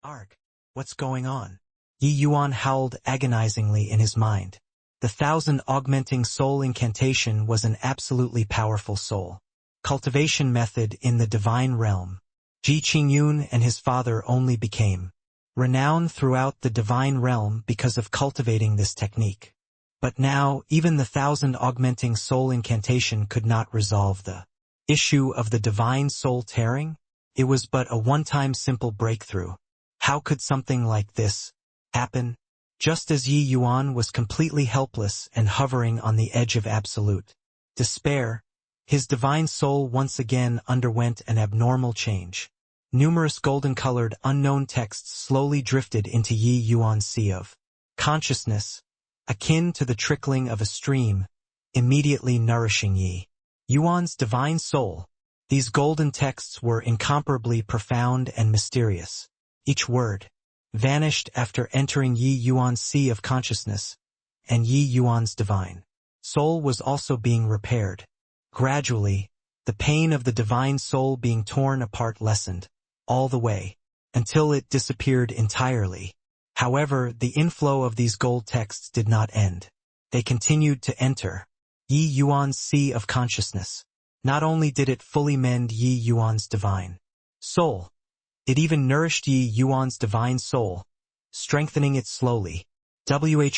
Arg, what's going on? Yi Yuan howled agonizingly in his mind. The 1,000 augmenting soul incantation was an absolutely powerful soul cultivation method in the divine realm. Ji Qingyun and his father only became renowned throughout the divine realm because of cultivating this technique. But now, even the 1,000 augmenting soul incantation could not resolve the issue of the divine soul tearing. It was but a one-time simple breakthrough. How could something like this happen? Just as Yi Yuan was completely helpless and hovering on the edge of absolute despair, his divine soul once again underwent an abnormal change. Numerous golden-colored unknown texts slowly drifted into Yi Yuan's sea of consciousness, akin to the trickling of a stream, immediately nourishing Yi Yuan's divine soul. These golden texts were incomparably profound and mysterious. Each word vanished after entering Yi Yuan's sea of consciousness, and Yi Yuan's divine soul was also being repaired. Gradually, the pain of the divine soul being torn apart lessened, all the way, until it disappeared entirely. However, the inflow of these gold texts did not end. They continued to enter Yi Yuan's sea of consciousness. Not only did it fully mend Yi Yuan's divine soul, it even nourished Yi Yuan's divine soul, strengthening it slowly.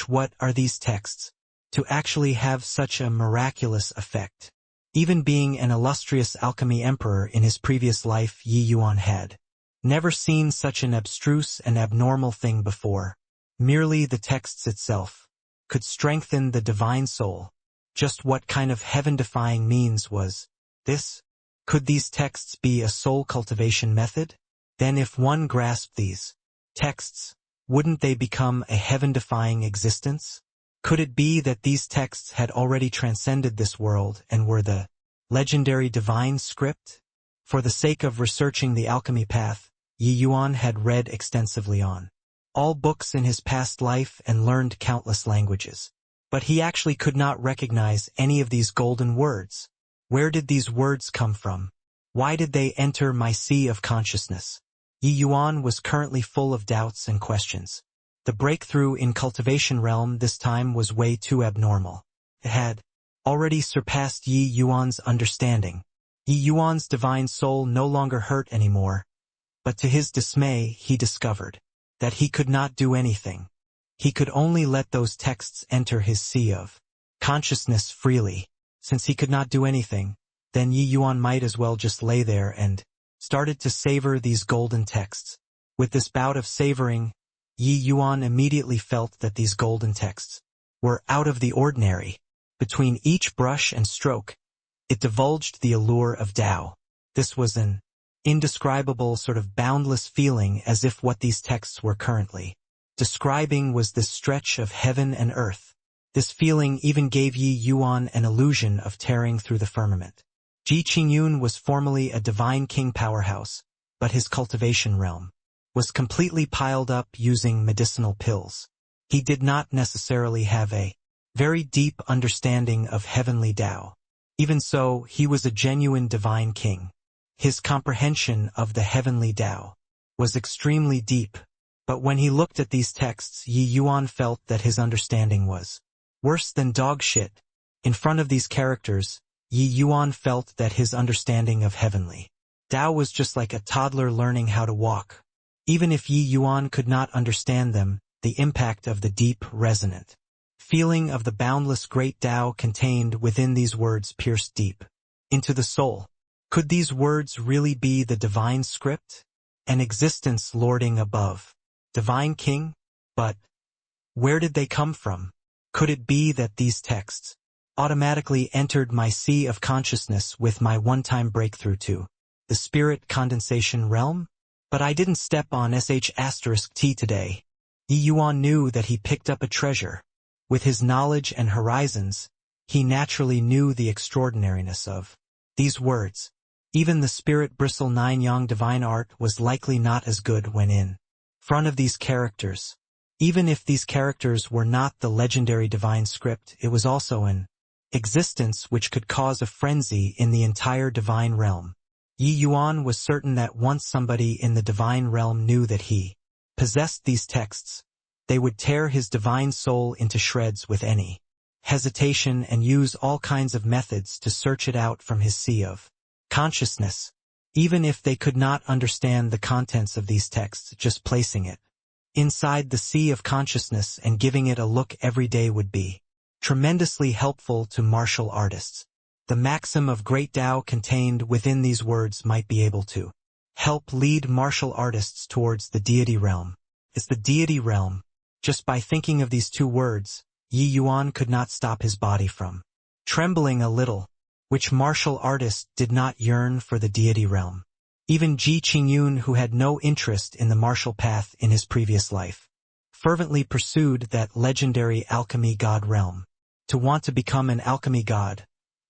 What are these texts to actually have such a miraculous effect? Even being an illustrious alchemy emperor in his previous life, Yi Yuan had never seen such an abstruse and abnormal thing before. Merely the texts itself could strengthen the divine soul. Just what kind of heaven-defying means was this? Could these texts be a soul cultivation method? Then if one grasped these texts, wouldn't they become a heaven-defying existence? Could it be that these texts had already transcended this world and were the legendary divine script? For the sake of researching the alchemy path, Yi Yuan had read extensively on all books in his past life and learned countless languages. But he actually could not recognize any of these golden words. Where did these words come from? Why did they enter my sea of consciousness? Yi Yuan was currently full of doubts and questions. The breakthrough in cultivation realm this time was way too abnormal. It had already surpassed Yi Yuan's understanding. Yi Yuan's divine soul no longer hurt anymore, but to his dismay he discovered that he could not do anything. He could only let those texts enter his sea of consciousness freely. Since he could not do anything, then Yi Yuan might as well just lay there and started to savor these golden texts. With this bout of savoring, Yi Yuan immediately felt that these golden texts were out of the ordinary. Between each brush and stroke, it divulged the allure of Tao. This was an indescribable sort of boundless feeling, as if what these texts were currently describing was this stretch of heaven and earth. This feeling even gave Yi Yuan an illusion of tearing through the firmament. Ji Qingyun was formerly a divine king powerhouse, but his cultivation realm was completely piled up using medicinal pills. He did not necessarily have a very deep understanding of heavenly Tao. Even so, he was a genuine divine king. His comprehension of the heavenly Tao was extremely deep, but when he looked at these texts, Yi Yuan felt that his understanding was worse than dog shit. In front of these characters, Yi Yuan felt that his understanding of heavenly Tao was just like a toddler learning how to walk. Even if Yi Yuan could not understand them, the impact of the deep, resonant feeling of the boundless great Tao contained within these words pierced deep into the soul. Could these words really be the divine script? An existence lording above divine king? But where did they come from? Could it be that these texts automatically entered my sea of consciousness with my one-time breakthrough to the spirit condensation realm? But I didn't step on sh*t today. Yi Yuan knew that he picked up a treasure. With his knowledge and horizons, he naturally knew the extraordinariness of these words. Even the spirit bristle 9-yang divine art was likely not as good when in front of these characters. Even if these characters were not the legendary divine script, it was also an existence which could cause a frenzy in the entire divine realm. Yi Yuan was certain that once somebody in the divine realm knew that he possessed these texts, they would tear his divine soul into shreds with any hesitation and use all kinds of methods to search it out from his sea of consciousness. Even if they could not understand the contents of these texts, just placing it inside the sea of consciousness and giving it a look every day would be tremendously helpful to martial artists. The maxim of great Tao contained within these words might be able to help lead martial artists towards the deity realm. It's the deity realm. Just by thinking of these two words, Yi Yuan could not stop his body from trembling a little. Which martial artist did not yearn for the deity realm? Even Ji Qingyun, who had no interest in the martial path in his previous life, fervently pursued that legendary alchemy god realm. To want to become an alchemy god,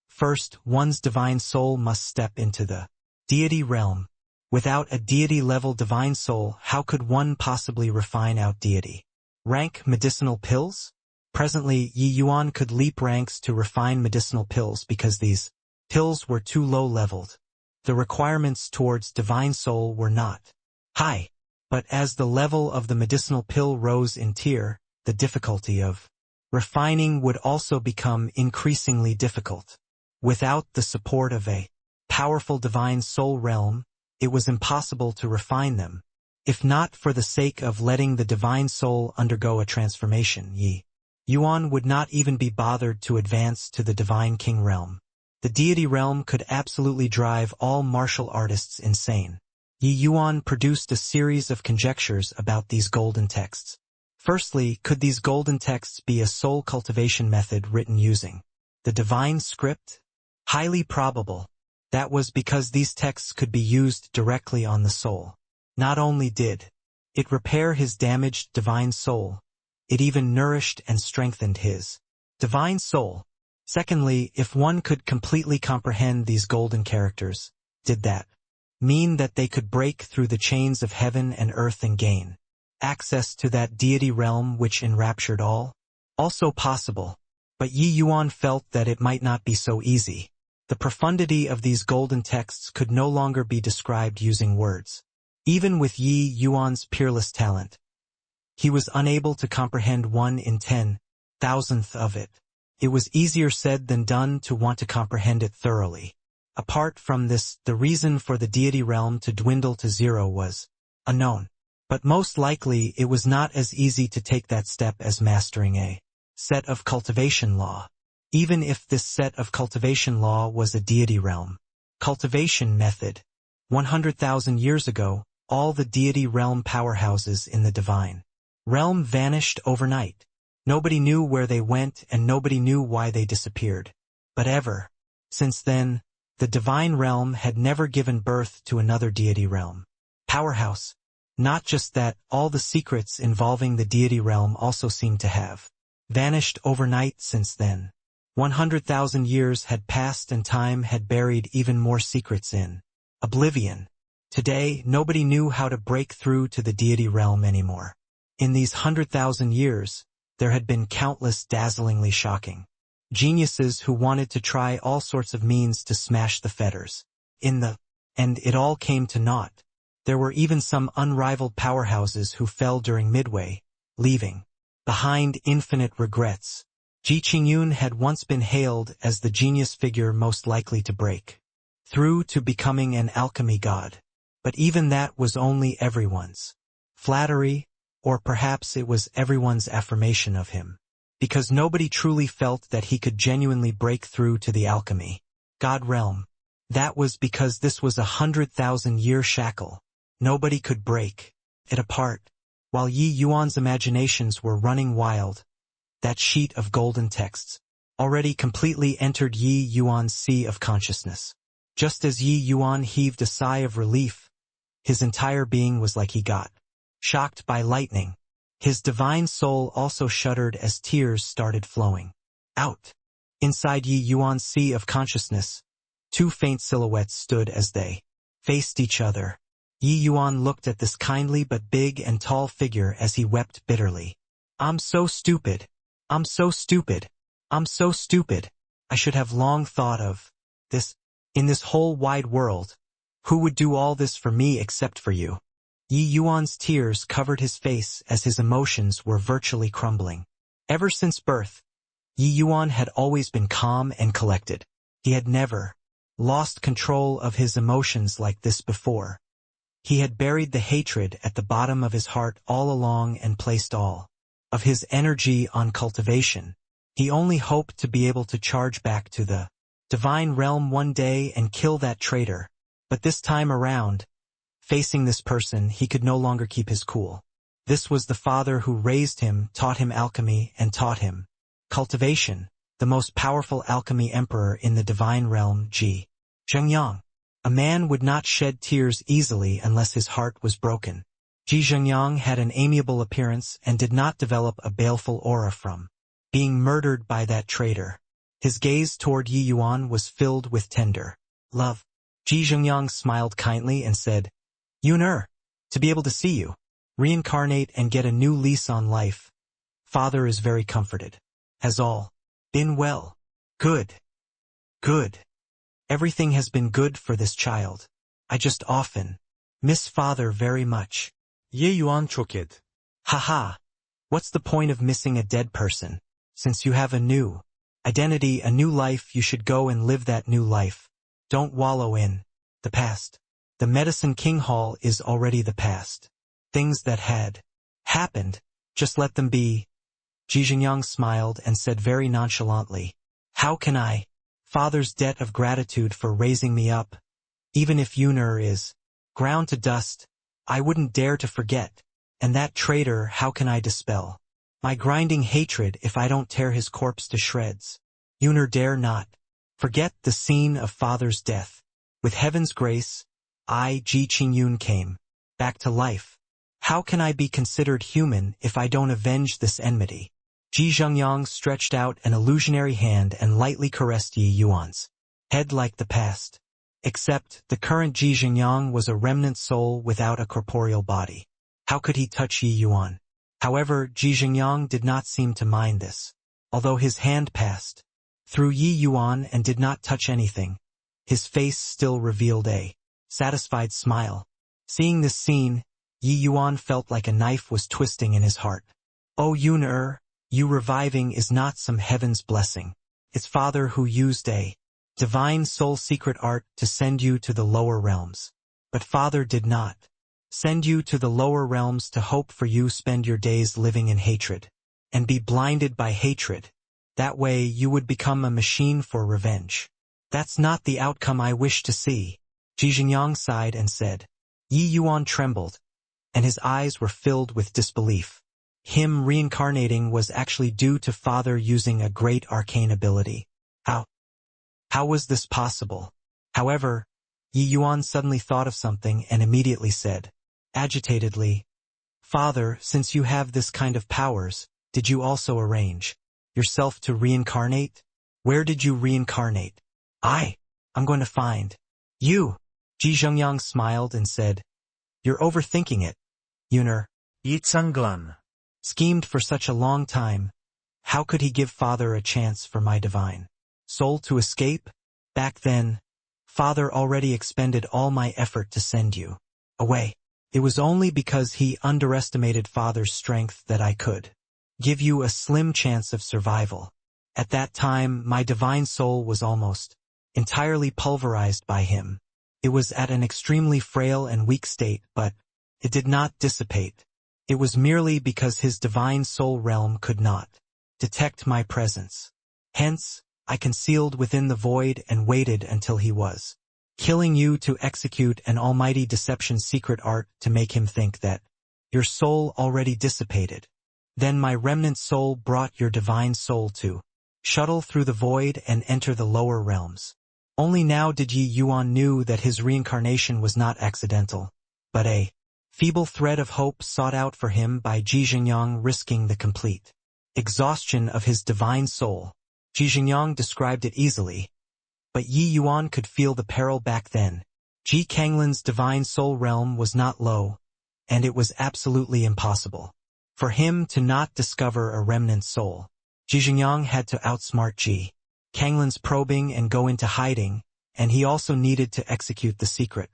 first, one's divine soul must step into the deity realm. Without a deity-level divine soul, how could one possibly refine out deity? Rank medicinal pills? Presently, Yi Yuan could leap ranks to refine medicinal pills because these pills were too low-leveled. The requirements towards divine soul were not high, but as the level of the medicinal pill rose in tier, the difficulty of refining would also become increasingly difficult. Without the support of a powerful divine soul realm, it was impossible to refine them. If not for the sake of letting the divine soul undergo a transformation, Yi Yuan would not even be bothered to advance to the divine king realm. The deity realm could absolutely drive all martial artists insane. Yi Yuan produced a series of conjectures about these golden texts. Firstly, could these golden texts be a soul cultivation method written using the divine script? Highly probable. That was because these texts could be used directly on the soul. Not only did it repair his damaged divine soul, it even nourished and strengthened his divine soul. Secondly, if one could completely comprehend these golden characters, did that mean that they could break through the chains of heaven and earth and gain access to that deity realm which enraptured all? Also possible. But Yi Yuan felt that it might not be so easy. The profundity of these golden texts could no longer be described using words. Even with Yi Yuan's peerless talent, he was unable to comprehend 1 in 10,000th of it. It was easier said than done to want to comprehend it thoroughly. Apart from this, the reason for the deity realm to dwindle to zero was unknown. But most likely it was not as easy to take that step as mastering a set of cultivation law. Even if this set of cultivation law was a deity realm cultivation method. 100,000 years ago, all the deity realm powerhouses in the divine realm vanished overnight. Nobody knew where they went and nobody knew why they disappeared. But ever since then, the divine realm had never given birth to another deity realm powerhouse. Not just that, all the secrets involving the deity realm also seemed to have vanished overnight since then. 100,000 years had passed and time had buried even more secrets in oblivion. Today, nobody knew how to break through to the deity realm anymore. In these 100,000 years, there had been countless dazzlingly shocking geniuses who wanted to try all sorts of means to smash the fetters. In the end, it all came to naught. There were even some unrivaled powerhouses who fell during midway, leaving behind infinite regrets. Ji Qingyun had once been hailed as the genius figure most likely to break through to becoming an alchemy god. But even that was only everyone's flattery, or perhaps it was everyone's affirmation of him. Because nobody truly felt that he could genuinely break through to the alchemy god realm. That was because this was 100,000-year shackle. Nobody could break it apart. While Yi Yuan's imaginations were running wild, that sheet of golden texts already completely entered Yi Yuan's sea of consciousness. Just as Yi Yuan heaved a sigh of relief, his entire being was like he got shocked by lightning. His divine soul also shuddered as tears started flowing out. Inside Yi Yuan's sea of consciousness, two faint silhouettes stood as they faced each other. Yi Yuan looked at this kindly but big and tall figure as he wept bitterly. I'm so stupid. I'm so stupid. I'm so stupid. I should have long thought of this. In this whole wide world, who would do all this for me except for you? Yi Yuan's tears covered his face as his emotions were virtually crumbling. Ever since birth, Yi Yuan had always been calm and collected. He had never lost control of his emotions like this before. He had buried the hatred at the bottom of his heart all along and placed all of his energy on cultivation. He only hoped to be able to charge back to the divine realm one day and kill that traitor. But this time around, facing this person, he could no longer keep his cool. This was the father who raised him, taught him alchemy, and taught him cultivation, the most powerful alchemy emperor in the divine realm, Ji Zhengyang. A man would not shed tears easily unless his heart was broken. Ji Zhengyang had an amiable appearance and did not develop a baleful aura from being murdered by that traitor. His gaze toward Yi Yuan was filled with tender love. Ji Zhengyang smiled kindly and said, "Yuner, to be able to see you, reincarnate and get a new lease on life. Father is very comforted. Has all been well? Good. Good. Everything has been good for this child. I just often miss father very much." Ye Yuan choked. Haha. What's the point of missing a dead person? Since you have a new identity, a new life, you should go and live that new life. Don't wallow in the past. The Medicine King Hall is already the past. Things that had happened, just let them be. Ji Zhengyang smiled and said very nonchalantly, "How can I? Father's debt of gratitude for raising me up. Even if Yuner is ground to dust, I wouldn't dare to forget. And that traitor, how can I dispel my grinding hatred if I don't tear his corpse to shreds? Yuner dare not forget the scene of father's death. With heaven's grace, I, Ji Qingyun, came back to life. How can I be considered human if I don't avenge this enmity?" Ji Zhengyang stretched out an illusionary hand and lightly caressed Yi Yuan's head like the past. Except, the current Ji Zhengyang was a remnant soul without a corporeal body. How could he touch Yi Yuan? However, Ji Zhengyang did not seem to mind this. Although his hand passed through Yi Yuan and did not touch anything, his face still revealed a satisfied smile. Seeing this scene, Yi Yuan felt like a knife was twisting in his heart. "Oh Yuner, you reviving is not some heaven's blessing. It's father who used a divine soul secret art to send you to the lower realms. But father did not send you to the lower realms to hope for you spend your days living in hatred and be blinded by hatred. That way you would become a machine for revenge. That's not the outcome I wish to see." Ji Zhengyang sighed and said. Yi Yuan trembled, and his eyes were filled with disbelief. Him reincarnating was actually due to father using a great arcane ability. How was this possible? However, Yi Yuan suddenly thought of something and immediately said, agitatedly, "Father, since you have this kind of powers, did you also arrange yourself to reincarnate? Where did you reincarnate?" I'm going to find you." Ji Zhengyang smiled and said, "You're overthinking it, Yuner. Yi Tsanglan. Schemed for such a long time. How could he give father a chance for my divine soul to escape? Back then, father already expended all my effort to send you away. It was only because he underestimated father's strength that I could give you a slim chance of survival. At that time, my divine soul was almost entirely pulverized by him. It was at an extremely frail and weak state, but it did not dissipate. It was merely because his divine soul realm could not detect my presence. Hence, I concealed within the void and waited until he was killing you to execute an almighty deception secret art to make him think that your soul already dissipated. Then my remnant soul brought your divine soul to shuttle through the void and enter the lower realms. Only now did Yi Yuan knew that his reincarnation was not accidental, but a feeble thread of hope sought out for him by Ji Zhengyang, risking the complete exhaustion of his divine soul. Ji Zhengyang described it easily, but Yi Yuan could feel the peril back then. Ji Kanglin's divine soul realm was not low, and it was absolutely impossible for him to not discover a remnant soul. Ji Zhengyang had to outsmart Ji Kanglin's probing and go into hiding, and he also needed to execute the secret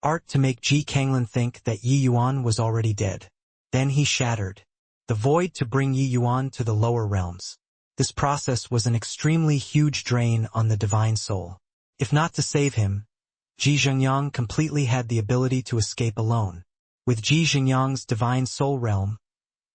art to make Ji Kanglin think that Yi Yuan was already dead. Then he shattered the void to bring Yi Yuan to the lower realms. This process was an extremely huge drain on the divine soul. If not to save him, Ji Zhengyang completely had the ability to escape alone. With Ji Zhengyang's divine soul realm,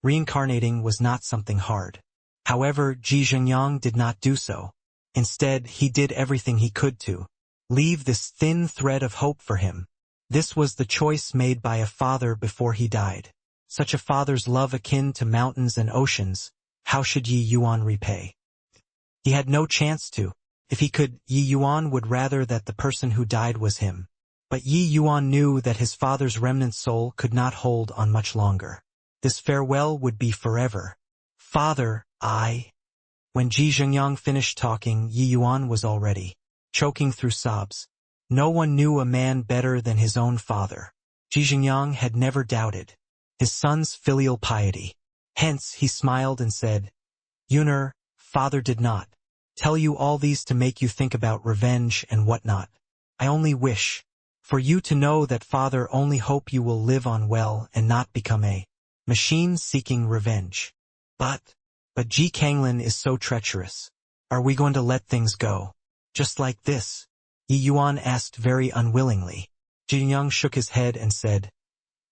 reincarnating was not something hard. However, Ji Zhengyang did not do so. Instead, he did everything he could to leave this thin thread of hope for him. This was the choice made by a father before he died. Such a father's love akin to mountains and oceans, how should Yi Yuan repay? He had no chance to. If he could, Yi Yuan would rather that the person who died was him. But Yi Yuan knew that his father's remnant soul could not hold on much longer. This farewell would be forever. Father, I... When Ji Zhengyang finished talking, Yi Yuan was already choking through sobs. No one knew a man better than his own father. Ji Zhengyang had never doubted his son's filial piety. Hence, he smiled and said, Yuner, father did not tell you all these to make you think about revenge and whatnot. I only wish for you to know that father only hope you will live on well and not become a machine seeking revenge. But Ji Kanglin is so treacherous. Are we going to let things go just like this? Yi Yuan asked very unwillingly. Ji Zhengyang shook his head and said,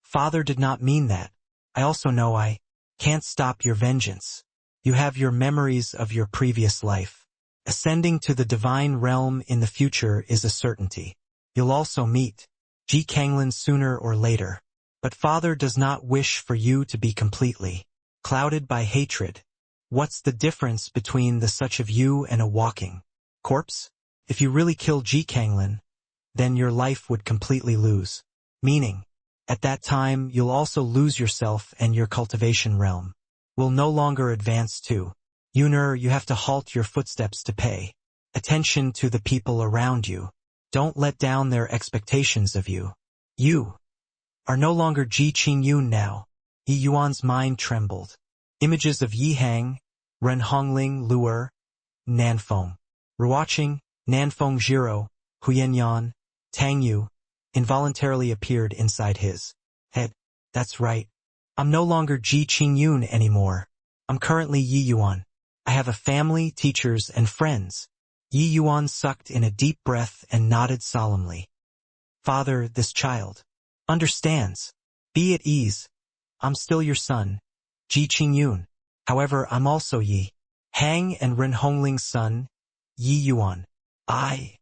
Father did not mean that. I also know I can't stop your vengeance. You have your memories of your previous life. Ascending to the divine realm in the future is a certainty. You'll also meet Ji Kanglin sooner or later. But father does not wish for you to be completely clouded by hatred. What's the difference between the such of you and a walking corpse? If you really kill Ji Kanglin, then your life would completely lose meaning. At that time, you'll also lose yourself, and your cultivation realm will no longer advance too. Yuner, you have to halt your footsteps to pay attention to the people around you. Don't let down their expectations of you. You are no longer Ji Qingyun now. Yi Yuan's mind trembled. Images of Yi Hang, Ren Hongling Luer, Nanfeng Ruoqing, Nanfeng Jiro, Huyenyan, Tang Yu, involuntarily appeared inside his head. That's right. I'm no longer Ji Qingyun anymore. I'm currently Yi Yuan. I have a family, teachers, and friends. Yi Yuan sucked in a deep breath and nodded solemnly. Father, this child understands. Be at ease. I'm still your son, Ji Qingyun. However, I'm also Yi Hang and Ren Hongling's son, Yi Yuan. I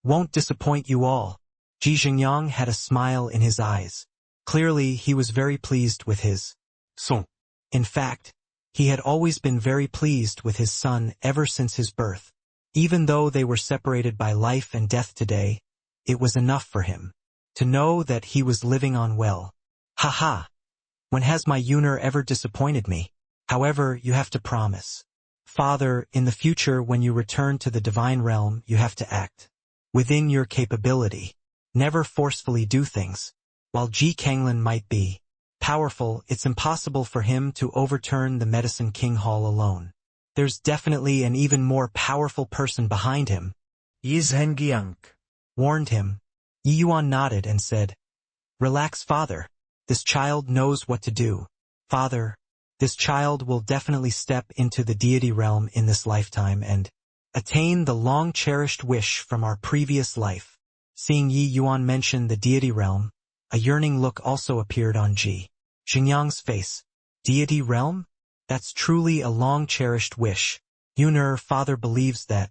won't disappoint you all. Ji Zhengyang had a smile in his eyes. Clearly, he was very pleased with his son. In fact, he had always been very pleased with his son ever since his birth. Even though they were separated by life and death today, it was enough for him to know that he was living on well. Ha! When has my Yuner ever disappointed me? However, you have to promise. Father, in the future when you return to the divine realm, you have to act within your capability. Never forcefully do things. While Ji Kanglin might be powerful, it's impossible for him to overturn the Medicine King Hall alone. There's definitely an even more powerful person behind him. Yi Zhengyang Warned him. Yi Yuan nodded and said, Relax, father. This child knows what to do. Father, this child will definitely step into the deity realm in this lifetime and attain the long-cherished wish from our previous life. Seeing Yi Yuan mention the deity realm, a yearning look also appeared on Ji Zhengyang's face. Deity realm? That's truly a long-cherished wish. Yuner, father believes that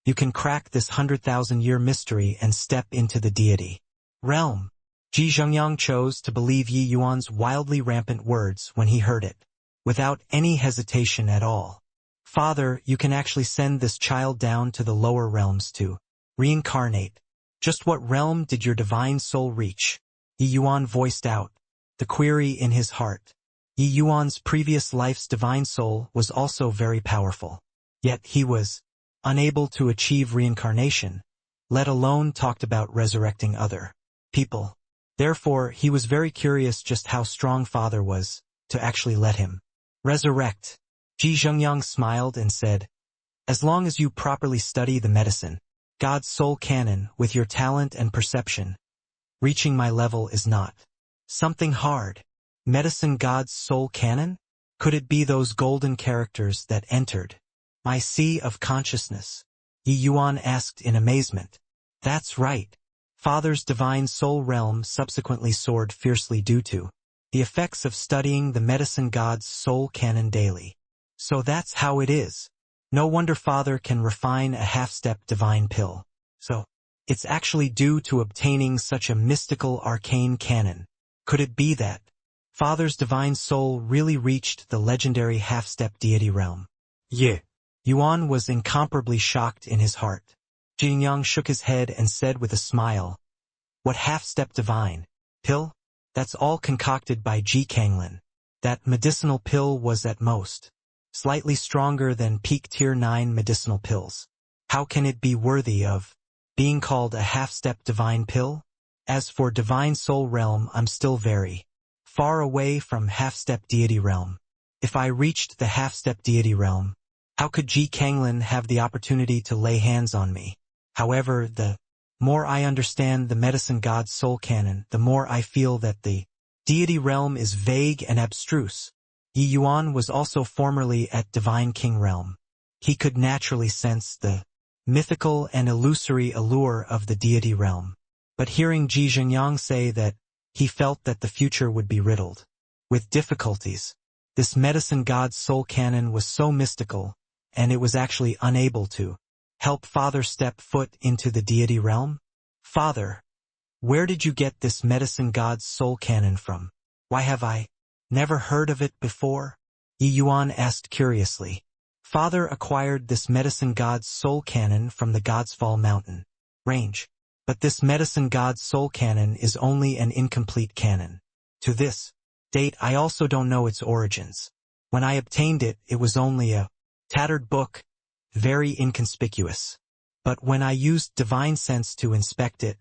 you can crack this 100,000-year mystery and step into the deity realm. Ji Zhengyang chose to believe Yi Yuan's wildly rampant words when he heard it, without any hesitation at all. Father, you can actually send this child down to the lower realms to reincarnate. Just what realm did your divine soul reach? Yi Yuan voiced out the query in his heart. Yi Yuan's previous life's divine soul was also very powerful. Yet he was unable to achieve reincarnation, let alone talked about resurrecting other people. Therefore, he was very curious just how strong father was to actually let him resurrect. Ji Zhengyang smiled and said, As long as you properly study the medicine God's soul canon with your talent and perception, Reaching my level is not something hard. Medicine God's soul canon? Could it be those golden characters that entered my sea of consciousness? Yi Yuan asked in amazement. That's right. Father's divine soul realm subsequently soared fiercely due to the effects of studying the Medicine God's soul canon daily. So that's how it is. No wonder Father can refine a half-step divine pill. So, it's actually due to obtaining such a mystical arcane canon. Could it be that Father's divine soul really reached the legendary half-step deity realm? Yeah. Yuan was incomparably shocked in his heart. Jingyang shook his head and said with a smile, "What half-step divine pill? That's all concocted by Ji Kanglin. That medicinal pill was at most slightly stronger than peak tier 9 medicinal pills. How can it be worthy of being called a half-step divine pill? As for divine soul realm, I'm still very far away from half-step deity realm. If I reached the half-step deity realm, how could Ji Kanglin have the opportunity to lay hands on me? However, the more I understand the Medicine God's soul canon, the more I feel that the deity realm is vague and abstruse." Yi Yuan was also formerly at Divine King realm. He could naturally sense the mythical and illusory allure of the deity realm. But hearing Ji Zhengyang say that he felt that the future would be riddled with difficulties, this Medicine God's soul canon was so mystical, and it was actually unable to help Father step foot into the deity realm? "Father, where did you get this Medicine God's soul canon from? Why have I never heard of it before?" Yi Yuan asked curiously. Father acquired this Medicine God's soul canon from the Godsfall mountain range. But this Medicine God's soul canon is only an incomplete canon. To this date, I also don't know its origins. When I obtained it, it was only a tattered book, very inconspicuous. But when I used divine sense to inspect it,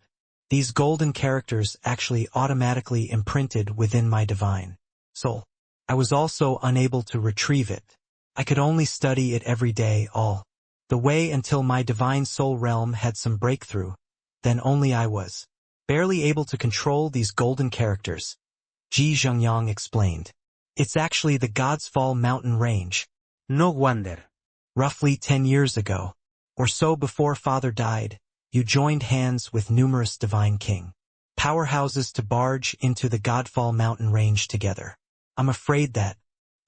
these golden characters actually automatically imprinted within my divine soul. I was also unable to retrieve it. I could only study it every day all the way until my divine soul realm had some breakthrough. Then only I was barely able to control these golden characters. Ji Zhengyang explained. It's actually the Godsfall mountain range. No wonder. Roughly 10 years ago, or so before Father died, you joined hands with numerous divine king powerhouses to barge into the Godfall mountain range together. I'm afraid that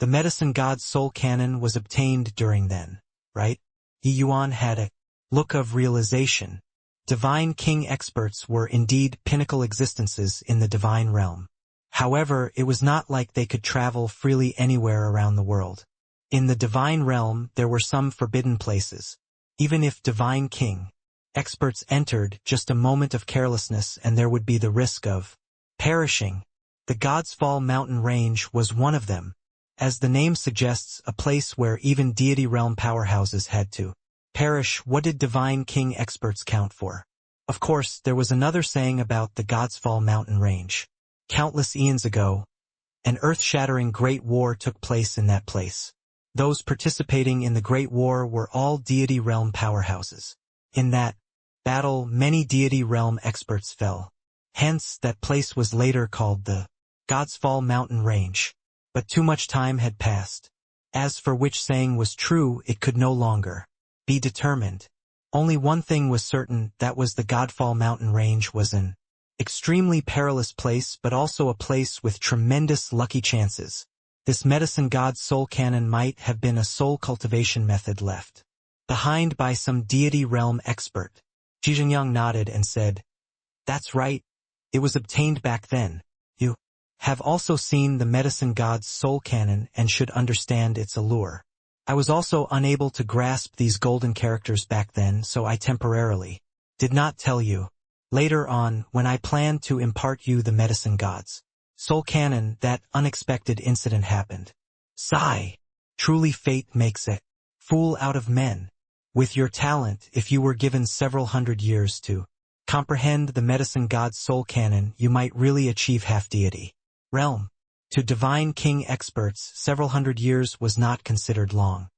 the Medicine God's soul canon was obtained during then, right? Yi Yuan had a look of realization. Divine king experts were indeed pinnacle existences in the divine realm. However, it was not like they could travel freely anywhere around the world. In the divine realm, there were some forbidden places. Even if divine king experts entered, just a moment of carelessness and there would be the risk of perishing. The Godsfall mountain range was one of them. As the name suggests, a place where even deity realm powerhouses had to perish. What did divine king experts count for? Of course, there was another saying about the Godsfall mountain range. Countless eons ago, an earth-shattering great war took place in that place. Those participating in the Great War were all deity realm powerhouses. In that battle, many deity realm experts fell. Hence, that place was later called the Godsfall mountain range. But too much time had passed. As for which saying was true, it could no longer be determined. Only one thing was certain, that was the Godfall mountain range was an extremely perilous place, but also a place with tremendous lucky chances. This Medicine God's soul canon might have been a soul cultivation method left behind by some deity realm expert. Ji Zhengyang nodded and said, "That's right. It was obtained back then. You have also seen the Medicine God's soul canon and should understand its allure. I was also unable to grasp these golden characters back then, so I temporarily did not tell you. Later on, when I planned to impart you the Medicine God's soul canon, that unexpected incident happened. Sigh. Truly fate makes a fool out of men. With your talent, if you were given several hundred years to comprehend the Medicine God's soul canon, you might really achieve half-deity realm. To divine king experts, several hundred years was not considered long.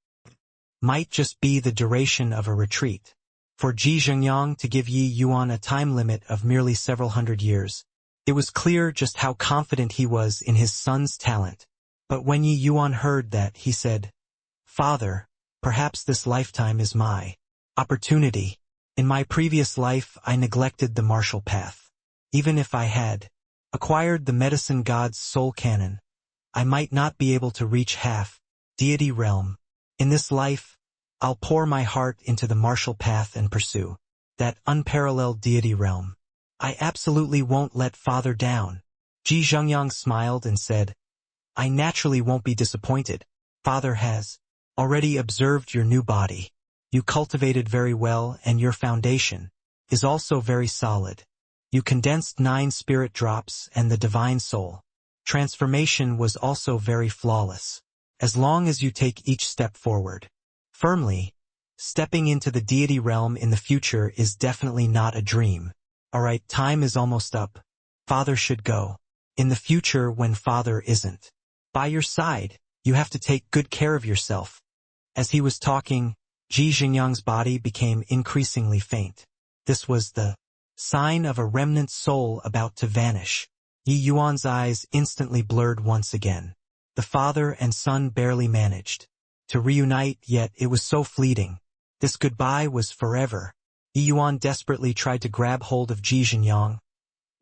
Might just be the duration of a retreat. for Ji Zhengyang to give Yi Yuan a time limit of merely several hundred years. It was clear just how confident he was in his son's talent. But when Yi Yuan heard that, he said, "Father, perhaps this lifetime is my opportunity. In my previous life I neglected the martial path. Even if I had acquired the medicine god's soul canon, I might not be able to reach half deity realm. In this life, I'll pour my heart into the martial path and pursue that unparalleled deity realm. I absolutely won't let Father down." Ji Zhengyang smiled and said, "I naturally won't be disappointed. Father has already observed your new body. You cultivated very well, and your foundation is also very solid. You condensed 9 spirit drops and the divine soul. Transformation was also very flawless. As long as you take each step forward firmly, stepping into the deity realm in the future is definitely not a dream. Alright, time is almost up. Father should go. In the future, when Father isn't by your side, you have to take good care of yourself." As he was talking, Ji Zhengyang's body became increasingly faint. This was the sign of a remnant soul about to vanish. Yi Yuan's eyes instantly blurred once again. The father and son barely managed to reunite, yet it was so fleeting. This goodbye was forever. Yi Yuan desperately tried to grab hold of Ji Zhengyang,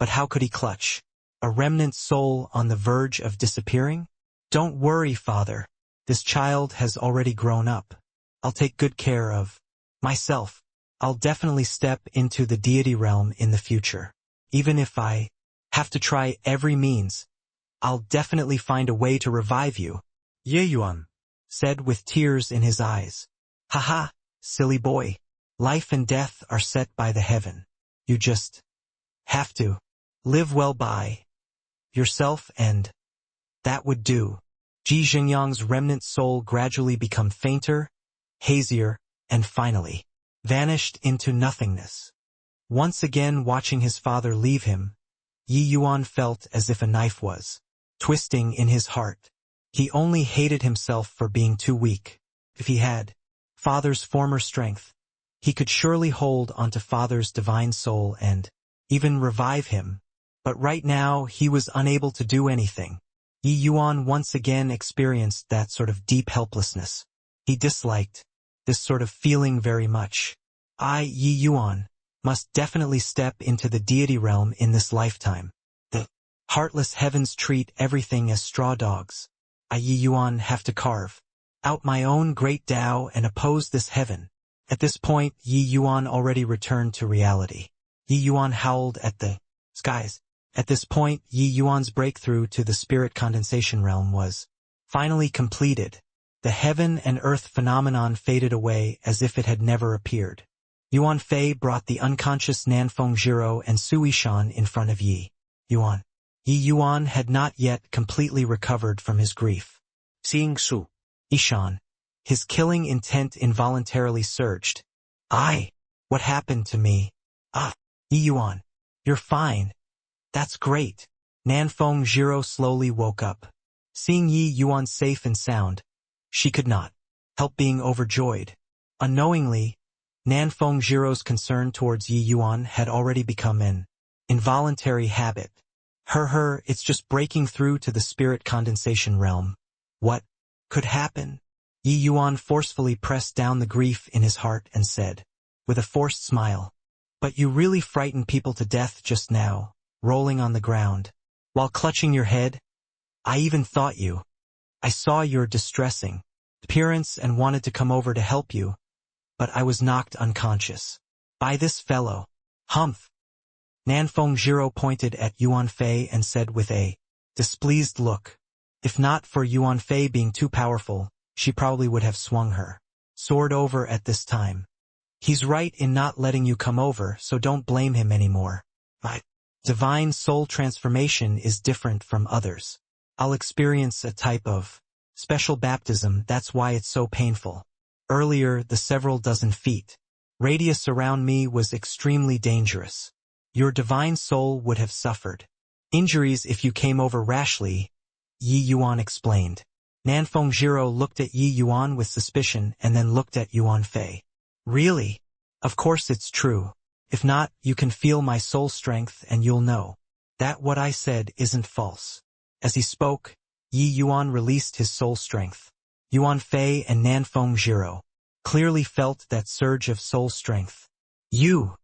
but how could he clutch a remnant soul on the verge of disappearing? "Don't worry, Father. This child has already grown up. I'll take good care of myself. I'll definitely step into the deity realm in the future. Even if I have to try every means, I'll definitely find a way to revive you," Ye Yuan said with tears in his eyes. "Haha, silly boy. Life and death are set by the heaven. You just have to live well by yourself, and that would do." Ji Zhengyang's remnant soul gradually became fainter, hazier, and finally vanished into nothingness. Once again watching his father leave him, Yi Yuan felt as if a knife was twisting in his heart. He only hated himself for being too weak. If he had Father's former strength, he could surely hold onto Father's divine soul and even revive him. But right now he was unable to do anything. Yi Yuan once again experienced that sort of deep helplessness. He disliked this sort of feeling very much. Yi Yuan must definitely step into the deity realm in this lifetime. The heartless heavens treat everything as straw dogs. Yi Yuan have to carve out my own great Tao and oppose this heaven. At this point, Yi Yuan already returned to reality. Yi Yuan howled at the skies. At this point, Yi Yuan's breakthrough to the spirit condensation realm was finally completed. The heaven and earth phenomenon faded away as if it had never appeared. Yuan Fei brought the unconscious Nanfeng Jiro and Sui Shan in front of Yi Yuan. Yi Yuan had not yet completely recovered from his grief. Seeing Su Ishan, his killing intent involuntarily surged. What happened to me? Yi Yuan, you're fine. That's great." Nanfeng Jiro slowly woke up. Seeing Yi Yuan safe and sound, she could not help being overjoyed. Unknowingly, Nanfeng Jiro's concern towards Yi Yuan had already become an involuntary habit. It's just breaking through to the spirit condensation realm. What could happen? Yi Yuan forcefully pressed down the grief in his heart and said, with a forced smile, "But you really frightened people to death just now, rolling on the ground, while clutching your head. I even thought I saw your distressing appearance and wanted to come over to help you, but I was knocked unconscious by this fellow." Humph. Nanfeng Jiro pointed at Yuan Fei and said with a displeased look, "If not for Yuan Fei being too powerful, she probably would have swung her sword over at this time. He's right in not letting you come over, so don't blame him anymore. My divine soul transformation is different from others. I'll experience a type of special baptism, that's why it's so painful. Earlier, the several dozen feet radius around me was extremely dangerous. Your divine soul would have suffered injuries if you came over rashly," Yi Yuan explained. Nanfeng Jiro looked at Yi Yuan with suspicion and then looked at Yuan Fei. "Really? Of course it's true. If not, you can feel my soul strength and you'll know that what I said isn't false. As he spoke, Yi Yuan released his soul strength. Yuan Fei and Nanfeng Jiro clearly felt that surge of soul strength. You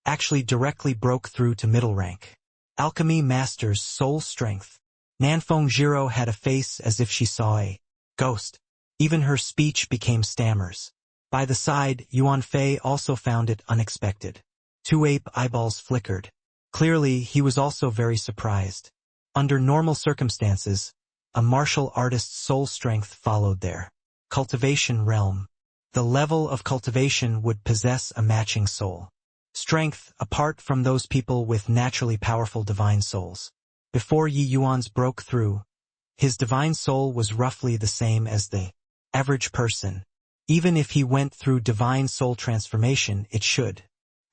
actually directly broke through to middle rank. Alchemy Master's soul strength. Nanfeng Jiro had a face as if she saw a ghost. Even her speech became stammers. By the side, Yuan Fei also found it unexpected. Two ape eyeballs flickered. Clearly, he was also very surprised. Under normal circumstances, a martial artist's soul strength followed their cultivation realm. The level of cultivation would possess a matching soul strength apart from those people with naturally powerful divine souls. Before Yi Yuan's broke through, his divine soul was roughly the same as the average person. Even if he went through divine soul transformation, it should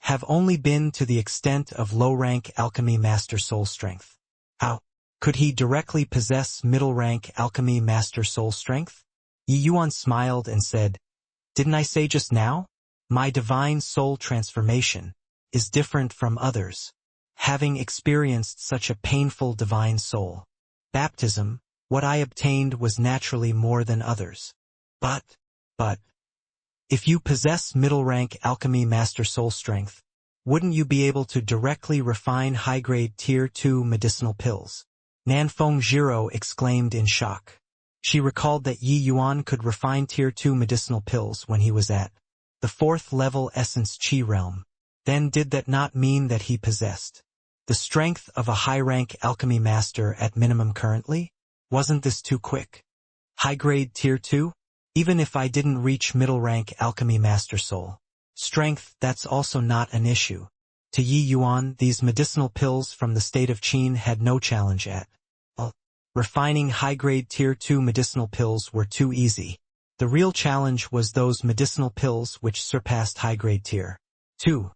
have only been to the extent of low-rank alchemy master soul strength. How could he directly possess middle-rank alchemy master soul strength? Yi Yuan smiled and said, "Didn't I say just now? My divine soul transformation is different from others. Having experienced such a painful divine soul baptism, what I obtained was naturally more than others. But, if you possess middle-rank alchemy master soul strength, wouldn't you be able to directly refine high-grade Tier 2 medicinal pills?" Nanfeng Jiro exclaimed in shock. She recalled that Yi Yuan could refine Tier 2 medicinal pills when he was at the 4th level Essence Qi realm. Then did that not mean that he possessed the strength of a high-rank alchemy master at minimum currently? Wasn't this too quick? High-grade Tier 2? Even if I didn't reach middle-rank alchemy master soul strength, that's also not an issue. To Yi Yuan, these medicinal pills from the state of Qin had no challenge at all. Refining high-grade Tier 2 medicinal pills were too easy. The real challenge was those medicinal pills which surpassed high-grade Tier 2.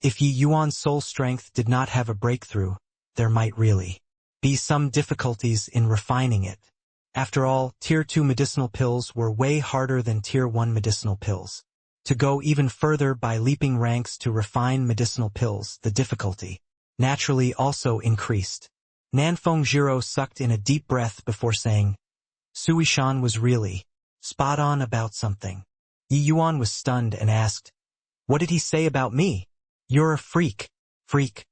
If Yi Yuan's soul strength did not have a breakthrough, there might really be some difficulties in refining it. After all, Tier 2 medicinal pills were way harder than Tier 1 medicinal pills. To go even further by leaping ranks to refine medicinal pills, the difficulty naturally also increased. Nanfeng Jiro sucked in a deep breath before saying, "Sui-shan was really spot on about something." Yi Yuan was stunned and asked, "What did he say about me?" "You're a freak. Freak."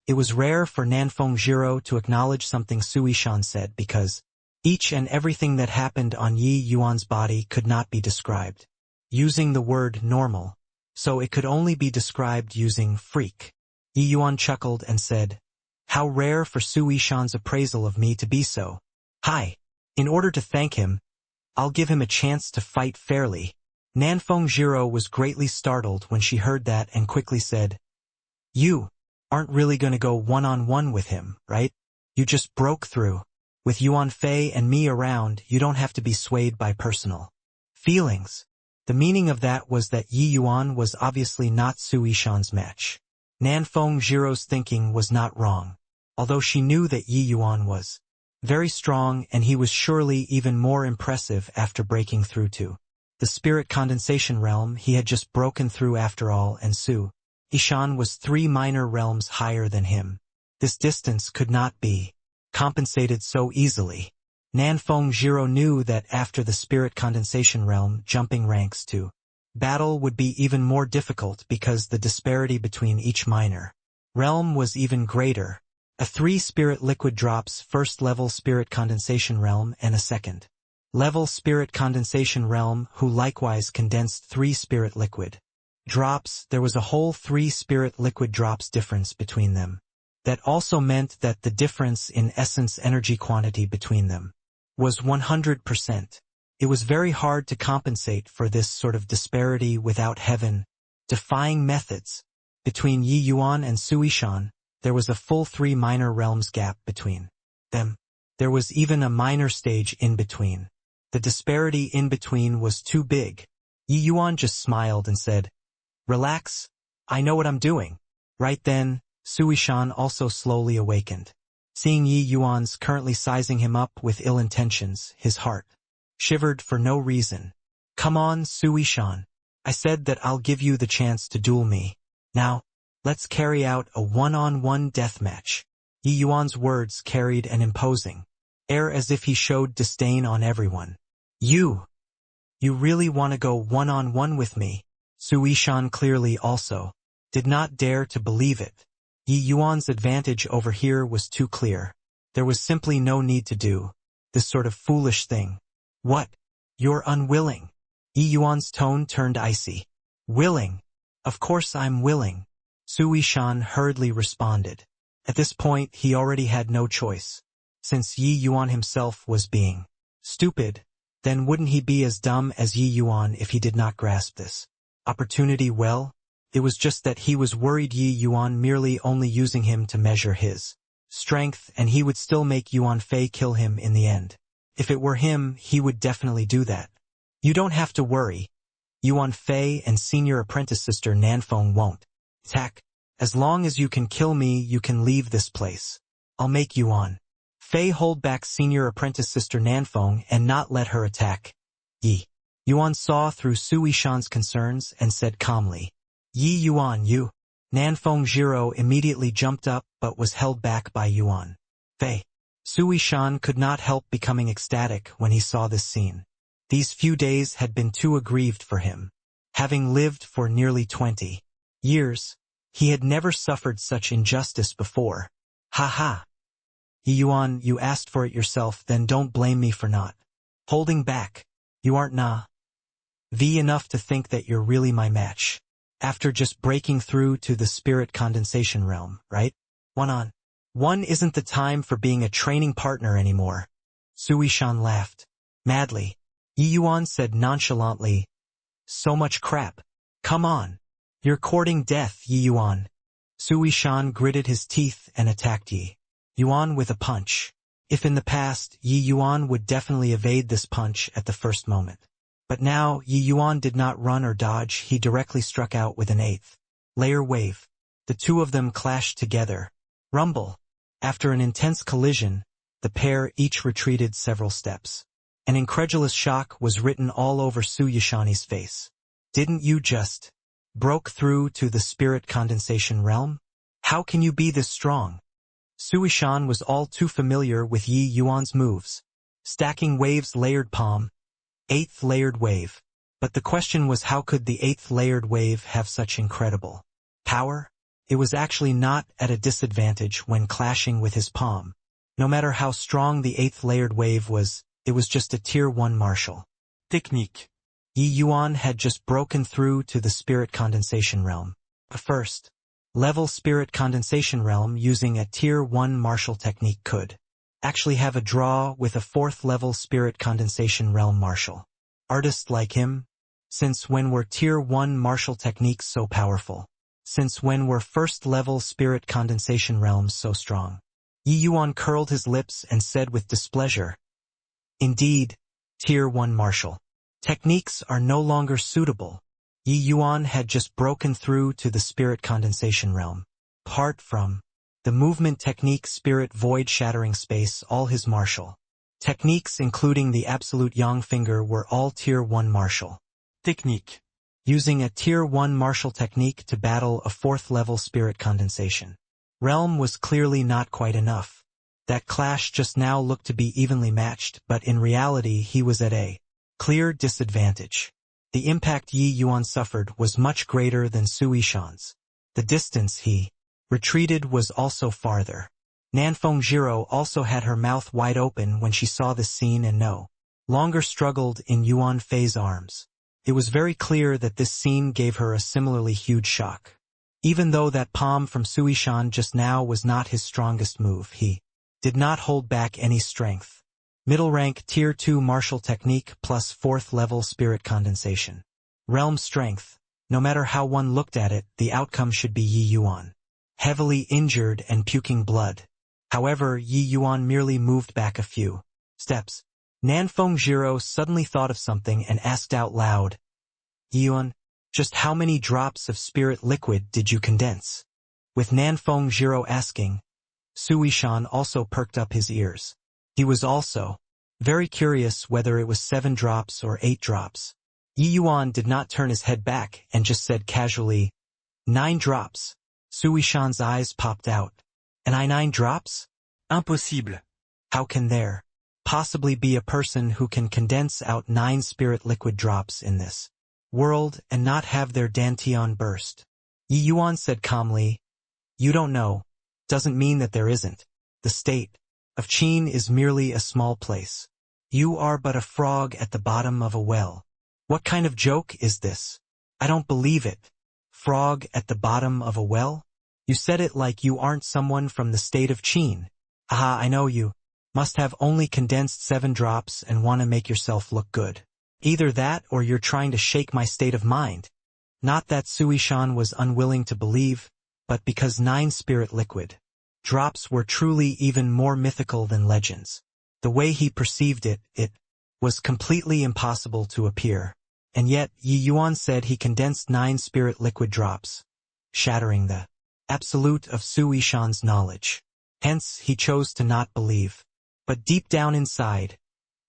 It was rare for Nanfeng Jiro to acknowledge something Sui-shan said because each and everything that happened on Yi Yuan's body could not be described using the word normal, so it could only be described using freak. Yi Yuan chuckled and said, "How rare for Sui-shan's appraisal of me to be so high. In order to thank him, I'll give him a chance to fight fairly." Nanfeng Jiro was greatly startled when she heard that and quickly said, "You aren't really going to go one-on-one with him, right? You just broke through. With Yuan Fei and me around, you don't have to be swayed by personal feelings." The meaning of that was that Yi Yuan was obviously not Sui-shan's match. Nanfeng Jiro's thinking was not wrong, although she knew that Yi Yuan was very strong and he was surely even more impressive after breaking through to the spirit condensation realm. He had just broken through after all, and Sui-shan was 3 minor realms higher than him. This distance could not be compensated so easily. Nanfeng Jiro knew that after the spirit condensation realm, jumping ranks to battle would be even more difficult because the disparity between each minor realm was even greater. A 3 spirit liquid drops first level spirit condensation realm and a second level spirit condensation realm who likewise condensed 3 spirit liquid drops. There was a whole 3 spirit liquid drops difference between them. That also meant that the difference in essence energy quantity between them was 100%. It was very hard to compensate for this sort of disparity without heaven-defying methods. Between Yi Yuan and Sui-shan, there was a full 3 minor realms gap between them. There was even a minor stage in between. The disparity in between was too big. Yi Yuan just smiled and said, "Relax, I know what I'm doing." Right then, Sui-shan also slowly awakened. Seeing Yi Yuan's currently sizing him up with ill intentions, his heart shivered for no reason. Come on, Sui-shan. I said that I'll give you the chance to duel me. Now, let's carry out a one-on-one deathmatch. Yi Yuan's words carried an imposing air as if he showed disdain on everyone. You really want to go one-on-one with me? Sui-shan clearly also did not dare to believe it. Yi Yuan's advantage over here was too clear. There was simply no need to do this sort of foolish thing. What? You're unwilling? Yi Yuan's tone turned icy. Willing? Of course I'm willing. Sui-shan hurriedly responded. At this point he already had no choice. Since Yi Yuan himself was being stupid, then wouldn't he be as dumb as Yi Yuan if he did not grasp this opportunity well? It was just that he was worried Yi Yuan merely only using him to measure his strength, and he would still make Yuan Fei kill him in the end. If it were him, he would definitely do that. You don't have to worry. Yuan Fei and senior apprentice sister Nanfeng won't attack. As long as you can kill me, you can leave this place. I'll make Yuan Fei hold back senior apprentice sister Nanfeng and not let her attack. Yi Yuan saw through Sui-shan's concerns and said calmly, Yi Yuan, you. Nanfeng Jiro immediately jumped up but was held back by Yuan Fei. Sui-shan could not help becoming ecstatic when he saw this scene. These few days had been too aggrieved for him. Having lived for nearly 20 years, he had never suffered such injustice before. Ha ha. Yi Yuan, you asked for it yourself, then don't blame me for not holding back. You aren't naive enough to think that you're really my match. After just breaking through to the spirit condensation realm, right? One isn't the time for being a training partner anymore. Sui-shan laughed madly. Yi Yuan said nonchalantly, so much crap. Come on. You're courting death, Yi Yuan. Sui-shan gritted his teeth and attacked Yi Yuan with a punch. If in the past, Yi Yuan would definitely evade this punch at the first moment. But now, Yi Yuan did not run or dodge, he directly struck out with an 8th layer wave. The two of them clashed together. Rumble. After an intense collision, the pair each retreated several steps. An incredulous shock was written all over Sui-shan's face. Didn't you just broke through to the spirit condensation realm? How can you be this strong? Sui-shan was all too familiar with Yi Yuan's moves. Stacking waves, layered palm, 8th layered wave. But the question was, how could the 8th layered wave have such incredible power? It was actually not at a disadvantage when clashing with his palm. No matter how strong the 8th layered wave was, it was just a tier 1 martial technique. Yi Yuan had just broken through to the spirit condensation realm. A first level spirit condensation realm using a tier 1 martial technique could actually have a draw with a 4th level spirit condensation realm martial artist like him. Since when were tier 1 martial techniques so powerful? Since when were first level spirit condensation realms so strong? Yi Yuan curled his lips and said with displeasure, indeed, tier 1 martial techniques are no longer suitable. Yi Yuan had just broken through to the spirit condensation realm. Apart from the movement technique spirit void shattering space, all his martial techniques including the absolute yang finger were all tier 1 martial technique. Using a tier 1 martial technique to battle a 4th level spirit condensation realm was clearly not quite enough. That clash just now looked to be evenly matched, but in reality he was at a clear disadvantage. The impact Yi Yuan suffered was much greater than Sui-shan's. The distance he retreated was also farther. Nanfeng Jiro also had her mouth wide open when she saw this scene and no longer struggled in Yuan Fei's arms. It was very clear that this scene gave her a similarly huge shock. Even though that palm from Sui-shan just now was not his strongest move, he did not hold back any strength. Middle rank tier 2 martial technique plus 4th level spirit condensation realm strength. No matter how one looked at it, the outcome should be Yi Yuan heavily injured and puking blood. However, Yi Yuan merely moved back a few steps. Nanfeng Jiro suddenly thought of something and asked out loud, Yi Yuan, just how many drops of spirit liquid did you condense? With Nanfeng Jiro asking, Sui-shan also perked up his ears. He was also very curious whether it was 7 drops or 8 drops. Yi Yuan did not turn his head back and just said casually, 9 drops. Sui Shan's eyes popped out. And 9 drops? Impossible. How can there possibly be a person who can condense out 9 spirit liquid drops in this world and not have their dantian burst? Yi Yuan said calmly, you don't know. Doesn't mean that there isn't. The state of Qin is merely a small place. You are but a frog at the bottom of a well. What kind of joke is this? I don't believe it. Frog at the bottom of a well? You said it like you aren't someone from the state of Qin. Aha, I know you. Must have only condensed 7 drops and want to make yourself look good. Either that or you're trying to shake my state of mind. Not that Sui Shan was unwilling to believe, but because 9 spirit liquid drops were truly even more mythical than legends. The way he perceived it was completely impossible to appear. And yet, Yi Yuan said he condensed 9 spirit liquid drops, shattering the absolute of Sui Shan's knowledge. Hence, he chose to not believe. But deep down inside,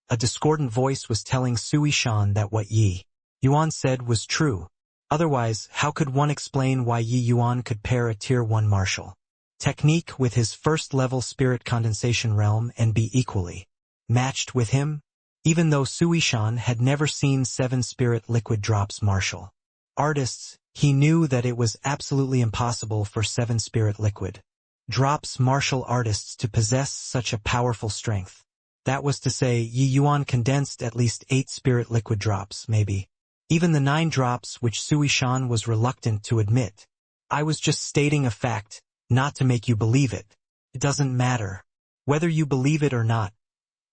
a discordant voice was telling Sui Shan that what Yi Yuan said was true. Otherwise, how could one explain why Yi Yuan could pair a Tier 1 martial technique with his first-level spirit condensation realm and be equally matched with him? Even though Sui Shan had never seen 7 spirit liquid drops martial artists, he knew that it was absolutely impossible for 7 spirit liquid drops martial artists to possess such a powerful strength. That was to say, Yi Yuan condensed at least 8 spirit liquid drops, maybe. Even the 9 drops which Sui Shan was reluctant to admit. I was just stating a fact, not to make you believe it. It doesn't matter. Whether you believe it or not,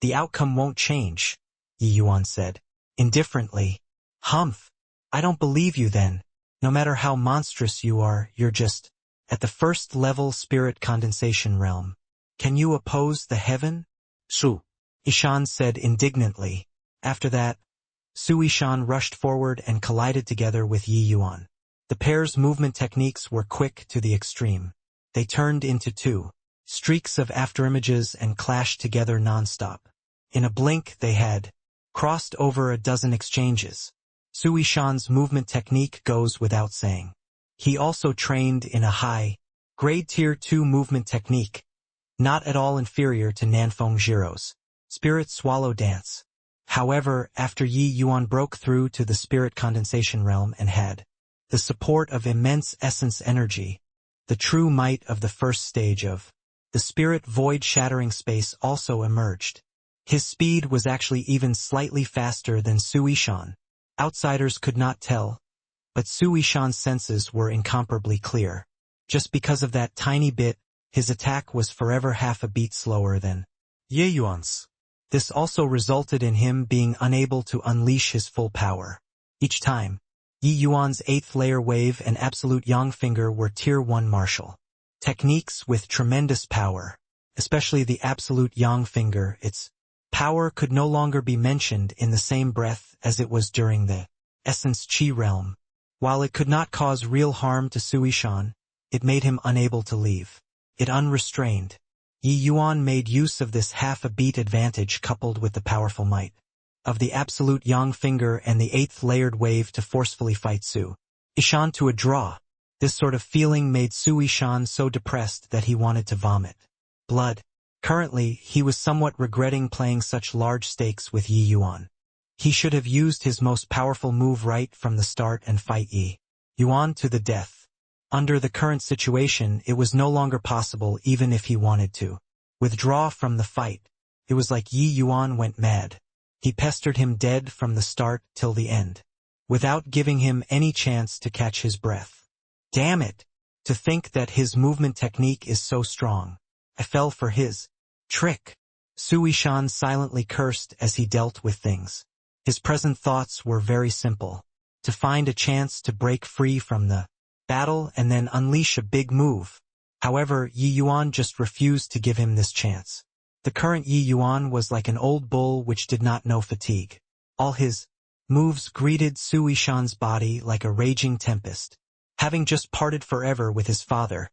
the outcome won't change, Yi Yuan said, indifferently. Humph. I don't believe you then. No matter how monstrous you are, you're just at the first-level spirit condensation realm. Can you oppose the heaven? Su. Ishan said indignantly. After that, Sui Shan rushed forward and collided together with Yi Yuan. The pair's movement techniques were quick to the extreme. They turned into 2 streaks of afterimages and clashed together non-stop. In a blink they had crossed over a dozen exchanges. Sui Shan's movement technique goes without saying. He also trained in a high-grade Tier 2 movement technique, not at all inferior to Nanfeng Jiro's Spirit Swallow Dance. However, after Yi Yuan broke through to the spirit condensation realm and had the support of immense essence energy, the true might of the first stage of the spirit void shattering space also emerged. His speed was actually even slightly faster than Sui Shan. Outsiders could not tell, but Sui Shan's senses were incomparably clear. Just because of that tiny bit, his attack was forever half a beat slower than Yi Yuan's. This also resulted in him being unable to unleash his full power. Each time, Yi Yuan's 8th layer wave and absolute yang finger were Tier 1 martial techniques with tremendous power, especially the absolute yang finger. Its power could no longer be mentioned in the same breath as it was during the essence Qi realm. While it could not cause real harm to Sui Shan, it made him unable to leave it unrestrained. Yi Yuan made use of this half-a-beat advantage coupled with the powerful might of the absolute yang finger and the 8th layered wave to forcefully fight Sui Shan to a draw. This sort of feeling made Sui Shan so depressed that he wanted to vomit blood. Currently, he was somewhat regretting playing such large stakes with Yi Yuan. He should have used his most powerful move right from the start and fight Yi Yuan to the death. Under the current situation, it was no longer possible even if he wanted to withdraw from the fight. It was like Yi Yuan went mad. He pestered him dead from the start till the end, without giving him any chance to catch his breath. Damn it! To think that his movement technique is so strong. I fell for his trick. Sui Shan silently cursed as he dealt with things. His present thoughts were very simple. To find a chance to break free from the battle and then unleash a big move. However, Yi Yuan just refused to give him this chance. The current Yi Yuan was like an old bull which did not know fatigue. All his moves greeted Sui Shan's body like a raging tempest. Having just parted forever with his father,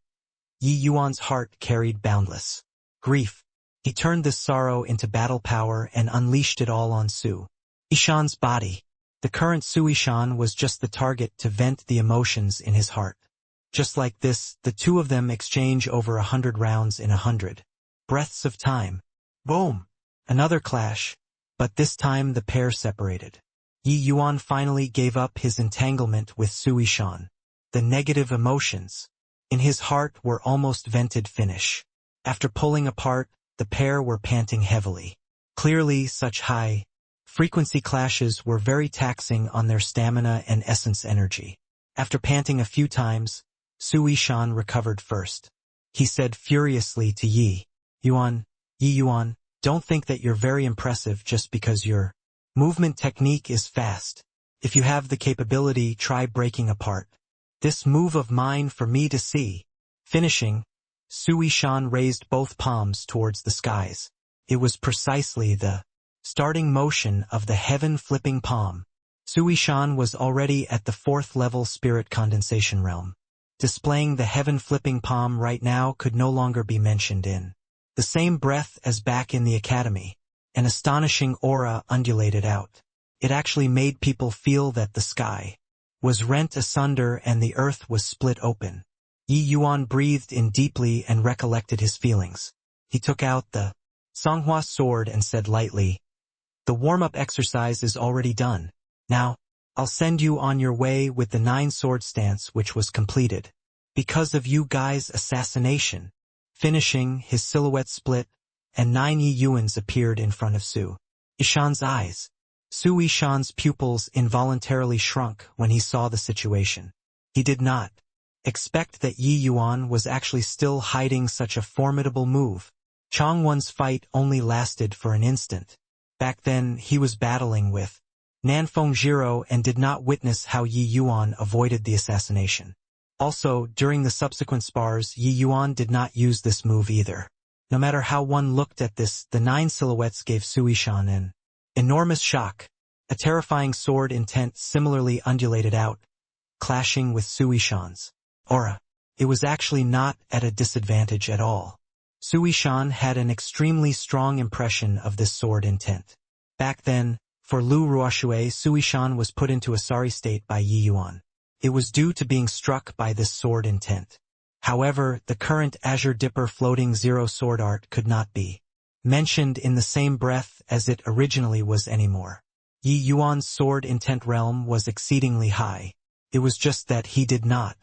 Yi Yuan's heart carried boundless grief. He turned this sorrow into battle power and unleashed it all on Sui Shan's body. The current Suishan was just the target to vent the emotions in his heart. Just like this, the two of them exchange over 100 rounds in 100 breaths of time. Boom! Another clash, but this time the pair separated. Yi Yuan finally gave up his entanglement with Suishan. The negative emotions in his heart were almost vented finish. After pulling apart, the pair were panting heavily. Clearly, such high-frequency clashes were very taxing on their stamina and essence energy. After panting a few times, Suishan recovered first. He said furiously to Yi Yuan, don't think that you're very impressive just because your movement technique is fast. If you have the capability, try breaking apart this move of mine for me to see. Finishing, Suishan raised both palms towards the skies. It was precisely the starting motion of the heaven-flipping palm. Suishan was already at the 4th level spirit condensation realm. Displaying the heaven-flipping palm right now could no longer be mentioned in the same breath as back in the academy. An astonishing aura undulated out. It actually made people feel that the sky was rent asunder and the earth was split open. Yi Yuan breathed in deeply and recollected his feelings. He took out the Songhua sword and said lightly, "The warm-up exercise is already done. Now, I'll send you on your way with the 9-sword stance which was completed. Because of you guys' assassination." Finishing, his silhouette split, and 9 Yi Yuans appeared in front of Su Ishan's eyes. Su Ishan's pupils involuntarily shrunk when he saw the situation. He did not expect that Yi Yuan was actually still hiding such a formidable move. Changwon's fight only lasted for an instant. Back then, he was battling with Nanfeng Jiro and did not witness how Yi Yuan avoided the assassination. Also, during the subsequent spars, Yi Yuan did not use this move either. No matter how one looked at this, the 9 silhouettes gave Suishan an enormous shock. A terrifying sword intent similarly undulated out, clashing with Suishan's aura. It was actually not at a disadvantage at all. Suishan had an extremely strong impression of this sword intent. Back then, for Lu Ruoxue, Suishan was put into a sorry state by Yi Yuan. It was due to being struck by this sword intent. However, the current Azure Dipper floating 0 sword art could not be mentioned in the same breath as it originally was anymore. Yi Yuan's sword intent realm was exceedingly high. It was just that he did not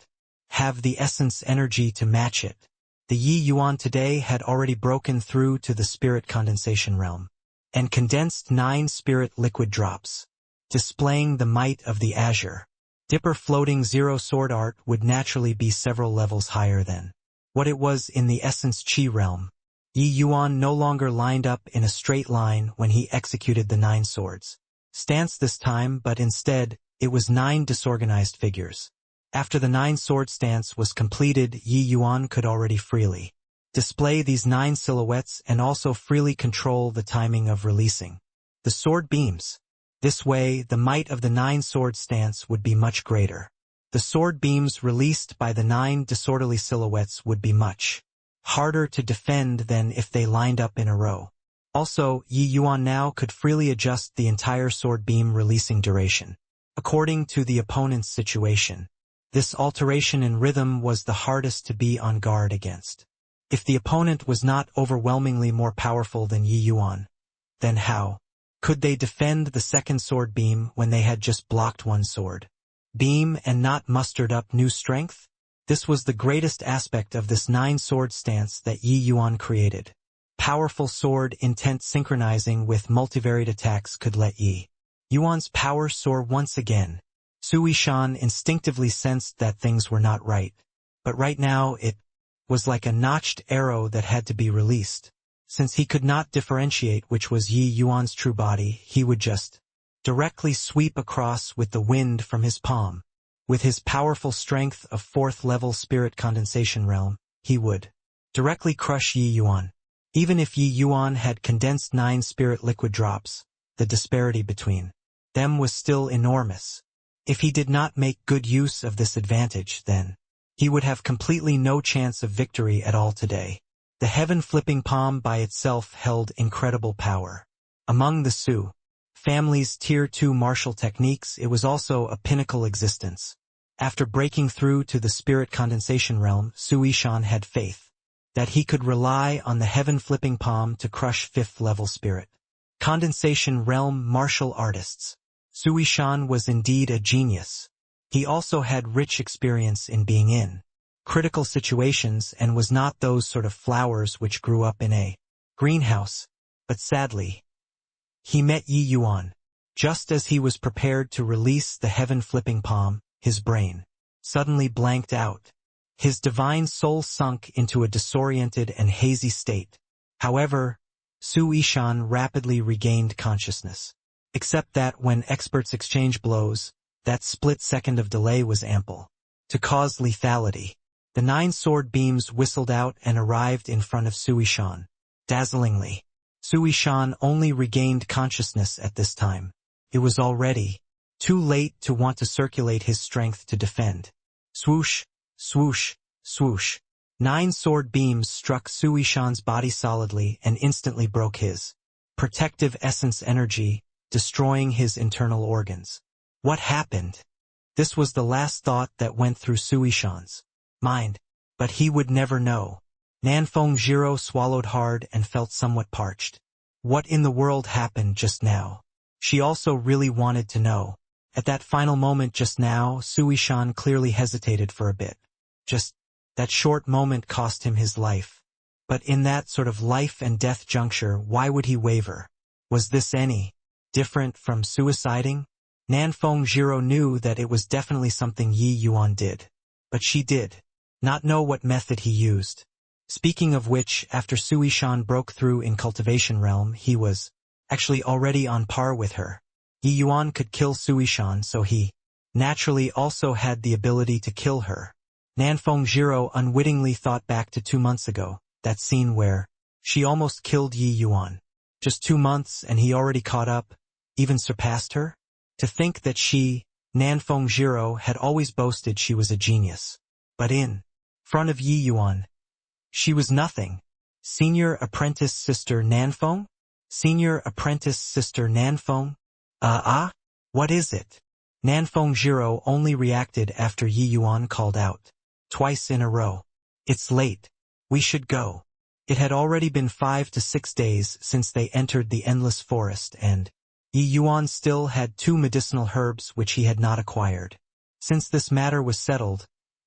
have the essence energy to match it. The Yi Yuan today had already broken through to the spirit condensation realm and condensed 9 spirit liquid drops, displaying the might of the Azure Dipper floating 0 sword art would naturally be several levels higher than what it was in the essence chi realm. Yi Yuan no longer lined up in a straight line when he executed the 9 swords stance this time, but instead, it was 9 disorganized figures. After the 9 sword stance was completed, Yi Yuan could already freely display these 9 silhouettes and also freely control the timing of releasing the sword beams. This way, the might of the 9 sword stance would be much greater. The sword beams released by the 9 disorderly silhouettes would be much harder to defend than if they lined up in a row. Also, Yi Yuan now could freely adjust the entire sword beam releasing duration according to the opponent's situation. This alteration in rhythm was the hardest to be on guard against. If the opponent was not overwhelmingly more powerful than Yi Yuan, then how could they defend the second sword beam when they had just blocked 1 sword beam and not mustered up new strength? This was the greatest aspect of this 9 sword stance that Yi Yuan created. Powerful sword intent synchronizing with multivariate attacks could let Yi Yuan's power soar once again. Suishan instinctively sensed that things were not right, but right now it was like a notched arrow that had to be released. Since he could not differentiate which was Yi Yuan's true body, he would just directly sweep across with the wind from his palm. With his powerful strength of 4th level spirit condensation realm, he would directly crush Yi Yuan. Even if Yi Yuan had condensed 9 spirit liquid drops, the disparity between them was still enormous. If he did not make good use of this advantage, then he would have completely no chance of victory at all today. The heaven-flipping palm by itself held incredible power. Among the Su family's Tier 2 martial techniques, it was also a pinnacle existence. After breaking through to the spirit condensation realm, Sui Shan had faith that he could rely on the heaven-flipping palm to crush 5th-level spirit condensation realm martial artists. Sui Shan was indeed a genius. He also had rich experience in being in critical situations and was not those sort of flowers which grew up in a greenhouse. But sadly, he met Yi Yuan. Just as he was prepared to release the heaven-flipping palm, his brain suddenly blanked out. His divine soul sunk into a disoriented and hazy state. However, Sui Shan rapidly regained consciousness. Except that when experts exchange blows, that split second of delay was ample to cause lethality. The 9 sword beams whistled out and arrived in front of Sui Shan. Dazzlingly, Sui Shan only regained consciousness at this time. It was already too late to want to circulate his strength to defend. Swoosh, swoosh, swoosh. 9 sword beams struck Sui Shan's body solidly and instantly broke his protective essence energy, destroying his internal organs. What happened? This was the last thought that went through Sui Shan's mind. But he would never know. Nanfeng Jiro swallowed hard and felt somewhat parched. What in the world happened just now? She also really wanted to know. At that final moment just now, Sui Shan clearly hesitated for a bit. Just that short moment cost him his life. But in that sort of life and death juncture, why would he waver? Was this any different from suiciding? Nanfeng Jiro knew that it was definitely something Yi Yuan did. But she did not know what method he used. Speaking of which, after Sui Shan broke through in cultivation realm, he was actually already on par with her. Yi Yuan could kill Sui Shan, so he naturally also had the ability to kill her. Nanfeng Jiro unwittingly thought back to 2 months ago, that scene where she almost killed Yi Yuan. Just 2 months and he already caught up, even surpassed her? To think that she, Nanfeng Jiro, had always boasted she was a genius. But in front of Yi Yuan, she was nothing. Senior apprentice sister Nanfeng? Senior apprentice sister Nanfeng? What is it? Nanfeng Jiro only reacted after Yi Yuan called out. Twice in a row. It's late. We should go. It had already been 5 to 6 days since they entered the endless forest and Yi Yuan still had 2 medicinal herbs which he had not acquired. Since this matter was settled,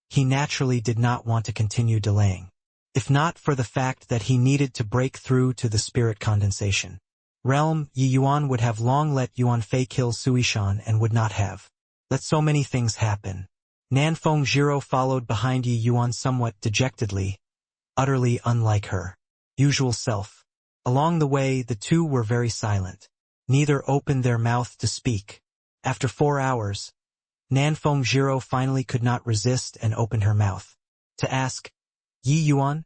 he naturally did not want to continue delaying. If not for the fact that he needed to break through to the spirit condensation realm, Yi Yuan would have long let Yuan Fei kill Sui Shan and would not have let so many things happen. Nanfeng Jiro followed behind Yi Yuan somewhat dejectedly, utterly unlike her usual self. Along the way, the two were very silent. Neither opened their mouth to speak. After 4 hours, Nanfeng Jiro finally could not resist and opened her mouth to ask, Yi Yuan,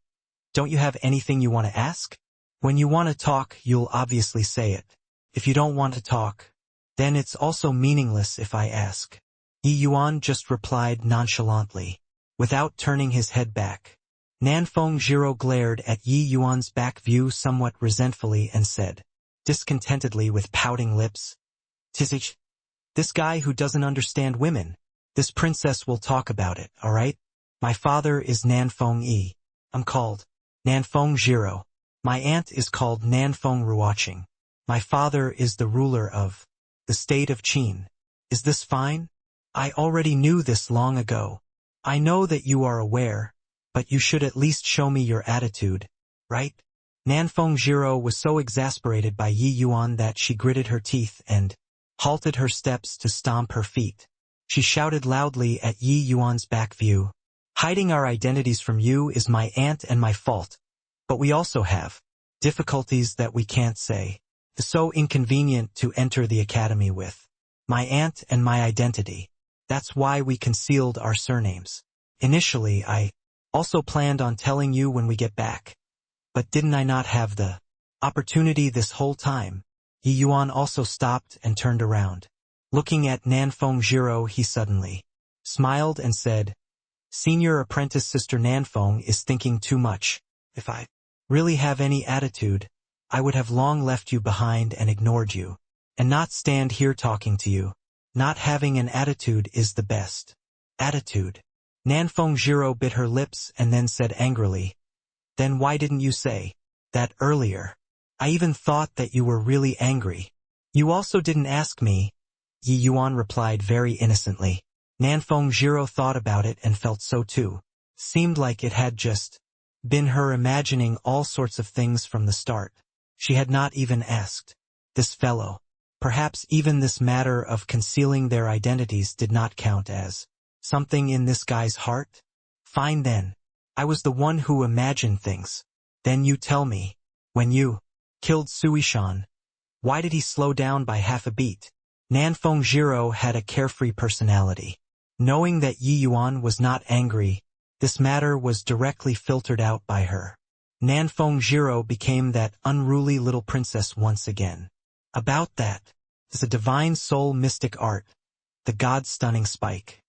don't you have anything you want to ask? When you want to talk, you'll obviously say it. If you don't want to talk, then it's also meaningless if I ask. Yi Yuan just replied nonchalantly, without turning his head back. Nanfeng Jiro glared at Yi Yuan's back view somewhat resentfully and said, discontentedly with pouting lips, Tizich, this guy who doesn't understand women. This princess will talk about it, alright? My father is Nanfeng Yi. I'm called Nanfeng Jiro. My aunt is called Nanfeng Ruoqing. My father is the ruler of the state of Qin. Is this fine? I already knew this long ago. I know that you are aware, but you should at least show me your attitude, right? Nanfeng Jiro was so exasperated by Yi Yuan that she gritted her teeth and halted her steps to stomp her feet. She shouted loudly at Yi Yuan's back view. Hiding our identities from you is my aunt and my fault. But we also have difficulties that we can't say. It's so inconvenient to enter the academy with my aunt and my identity. That's why we concealed our surnames. Initially, I also planned on telling you when we get back. But didn't I not have the opportunity this whole time? Yi Yuan also stopped and turned around. Looking at Nanfeng Jiro, he suddenly smiled and said, Senior apprentice sister Nanfeng is thinking too much. If I really have any attitude, I would have long left you behind and ignored you. and not stand here talking to you. Not having an attitude is the best. Attitude. Nanfeng Jiro bit her lips and then said angrily, "Then why didn't you say that earlier? I even thought that you were really angry." "You also didn't ask me," Yi Yuan replied very innocently. Nanfeng Jiro thought about it and felt so too. Seemed like it had just been her imagining all sorts of things from the start. She had not even asked. This fellow. Perhaps even this matter of concealing their identities did not count as something in this guy's heart? Fine then. I was the one who imagined things. Then you tell me, when you killed Suishan, why did he slow down by half a beat? Nanfeng Jiro had a carefree personality. Knowing that Yi Yuan was not angry, this matter was directly filtered out by her. Nanfeng Jiro became that unruly little princess once again. About that is a divine soul mystic art, the God stunning spike.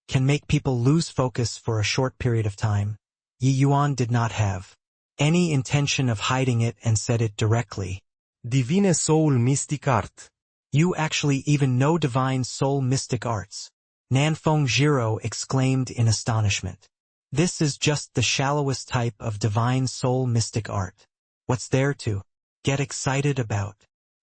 Can make people lose focus for a short period of time. Yi Yuan did not have any intention of hiding it and said it directly. Divine soul mystic art. You actually even know divine soul mystic arts? Nanfeng Jiro exclaimed in astonishment. This is just the shallowest type of divine soul mystic art. What's there to get excited about?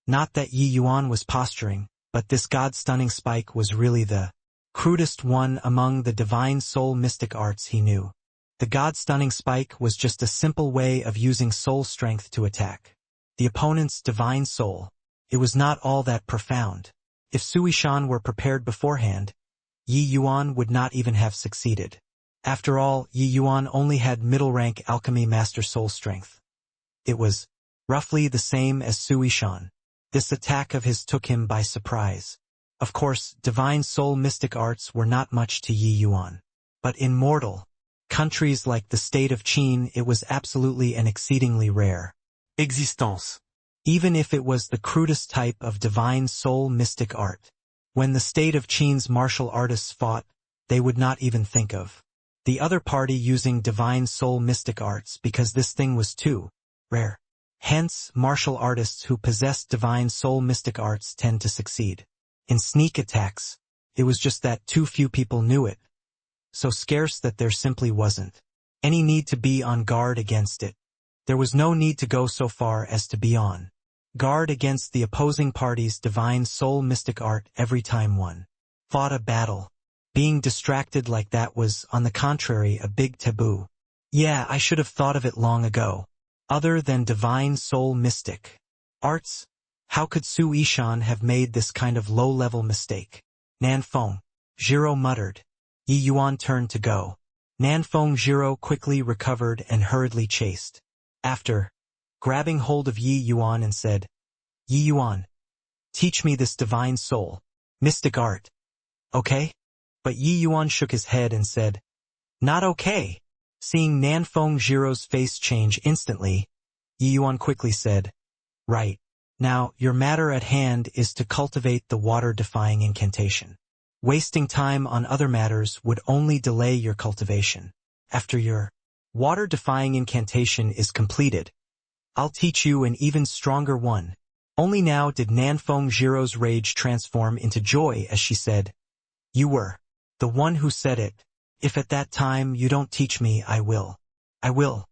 Not that Yi Yuan was posturing, but this God-stunning spike was really the crudest one among the divine soul mystic arts he knew. The God-stunning spike was just a simple way of using soul strength to attack the opponent's divine soul. It was not all that profound. If Suishan were prepared beforehand, Yi Yuan would not even have succeeded. After all, Yi Yuan only had middle-rank alchemy master soul strength. It was roughly the same as Suishan. This attack of his took him by surprise. Of course, divine soul mystic arts were not much to Yi Yuan. But in mortal countries like the state of Qin, it was absolutely and exceedingly rare Existence. even if it was the crudest type of divine soul mystic art. When the state of Qin's martial artists fought, they would not even think of the other party using divine soul mystic arts because this thing was too rare. Hence, martial artists who possess divine soul mystic arts tend to succeed in sneak attacks. It was just that too few people knew it. So scarce that there simply wasn't any need to be on guard against it. There was no need to go so far as to be on guard against the opposing party's divine soul mystic art every time one fought a battle. Being distracted like that was, on the contrary, a big taboo. Yeah, I should have thought of it long ago. Other than divine soul mystic arts, how could Su Ishan have made this kind of low-level mistake? Nanfeng Jiro muttered. Yi Yuan turned to go. Nanfeng Jiro quickly recovered and hurriedly chased after, grabbing hold of Yi Yuan and said, "Yi Yuan, teach me this divine soul mystic art. Okay?" But Yi Yuan shook his head and said, "Not okay." Seeing Nanfeng Jiro's face change instantly, Yi Yuan quickly said, "Right. Now, your matter at hand is to cultivate the water-defying incantation. Wasting time on other matters would only delay your cultivation. After your water-defying incantation is completed, I'll teach you an even stronger one." Only now did Nanfeng Jiro's rage transform into joy as she said, "You were the one who said it. If at that time you don't teach me, I will. I will."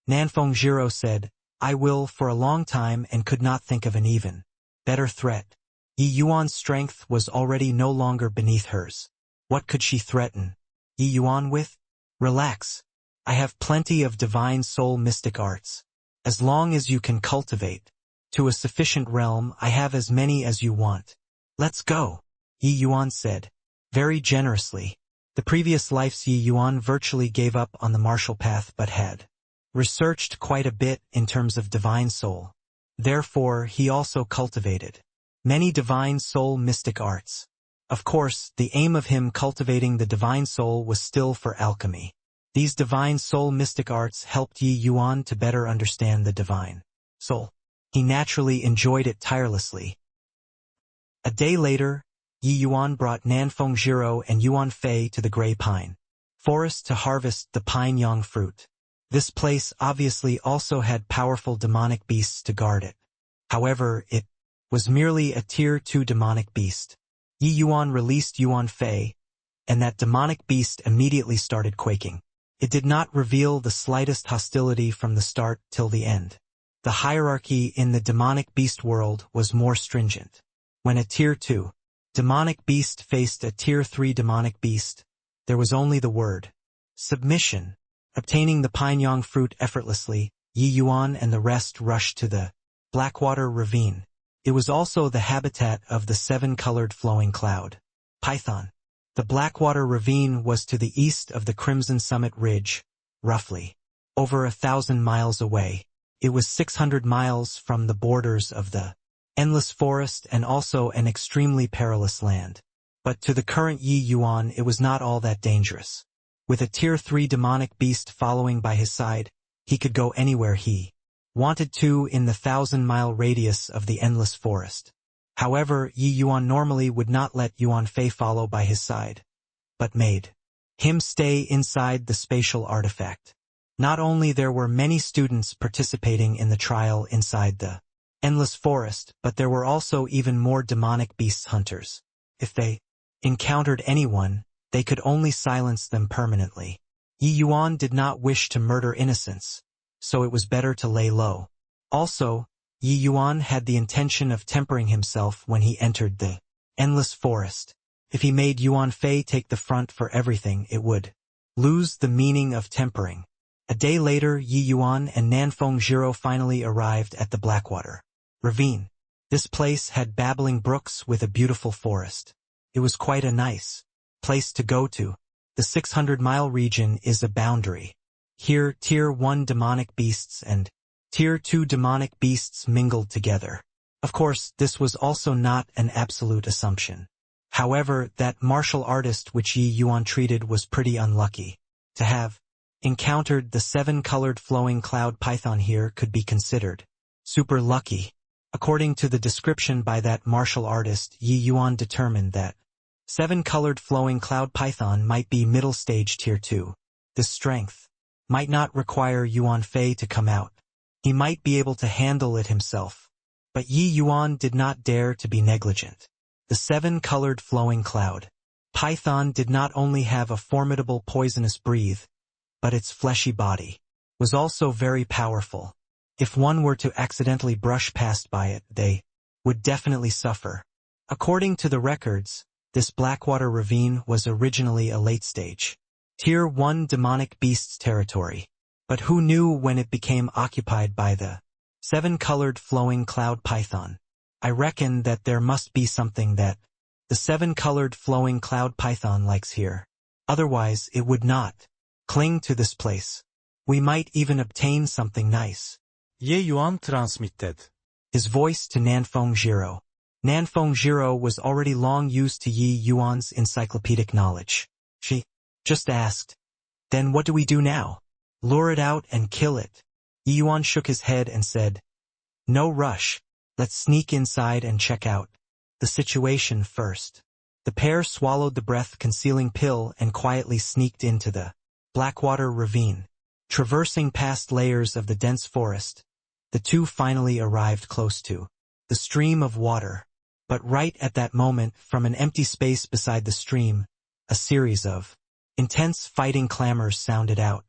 Nanfeng Jiro said, "I will" for a long time and could not think of an even better threat. Yi Yuan's strength was already no longer beneath hers. What could she threaten Yi Yuan with? "Relax. I have plenty of divine soul mystic arts. As long as you can cultivate to a sufficient realm, I have as many as you want. Let's go," Yi Yuan said, very generously. The previous lives Yi Yuan virtually gave up on the martial path but had researched quite a bit in terms of divine soul. Therefore, he also cultivated many divine soul mystic arts. Of course, the aim of him cultivating the divine soul was still for alchemy. These divine soul mystic arts helped Yi Yuan to better understand the divine soul. He naturally enjoyed it tirelessly. A day later, Yi Yuan brought Nanfeng Jiro and Yuan Fei to the Grey Pine forest to harvest the pine yang fruit. This place obviously also had powerful demonic beasts to guard it. However, it was merely a Tier 2 demonic beast. Yi Yuan released Yuan Fei, and that demonic beast immediately started quaking. It did not reveal the slightest hostility from the start till the end. The hierarchy in the demonic beast world was more stringent. When a Tier 2 demonic beast faced a Tier 3 demonic beast, there was only the word submission. Obtaining the Pineang fruit effortlessly, Yi Yuan and the rest rushed to the Blackwater Ravine. It was also the habitat of the seven-colored flowing cloud python. The Blackwater Ravine was to the east of the Crimson Summit Ridge, roughly over 1,000 miles away. It was 600 miles from the borders of the endless forest and also an extremely perilous land. But to the current Yi Yuan it was not all that dangerous. With a Tier 3 demonic beast following by his side, he could go anywhere he wanted to in the 1,000-mile radius of the endless forest. However, Yi Yuan normally would not let Yuan Fei follow by his side, but made him stay inside the spatial artifact. Not only there were many students participating in the trial inside the endless forest, but there were also even more demonic beast hunters. If they encountered anyone, they could only silence them permanently. Yi Yuan did not wish to murder innocents, so it was better to lay low. Also, Yi Yuan had the intention of tempering himself when he entered the endless forest. If he made Yuan Fei take the front for everything, it would lose the meaning of tempering. A day later, Yi Yuan and Nanfeng Jiro finally arrived at the Blackwater Ravine. This place had babbling brooks with a beautiful forest. It was quite a nice place to go to. The 600-mile region is a boundary. Here, Tier 1 demonic beasts and Tier 2 demonic beasts mingled together. Of course, this was also not an absolute assumption. However, that martial artist which Yi Yuan treated was pretty unlucky. To have encountered the seven-colored flowing cloud python here could be considered super lucky. According to the description by that martial artist, Yi Yuan determined that seven-colored flowing cloud python might be middle stage Tier 2. This strength might not require Yuan Fei to come out. He might be able to handle it himself. But Yi Yuan did not dare to be negligent. The seven-colored flowing cloud python did not only have a formidable poisonous breath, but its fleshy body was also very powerful. If one were to accidentally brush past by it, they would definitely suffer. According to the records, this Blackwater Ravine was originally a late-stage Tier 1 demonic beasts territory. But who knew when it became occupied by the seven-colored flowing cloud python? I reckon that there must be something that the seven-colored flowing cloud python likes here. Otherwise, it would not cling to this place. We might even obtain something nice. Ye Yuan transmitted His voice to Nanfeng Jiro. Nanfeng Jiro was already long used to Yi Yuan's encyclopedic knowledge. She just asked, "Then what do we do now? Lure it out and kill it?" Yi Yuan shook his head and said, "No rush. Let's sneak inside and check out the situation first." The pair swallowed the breath-concealing pill and quietly sneaked into the Blackwater Ravine. Traversing past layers of the dense forest, the two finally arrived close to the stream of water. But right at that moment, from an empty space beside the stream, a series of intense fighting clamors sounded out.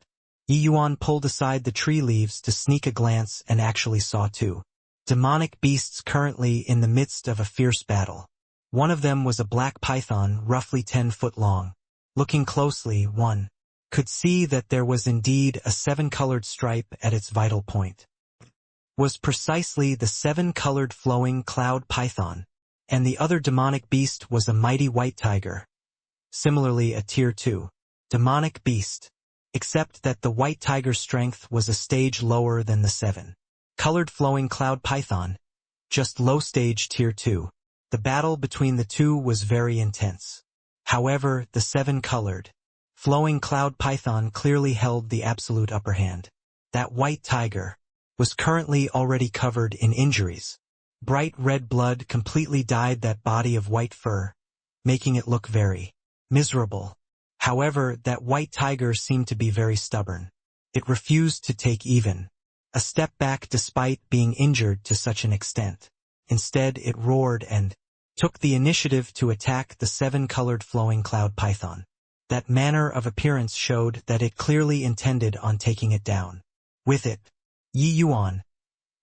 Yi Yuan pulled aside the tree leaves to sneak a glance and actually saw two demonic beasts currently in the midst of a fierce battle. One of them was a black python roughly 10 foot long. Looking closely, one could see that there was indeed a seven-colored stripe at its vital point. Was precisely the seven-colored flowing cloud python, and the other demonic beast was a mighty white tiger. Similarly a Tier 2 demonic beast, except that the white tiger's strength was a stage lower than the seven-colored flowing cloud python, just low stage Tier 2. The battle between the two was very intense. However, the seven-colored flowing cloud python clearly held the absolute upper hand. That white tiger was currently already covered in injuries. Bright red blood completely dyed that body of white fur, making it look very miserable. However, that white tiger seemed to be very stubborn. It refused to take even a step back despite being injured to such an extent. Instead, it roared and took the initiative to attack the seven-colored flowing cloud python. That manner of appearance showed that it clearly intended on taking it down. With it, Yi Yuan.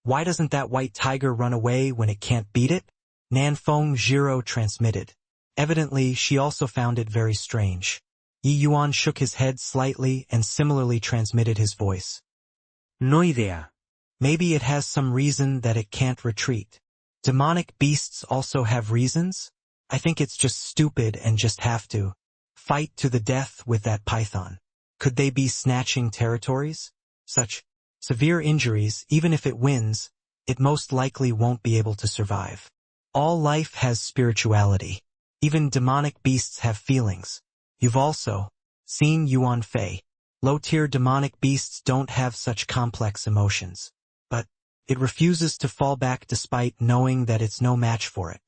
Why doesn't that white tiger run away when it can't beat it? Nanfeng Jiro transmitted. Evidently, she also found it very strange. Yi Yuan shook his head slightly and similarly transmitted his voice. No idea. Maybe it has some reason that it can't retreat. Demonic beasts also have reasons? I think it's just stupid and just have to fight to the death with that python. Could they be snatching territories? Such severe injuries, even if it wins, it most likely won't be able to survive. All life has spirituality. Even demonic beasts have feelings. You've also seen Yuan Fei. Low-tier demonic beasts don't have such complex emotions. But it refuses to fall back despite knowing that it's no match for it.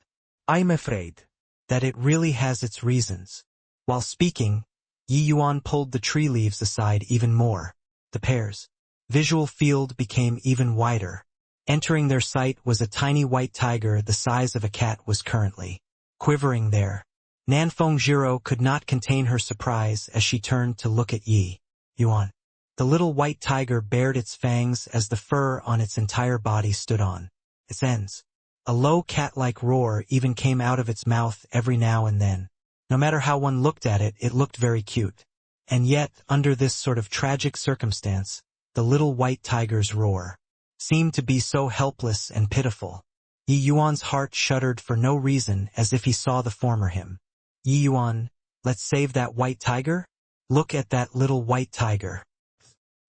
I'm afraid That it really has its reasons. While speaking, Yi Yuan pulled the tree leaves aside even more. The pair's visual field became even wider. Entering their sight was a tiny white tiger the size of a cat was currently quivering there. Nanfeng Jiro could not contain her surprise as she turned to look at Yi Yuan. The little white tiger bared its fangs as the fur on its entire body stood on its ends. A low cat-like roar even came out of its mouth every now and then. No matter how one looked at it, it looked very cute. And yet, under this sort of tragic circumstance, the little white tiger's roar seemed to be so helpless and pitiful. Yi Yuan's heart shuddered for no reason as if he saw the former him. Yi Yuan, let's save that white tiger? Look at that little white tiger.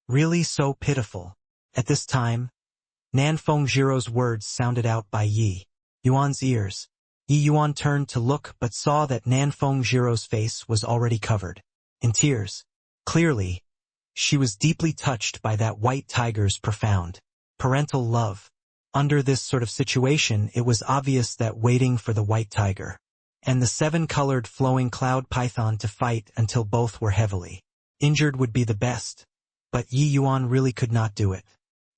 Really so pitiful. At this time, Nanfeng Jiro's words sounded out by Yi Yuan's ears. Yi Yuan turned to look but saw that Nanfeng Jiro's face was already covered in tears. Clearly, she was deeply touched by that white tiger's profound parental love. Under this sort of situation, it was obvious that waiting for the white tiger and the seven-colored flowing cloud python to fight until both were heavily injured would be the best. But Yi Yuan really could not do it.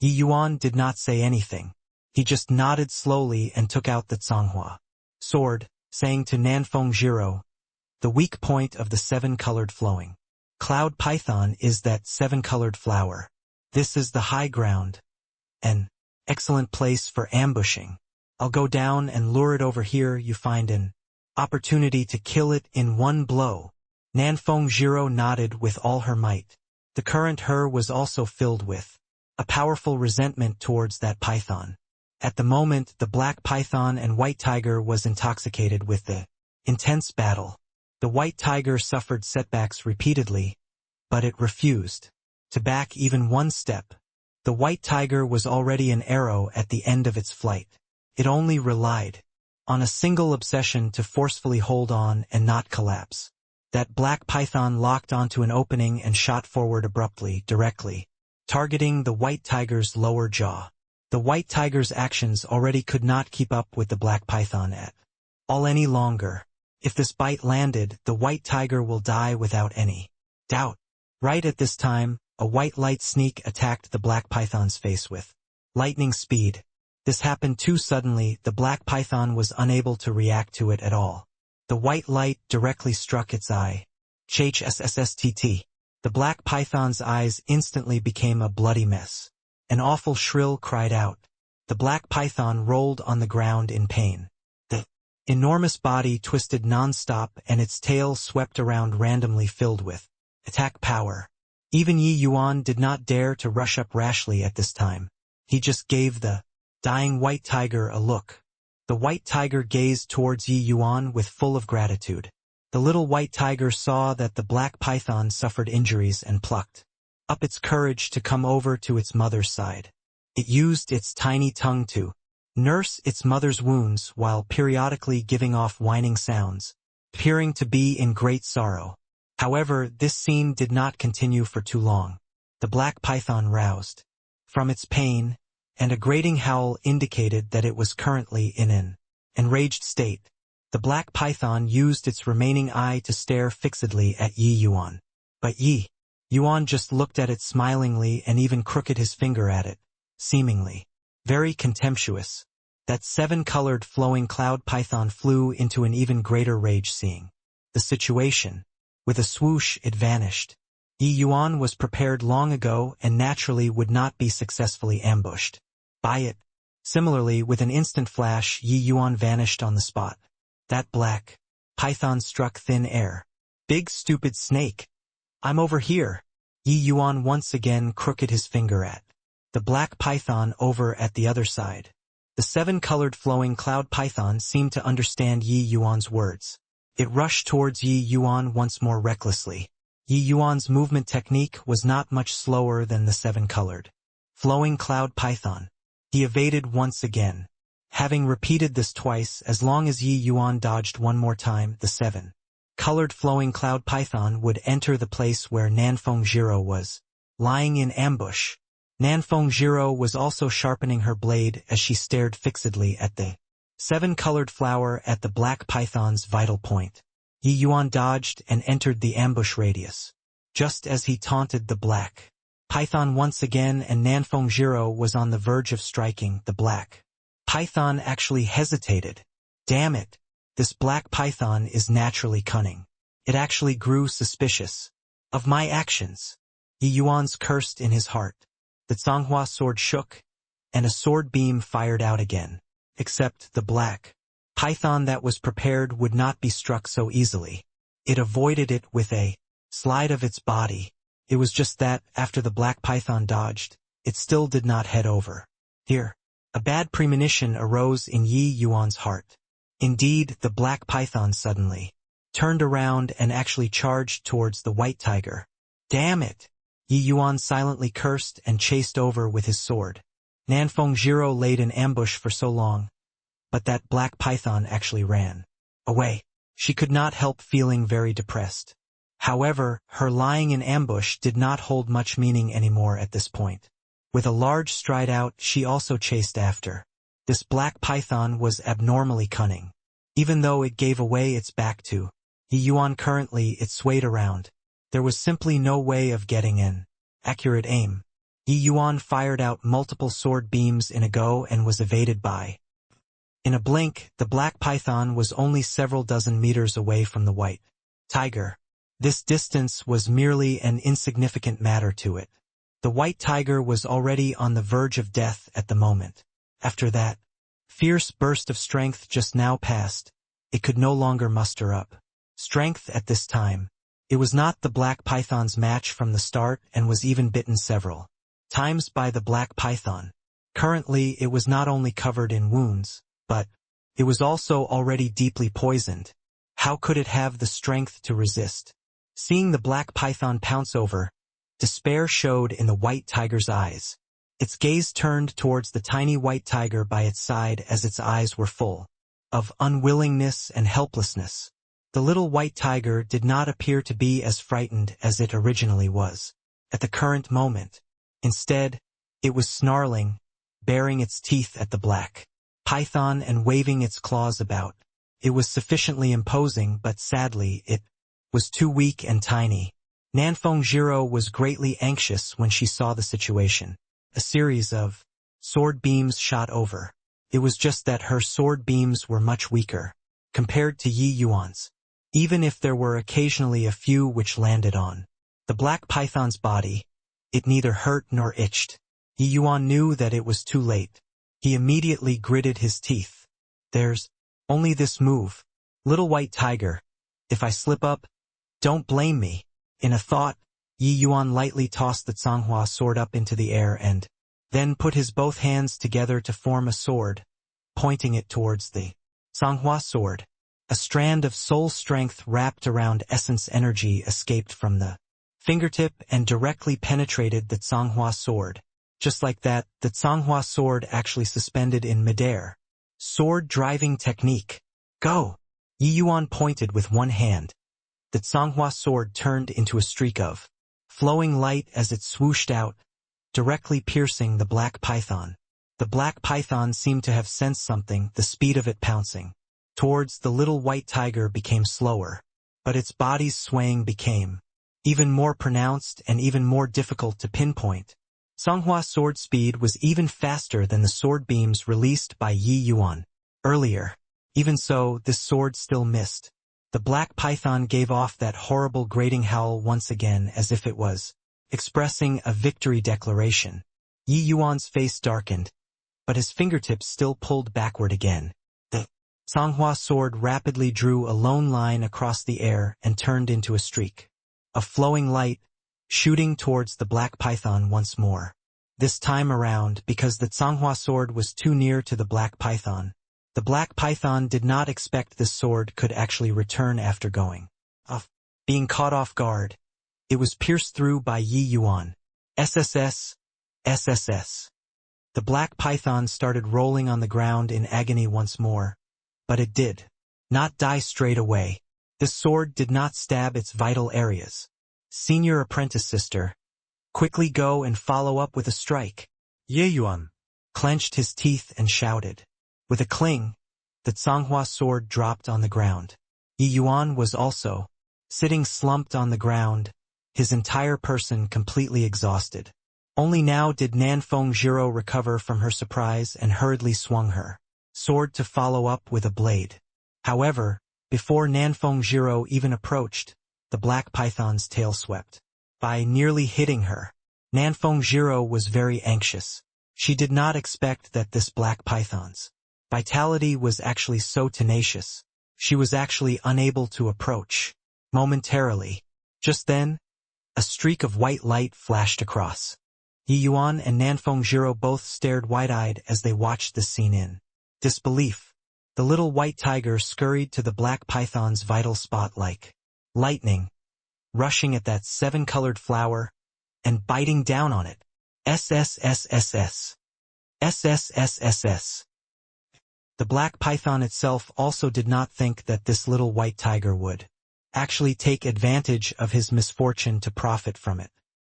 Yi Yuan did not say anything. He just nodded slowly and took out the Zhonghua sword, saying to Nanfeng Jiro, the weak point of the seven-colored flowing cloud python is that seven-colored flower. This is the high ground. An excellent place for ambushing. I'll go down and lure it over here. You find an opportunity to kill it in one blow. Nanfeng Jiro nodded with all her might. The current her was also filled with a powerful resentment towards that python. At the moment, the black python and white tiger was intoxicated with the intense battle. The white tiger suffered setbacks repeatedly, but it refused to back even one step. The white tiger was already an arrow at the end of its flight. It only relied on a single obsession to forcefully hold on and not collapse. That black python locked onto an opening and shot forward abruptly, directly, targeting the white tiger's lower jaw. The white tiger's actions already could not keep up with the black python at all any longer. If this bite landed, the white tiger will die without any doubt. Right at this time, a white light sneak attacked the black python's face with lightning speed. This happened too suddenly, the black python was unable to react to it at all. The white light directly struck its eye. HSSSTT. The black python's eyes instantly became a bloody mess. An awful shrill cried out. The black python rolled on the ground in pain. The enormous body twisted non-stop and its tail swept around randomly, filled with attack power. Even Yi Yuan did not dare to rush up rashly at this time. He just gave the dying white tiger a look. The white tiger gazed towards Yi Yuan with full of gratitude. The little white tiger saw that the black python suffered injuries and plucked up its courage to come over to its mother's side. It used its tiny tongue to nurse its mother's wounds while periodically giving off whining sounds, appearing to be in great sorrow. However, this scene did not continue for too long. The black python roused from its pain, and a grating howl indicated that it was currently in an enraged state. The black python used its remaining eye to stare fixedly at Yi Yuan. But Yi Yuan just looked at it smilingly and even crooked his finger at it, seemingly very contemptuous. That seven-colored flowing cloud python flew into an even greater rage seeing the situation. With a swoosh it vanished. Yi Yuan was prepared long ago and naturally would not be successfully ambushed by it. Similarly, with an instant flash, Yi Yuan vanished on the spot. That black python struck thin air. Big stupid snake. I'm over here. Yi Yuan once again crooked his finger at the black python over at the other side. The seven-colored flowing cloud python seemed to understand Yi Yuan's words. It rushed towards Yi Yuan once more recklessly. Yi Yuan's movement technique was not much slower than the seven-colored flowing cloud python. He evaded once again. Having repeated this twice, as long as Yi Yuan dodged one more time, the seven-colored flowing cloud python would enter the place where Nanfeng Jiro was lying in ambush. Nanfeng Jiro was also sharpening her blade as she stared fixedly at the seven-colored flower at the black python's vital point. Yi Yuan dodged and entered the ambush radius. Just as he taunted the black python once again and Nanfeng Jiro was on the verge of striking, the black python actually hesitated. Damn it! This black python is naturally cunning. It actually grew suspicious of my actions. Yi Yuan's cursed in his heart. The Zhanghua sword shook, and a sword beam fired out again. Except the black python that was prepared would not be struck so easily. It avoided it with a slide of its body. It was just that, after the black python dodged, it still did not head over. Here, a bad premonition arose in Yi Yuan's heart. Indeed, the black python suddenly turned around and actually charged towards the white tiger. Damn it! Yi Yuan silently cursed and chased over with his sword. Nanfeng Jiro laid an ambush for so long, but that black python actually ran away. She could not help feeling very depressed. However, her lying in ambush did not hold much meaning anymore at this point. With a large stride out, she also chased after. This black python was abnormally cunning. Even though it gave away its back to Yi Yuan, currently it swayed around. There was simply no way of getting an accurate aim. Yi Yuan fired out multiple sword beams in a go and was evaded by. In a blink, the black python was only several dozen meters away from the white tiger. This distance was merely an insignificant matter to it. The white tiger was already on the verge of death at the moment. After that fierce burst of strength just now passed, it could no longer muster up strength at this time. It was not the black python's match from the start and was even bitten several times by the black python. Currently, it was not only covered in wounds, but it was also already deeply poisoned. How could it have the strength to resist? Seeing the black python pounce over, despair showed in the white tiger's eyes. Its gaze turned towards the tiny white tiger by its side as its eyes were full of unwillingness and helplessness. The little white tiger did not appear to be as frightened as it originally was at the current moment. Instead, it was snarling, baring its teeth at the black python and waving its claws about. It was sufficiently imposing, but sadly, it was too weak and tiny. Nanfeng Jiro was greatly anxious when she saw the situation. A series of sword beams shot over. It was just that her sword beams were much weaker compared to Yi Yuan's, even if there were occasionally a few which landed on the black python's body. It neither hurt nor itched. Yi Yuan knew that it was too late. He immediately gritted his teeth. There's only this move. Little white tiger. If I slip up, don't blame me. In a thought, Yi Yuan lightly tossed the Zhanghua sword up into the air and then put his both hands together to form a sword, pointing it towards the Zhanghua sword. A strand of soul strength wrapped around essence energy escaped from the fingertip and directly penetrated the Zhanghua sword. Just like that, the Zhanghua sword actually suspended in midair. Sword driving technique. Go! Yi Yuan pointed with one hand. The Zhanghua sword turned into a streak of flowing light as it swooshed out, directly piercing the black python. The black python seemed to have sensed something. The speed of it pouncing towards the little white tiger became slower, but its body's swaying became even more pronounced and even more difficult to pinpoint. Songhua's sword speed was even faster than the sword beams released by Yi Yuan earlier. Even so, this sword still missed. The black python gave off that horrible grating howl once again as if it was expressing a victory declaration. Yi Yuan's face darkened, but his fingertips still pulled backward again. The Songhua sword rapidly drew a lone line across the air and turned into a streak of flowing light, shooting towards the black python once more. This time around, because the Songhua sword was too near to the black python, the black python did not expect this sword could actually return after going off. Being caught off guard, it was pierced through by Yi Yuan. SSS, SSS. The black python started rolling on the ground in agony once more, but it did not die straight away. This sword did not stab its vital areas. Senior apprentice sister, quickly go and follow up with a strike. Ye Yuan Clenched his teeth and shouted. With a cling, the Songhua sword dropped on the ground. Yi Yuan was also sitting slumped on the ground, his entire person completely exhausted. Only now did Nanfeng Jiro recover from her surprise and hurriedly swung her sword to follow up with a blade. However, before Nanfeng Jiro even approached, the black python's tail swept by, nearly hitting her. Nanfeng Jiro was very anxious. She did not expect that this black python's vitality was actually so tenacious. She was actually unable to approach. Momentarily. Just then, a streak of white light flashed across. Yi Yuan and Nanfeng Jiro both stared wide-eyed as they watched this scene in disbelief. The little white tiger scurried to the black python's vital spot like lightning, rushing at that seven-colored flower and biting down on it. SSSSS. SSSSS. The black python itself also did not think that this little white tiger would actually take advantage of his misfortune to profit from it.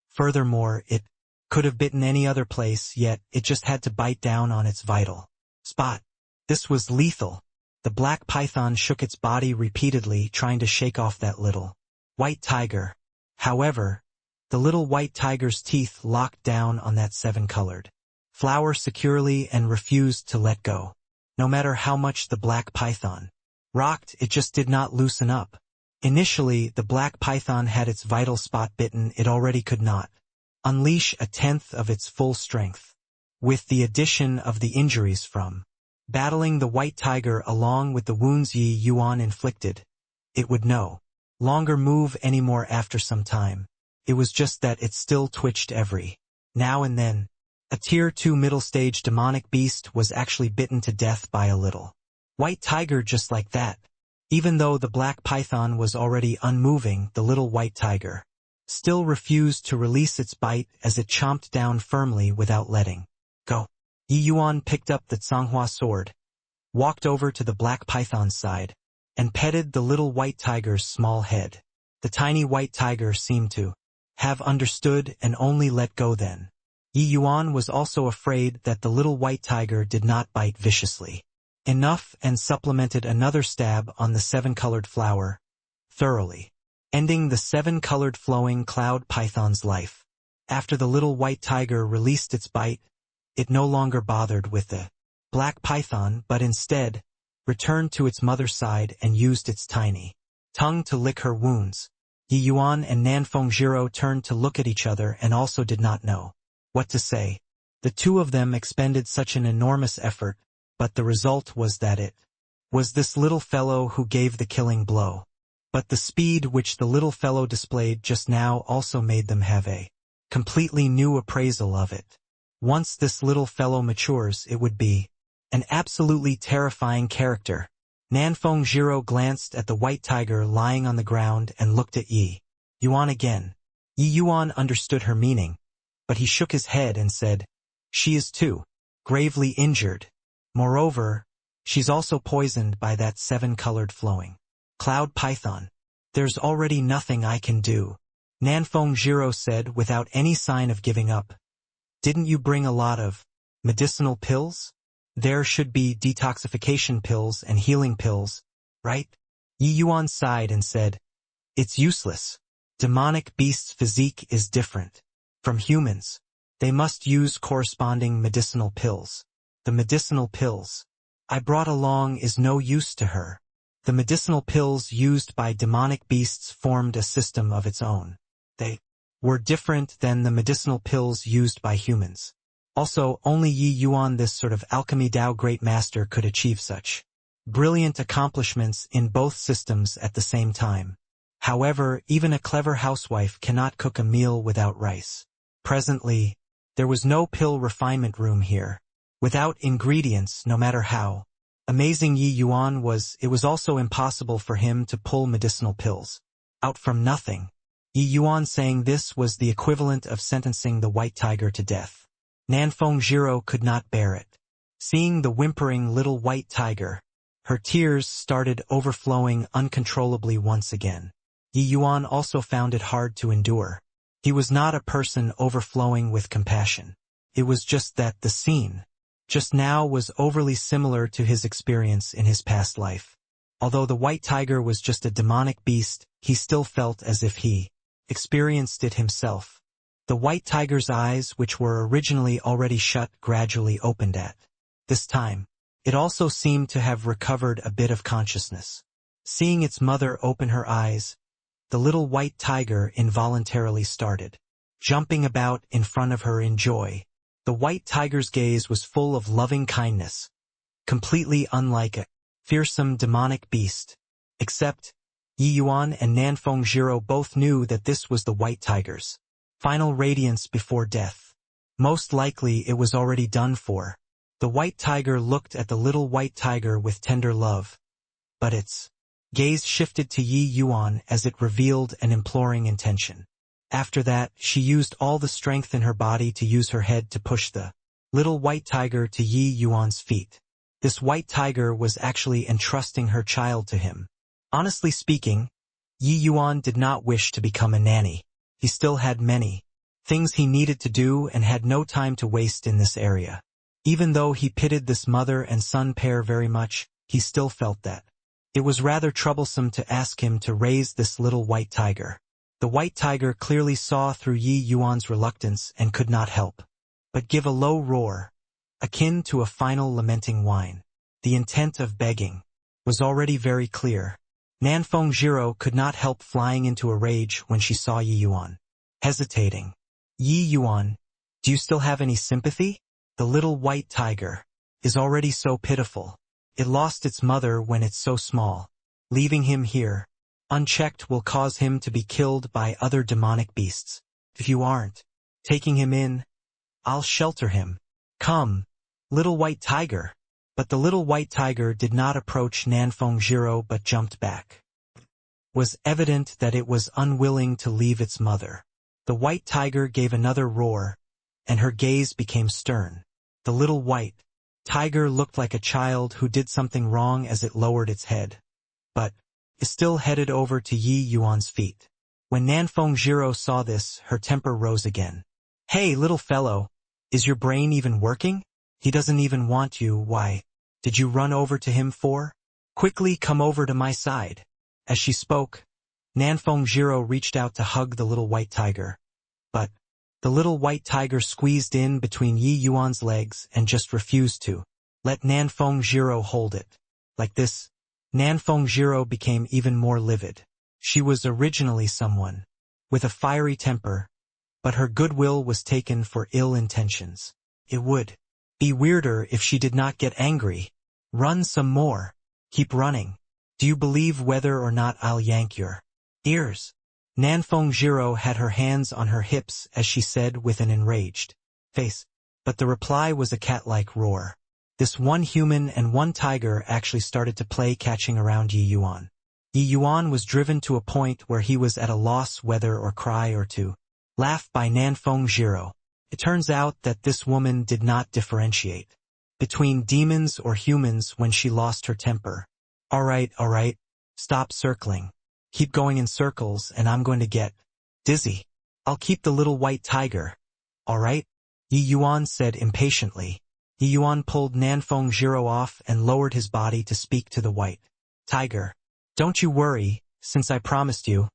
Furthermore, it could have bitten any other place, yet it just had to bite down on its vital spot. This was lethal. The black python shook its body repeatedly, trying to shake off that little white tiger. However, the little white tiger's teeth locked down on that seven-colored flower securely and refused to let go. No matter how much the black python rocked, it just did not loosen up. Initially, the black python had its vital spot bitten. It already could not unleash a tenth of its full strength. With the addition of the injuries from battling the white tiger along with the wounds Yi Yuan inflicted, it would no longer move anymore after some time. It was just that it still twitched every now and then. A Tier 2 middle-stage demonic beast was actually bitten to death by a little white tiger just like that. Even though the black python was already unmoving, the little white tiger still refused to release its bite as it chomped down firmly without letting go. Yi Yuan picked up the Songhua sword, walked over to the black python's side, and petted the little white tiger's small head. The tiny white tiger seemed to have understood and only let go then. Yi Yuan was also afraid that the little white tiger did not bite viciously enough and supplemented another stab on the seven-colored flower, thoroughly ending the seven-colored flowing cloud python's life. After the little white tiger released its bite, it no longer bothered with the black python but instead returned to its mother's side and used its tiny tongue to lick her wounds. Yi Yuan and Nanfeng Jiro turned to look at each other and also did not know what to say. The two of them expended such an enormous effort, but the result was that it was this little fellow who gave the killing blow. But the speed which the little fellow displayed just now also made them have a completely new appraisal of it. Once this little fellow matures, it would be an absolutely terrifying character. Nanfeng Jiro glanced at the white tiger lying on the ground and looked at Yi Yuan again. Yi Yuan understood her meaning, but he shook his head and said, "She is too gravely injured. Moreover, she's also poisoned by that seven-colored flowing cloud python. There's already nothing I can do," Nanfeng Jiro said without any sign of giving up. "Didn't you bring a lot of medicinal pills? There should be detoxification pills and healing pills, right?" Yi Yuan sighed and said, "It's useless. Demonic beasts' physique is different from humans. They must use corresponding medicinal pills. The medicinal pills I brought along is no use to her. The medicinal pills used by demonic beasts formed a system of its own. They were different than the medicinal pills used by humans. Also, only Yi Yuan, this sort of alchemy Tao great master, could achieve such brilliant accomplishments in both systems at the same time. However, even a clever housewife cannot cook a meal without rice. Presently, there was no pill refinement room here. Without ingredients, no matter how amazing Yi Yuan was, it was also impossible for him to pull medicinal pills out from nothing. Yi Yuan saying this was the equivalent of sentencing the white tiger to death. Nanfeng Jiro could not bear it. Seeing the whimpering little white tiger, her tears started overflowing uncontrollably once again. Yi Yuan also found it hard to endure. He was not a person overflowing with compassion. It was just that the scene just now was overly similar to his experience in his past life. Although the white tiger was just a demonic beast, he still felt as if he experienced it himself. The white tiger's eyes, which were originally already shut, gradually opened at this time. It also seemed to have recovered a bit of consciousness. Seeing its mother open her eyes, the little white tiger involuntarily started jumping about in front of her in joy. The white tiger's gaze was full of loving kindness, completely unlike a fearsome demonic beast. Except, Yi Yuan and Nanfeng Jiro both knew that this was the white tiger's final radiance before death. Most likely it was already done for. The white tiger looked at the little white tiger with tender love, but its gaze shifted to Yi Yuan as it revealed an imploring intention. After that, she used all the strength in her body to use her head to push the little white tiger to Yi Yuan's feet. This white tiger was actually entrusting her child to him. Honestly speaking, Yi Yuan did not wish to become a nanny. He still had many things he needed to do and had no time to waste in this area. Even though he pitied this mother and son pair very much, he still felt that it was rather troublesome to ask him to raise this little white tiger. The white tiger clearly saw through Yi Yuan's reluctance and could not help but give a low roar, akin to a final lamenting whine. The intent of begging was already very clear. Nanfeng Jiro could not help flying into a rage when she saw Yi Yuan hesitating. Yi Yuan, do you still have any sympathy? The little white tiger is already so pitiful. It lost its mother when it's so small. Leaving him here unchecked will cause him to be killed by other demonic beasts. If you aren't taking him in, I'll shelter him. Come, little white tiger. But the little white tiger did not approach Nanfeng Jiro but jumped back. It was evident that it was unwilling to leave its mother. The white tiger gave another roar, and her gaze became stern. The little white tiger looked like a child who did something wrong as it lowered its head, but it still headed over to Yi Yuan's feet. When Nanfeng Jiro saw this, her temper rose again. Hey, little fellow, is your brain even working? He doesn't even want you. Why did you run over to him for? Quickly come over to my side. As she spoke, Nanfeng Jiro reached out to hug the little white tiger, but the little white tiger squeezed in between Yi Yuan's legs and just refused to let Nanfeng Jiro hold it. Like this, Nanfeng Jiro became even more livid. She was originally someone with a fiery temper, but her goodwill was taken for ill intentions. It would be weirder if she did not get angry. Run some more. Keep running. Do you believe whether or not I'll yank your ears? Nanfeng Jiro had her hands on her hips as she said with an enraged face, but the reply was a cat-like roar. This one human and one tiger actually started to play catching around Yi Yuan. Yi Yuan was driven to a point where he was at a loss whether or cry or to laugh by Nanfeng Jiro. It turns out that this woman did not differentiate between demons or humans when she lost her temper. All right, stop circling. Keep going in circles and I'm going to get dizzy. I'll keep the little white tiger. All right? Yi Yuan said impatiently. Yi Yuan pulled Nanfeng Jiro off and lowered his body to speak to the white tiger. Don't you worry, since I promised you,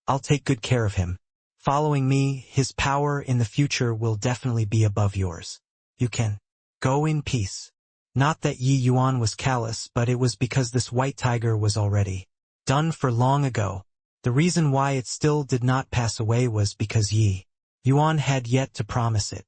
I'll take good care of him. Following me, his power in the future will definitely be above yours. You can go in peace. Not that Yi Yuan was callous, but it was because this white tiger was already done for long ago. The reason why it still did not pass away was because Yi Yuan had yet to promise it.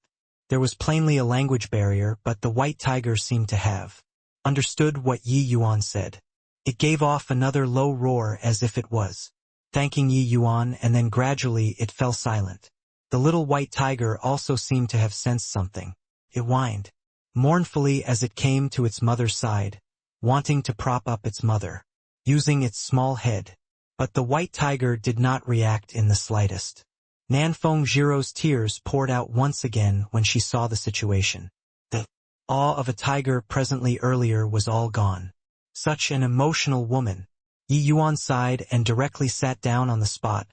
There was plainly a language barrier, but the white tiger seemed to have understood what Yi Yuan said. It gave off another low roar as if it was thanking Yi Yuan, and then gradually it fell silent. The little white tiger also seemed to have sensed something. It whined mournfully as it came to its mother's side, wanting to prop up its mother, using its small head. But the white tiger did not react in the slightest. Nanfeng Jiro's tears poured out once again when she saw the situation. The awe of a tiger presently earlier was all gone. Such an emotional woman. Yi Yuan sighed and directly sat down on the spot,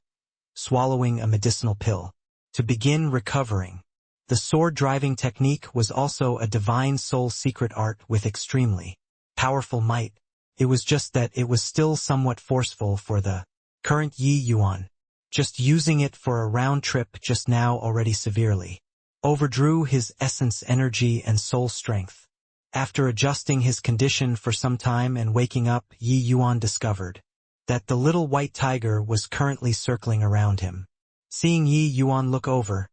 swallowing a medicinal pill, to begin recovering. The sword-driving technique was also a divine soul secret art with extremely powerful might. It was just that it was still somewhat forceful for the current Yi Yuan. Just using it for a round trip just now already severely overdrew his essence, energy, and soul strength. After adjusting his condition for some time and waking up, Yi Yuan discovered that the little white tiger was currently circling around him. Seeing Yi Yuan look over,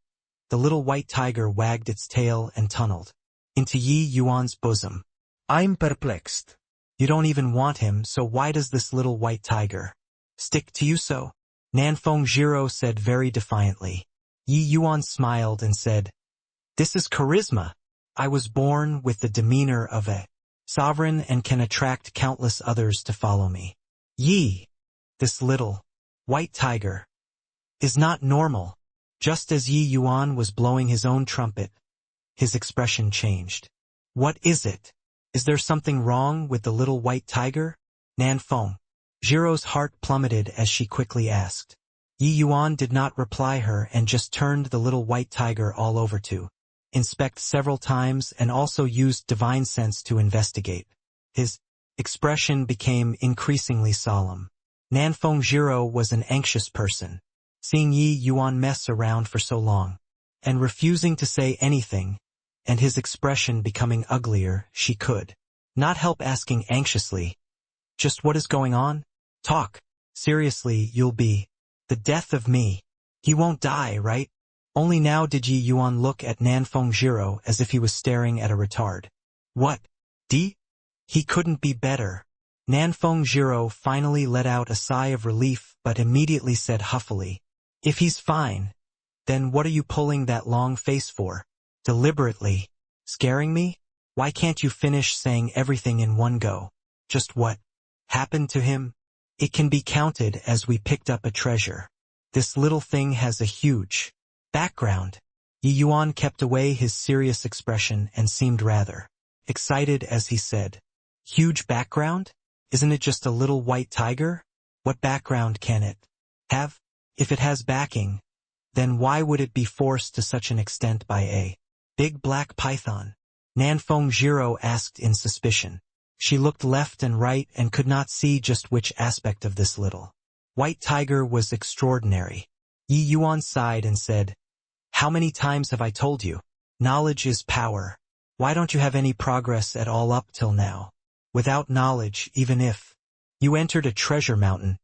the little white tiger wagged its tail and tunneled into Yi Yuan's bosom. I'm perplexed. You don't even want him, so why does this little white tiger stick to you so? Nanfeng Jiro said very defiantly. Yi Yuan smiled and said, "This is charisma. I was born with the demeanor of a sovereign and can attract countless others to follow me. Yi, this little white tiger, is not normal." Just as Yi Yuan was blowing his own trumpet, his expression changed. "What is it? Is there something wrong with the little white tiger?" Nanfeng Jiro's heart plummeted as she quickly asked. Yi Yuan did not reply her and just turned the little white tiger all over to inspect several times and also used divine sense to investigate. His expression became increasingly solemn. Nanfeng Jiro was an anxious person. Seeing Yi Yuan mess around for so long, and refusing to say anything, and his expression becoming uglier, she could not help asking anxiously, "Just what is going on? Talk. Seriously, you'll be the death of me. He won't die, right?" Only now did Yi Yuan look at Nanfeng Jiro as if he was staring at a retard. "What? He couldn't be better." Nanfeng Jiro finally let out a sigh of relief but immediately said huffily, "If he's fine, then what are you pulling that long face for? Deliberately scaring me? Why can't you finish saying everything in one go? Just what happened to him? It can be counted as we picked up a treasure. This little thing has a huge background." Yi Yuan kept away his serious expression and seemed rather excited as he said, "Huge background? Isn't it just a little white tiger? What background can it have? If it has backing, then why would it be forced to such an extent by a big black python?" Nanfeng Jiro asked in suspicion. She looked left and right and could not see just which aspect of this little white tiger was extraordinary. Yi Yuan sighed and said, "How many times have I told you? Knowledge is power. Why don't you have any progress at all up till now? Without knowledge, even if you entered a treasure mountain,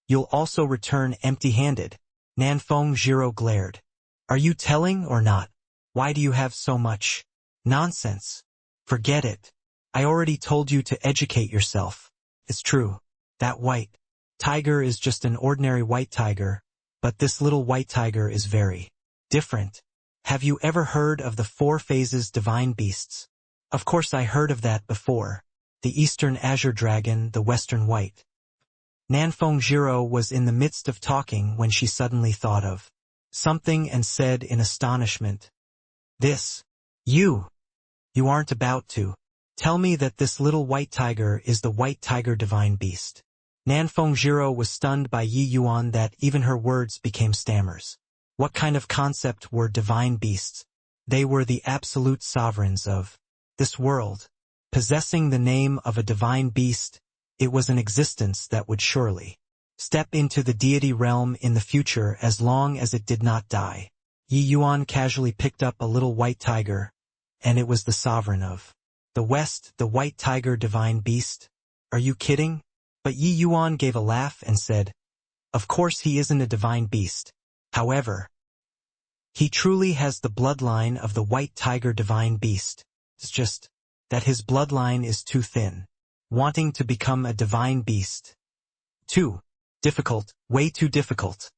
you'll also return empty-handed." Nanfeng Jiro glared. "Are you telling or not? Why do you have so much nonsense? Forget it. I already told you to educate yourself. It's true. That white tiger is just an ordinary white tiger, but this little white tiger is very different. Have you ever heard of the 4 phases divine beasts?" "Of course I heard of that before. The Eastern Azure Dragon, the Western White." Nanfeng Jiro was in the midst of talking when she suddenly thought of something and said in astonishment, You aren't about to tell me that this little white tiger is the white tiger divine beast." Nanfeng Jiro was stunned by Yi Yuan that even her words became stammers. What kind of concept were divine beasts? They were the absolute sovereigns of this world. Possessing the name of a divine beast, it was an existence that would surely step into the deity realm in the future as long as it did not die. Yi Yuan casually picked up a little white tiger, and it was the sovereign of the West, the white tiger divine beast. Are you kidding? But Yi Yuan gave a laugh and said, of course he isn't a divine beast. However, he truly has the bloodline of the white tiger divine beast. It's just that his bloodline is too thin. Wanting to become a divine beast. Too difficult, way too difficult.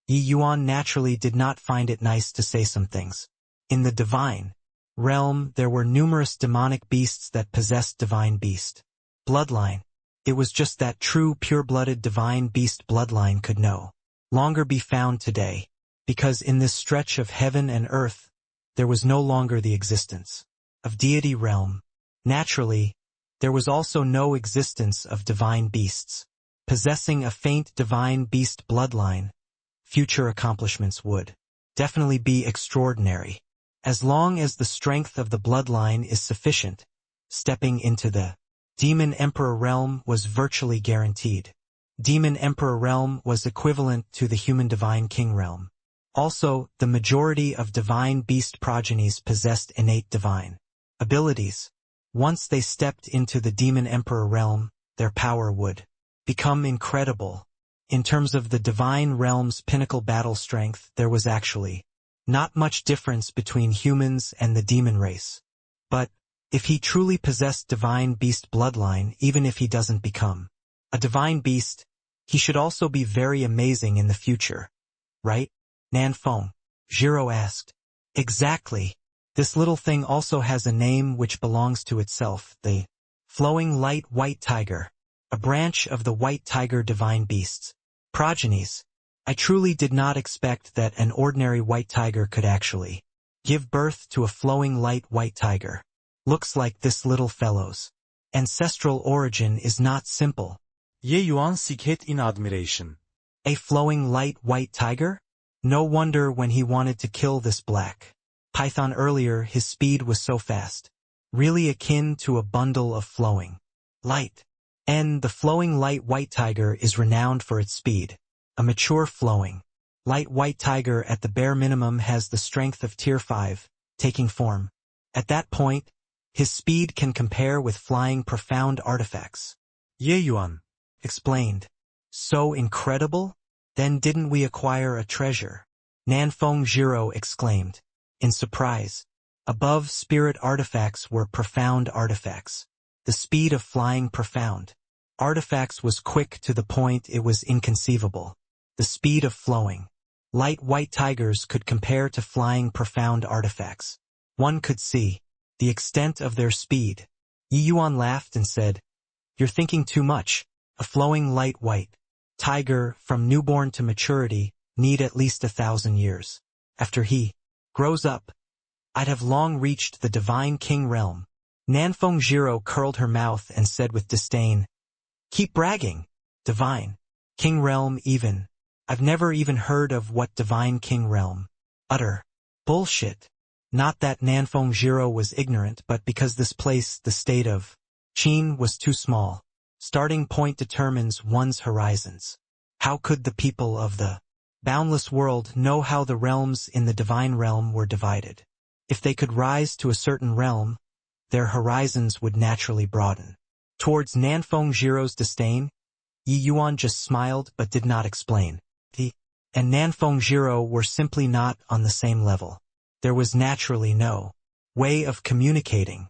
Yi Yuan naturally did not find it nice to say some things. In the divine realm, there were numerous demonic beasts that possessed divine beast bloodline. It was just that true pure-blooded divine beast bloodline could no longer be found today, because in this stretch of heaven and earth, there was no longer the existence of deity realm. Naturally, there was also no existence of divine beasts. Possessing a faint divine beast bloodline, future accomplishments would definitely be extraordinary. As long as the strength of the bloodline is sufficient, stepping into the Demon Emperor realm was virtually guaranteed. Demon Emperor realm was equivalent to the human divine king realm. Also, the majority of divine beast progenies possessed innate divine abilities. Once they stepped into the Demon Emperor realm, their power would become incredible. In terms of the divine realm's pinnacle battle strength, there was actually not much difference between humans and the demon race. But if he truly possessed divine beast bloodline, even if he doesn't become a divine beast, he should also be very amazing in the future. Right? Nanfeng Zhiro asked. Exactly. This little thing also has a name which belongs to itself, the flowing light white tiger, a branch of the white tiger divine beasts progenies. I truly did not expect that an ordinary white tiger could actually give birth to a flowing light white tiger. Looks like this little fellow's ancestral origin is not simple. Ye Yuan sighed in admiration. A flowing light white tiger? No wonder when he wanted to kill this black python earlier his speed was so fast. Really akin to a bundle of flowing light. And the flowing light white tiger is renowned for its speed. A mature flowing light white tiger at the bare minimum has the strength of tier 5, taking form. At that point, his speed can compare with flying profound artifacts. Ye Yuan explained. So incredible? Then didn't we acquire a treasure? Nanfeng Zhiro exclaimed, in surprise. Above spirit artifacts were profound artifacts. The speed of flying profound artifacts was quick to the point it was inconceivable. The speed of flowing light white tigers could compare to flying profound artifacts. One could see the extent of their speed. Yi Yuan laughed and said, you're thinking too much. A flowing light white tiger, from newborn to maturity, need at least 1,000 years. After he grows up, I'd have long reached the divine king realm. Nanfeng Zhiro curled her mouth and said with disdain, keep bragging. Divine king realm even. I've never even heard of what divine king realm. Utter bullshit. Not that Nanfeng Zhiro was ignorant, but because this place, the state of Qin, was too small. Starting point determines one's horizons. How could the people of the boundless world know how the realms in the divine realm were divided? If they could rise to a certain realm, their horizons would naturally broaden. Towards Nanfeng Zhiro's disdain, Yi Yuan just smiled but did not explain. He and Nanfeng Zhiro were simply not on the same level. There was naturally no way of communicating.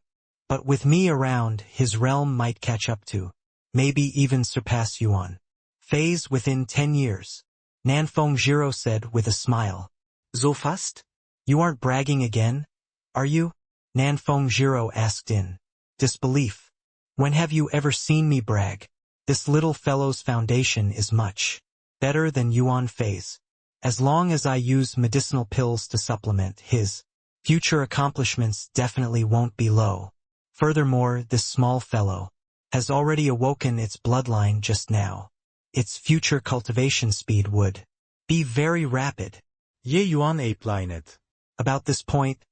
But with me around, his realm might catch up to, maybe even surpass Yuan phase within 10 years. Nanfeng Zhiro said with a smile. So fast? You aren't bragging again, are you? Nanfeng Zhiro asked in disbelief. When have you ever seen me brag? This little fellow's foundation is much better than Yuan phase. As long as I use medicinal pills to supplement, his future accomplishments definitely won't be low. Furthermore, this small fellow has already awoken its bloodline just now. Its future cultivation speed would be very rapid. Ye Yuan ape-lined. About this point,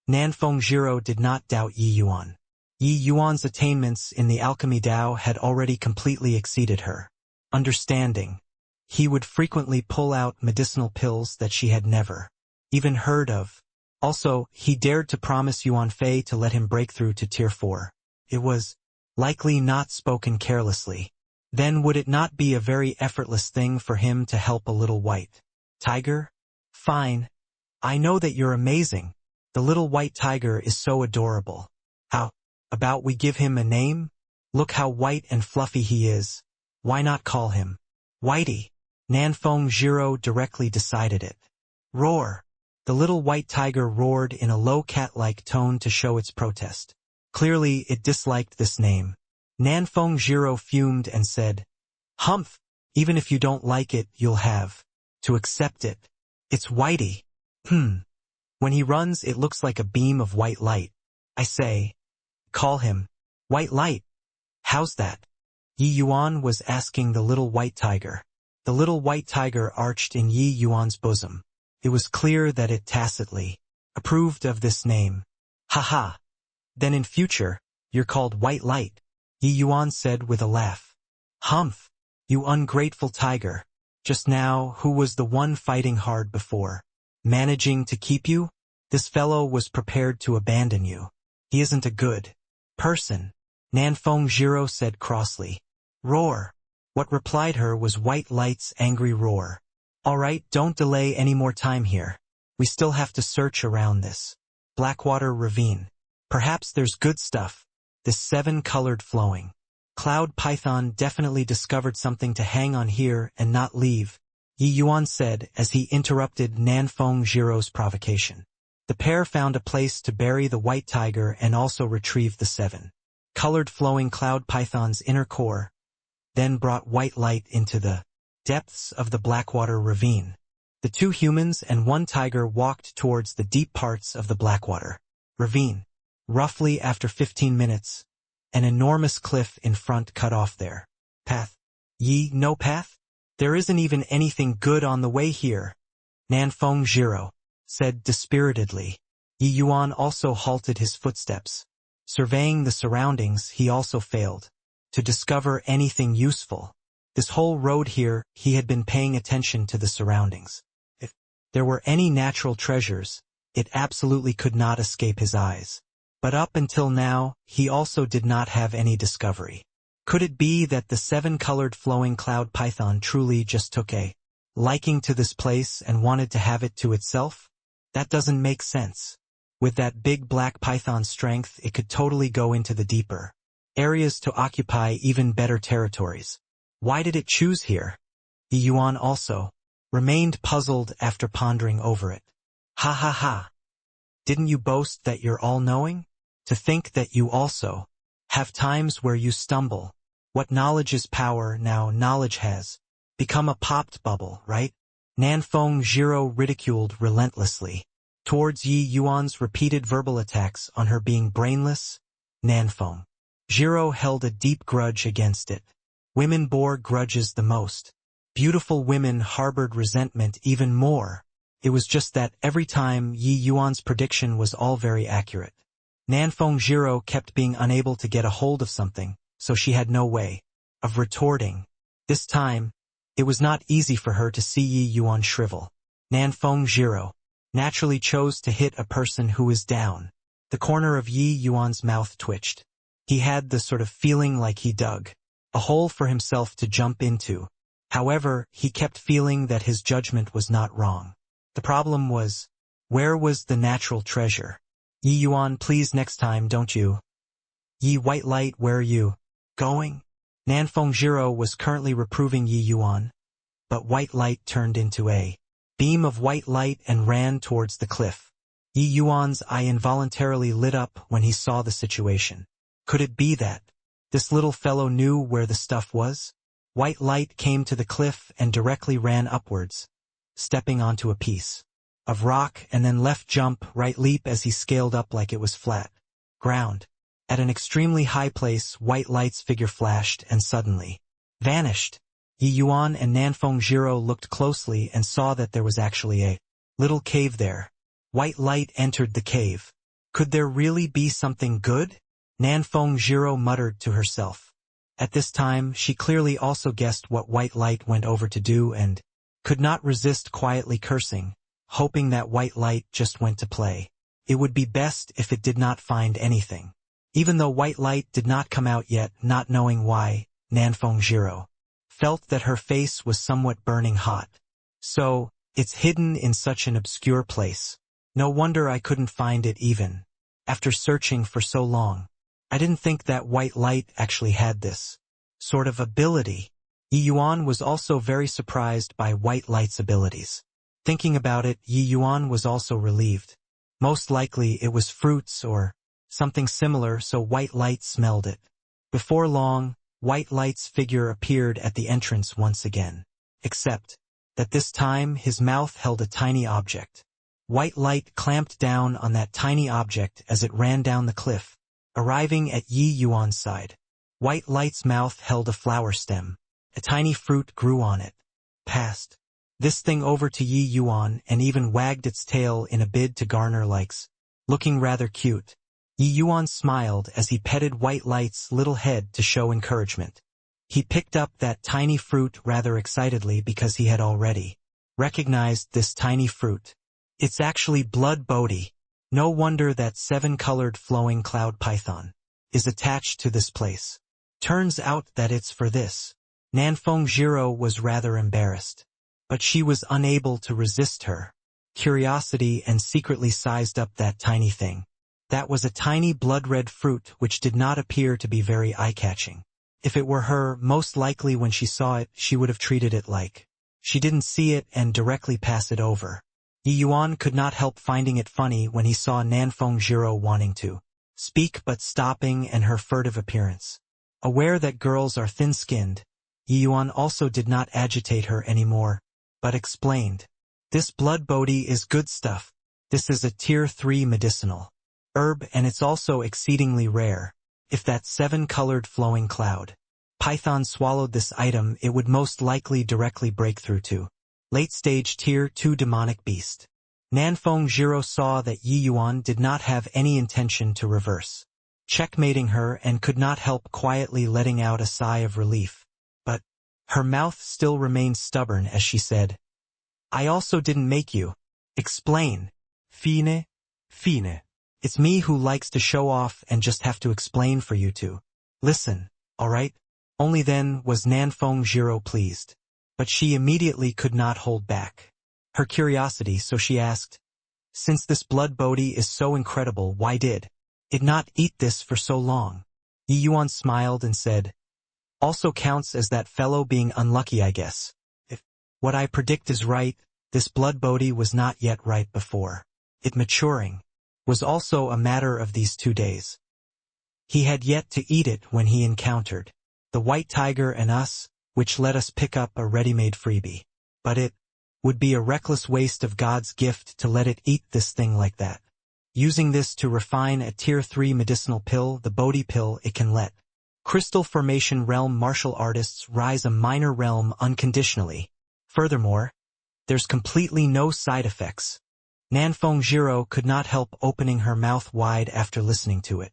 Nanfeng Zhiro did not doubt Yi Yuan. Yi Yuan's attainments in the alchemy Dao had already completely exceeded her understanding. he would frequently pull out medicinal pills that she had never even heard of. Also, he dared to promise Yuan Fei to let him break through to Tier 4. It was likely not spoken carelessly. Then would it not be a very effortless thing for him to help a little white tiger? Fine. I know that you're amazing. The little white tiger is so adorable. How about we give him a name? Look how white and fluffy he is. Why not call him Whitey? Nanfeng Jiro directly decided it. Roar. The little white tiger roared in a low cat-like tone to show its protest. Clearly, it disliked this name. Nanfeng Jiro fumed and said, Humph, even if you don't like it, you'll have to accept it. It's Whitey. When he runs, it looks like a beam of white light. I say, call him White Light. How's that? Yi Yuan was asking the little white tiger. The little white tiger arched in Yi Yuan's bosom. It was clear that it tacitly approved of this name. Haha. Then in future, you're called White Light, Yi Yuan said with a laugh. Humph, you ungrateful tiger. Just now, who was the one fighting hard before? Managing to keep you? This fellow was prepared to abandon you. He isn't a good person, Nanfeng Jiro said crossly. Roar. What replied her was White Light's angry roar. All right, don't delay any more time here. We still have to search around this Blackwater ravine. Perhaps there's good stuff. This 7-colored flowing cloud python definitely discovered something to hang on here and not leave, Yi Yuan said as he interrupted Nanfeng Jiro's provocation. The pair found a place to bury the white tiger and also retrieved the 7-colored flowing cloud python's inner core, then brought White Light into the depths of the Blackwater ravine. The 2 humans and 1 tiger walked towards the deep parts of the Blackwater ravine. Roughly after 15 minutes, an enormous cliff in front cut off their path. No path? There isn't even anything good on the way here, Nanfeng Jiro said dispiritedly. Yi Yuan also halted his footsteps. Surveying the surroundings, he also failed to discover anything useful. This whole road here, he had been paying attention to the surroundings. If there were any natural treasures, it absolutely could not escape his eyes. But up until now, he also did not have any discovery. Could it be that the 7-colored flowing cloud python truly just took a liking to this place and wanted to have it to itself? That doesn't make sense. With that big black python's strength, it could totally go into the deeper areas to occupy even better territories. Why did it choose here? Yi Yuan also remained puzzled after pondering over it. Ha ha ha. Didn't you boast that you're all-knowing? To think that you also have times where you stumble. What knowledge is power, now knowledge has become a popped bubble, right? Nanfeng Jiro ridiculed relentlessly towards Yi Yuan's repeated verbal attacks on her being brainless. Nanfeng Jiro held a deep grudge against it. Women bore grudges the most. Beautiful women harbored resentment even more. It was just that every time Yi Yuan's prediction was all very accurate. Nanfeng Jiro kept being unable to get a hold of something, so she had no way of retorting. This time, it was not easy for her to see Yi Yuan shrivel. Nanfeng Jiro naturally chose to hit a person who is down. The corner of Yi Yuan's mouth twitched. He had the sort of feeling like he dug a hole for himself to jump into. However, he kept feeling that his judgment was not wrong. The problem was, where was the natural treasure? Yi Yuan, please next time, don't you? Yi White Light, where are you going? Nanfeng Jiro was currently reproving Yi Yuan, but White Light turned into a beam of white light and ran towards the cliff. Yi Yuan's eye involuntarily lit up when he saw the situation. Could it be that this little fellow knew where the stuff was? White Light came to the cliff and directly ran upwards, stepping onto a piece of rock and then left jump right leap as he scaled up like it was flat ground. At an extremely high place, White Light's figure flashed and suddenly vanished. Yi Yuan and Nanfeng Jiro looked closely and saw that there was actually a little cave there. White Light entered the cave. Could there really be something good? Nanfeng Jiro muttered to herself. At this time, she clearly also guessed what white light went over to do and could not resist quietly cursing, hoping that white light just went to play. It would be best if it did not find anything. Even though white light did not come out yet, not knowing why, Nanfeng Jiro felt that her face was somewhat burning hot. So, it's hidden in such an obscure place. No wonder I couldn't find it even after searching for so long. I didn't think that white light actually had this sort of ability. Yi Yuan was also very surprised by white light's abilities. Thinking about it, Yi Yuan was also relieved. Most likely it was fruits or something similar, so white light smelled it. Before long, white light's figure appeared at the entrance once again. Except that this time his mouth held a tiny object. White light clamped down on that tiny object as it ran down the cliff, arriving at Yi Yuan's side. White light's mouth held a flower stem. A tiny fruit grew on it. Passed this thing over to Yi Yuan and even wagged its tail in a bid to garner likes. Looking rather cute. Yi Yuan smiled as he petted white light's little head to show encouragement. He picked up that tiny fruit rather excitedly because he had already recognized this tiny fruit. It's actually blood Bodhi. No wonder that 7-colored flowing cloud python is attached to this place. Turns out that it's for this. Nanfeng Jiro was rather embarrassed, but she was unable to resist her curiosity and secretly sized up that tiny thing. That was a tiny blood-red fruit which did not appear to be very eye-catching. If it were her, most likely when she saw it, she would have treated it like she didn't see it and directly pass it over. Yi Yuan could not help finding it funny when he saw Nanfeng Jiro wanting to speak but stopping and her furtive appearance. Aware that girls are thin-skinned, Yi Yuan also did not agitate her anymore, but explained. This blood Bodhi is good stuff. This is a tier 3 medicinal herb and it's also exceedingly rare. If that 7-colored flowing cloud python swallowed this item, it would most likely directly break through to late-stage tier 2 demonic beast. Nanfeng Jiro saw that Yi Yuan did not have any intention to reverse checkmating her and could not help quietly letting out a sigh of relief. But her mouth still remained stubborn as she said, I also didn't make you explain. Fine. It's me who likes to show off and just have to explain for you to listen, alright? Only then was Nanfeng Jiro pleased. But she immediately could not hold back her curiosity, so she asked, since this blood Bodhi is so incredible, why did it not eat this for so long? Yi Yuan smiled and said, also counts as that fellow being unlucky, I guess. If what I predict is right, this blood Bodhi was not yet ripe before it maturing. Was also a matter of these 2 days. He had yet to eat it when he encountered the white tiger and us, which let us pick up a ready-made freebie. But it would be a reckless waste of God's gift to let it eat this thing like that. Using this to refine a tier 3 medicinal pill, the Bodhi pill, it can let crystal formation realm martial artists rise a minor realm unconditionally. Furthermore, there's completely no side effects. Nanfeng Jiro could not help opening her mouth wide after listening to it.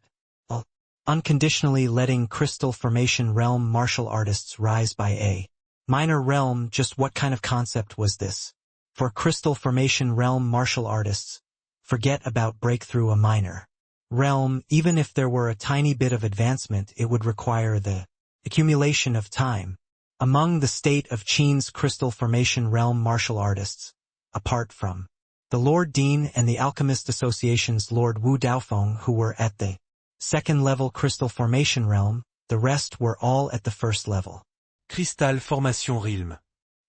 Unconditionally letting crystal formation realm martial artists rise by a minor realm, just what kind of concept was this? For crystal formation realm martial artists, forget about breakthrough a minor realm. Even if there were a tiny bit of advancement, it would require the accumulation of time. Among the state of Qin's crystal formation realm martial artists, apart from the Lord Dean and the Alchemist Association's Lord Wu Daofeng, who were at the 2nd level crystal formation realm, the rest were all at the 1st level. Crystal Formation Realm.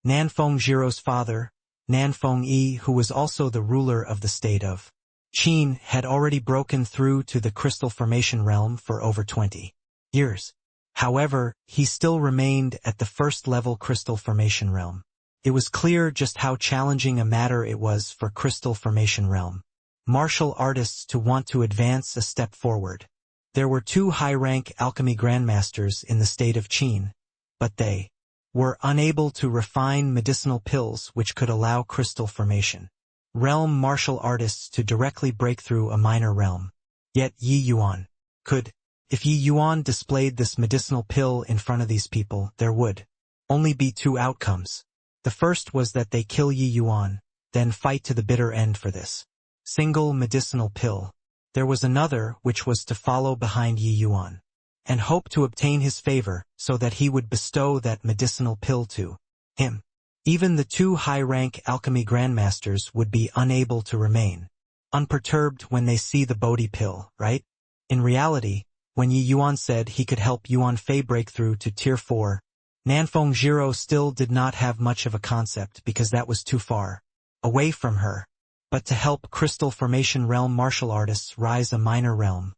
Nanfeng Jiro's father, Nanfeng Yi, who was also the ruler of the state of Qin, had already broken through to the crystal formation realm for over 20 years. However, he still remained at the 1st level crystal formation realm. It was clear just how challenging a matter it was for crystal formation realm martial artists to want to advance a step forward. There were 2 high-rank alchemy grandmasters in the state of Qin, but they were unable to refine medicinal pills which could allow crystal formation realm martial artists to directly break through a minor realm. Yet Yi Yuan could. If Yi Yuan displayed this medicinal pill in front of these people, there would only be two outcomes. The first was that they kill Yi Yuan, then fight to the bitter end for this single medicinal pill. There was another, which was to follow behind Yi Yuan and hope to obtain his favor so that he would bestow that medicinal pill to him. Even the two high-rank alchemy grandmasters would be unable to remain unperturbed when they see the Bodhi pill, right? In reality, when Yi Yuan said he could help Yuan Fei break through to Tier 4, Nanfeng Jiro still did not have much of a concept because that was too far away from her. But to help Crystal Formation Realm martial artists rise a minor realm,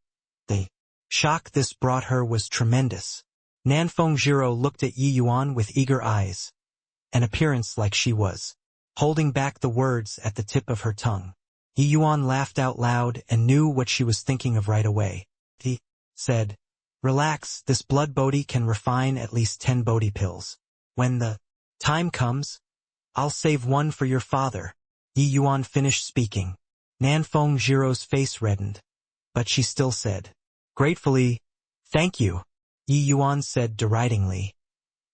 the shock this brought her was tremendous. Nanfeng Jiro looked at Yi Yuan with eager eyes, an appearance like she was holding back the words at the tip of her tongue. Yi Yuan laughed out loud and knew what she was thinking of right away. He said, "Relax, this blood Bodhi can refine at least 10 Bodhi pills. When the time comes, I'll save one for your father." Yi Yuan finished speaking. Nanfeng Jiro's face reddened, but she still said, gratefully, "Thank you." Yi Yuan said deridingly,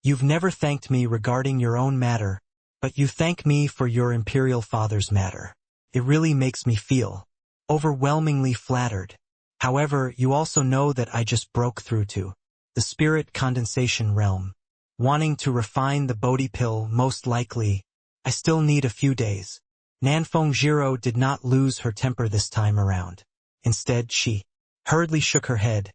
"You've never thanked me regarding your own matter, but you thank me for your imperial father's matter. It really makes me feel overwhelmingly flattered. However, you also know that I just broke through to the spirit condensation realm. Wanting to refine the Bodhi pill, most likely, I still need a few days." Nanfeng Jiro did not lose her temper this time around. Instead, she hurriedly shook her head.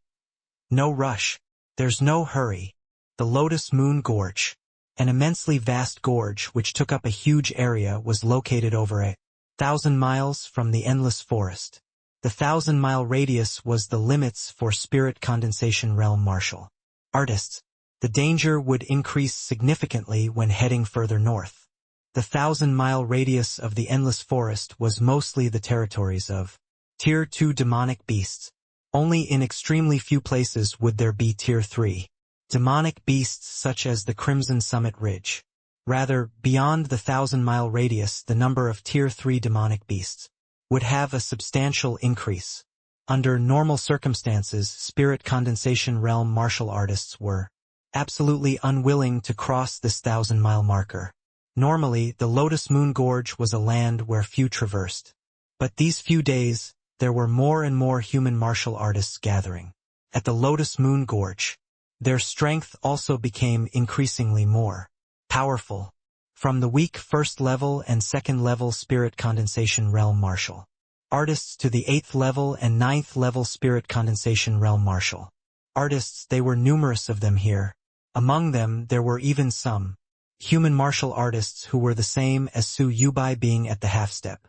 "No rush. There's no hurry. The Lotus Moon Gorge, an immensely vast gorge which took up a huge area, was located over 1,000 miles from the endless forest. The 1,000-mile radius was the limits for spirit condensation realm martial artists. The danger would increase significantly when heading further north. The 1,000-mile radius of the endless forest was mostly the territories of Tier 2 demonic beasts. Only in extremely few places would there be Tier 3 demonic beasts such as the Crimson Summit Ridge. Rather, beyond the 1,000-mile radius, the number of Tier 3 demonic beasts would have a substantial increase. Under normal circumstances, spirit condensation realm martial artists were absolutely unwilling to cross this 1,000-mile marker. Normally, the Lotus Moon Gorge was a land where few traversed. But these few days, there were more and more human martial artists gathering at the Lotus Moon Gorge. Their strength also became increasingly more powerful. From the weak first level and second level spirit condensation realm martial artists to the 8th level and 9th level spirit condensation realm martial artists, they were numerous of them here. Among them, there were even some human martial artists who were the same as Su Yubai, being at the half-step.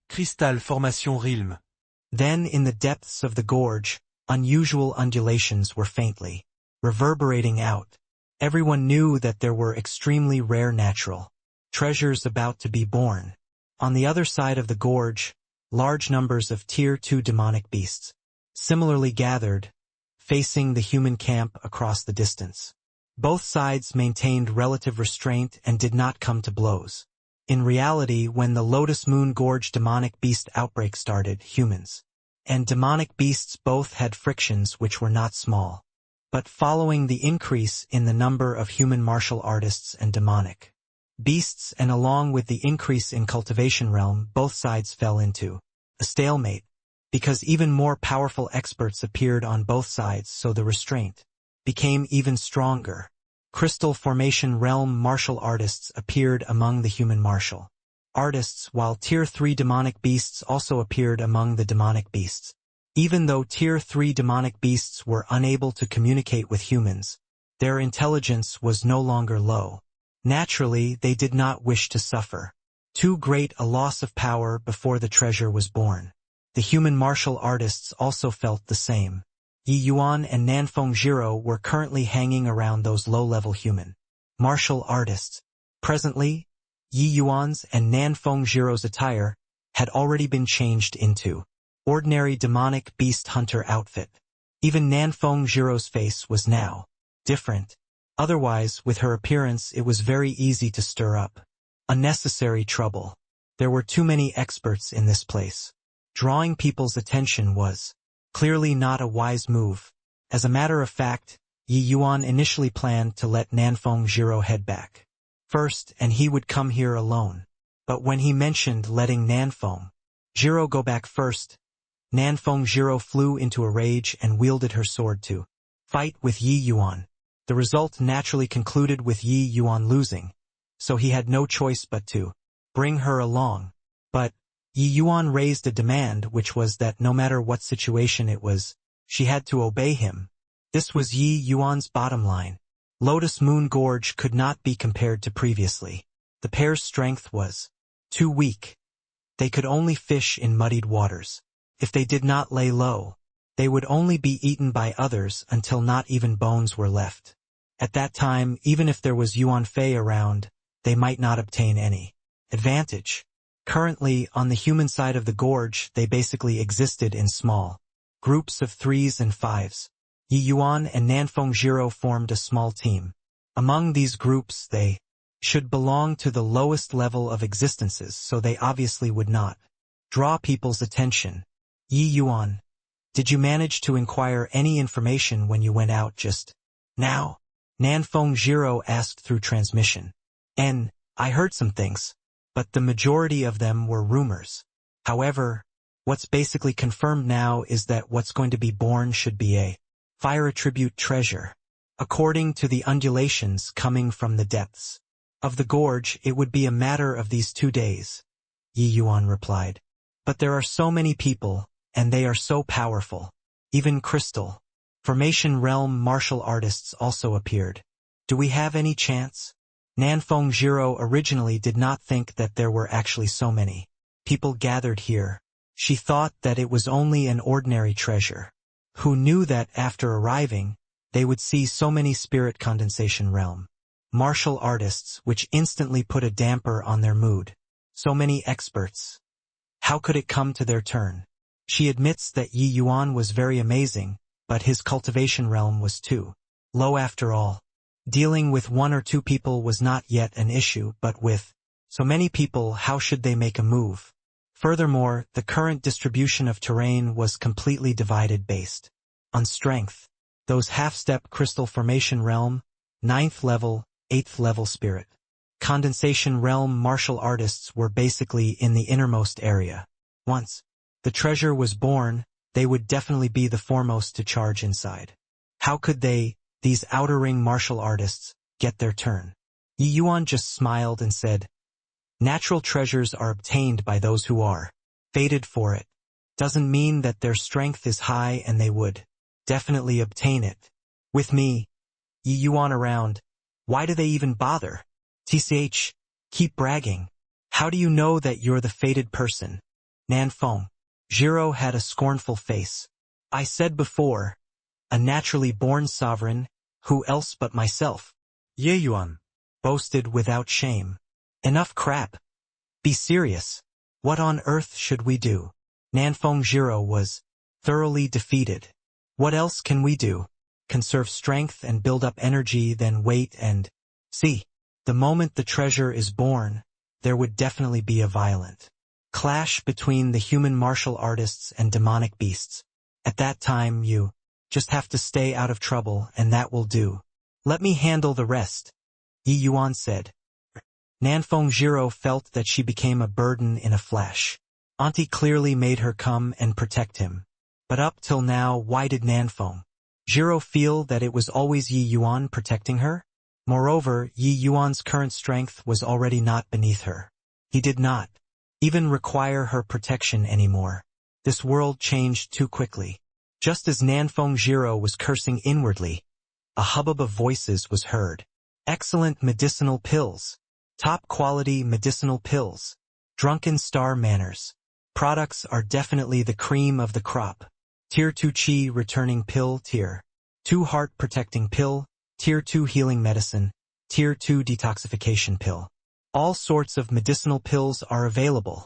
Cristal Formation Realm. Then, in the depths of the gorge, unusual undulations were faintly reverberating out. Everyone knew that there were extremely rare natural treasures about to be born. On the other side of the gorge, large numbers of Tier 2 demonic beasts similarly gathered, facing the human camp across the distance. Both sides maintained relative restraint and did not come to blows. In reality, when the Lotus Moon Gorge demonic beast outbreak started, humans and demonic beasts both had frictions which were not small. But following the increase in the number of human martial artists and demonic beasts, and along with the increase in cultivation realm, both sides fell into a stalemate, because even more powerful experts appeared on both sides, so the restraint became even stronger. Crystal Formation Realm martial artists appeared among the human martial artists, while Tier 3 demonic beasts also appeared among the demonic beasts. Even though Tier 3 demonic beasts were unable to communicate with humans, their intelligence was no longer low. Naturally, they did not wish to suffer too great a loss of power before the treasure was born. The human martial artists also felt the same. Yi Yuan and Nanfeng Jiro were currently hanging around those low-level human martial artists. Presently, Yi Yuan's and Nanfeng Jiro's attire had already been changed into ordinary demonic beast hunter outfit. Even Nanfeng Jiro's face was now different. Otherwise, with her appearance, it was very easy to stir up unnecessary trouble. There were too many experts in this place. Drawing people's attention was clearly not a wise move. As a matter of fact, Yi Yuan initially planned to let Nanfeng Jiro head back first, and he would come here alone. But when he mentioned letting Nanfeng Jiro go back first, Nanfeng Jiro flew into a rage and wielded her sword to fight with Yi Yuan. The result naturally concluded with Yi Yuan losing, so he had no choice but to bring her along. But Yi Yuan raised a demand, which was that no matter what situation it was, she had to obey him. This was Yi Yuan's bottom line. Lotus Moon Gorge could not be compared to previously. The pair's strength was too weak. They could only fish in muddied waters. If they did not lay low, they would only be eaten by others until not even bones were left. At that time, even if there was Yuan Fei around, they might not obtain any advantage. Currently, on the human side of the gorge, they basically existed in small groups of 3s and 5s. Yi Yuan and Nanfeng Jiro formed a small team. Among these groups, they should belong to the lowest level of existences, so they obviously would not draw people's attention. Yi Yuan, did you manage to inquire any information when you went out just now? Nanfeng Jiro asked through transmission. I heard some things, but the majority of them were rumors. However, what's basically confirmed now is that what's going to be born should be a fire attribute treasure. According to the undulations coming from the depths of the gorge, it would be a matter of these 2 days, Yi Yuan replied. But there are so many people, and they are so powerful. Even crystal formation realm martial artists also appeared. Do we have any chance? Nanfeng Jiro originally did not think that there were actually so many people gathered here. She thought that it was only an ordinary treasure. Who knew that after arriving, they would see so many spirit condensation realm martial artists, which instantly put a damper on their mood. So many experts. How could it come to their turn? She admits that Yi Yuan was very amazing, but his cultivation realm was too low after all. Dealing with 1 or 2 people was not yet an issue, but with so many people, how should they make a move? Furthermore, the current distribution of terrain was completely divided based on strength. Those half-step crystal formation realm, 9th level, 8th level spirit condensation realm martial artists were basically in the innermost area. Once the treasure was born, they would definitely be the foremost to charge inside. How could they, these outer ring martial artists, get their turn? Yi Yuan just smiled and said, natural treasures are obtained by those who are fated for it. Doesn't mean that their strength is high and they would definitely obtain it. With me, Yi Yuan around, why do they even bother? TCH, keep bragging. How do you know that you're the fated person? Nanfeng Jiro had a scornful face. I said before, a naturally born sovereign, who else but myself? Ye Yuan Boasted without shame. Enough crap. Be serious. What on earth should we do? Nanfeng Jiro was thoroughly defeated. What else can we do? Conserve strength and build up energy, then wait and see. The moment the treasure is born, there would definitely be a violent clash between the human martial artists and demonic beasts. At that time you just have to stay out of trouble, and that will do. Let me handle the rest, Yi Yuan said. Nanfeng Jiro felt that she became a burden in a flash. Auntie clearly made her come and protect him. But up till now, why did Nanfeng Jiro feel that it was always Yi Yuan protecting her? Moreover, Yi Yuan's current strength was already not beneath her. He did not even require her protection anymore. This world changed too quickly. Just as Nanfeng Jiro was cursing inwardly, a hubbub of voices was heard. Excellent medicinal pills. Top quality medicinal pills. Drunken star manners. Products are definitely the cream of the crop. Tier 2 Chi returning pill, Tier 2 heart protecting pill, Tier 2 healing medicine, Tier 2 detoxification pill. All sorts of medicinal pills are available.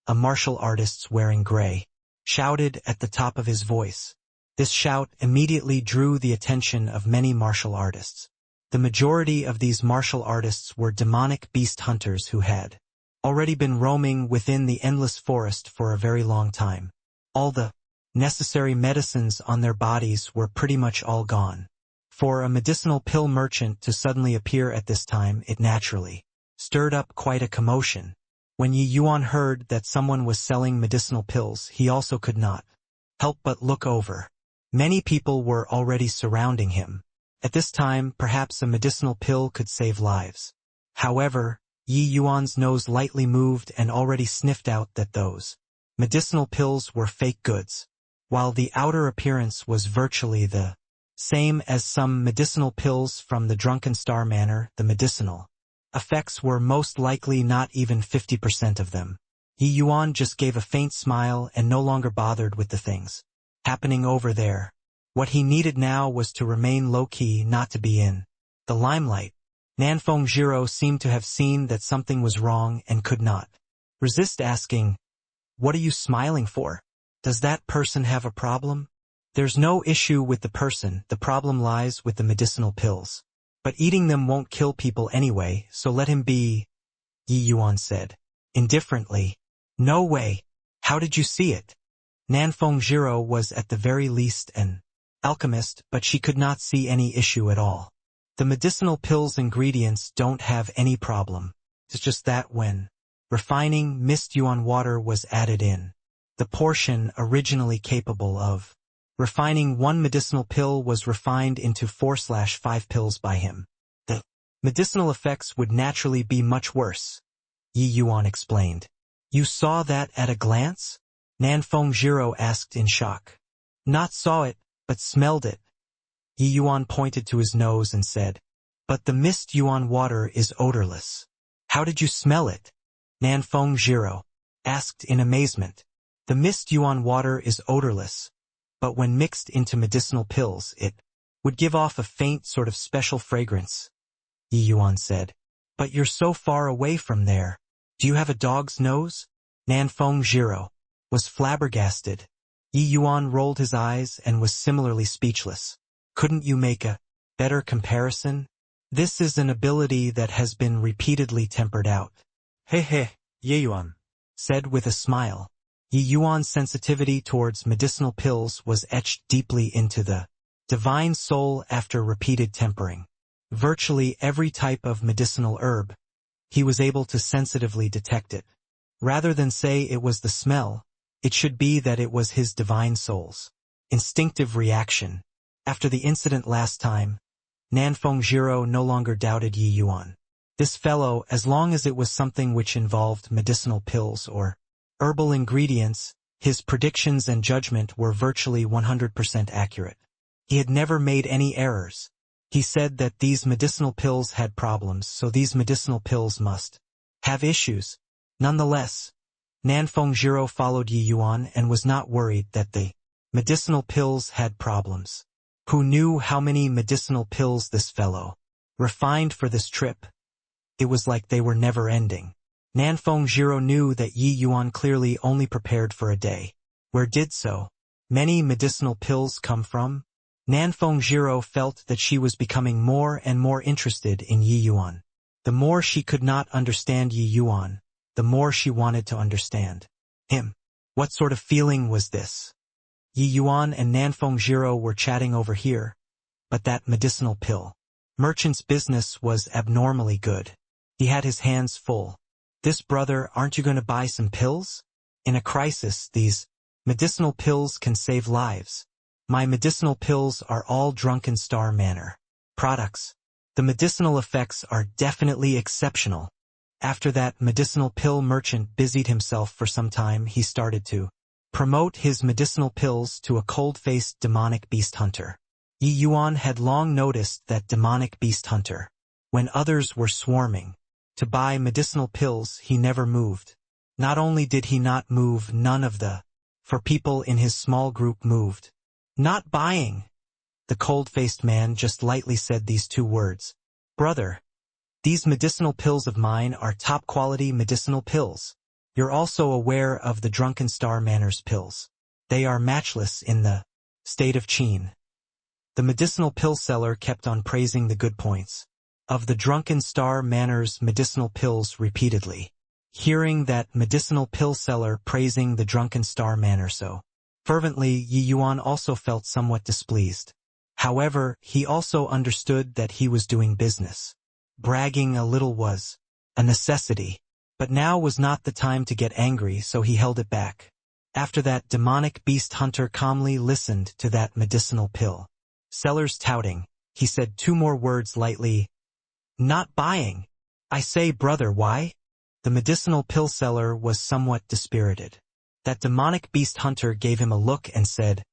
A martial artist wearing gray shouted at the top of his voice. This shout immediately drew the attention of many martial artists. The majority of these martial artists were demonic beast hunters who had already been roaming within the endless forest for a very long time. All the necessary medicines on their bodies were pretty much all gone. For a medicinal pill merchant to suddenly appear at this time, it naturally stirred up quite a commotion. When Yi Yuan heard that someone was selling medicinal pills, he also could not help but look over. Many people were already surrounding him. At this time, perhaps a medicinal pill could save lives. However, Yi Yuan's nose lightly moved and already sniffed out that those medicinal pills were fake goods. While the outer appearance was virtually the same as some medicinal pills from the Drunken Star Manor, the medicinal effects were most likely not even 50% of them. Yi Yuan just gave a faint smile and no longer bothered with the things happening over there. What he needed now was to remain low-key, not to be in the limelight. Nanfeng Jiro seemed to have seen that something was wrong and could not resist asking, "What are you smiling for? Does that person have a problem?" "There's no issue with the person, the problem lies with the medicinal pills. But eating them won't kill people anyway, so let him be," Yi Yuan said indifferently. "No way. How did you see it?" Nanfeng Jiro was at the very least an alchemist, but she could not see any issue at all. The medicinal pills' ingredients don't have any problem. It's just that when refining mist yuan water was added in, the portion originally capable of refining one medicinal pill was refined into 4/5 pills by him. The medicinal effects would naturally be much worse, Yi Yuan explained. "You saw that at a glance?" Nanfeng Jiro asked in shock. "Not saw it, but smelled it." Yi Yuan pointed to his nose and said, "But the mist yuan water is odorless." "How did you smell it?" Nanfeng Jiro asked in amazement. "The mist yuan water is odorless, but when mixed into medicinal pills, it would give off a faint sort of special fragrance," Yi Yuan said. "But you're so far away from there. Do you have a dog's nose?" Nanfeng Jiro was flabbergasted. Yi Yuan rolled his eyes and was similarly speechless. "Couldn't you make a better comparison? This is an ability that has been repeatedly tempered out." He, Ye Yuan said with a smile. Yi Yuan's sensitivity towards medicinal pills was etched deeply into the divine soul after repeated tempering. Virtually every type of medicinal herb, he was able to sensitively detect it. Rather than say it was the smell, it should be that it was his divine soul's instinctive reaction. After the incident last time, Nanfeng Jiro no longer doubted Yi Yuan. This fellow, as long as it was something which involved medicinal pills or herbal ingredients, his predictions and judgment were virtually 100% accurate. He had never made any errors. He said that these medicinal pills had problems, so these medicinal pills must have issues. Nonetheless, Nanfeng Jiro followed Yi Yuan and was not worried that the medicinal pills had problems. Who knew how many medicinal pills this fellow refined for this trip? It was like they were never ending. Nanfeng Jiro knew that Yi Yuan clearly only prepared for a day. Where did so many medicinal pills come from? Nanfeng Jiro felt that she was becoming more and more interested in Yi Yuan. The more she could not understand Yi Yuan, the more she wanted to understand him. What sort of feeling was this? Yi Yuan and Nanfeng Jiro were chatting over here, but that medicinal pill merchant's business was abnormally good. He had his hands full. "This brother, aren't you going to buy some pills? In a crisis, these medicinal pills can save lives. My medicinal pills are all Drunken Star Manor products. The medicinal effects are definitely exceptional." After that medicinal pill merchant busied himself for some time, he started to promote his medicinal pills to a cold-faced demonic beast hunter. Yi Yuan had long noticed that demonic beast hunter. When others were swarming to buy medicinal pills, he never moved. Not only did he not move, none of the people in his small group moved. "Not buying." The cold-faced man just lightly said these two words. "Brother, these medicinal pills of mine are top-quality medicinal pills. You're also aware of the Drunken Star Manor's pills. They are matchless in the state of Qin." The medicinal pill seller kept on praising the good points of the Drunken Star Manor's medicinal pills repeatedly. Hearing that medicinal pill seller praising the Drunken Star Manor so Fervently, Yi Yuan also felt somewhat displeased. However, he also understood that he was doing business. Bragging a little was a necessity. But now was not the time to get angry, so he held it back. After that, demonic beast hunter calmly listened to that medicinal pill. Seller's touting, he said 2 more words lightly. Not buying. I say, brother, why? The medicinal pill seller was somewhat dispirited. That demonic beast hunter gave him a look and said,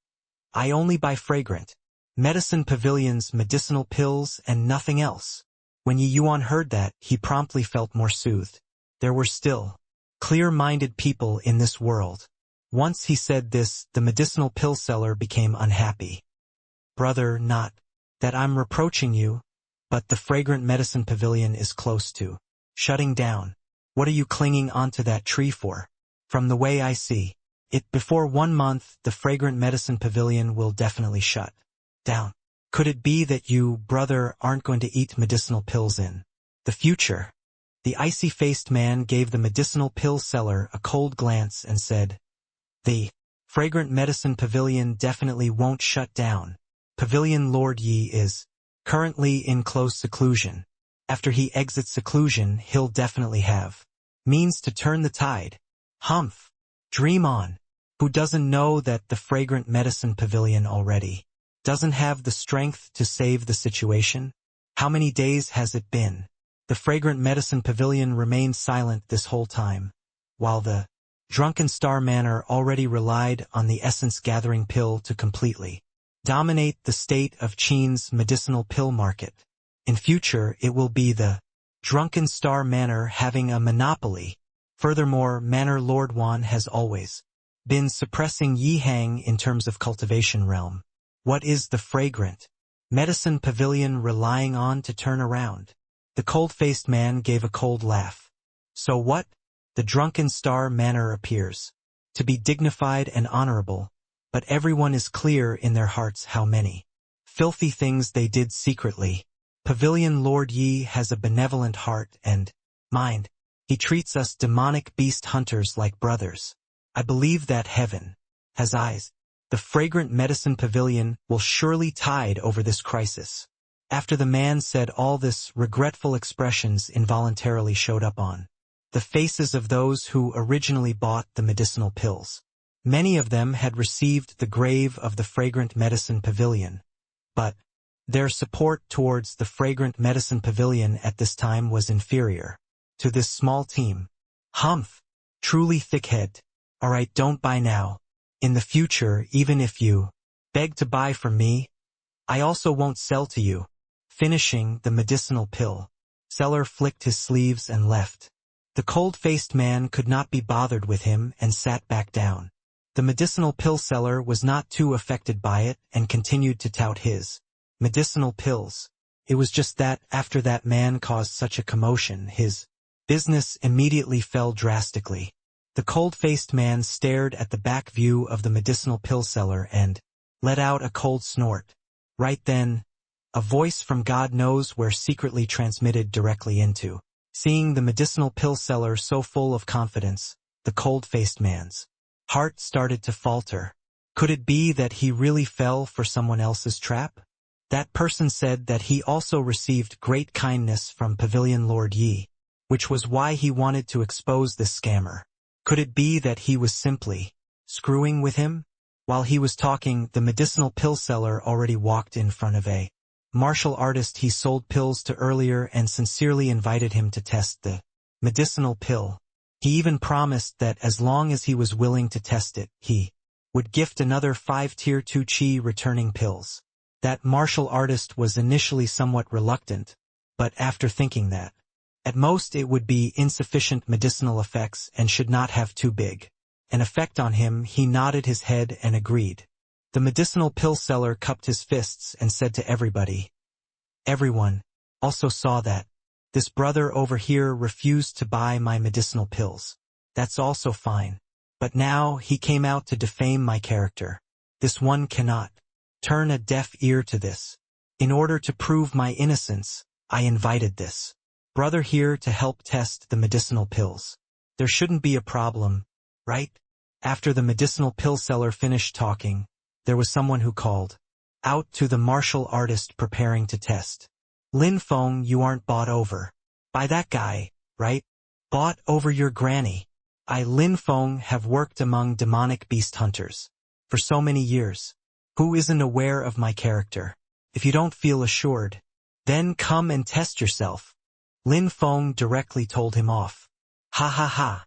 I only buy fragrant Medicine Pavilion's medicinal pills and nothing else. When Yi Yuan heard that, he promptly felt more soothed. There were still clear-minded people in this world. Once he said this, the medicinal pill seller became unhappy. Brother, not that I'm reproaching you, but the fragrant medicine pavilion is close to shutting down. What are you clinging onto that tree for? From the way I see it, before 1 month, the fragrant medicine pavilion will definitely shut down. Could it be that you, brother, aren't going to eat medicinal pills in the future? The icy-faced man gave the medicinal pill seller a cold glance and said, The fragrant medicine pavilion definitely won't shut down. Pavilion Lord Yi is currently in close seclusion. After he exits seclusion, he'll definitely have means to turn the tide. Humph. Dream on. Who doesn't know that the fragrant medicine pavilion already doesn't have the strength to save the situation? How many days has it been? The fragrant medicine pavilion remained silent this whole time, while the drunken Star Manor already relied on the essence-gathering pill to completely dominate the state of Qin's medicinal pill market. In future, it will be the drunken Star Manor having a monopoly. Furthermore, Manor Lord Wan has always been suppressing Yihang in terms of cultivation realm. What is the fragrant medicine pavilion relying on to turn around? The cold-faced man gave a cold laugh. So what? The drunken Star Manor appears to be dignified and honorable, but everyone is clear in their hearts how many filthy things they did secretly. Pavilion Lord Yi has a benevolent heart and mind. He treats us demonic beast hunters like brothers. I believe that heaven has eyes. The fragrant medicine pavilion will surely tide over this crisis. After the man said all this, regretful expressions involuntarily showed up on the faces of those who originally bought the medicinal pills. Many of them had received the grave of the fragrant medicine pavilion, but their support towards the fragrant medicine pavilion at this time was inferior to this small team. Humph. Truly thick-head. Alright, don't buy now. In the future, even if you beg to buy from me, I also won't sell to you. Finishing the medicinal pill, seller flicked his sleeves and left. The cold-faced man could not be bothered with him and sat back down. The medicinal pill seller was not too affected by it and continued to tout his medicinal pills. It was just that, after that man caused such a commotion, his business immediately fell drastically. The cold-faced man stared at the back view of the medicinal pill seller and let out a cold snort. Right then, a voice from God knows where secretly transmitted directly into. Seeing the medicinal pill seller so full of confidence, the cold-faced man's heart started to falter. Could it be that he really fell for someone else's trap? That person said that he also received great kindness from Pavilion Lord Yi, which was why he wanted to expose this scammer. Could it be that he was simply screwing with him? While he was talking, the medicinal pill seller already walked in front of a martial artist he sold pills to earlier and sincerely invited him to test the medicinal pill. He even promised that as long as he was willing to test it, he would gift another 5 Tier 2 Qi returning pills. That martial artist was initially somewhat reluctant, but after thinking that at most it would be insufficient medicinal effects and should not have too big an effect on him, he nodded his head and agreed. The medicinal pill seller cupped his fists and said to everybody. Everyone also saw that this brother over here refused to buy my medicinal pills. That's also fine. But now he came out to defame my character. This one cannot turn a deaf ear to this. In order to prove my innocence, I invited this brother here to help test the medicinal pills. There shouldn't be a problem, right? After the medicinal pill seller finished talking, there was someone who called out to the martial artist preparing to test. Lin Feng, you aren't bought over by that guy, right? Bought over your granny. I, Lin Feng, have worked among demonic beast hunters for so many years. Who isn't aware of my character? If you don't feel assured, then come and test yourself. Lin Feng directly told him off. Ha ha ha.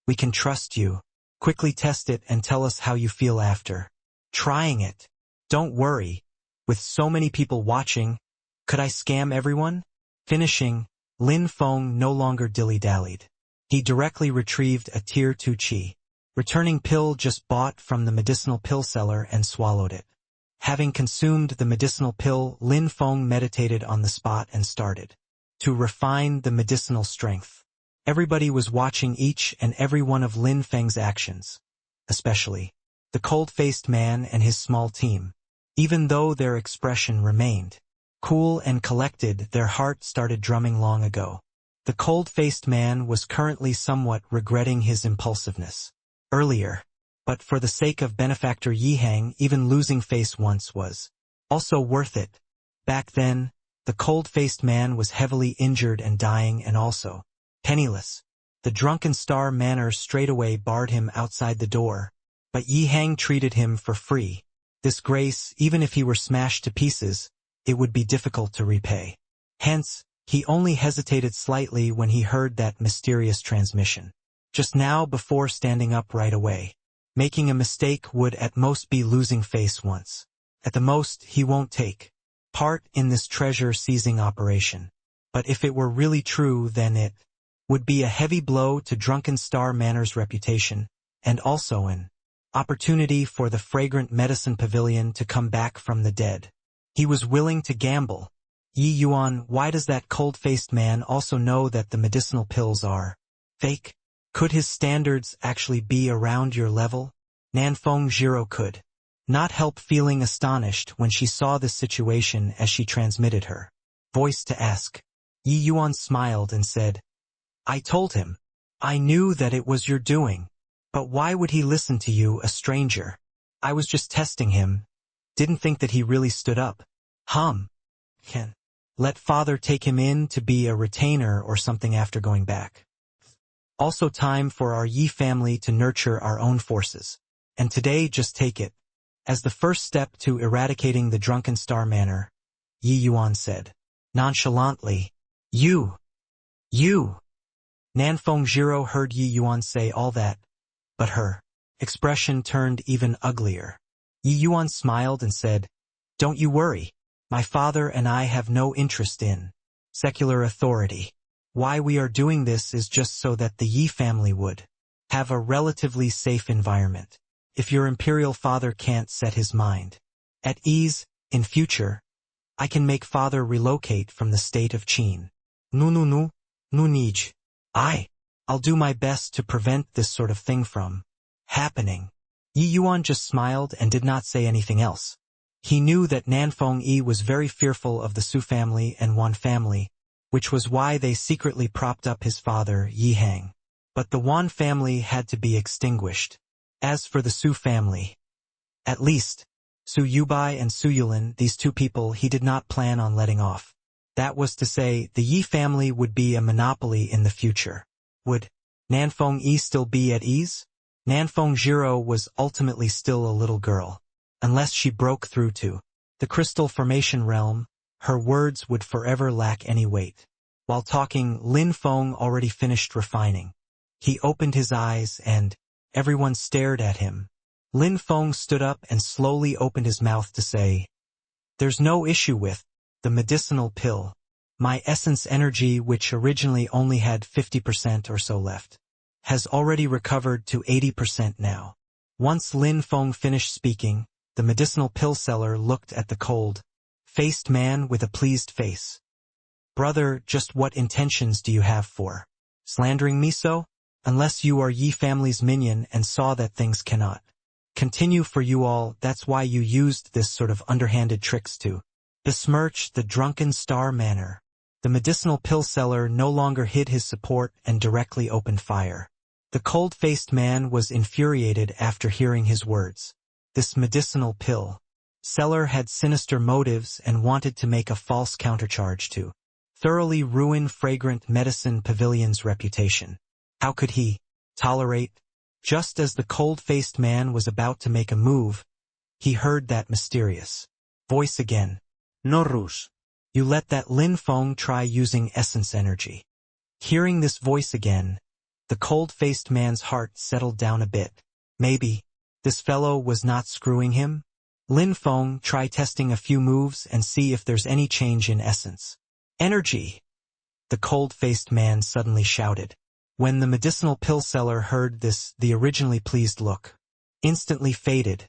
We can trust you. Quickly test it and tell us how you feel after trying it. Don't worry. With so many people watching, could I scam everyone? Finishing, Lin Feng no longer dilly-dallied. He directly retrieved a Tier 2 chi, returning pill just bought from the medicinal pill seller and swallowed it. Having consumed the medicinal pill, Lin Feng meditated on the spot and started to refine the medicinal strength. Everybody was watching each and every one of Lin Feng's actions, especially the cold-faced man and his small team. Even though their expression remained cool and collected, their heart started drumming long ago. The cold-faced man was currently somewhat regretting his impulsiveness earlier, but for the sake of benefactor Yihang, even losing face once was also worth it. Back then, the cold-faced man was heavily injured and dying and also penniless. The drunken star manor straightaway barred him outside the door, but Yihang treated him for free. This grace, even if he were smashed to pieces, it would be difficult to repay. Hence, he only hesitated slightly when he heard that mysterious transmission. Just now before standing up right away. Making a mistake would at most be losing face once. At the most, he won't take part in this treasure-seizing operation. But if it were really true, then it would be a heavy blow to Drunken Star Manor's reputation, and also an opportunity for the Fragrant Medicine Pavilion to come back from the dead. He was willing to gamble. Yi Yuan, why does that cold-faced man also know that the medicinal pills are fake? Could his standards actually be around your level? Nanfeng Jiro could not help feeling astonished when she saw this situation as she transmitted her voice to ask. Yi Yuan smiled and said, I told him. I knew that it was your doing. But why would he listen to you, a stranger? I was just testing him. Didn't think that he really stood up. Can let father take him in to be a retainer or something after going back. Also time for our Yi family to nurture our own forces. And today just take it as the first step to eradicating the Drunken Star Manor, Yi Yuan said nonchalantly. You. Nanfeng Jiro heard Yi Yuan say all that, but her expression turned even uglier. Yi Yuan smiled and said, Don't you worry. My father and I have no interest in secular authority. Why we are doing this is just so that the Yi family would have a relatively safe environment. If your imperial father can't set his mind at ease, in future, I can make father relocate from the state of Qin. No need. I'll do my best to prevent this sort of thing from happening. Yi Yuan just smiled and did not say anything else. He knew that Nanfeng Yi was very fearful of the Su family and Wan family, which was why they secretly propped up his father, Yihang. But the Wan family had to be extinguished. As for the Su family, at least, Su Yubai and Su Yulin, these two people he did not plan on letting off. That was to say, the Yi family would be a monopoly in the future. Would Nanfeng Yi still be at ease? Nanfeng Jiro was ultimately still a little girl. Unless she broke through to the crystal formation realm, her words would forever lack any weight. While talking, Lin Feng already finished refining. He opened his eyes and everyone stared at him. Lin Feng stood up and slowly opened his mouth to say, There's no issue with the medicinal pill. My essence energy, which originally only had 50% or so left, has already recovered to 80% now. Once Lin Feng finished speaking, the medicinal pill seller looked at the cold-faced man with a pleased face. Brother, just what intentions do you have for slandering me so? Unless you are Yi family's minion and saw that things cannot continue for you all, that's why you used this sort of underhanded tricks to besmirch the Drunken Star Manor. The medicinal pill seller no longer hid his support and directly opened fire. The cold-faced man was infuriated after hearing his words. This medicinal pill seller had sinister motives and wanted to make a false countercharge to thoroughly ruin Fragrant Medicine Pavilion's reputation. How could he tolerate? Just as the cold-faced man was about to make a move, he heard that mysterious voice again. No ruse. You let that Lin Feng try using essence energy. Hearing this voice again, the cold-faced man's heart settled down a bit. Maybe this fellow was not screwing him? Lin Feng, try testing a few moves and see if there's any change in essence energy. The cold-faced man suddenly shouted. When the medicinal pill seller heard this, the originally pleased look instantly faded,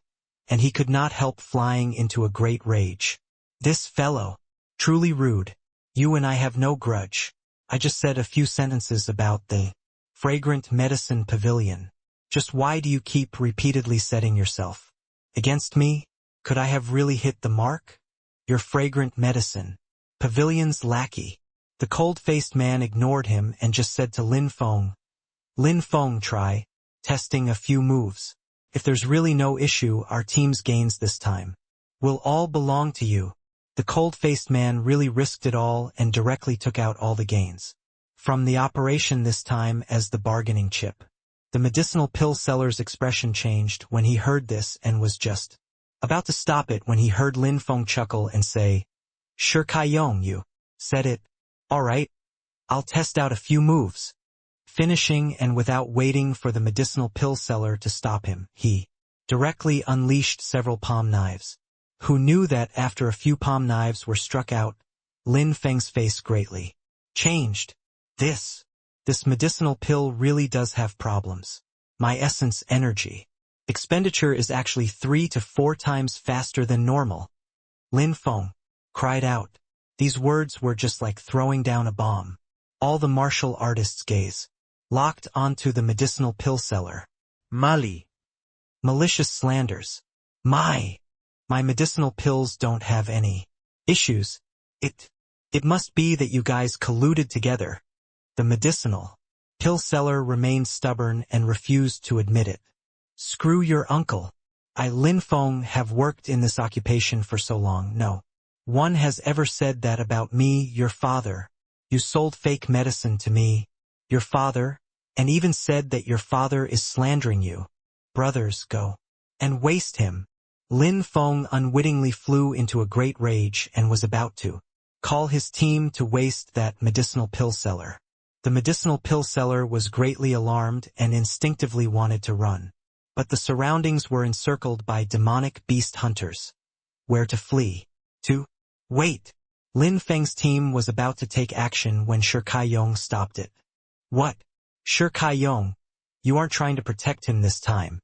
and he could not help flying into a great rage. This fellow, truly rude. You and I have no grudge. I just said a few sentences about the Fragrant Medicine Pavilion. Just why do you keep repeatedly setting yourself against me? Could I have really hit the mark? Your Fragrant Medicine Pavilion's lackey. The cold-faced man ignored him and just said to Lin Feng, try testing a few moves. If there's really no issue, our team's gains this time will all belong to you. The cold-faced man really risked it all and directly took out all the gains from the operation this time as the bargaining chip. The medicinal pill seller's expression changed when he heard this and was just about to stop it when he heard Lin Feng chuckle and say, Sure Kaiyong, you said it. All right, I'll test out a few moves. Finishing and without waiting for the medicinal pill seller to stop him, he directly unleashed several palm knives. Who knew that after a few palm knives were struck out, Lin Feng's face greatly changed. This medicinal pill really does have problems. My essence energy expenditure is actually 3 to 4 times faster than normal. Lin Feng cried out. These words were just like throwing down a bomb. All the martial artists' gaze locked onto the medicinal pill seller. Mali. Malicious slanders. My medicinal pills don't have any issues. It must be that you guys colluded together. The medicinal pill seller remained stubborn and refused to admit it. Screw your uncle. I, Lin Feng, have worked in this occupation for so long. No one has ever said that about me, your father. You sold fake medicine to me, your father, and even said that your father is slandering you. Brothers, go and waste him. Lin Feng unwittingly flew into a great rage and was about to call his team to waste that medicinal pill seller. The medicinal pill seller was greatly alarmed and instinctively wanted to run. But the surroundings were encircled by demonic beast hunters. Where to flee? To wait. Lin Feng's team was about to take action when Shi Kaiyong stopped it. What? Shi Kaiyong, you aren't trying to protect him this time,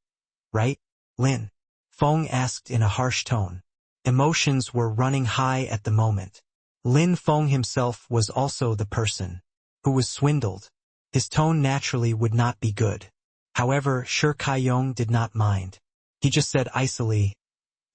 right? Lin Feng asked in a harsh tone. Emotions were running high at the moment. Lin Feng himself was also the person who was swindled. His tone naturally would not be good. However, Shi Kaiyong did not mind. He just said icily,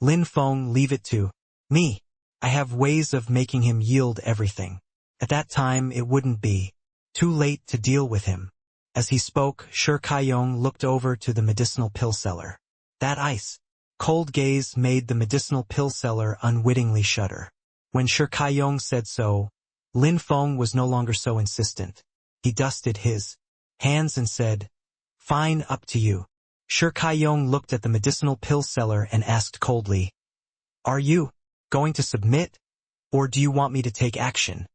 Lin Feng, leave it to me. I have ways of making him yield everything. At that time it wouldn't be too late to deal with him. As he spoke, Shi Kaiyong looked over to the medicinal pill seller. That ice-cold gaze made the medicinal pill seller unwittingly shudder. When Shi Kaiyong said so, Lin Feng was no longer so insistent. He dusted his hands and said, Fine, up to you. Shi Kaiyong looked at the medicinal pill seller and asked coldly, Are you going to submit? Or do you want me to take action?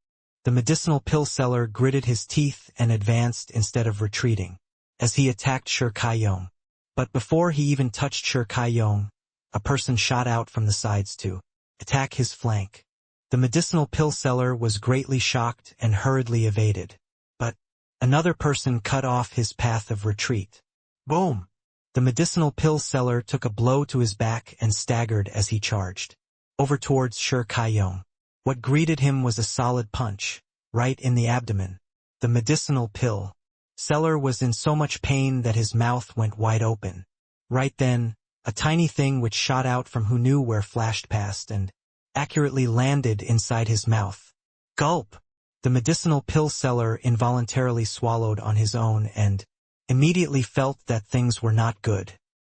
The medicinal pill seller gritted his teeth and advanced instead of retreating, as he attacked Shi Kaiyong. But before he even touched Shi Kaiyong, a person shot out from the sides to attack his flank. The medicinal pill seller was greatly shocked and hurriedly evaded. But another person cut off his path of retreat. Boom! The medicinal pill seller took a blow to his back and staggered as he charged over towards Shi Kaiyong. What greeted him was a solid punch, right in the abdomen. The medicinal pill seller was in so much pain that his mouth went wide open. Right then, a tiny thing which shot out from who knew where flashed past and accurately landed inside his mouth. Gulp! The medicinal pill seller involuntarily swallowed on his own and immediately felt that things were not good.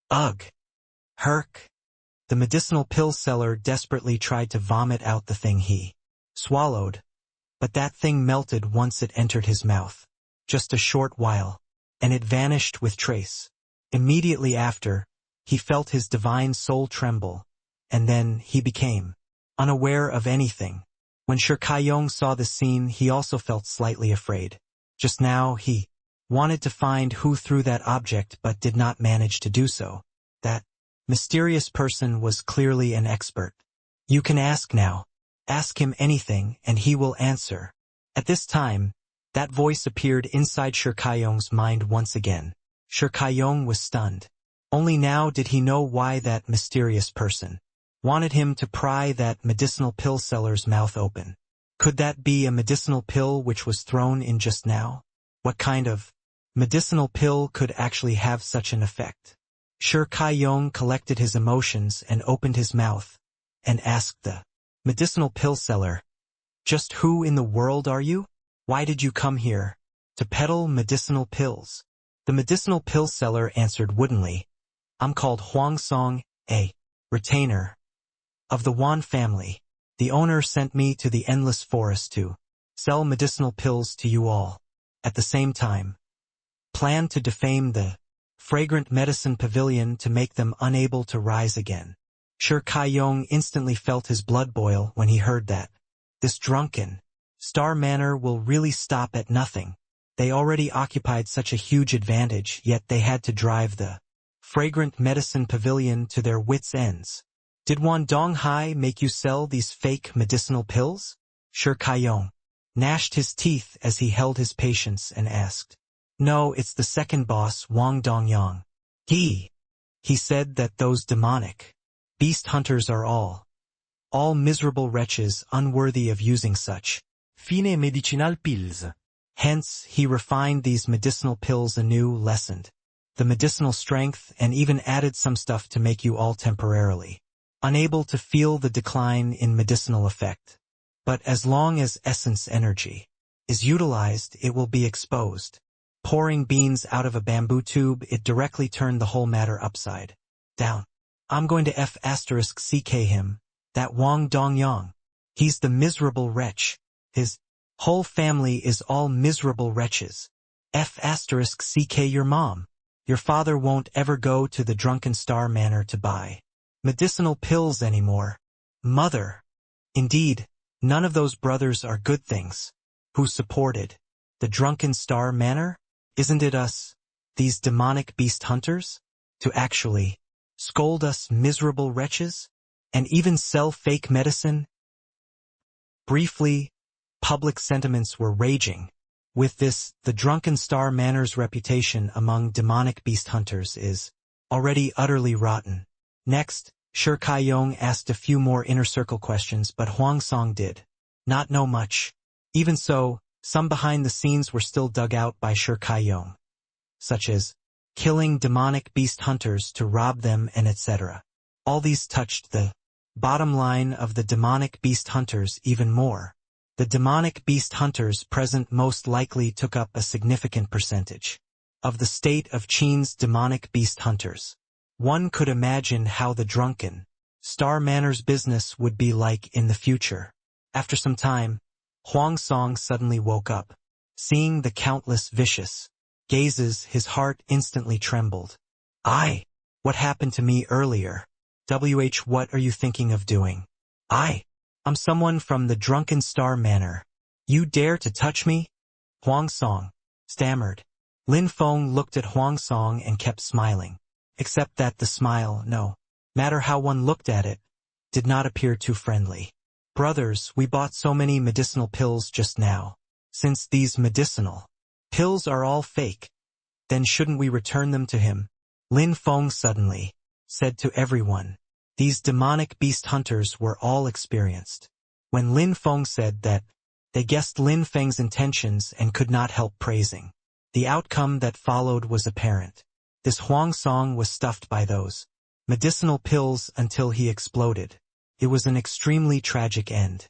Ugh! Herc! The medicinal pill seller desperately tried to vomit out the thing he swallowed, but that thing melted once it entered his mouth. Just a short while, and it vanished with trace. Immediately after, he felt his divine soul tremble, and then he became unaware of anything. When Shi Kaiyong saw the scene, he also felt slightly afraid. Just now he wanted to find who threw that object but did not manage to do so. That mysterious person was clearly an expert. You can ask now. Ask him anything and he will answer. At this time, that voice appeared inside Shi Kaiyong's mind once again. Shi Kaiyong was stunned. Only now did he know why that mysterious person wanted him to pry that medicinal pill seller's mouth open. Could that be a medicinal pill which was thrown in just now? What kind of medicinal pill could actually have such an effect? Shi Kaiyong collected his emotions and opened his mouth, and asked the medicinal pill seller, "Just who in the world are you? Why did you come here? To peddle medicinal pills?" The medicinal pill seller answered woodenly, "I'm called Huang Song, a retainer of the Wan family. The owner sent me to the endless forest to sell medicinal pills to you all. At the same time, plan to defame the fragrant medicine pavilion to make them unable to rise again." Shi Kaiyong instantly felt his blood boil when he heard that. This drunken Star Manor will really stop at nothing. They already occupied such a huge advantage, yet they had to drive the fragrant medicine pavilion to their wits' ends. "Did Wan Donghai make you sell these fake medicinal pills?" Shi Kaiyong gnashed his teeth as he held his patience and asked. "No, it's the second boss, Wang Dongyang. He said that those demonic beast hunters are all miserable wretches unworthy of using such Fine medicinal pills. Hence, he refined these medicinal pills anew, lessened the medicinal strength, and even added some stuff to make you all temporarily unable to feel the decline in medicinal effect. But as long as essence energy is utilized, it will be exposed. Pouring beans out of a bamboo tube, it directly turned the whole matter upside down. I'm going to *CK him, that Wang Dongyang. He's the miserable wretch. His whole family is all miserable wretches. *CK your mom. Your father won't ever go to the Drunken Star Manor to buy medicinal pills anymore. Mother. Indeed, none of those brothers are good things. Who supported the Drunken Star Manor? Isn't it us, these demonic beast hunters, to actually scold us miserable wretches, and even sell fake medicine? Briefly, public sentiments were raging. With this, the Drunken Star Manor's reputation among demonic beast hunters is already utterly rotten. Next, Shi Kaiyong asked a few more inner circle questions, but Huang Song did not know much. Even so, some behind the scenes were still dug out by Shi Kaiyong, such as killing demonic beast hunters to rob them and etc. All these touched the bottom line of the demonic beast hunters even more. The demonic beast hunters present most likely took up a significant percentage of the state of Qin's demonic beast hunters. One could imagine how the Drunken Star Manor's business would be like in the future. After some time, Huang Song suddenly woke up. Seeing the countless vicious gazes, his heart instantly trembled. What happened to me earlier? What are you thinking of doing? I'm someone from the Drunken Star Manor. You dare to touch me? Huang Song stammered. Lin Feng looked at Huang Song and kept smiling. Except that the smile, no matter how one looked at it, did not appear too friendly. Brothers, we bought so many medicinal pills just now. Since these medicinal pills are all fake, then shouldn't we return them to him? Lin Feng suddenly said to everyone. These demonic beast hunters were all experienced. When Lin Feng said that, they guessed Lin Feng's intentions and could not help praising. The outcome that followed was apparent. This Huang Song was stuffed by those medicinal pills until he exploded. It was an extremely tragic end.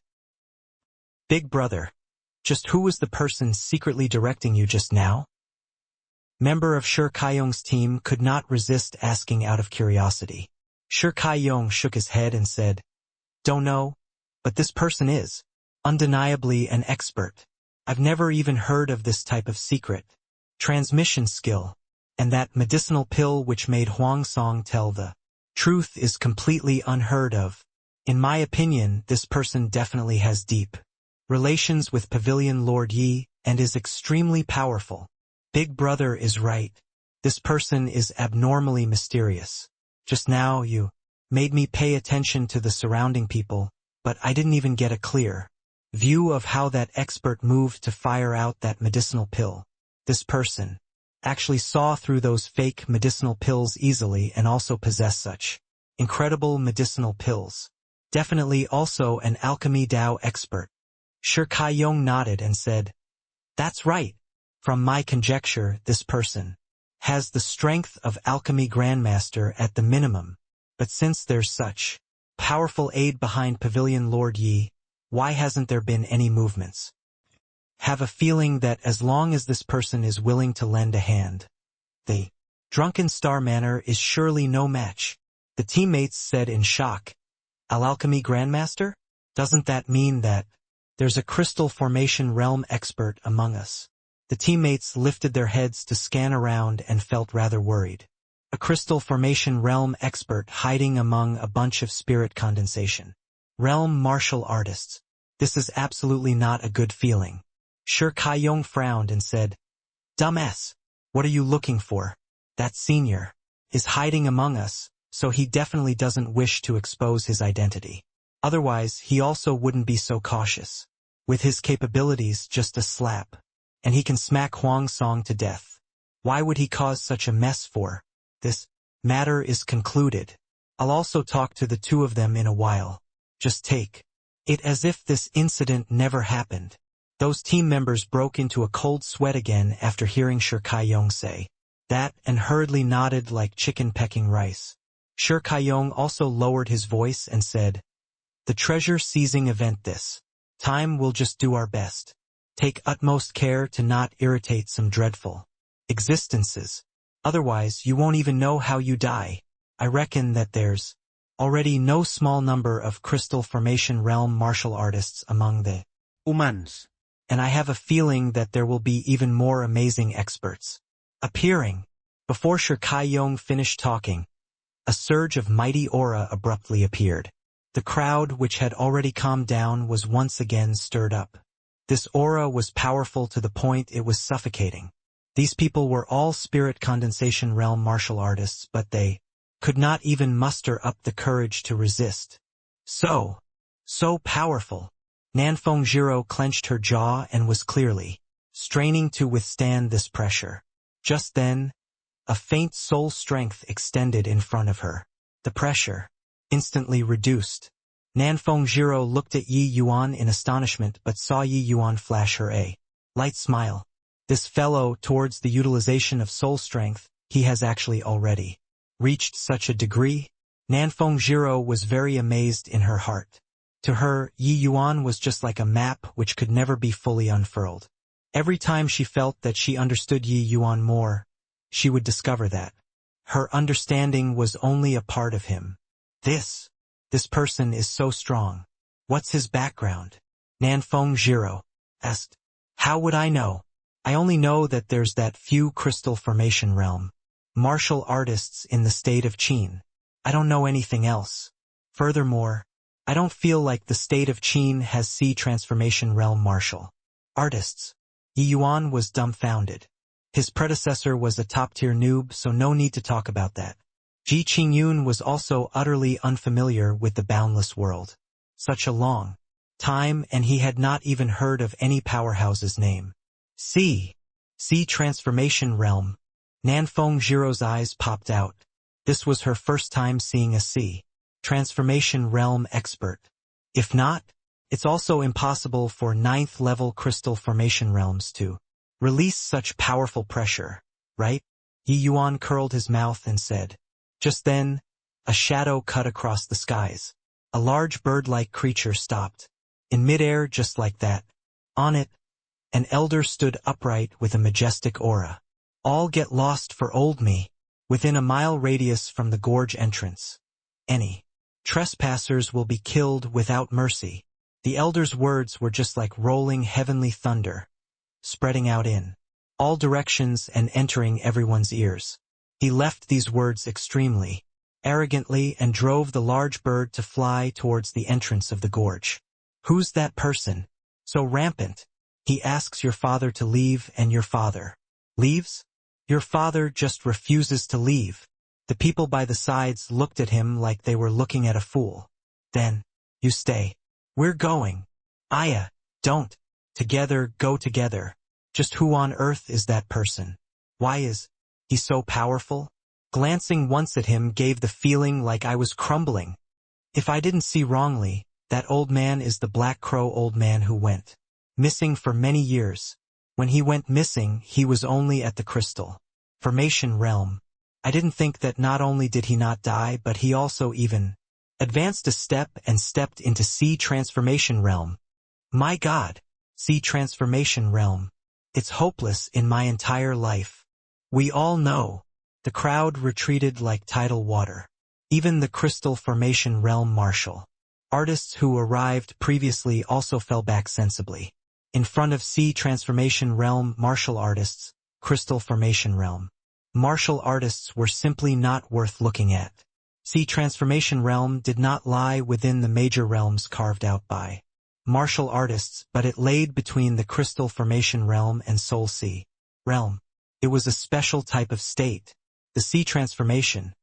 Big brother, just who was the person secretly directing you just now? member of Shi Kaiyong's team, could not resist asking out of curiosity. Shi Kaiyong shook his head and said, "Don't know, but this person is undeniably an expert. I've never even heard of this type of secret transmission skill, and that medicinal pill which made Huang Song tell the truth is completely unheard of. In my opinion, this person definitely has deep relations with Pavilion Lord Yi and is extremely powerful. Big Brother is right. This person is abnormally mysterious. Just now you made me pay attention to the surrounding people, but I didn't even get a clear view of how that expert moved to fire out that medicinal pill. This person actually saw through those fake medicinal pills easily and also possessed such incredible medicinal pills. Definitely also an alchemy Dao expert." Shi Kaiyong nodded and said, "That's right. From my conjecture, this person has the strength of alchemy grandmaster at the minimum, but since there's such powerful aid behind Pavilion Lord Yi, why hasn't there been any movements? Have a feeling that as long as this person is willing to lend a hand, the drunken star manner is surely no match." The teammates said in shock, "Alchemy Grandmaster? Doesn't that mean that there's a crystal formation realm expert among us?" The teammates lifted their heads to scan around and felt rather worried. A crystal formation realm expert hiding among a bunch of spirit condensation realm martial artists. This is absolutely not a good feeling. Shi Kaiyong frowned and said, "Dumbass, what are you looking for? That senior is hiding among us, so he definitely doesn't wish to expose his identity. Otherwise, he also wouldn't be so cautious. With his capabilities, just a slap, and he can smack Huang Song to death. Why would he cause such a mess for? This matter is concluded. I'll also talk to the two of them in a while. Just take it as if this incident never happened." Those team members broke into a cold sweat again after hearing Shi Kaiyong say that and hurriedly nodded like chicken pecking rice. Shi Kaiyong also lowered his voice and said, "The treasure-seizing event this time we'll just do our best. Take utmost care to not irritate some dreadful existences. Otherwise, you won't even know how you die. I reckon that there's already no small number of crystal formation realm martial artists among the humans, and I have a feeling that there will be even more amazing experts appearing." Before Shi Kaiyong finished talking, a surge of mighty aura abruptly appeared. The crowd, which had already calmed down, was once again stirred up. This aura was powerful to the point it was suffocating. These people were all spirit condensation realm martial artists, but they could not even muster up the courage to resist. So powerful. Nanfeng Jiro clenched her jaw and was clearly straining to withstand this pressure. Just then, a faint soul strength extended in front of her. The pressure instantly reduced. Nanfeng Jiro looked at Yi Yuan in astonishment but saw Yi Yuan flash her a light smile. This fellow, towards the utilization of soul strength, he has actually already reached such a degree? Nanfeng Jiro was very amazed in her heart. To her, Yi Yuan was just like a map which could never be fully unfurled. Every time she felt that she understood Yi Yuan more, she would discover that her understanding was only a part of him. This person is so strong. What's his background? Nanfeng Jiro asked. How would I know? I only know that there's that few crystal formation realm martial artists in the state of Qin. I don't know anything else. Furthermore, I don't feel like the state of Qin has sea transformation realm martial artists. Yi Yuan was dumbfounded. His predecessor was a top-tier noob, so no need to talk about that. Ji Qingyun was also utterly unfamiliar with the boundless world. Such a long time, and he had not even heard of any powerhouse's name. Sea transformation realm. Nanfeng Jiro's eyes popped out. This was her first time seeing a sea transformation realm expert. If not, it's also impossible for 9th-level crystal formation realms to release such powerful pressure, right? Yi Yuan curled his mouth and said. Just then, a shadow cut across the skies. A large bird-like creature stopped in midair just like that. On it, an elder stood upright with a majestic aura. All get lost for old me, within a mile radius from the gorge entrance. Any trespassers will be killed without mercy. The elder's words were just like rolling heavenly thunder, spreading out in all directions and entering everyone's ears. He left these words extremely arrogantly and drove the large bird to fly towards the entrance of the gorge. Who's that person? So rampant. He asks your father to leave and your father leaves? Your father just refuses to leave. The people by the sides looked at him like they were looking at a fool. Then, you stay. We're going. Aya, don't. Together, go together. Just who on earth is that person? Why is he so powerful? Glancing once at him gave the feeling like I was crumbling. If I didn't see wrongly, that old man is the Black Crow old man who went missing for many years. When he went missing, he was only at the crystal formation realm. I didn't think that not only did he not die, but he also even advanced a step and stepped into sea transformation realm. My God, sea transformation realm. It's hopeless in my entire life. We all know. The crowd retreated like tidal water. Even the crystal formation realm martial artists who arrived previously also fell back sensibly. In front of sea transformation realm martial artists, crystal formation realm martial artists were simply not worth looking at. Sea transformation realm did not lie within the major realms carved out by martial artists, but it laid between the crystal formation realm and soul sea realm. It was a special type of state, the sea transformation.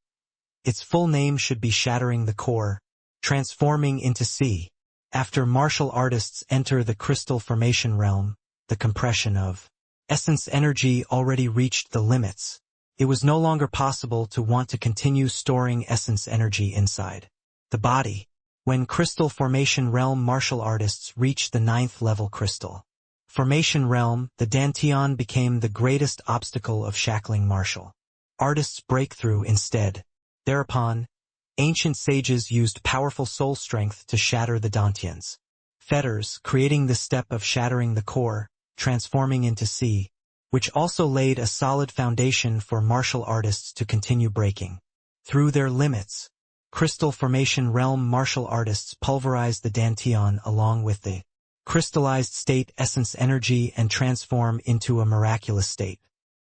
Its full name should be shattering the core, transforming into sea. After martial artists enter the crystal formation realm, the compression of essence energy already reached the limits. It was no longer possible to want to continue storing essence energy inside the body. When crystal formation realm martial artists reached the 9th level crystal formation realm, the Dantian became the greatest obstacle of shackling martial artists' breakthrough instead. Thereupon, ancient sages used powerful soul strength to shatter the Dantians' fetters, creating the step of shattering the core, transforming into sea, which also laid a solid foundation for martial artists to continue breaking through their limits. Crystal formation realm martial artists pulverized the Dantian along with the crystallized state essence energy and transform into a miraculous state.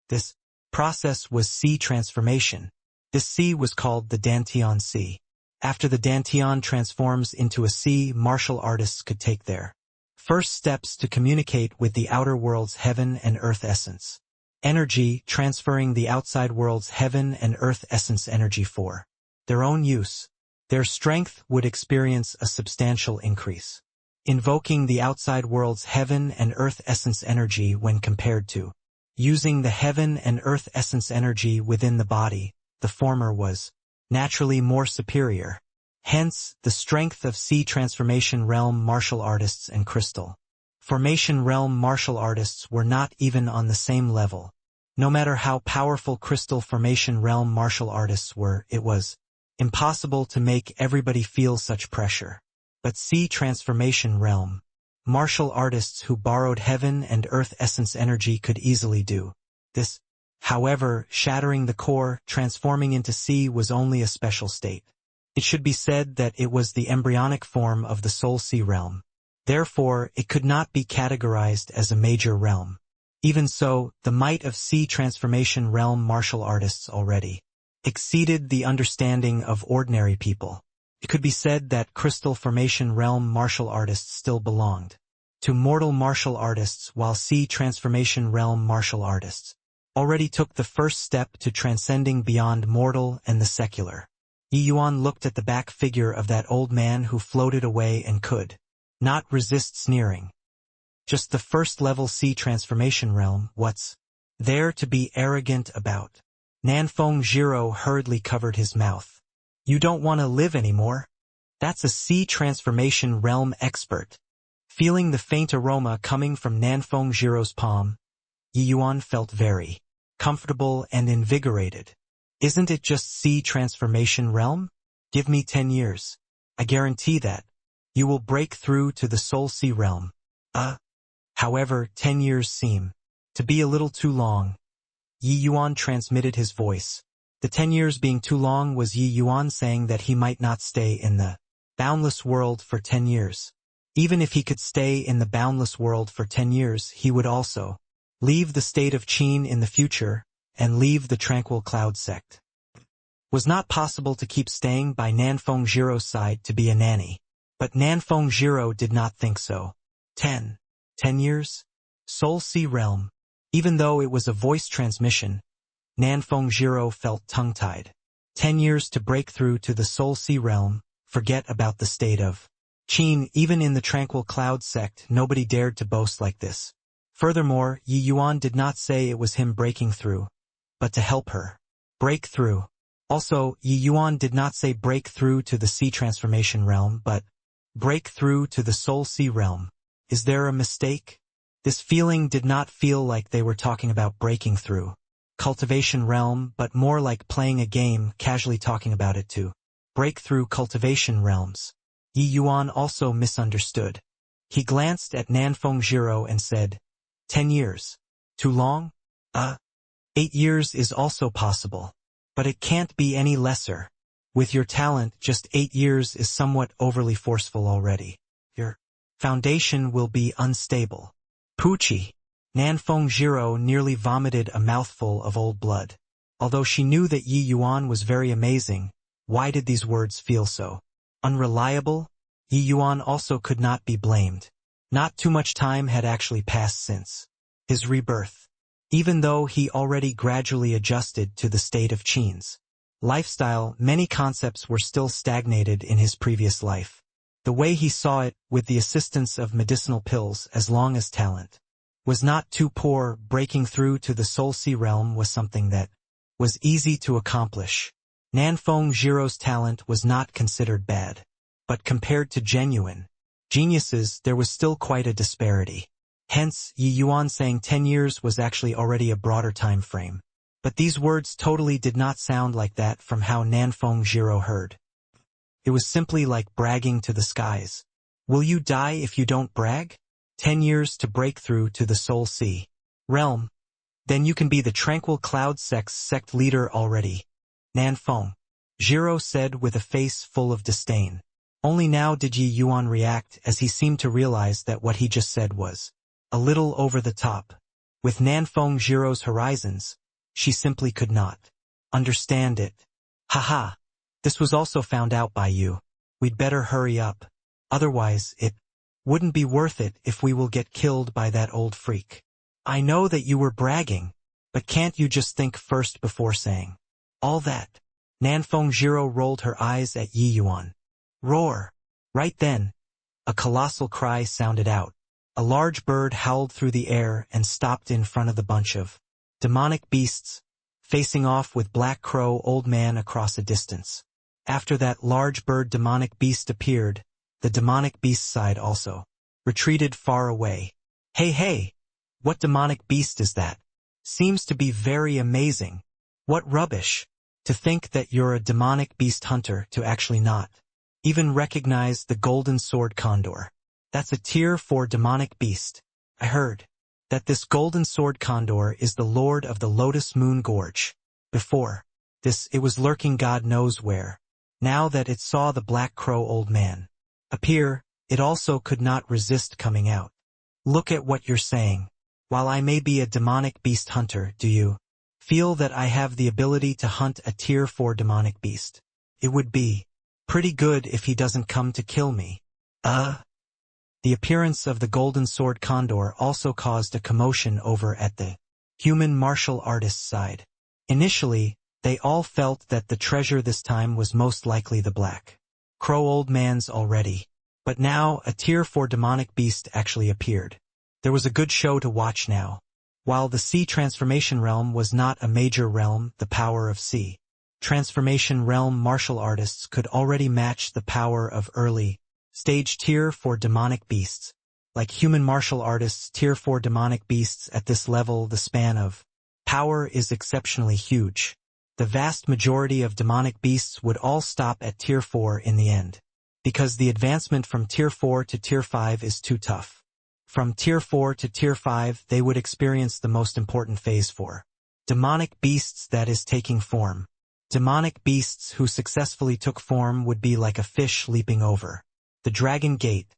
This process was sea transformation. This sea was called the Dantian Sea. After the Dantian transforms into a sea, martial artists could take their first steps to communicate with the outer world's heaven and earth essence energy, transferring the outside world's heaven and earth essence energy for their own use. Their strength would experience a substantial increase, invoking the outside world's heaven and earth essence energy when compared to using the heaven and earth essence energy within the body. The former was naturally more superior. Hence, the strength of sea transformation realm martial artists and crystal formation realm martial artists were not even on the same level. No matter how powerful crystal formation realm martial artists were, it was impossible to make everybody feel such pressure. But sea transformation realm martial artists who borrowed heaven and earth essence energy could easily do this. However, shattering the core, transforming into sea was only a special state. It should be said that it was the embryonic form of the soul sea realm. Therefore, it could not be categorized as a major realm. Even so, the might of sea transformation realm martial artists already exceeded the understanding of ordinary people. It could be said that crystal formation realm martial artists still belonged to mortal martial artists, while sea transformation realm martial artists already took the first step to transcending beyond mortal and the secular. Yi Yuan looked at the back figure of that old man who floated away and could not resist sneering. Just the first level sea transformation realm, what's there to be arrogant about? Nanfeng Jiro hurriedly covered his mouth. You don't want to live anymore? That's a sea transformation realm expert. Feeling the faint aroma coming from Nanfeng Jiro's palm, Yi Yuan felt very comfortable and invigorated. Isn't it just sea transformation realm? Give me 10 years. I guarantee that you will break through to the soul sea realm. However, 10 years seem to be a little too long. Yi Yuan transmitted his voice. The 10 years being too long was Yi Yuan saying that he might not stay in the boundless world for 10 years. Even if he could stay in the boundless world for 10 years, he would also leave the state of Qin in the future and leave the tranquil cloud sect. Was not possible to keep staying by Nanfeng Jiro's side to be a nanny. But Nanfeng Jiro did not think so. 10 years? Soul Sea Realm. Even though it was a voice transmission, Nanfeng Jiro felt tongue-tied. 10 years to break through to the Soul Sea Realm, forget about the state of Qin. Even in the tranquil cloud sect, nobody dared to boast like this. Furthermore, Yi Yuan did not say it was him breaking through, but to help her break through. Also, Yi Yuan did not say break through to the Sea Transformation Realm, but break through to the Soul Sea Realm. Is there a mistake? This feeling did not feel like they were talking about breaking through Cultivation Realm, but more like playing a game, casually talking about it too. Break through Cultivation Realms. Yi Yuan also misunderstood. He glanced at Nanfeng Jiro and said, 10 years. Too long? 8 years is also possible. But it can't be any lesser. With your talent, just 8 years is somewhat overly forceful already. Your foundation will be unstable. Poochie. Nanfeng Jiro nearly vomited a mouthful of old blood. Although she knew that Yi Yuan was very amazing, why did these words feel so unreliable? Yi Yuan also could not be blamed. Not too much time had actually passed since his rebirth. Even though he already gradually adjusted to the state of Qin's lifestyle, many concepts were still stagnated in his previous life. The way he saw it, with the assistance of medicinal pills as long as talent was not too poor, breaking through to the Soul Sea Realm was something that was easy to accomplish. Nanfeng Jiro's talent was not considered bad. But compared to genuine geniuses, there was still quite a disparity. Hence, Yi Yuan saying 10 years was actually already a broader time frame. But these words totally did not sound like that from how Nanfeng Jiro heard. It was simply like bragging to the skies. Will you die if you don't brag? 10 years to break through to the Soul Sea Realm. Then you can be the Tranquil Cloud Sect's sect leader already. Nanfeng Jiro said with a face full of disdain. Only now did Yi Yuan react, as he seemed to realize that what he just said was a little over the top. With Nanfeng Jiro's horizons, she simply could not understand it. Haha. This was also found out by you. We'd better hurry up. Otherwise, it wouldn't be worth it if we will get killed by that old freak. I know that you were bragging, but can't you just think first before saying all that? Nanfeng Jiro rolled her eyes at Yi Yuan. Roar. Right then, a colossal cry sounded out. A large bird howled through the air and stopped in front of the bunch of demonic beasts, facing off with Black Crow Old Man across a distance. After that large bird demonic beast appeared, the demonic beast side also retreated far away. Hey, what demonic beast is that? Seems to be very amazing. What rubbish. To think that you're a demonic beast hunter to actually not even recognize the golden sword condor. That's a tier 4 demonic beast. I heard that this golden sword condor is the lord of the Lotus Moon Gorge. Before this, it was lurking God knows where. Now that it saw the Black Crow Old Man appear, it also could not resist coming out. Look at what you're saying. While I may be a demonic beast hunter, do you feel that I have the ability to hunt a tier 4 demonic beast? It would be pretty good if he doesn't come to kill me. The appearance of the golden sword condor also caused a commotion over at the human martial artist's side. Initially, they all felt that the treasure this time was most likely the Black Crow Old Man's already. But now, a tier 4 demonic beast actually appeared. There was a good show to watch now. While the Sea Transformation Realm was not a major realm, the power of Sea Transformation Realm martial artists could already match the power of early stage tier 4 demonic beasts. Like human martial artists, tier 4 demonic beasts at this level, the span of power is exceptionally huge. The vast majority of demonic beasts would all stop at tier 4 in the end, because the advancement from tier 4 to tier 5 is too tough. From tier 4 to tier 5, they would experience the most important phase 4 Demonic beasts, that is, taking form. Demonic beasts who successfully took form would be like a fish leaping over the dragon gate,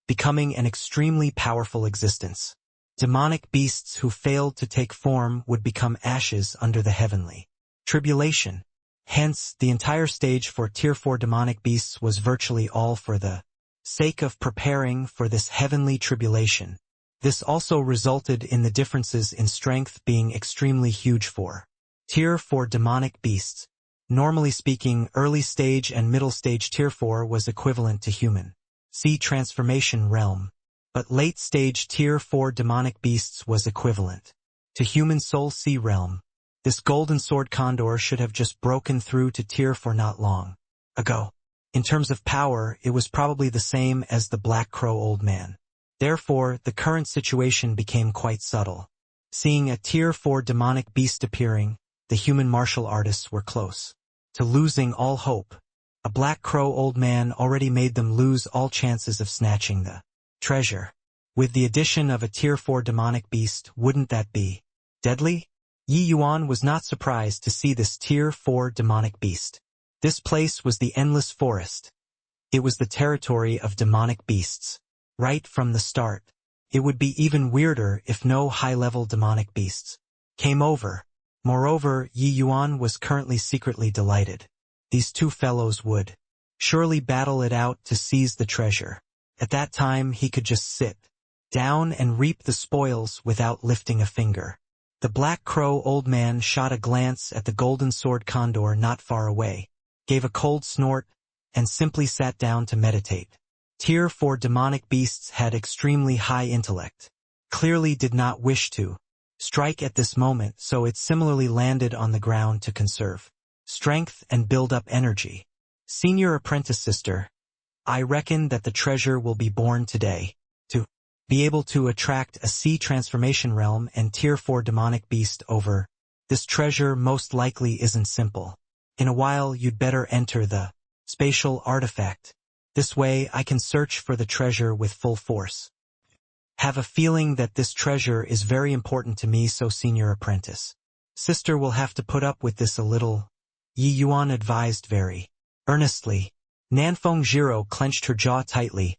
becoming an extremely powerful existence. Demonic beasts who failed to take form would become ashes under the heavenly tribulation. Hence, the entire stage for Tier 4 demonic beasts was virtually all for the sake of preparing for this heavenly tribulation. This also resulted in the differences in strength being extremely huge for Tier 4 demonic beasts. Normally speaking, early stage and middle stage Tier 4 was equivalent to human sea transformation realm, but late stage Tier 4 demonic beasts was equivalent to human soul sea realm. This golden sword condor should have just broken through to Tier 4 not long ago. In terms of power, it was probably the same as the Black Crow Old Man. Therefore, the current situation became quite subtle. Seeing a Tier 4 demonic beast appearing, the human martial artists were close to losing all hope. A Black Crow Old Man already made them lose all chances of snatching the treasure. With the addition of a Tier 4 demonic beast, wouldn't that be deadly? Yi Yuan was not surprised to see this Tier 4 demonic beast. This place was the Endless Forest. It was the territory of demonic beasts. Right from the start. It would be even weirder if no high-level demonic beasts came over. Moreover, Yi Yuan was currently secretly delighted. These two fellows would surely battle it out to seize the treasure. At that time, he could just sit down and reap the spoils without lifting a finger. The Black Crow Old Man shot a glance at the golden sword condor not far away, gave a cold snort, and simply sat down to meditate. Tier 4 demonic beasts had extremely high intellect. Clearly did not wish to strike at this moment, so it similarly landed on the ground to conserve strength and build up energy. Senior apprentice sister, I reckon that the treasure will be born today. To be able to attract a sea transformation realm and Tier 4 demonic beast over, this treasure most likely isn't simple. In a while you'd better enter the spatial artifact. This way I can search for the treasure with full force. Have a feeling that this treasure is very important to me, so senior apprentice sister will have to put up with this a little, Yi Yuan advised very earnestly. Nanfeng Jiro clenched her jaw tightly,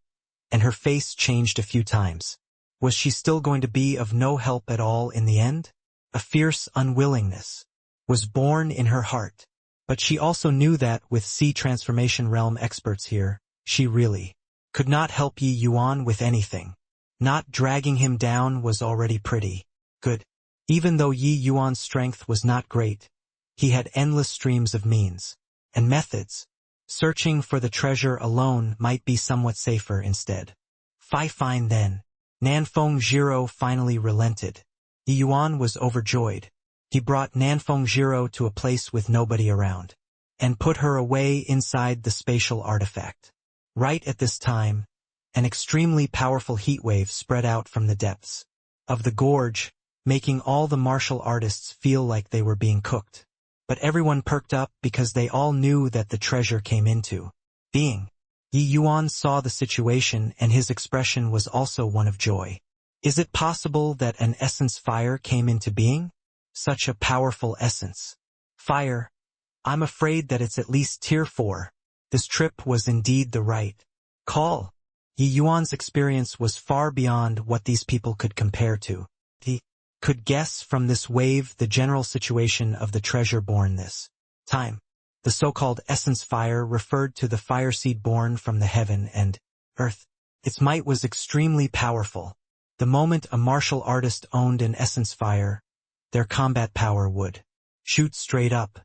and her face changed a few times. Was she still going to be of no help at all in the end? A fierce unwillingness was born in her heart. But she also knew that, with sea transformation realm experts here, she really could not help Yi Yuan with anything. Not dragging him down was already pretty good. Even though Yi Yuan's strength was not great, he had endless streams of means and methods. Searching for the treasure alone might be somewhat safer instead. Fine then. Nanfeng Jiro finally relented. Yi Yuan was overjoyed. He brought Nanfeng Jiro to a place with nobody around, and put her away inside the spatial artifact. Right at this time, an extremely powerful heat wave spread out from the depths of the gorge, making all the martial artists feel like they were being cooked. But everyone perked up because they all knew that the treasure came into being. Yi Yuan saw the situation and his expression was also one of joy. Is it possible that an essence fire came into being? Such a powerful essence fire. I'm afraid that it's at least Tier 4. This trip was indeed the right call. Yi Yuan's experience was far beyond what these people could compare to. He could guess from this wave the general situation of the treasure born this time. The so-called essence fire referred to the fire seed born from the heaven and earth. Its might was extremely powerful. The moment a martial artist owned an essence fire, their combat power would shoot straight up.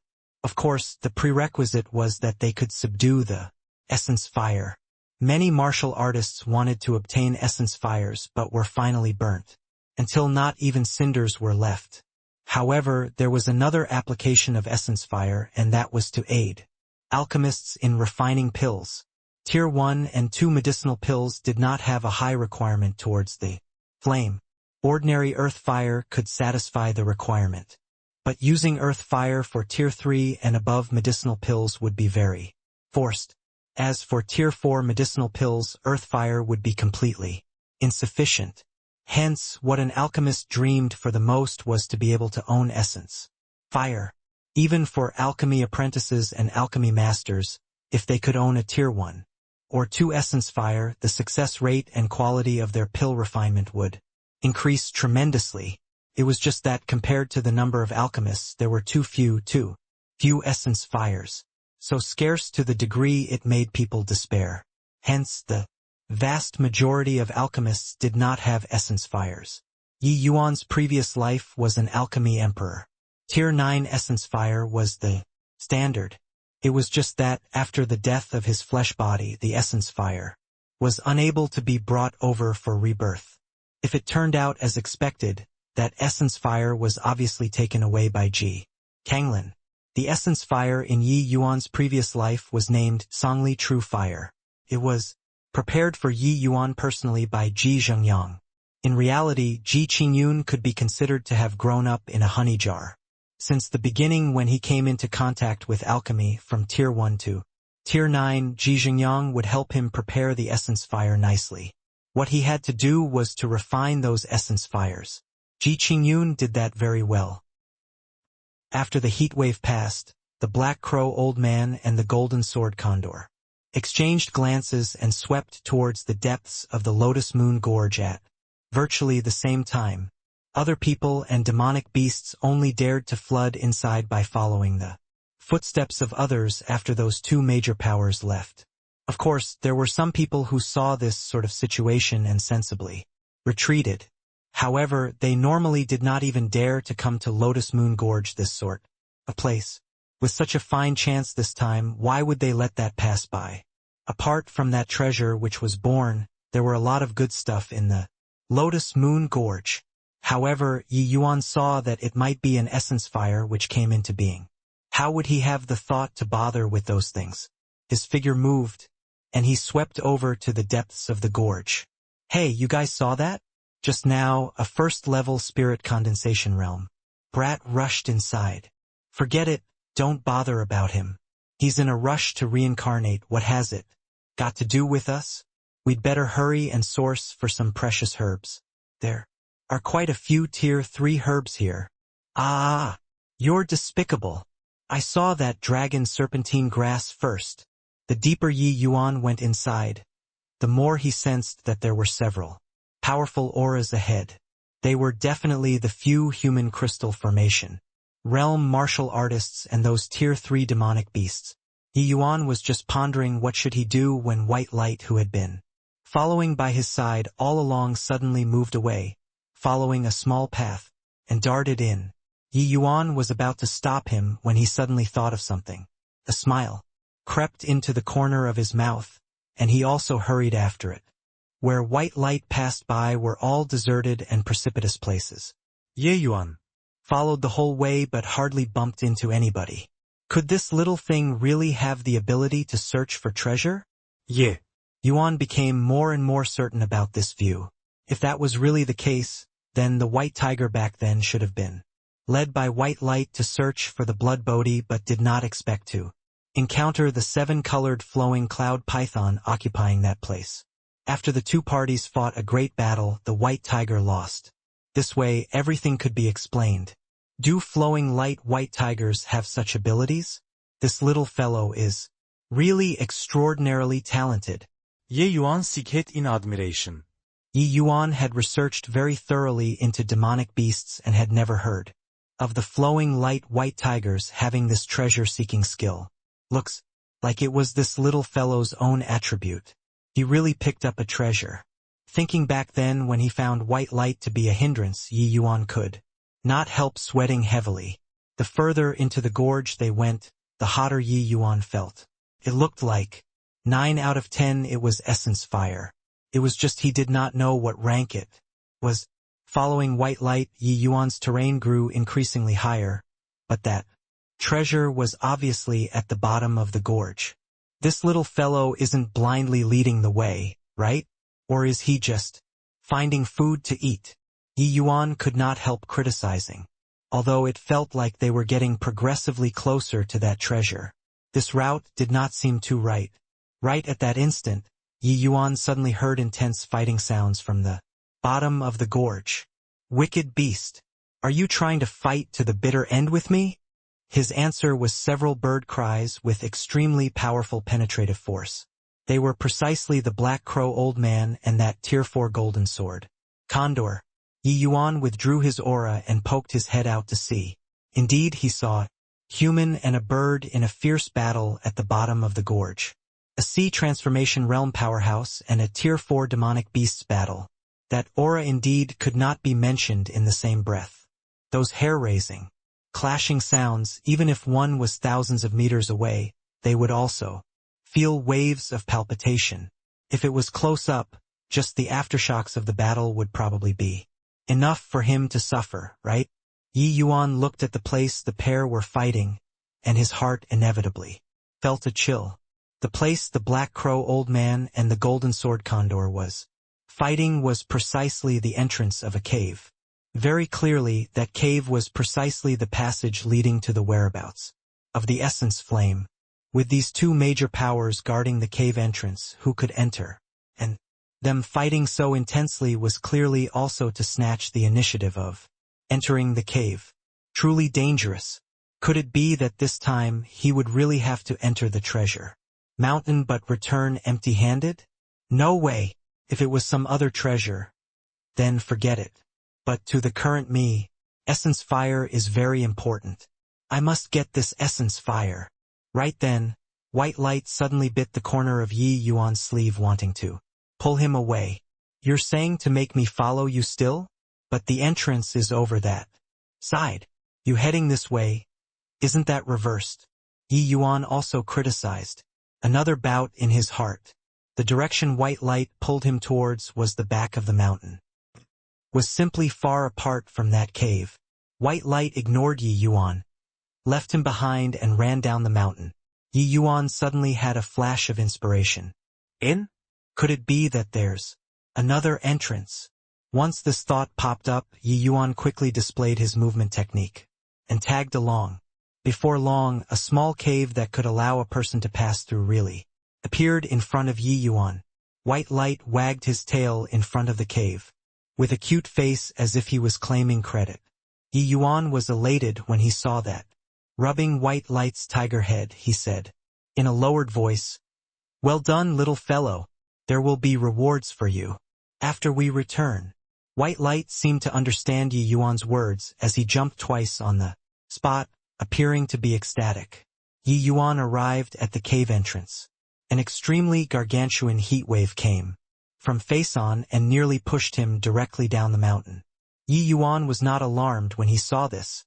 Of course, the prerequisite was that they could subdue the essence fire. Many martial artists wanted to obtain essence fires but were finally burnt, until not even cinders were left. However, there was another application of essence fire, and that was to aid alchemists in refining pills. Tier 1 and 2 medicinal pills did not have a high requirement towards the flame. Ordinary earth fire could satisfy the requirement. But using earth fire for Tier 3 and above medicinal pills would be very forced. As for Tier 4 medicinal pills, earth fire would be completely insufficient. Hence, what an alchemist dreamed for the most was to be able to own essence. Fire. Even for alchemy apprentices and alchemy masters, if they could own a tier 1 or 2 essence fire, the success rate and quality of their pill refinement would increase tremendously. It was just that compared to the number of alchemists, there were too few essence fires, so scarce to the degree it made people despair. Hence, the vast majority of alchemists did not have essence fires. Yi Yuan's previous life was an alchemy emperor. Tier 9 essence fire was the standard. It was just that, after the death of his flesh body, the essence fire was unable to be brought over for rebirth. If it turned out as expected, that essence fire was obviously taken away by Ji Kanglin. The essence fire in Yi Yuan's previous life was named Songli True Fire. It was prepared for Yi Yuan personally by Ji Zhengyang. In reality, Ji Qingyun could be considered to have grown up in a honey jar. Since the beginning, when he came into contact with alchemy from Tier 1 to Tier 9, Ji Zhengyang would help him prepare the essence fire nicely. What he had to do was to refine those essence fires. Ji Qingyun did that very well. After the heat wave passed, the Black Crow Old Man and the Golden Sword Condor exchanged glances and swept towards the depths of the Lotus Moon Gorge at virtually the same time. Other people and demonic beasts only dared to flood inside by following the footsteps of others after those two major powers left. Of course, there were some people who saw this sort of situation and sensibly retreated. However, they normally did not even dare to come to Lotus Moon Gorge, this sort of place. With such a fine chance this time, why would they let that pass by? Apart from that treasure which was born, there were a lot of good stuff in the Lotus Moon Gorge. However, Yi Yuan saw that it might be an essence fire which came into being. How would he have the thought to bother with those things? His figure moved, and he swept over to the depths of the gorge. Hey, you guys saw that? Just now, a first-level spirit condensation realm. Brat rushed inside. Forget it, don't bother about him. He's in a rush to reincarnate. What has it got to do with us? We'd better hurry and source for some precious herbs. There are quite a few tier 3 herbs here. Ah, you're despicable. I saw that dragon serpentine grass first. The deeper Yi Yuan went inside, the more he sensed that there were several powerful auras ahead. They were definitely the few human crystal formation, realm martial artists and those tier 3 demonic beasts. Yi Yuan was just pondering what should he do when White Light, who had been following by his side all along, suddenly moved away, following a small path, and darted in. Yi Yuan was about to stop him when he suddenly thought of something. A smile crept into the corner of his mouth, and he also hurried after it. Where White Light passed by were all deserted and precipitous places. Ye Yuan Followed the whole way but hardly bumped into anybody. Could this little thing really have the ability to search for treasure? Ye Yuan became more and more certain about this view. If that was really the case, then the white tiger back then should have been led by White Light to search for the blood bodhi, but did not expect to encounter the 7-colored flowing cloud python occupying that place. After the two parties fought a great battle, the white tiger lost. This way, everything could be explained. Do flowing light white tigers have such abilities? This little fellow is really extraordinarily talented. Ye Yuan seeked in admiration. Yi Yuan had researched very thoroughly into demonic beasts and had never heard of the flowing light white tigers having this treasure-seeking skill. Looks like it was this little fellow's own attribute. He really picked up a treasure. Thinking back then when he found White Light to be a hindrance, Yi Yuan could not help sweating heavily. The further into the gorge they went, the hotter Yi Yuan felt. It looked like 9 out of 10 it was essence fire. It was just he did not know what rank it was. Following White Light, Yi Yuan's terrain grew increasingly higher, but that treasure was obviously at the bottom of the gorge. This little fellow isn't blindly leading the way, right? Or is he just finding food to eat? Yi Yuan could not help criticizing, although it felt like they were getting progressively closer to that treasure. This route did not seem too right. Right at that instant, Yi Yuan suddenly heard intense fighting sounds from the Bottom of the gorge. Wicked beast. Are you trying to fight to the bitter end with me? His answer was several bird cries with extremely powerful penetrative force. They were precisely the Black Crow Old Man and that Tier 4 golden sword. Condor. Yi Yuan withdrew his aura and poked his head out to sea. Indeed, he saw human and a bird in a fierce battle at the bottom of the gorge. A sea transformation realm powerhouse and a Tier 4 demonic beasts battle. That aura indeed could not be mentioned in the same breath. Those hair-raising, clashing sounds, even if one was thousands of meters away, they would also feel waves of palpitation. If it was close up, just the aftershocks of the battle would probably be enough for him to suffer, right? Yi Yuan looked at the place the pair were fighting, and his heart inevitably felt a chill. The place the Black Crow Old Man and the Golden Sword Condor was fighting was precisely the entrance of a cave. Very clearly, that cave was precisely the passage leading to the whereabouts of the essence flame. With these two major powers guarding the cave entrance, who could enter? And them fighting so intensely was clearly also to snatch the initiative of entering the cave. Truly dangerous. Could it be that this time he would really have to enter the treasure mountain but return empty-handed? No way. If it was some other treasure, then forget it. But to the current me, essence fire is very important. I must get this essence fire. Right then, white light suddenly bit the corner of Yi Yuan's sleeve, wanting to pull him away. You're saying to make me follow you still? But the entrance is over that side. You heading this way? Isn't that reversed? Yi Yuan also criticized. Another bout in his heart. The direction white light pulled him towards was the back of the mountain. Was simply far apart from that cave. White light ignored Yi Yuan, left him behind and ran down the mountain. Yi Yuan suddenly had a flash of inspiration. In? Could it be that there's another entrance? Once this thought popped up, Yi Yuan quickly displayed his movement technique and tagged along. Before long, a small cave that could allow a person to pass through really appeared in front of Yi Yuan. White light wagged his tail in front of the cave, with a cute face as if he was claiming credit. Yi Yuan was elated when he saw that. Rubbing white light's tiger head, he said, in a lowered voice, "Well done, little fellow. There will be rewards for you after we return." White light seemed to understand Yi Yuan's words as he jumped twice on the spot, appearing to be ecstatic. Yi Yuan arrived at the cave entrance. An extremely gargantuan heat wave came from face-on and nearly pushed him directly down the mountain. Yi Yuan was not alarmed when he saw this,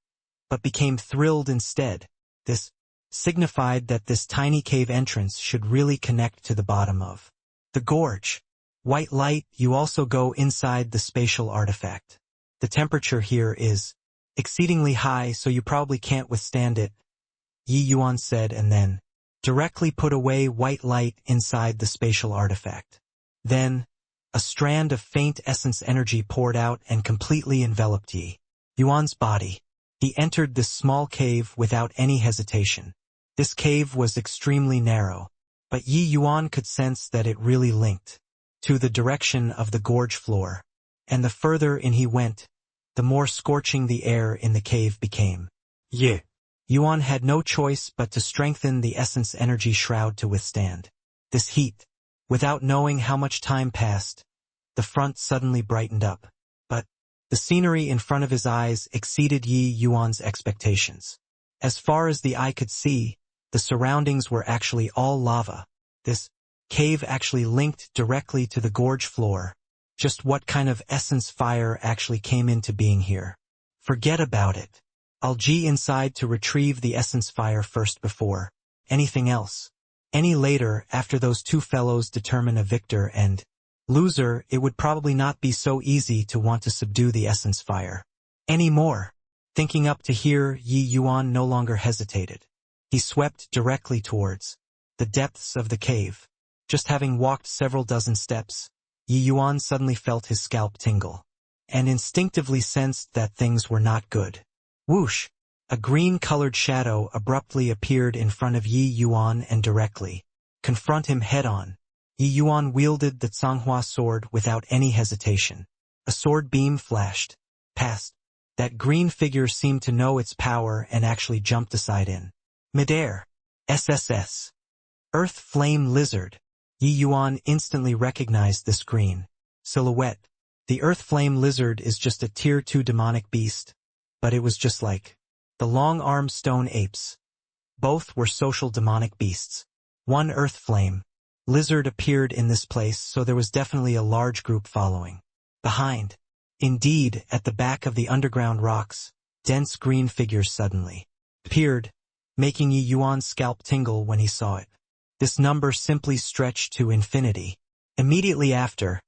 but became thrilled instead. This signified that this tiny cave entrance should really connect to the bottom of the gorge. White light, you also go inside the spatial artifact. The temperature here is exceedingly high, so you probably can't withstand it, Yi Yuan said, and then directly put away white light inside the spatial artifact. Then, a strand of faint essence energy poured out and completely enveloped Yi Yuan's body. He entered this small cave without any hesitation. This cave was extremely narrow, but Yi Yuan could sense that it really linked to the direction of the gorge floor. And the further in he went, the more scorching the air in the cave became. Yi Yuan had no choice but to strengthen the essence energy shroud to withstand this heat. Without knowing how much time passed, the front suddenly brightened up. But the scenery in front of his eyes exceeded Yi Yuan's expectations. As far as the eye could see, the surroundings were actually all lava. This cave actually linked directly to the gorge floor. Just what kind of essence fire actually came into being here? Forget about it. I'll G inside to retrieve the essence fire first before anything else. Any later, after those two fellows determine a victor and loser, it would probably not be so easy to want to subdue the essence fire anymore. Thinking up to here, Yi Yuan no longer hesitated. He swept directly towards the depths of the cave. Just having walked several dozen steps, Yi Yuan suddenly felt his scalp tingle, and instinctively sensed that things were not good. Whoosh! A green-colored shadow abruptly appeared in front of Yi Yuan and directly confront him head-on. Yi Yuan wielded the Zhanghua sword without any hesitation. A sword beam flashed past. That green figure seemed to know its power and actually jumped aside in midair. SSS. Earth Flame Lizard. Yi Yuan instantly recognized this green silhouette. The Earth Flame Lizard is just a Tier 2 demonic beast, but it was just like the long-armed stone apes. Both were social demonic beasts. One Earth Flame Lizard appeared in this place, so there was definitely a large group following behind. Indeed, at the back of the underground rocks, dense green figures suddenly appeared, making Yi Yuan's scalp tingle when he saw it. This number simply stretched to infinity. Immediately after,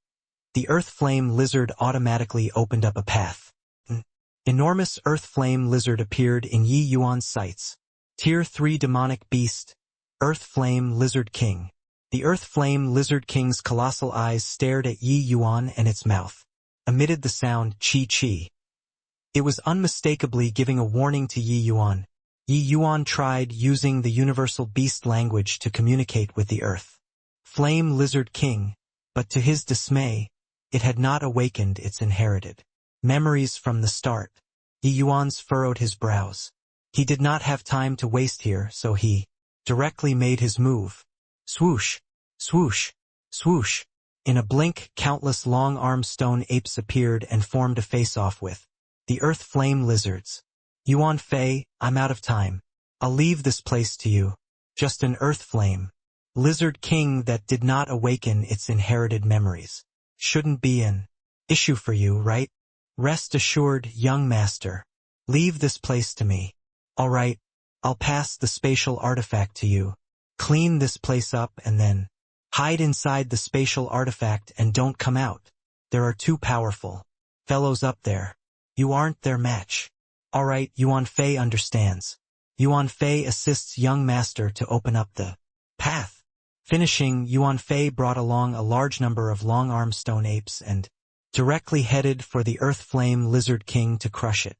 the Earth Flame Lizard automatically opened up a path. An enormous Earth Flame Lizard appeared in Yi Yuan's sights. Tier 3 demonic beast, Earth Flame Lizard King. The Earth Flame Lizard King's colossal eyes stared at Yi Yuan, and its mouth emitted the sound chi-chi. It was unmistakably giving a warning to Yi Yuan. Yi Yuan tried using the universal beast language to communicate with the Earth Flame Lizard King, but to his dismay, it had not awakened its inherited memories from the start. Yi Yuan's furrowed his brows. He did not have time to waste here, so he directly made his move. Swoosh, swoosh, swoosh. In a blink, countless long-armed stone apes appeared and formed a face-off with the Earth Flame Lizards. Yuan Fei, I'm out of time. I'll leave this place to you. Just an Earth Flame Lizard King that did not awaken its inherited memories. Shouldn't be an issue for you, right? Rest assured, young master. Leave this place to me. All right, I'll pass the spatial artifact to you. Clean this place up and then hide inside the spatial artifact and don't come out. There are two powerful fellows up there. You aren't their match. All right, Yuan Fei understands. Yuan Fei assists young master to open up the path. Finishing, Yuan Fei brought along a large number of long-armed stone apes and directly headed for the Earth Flame Lizard King to crush it.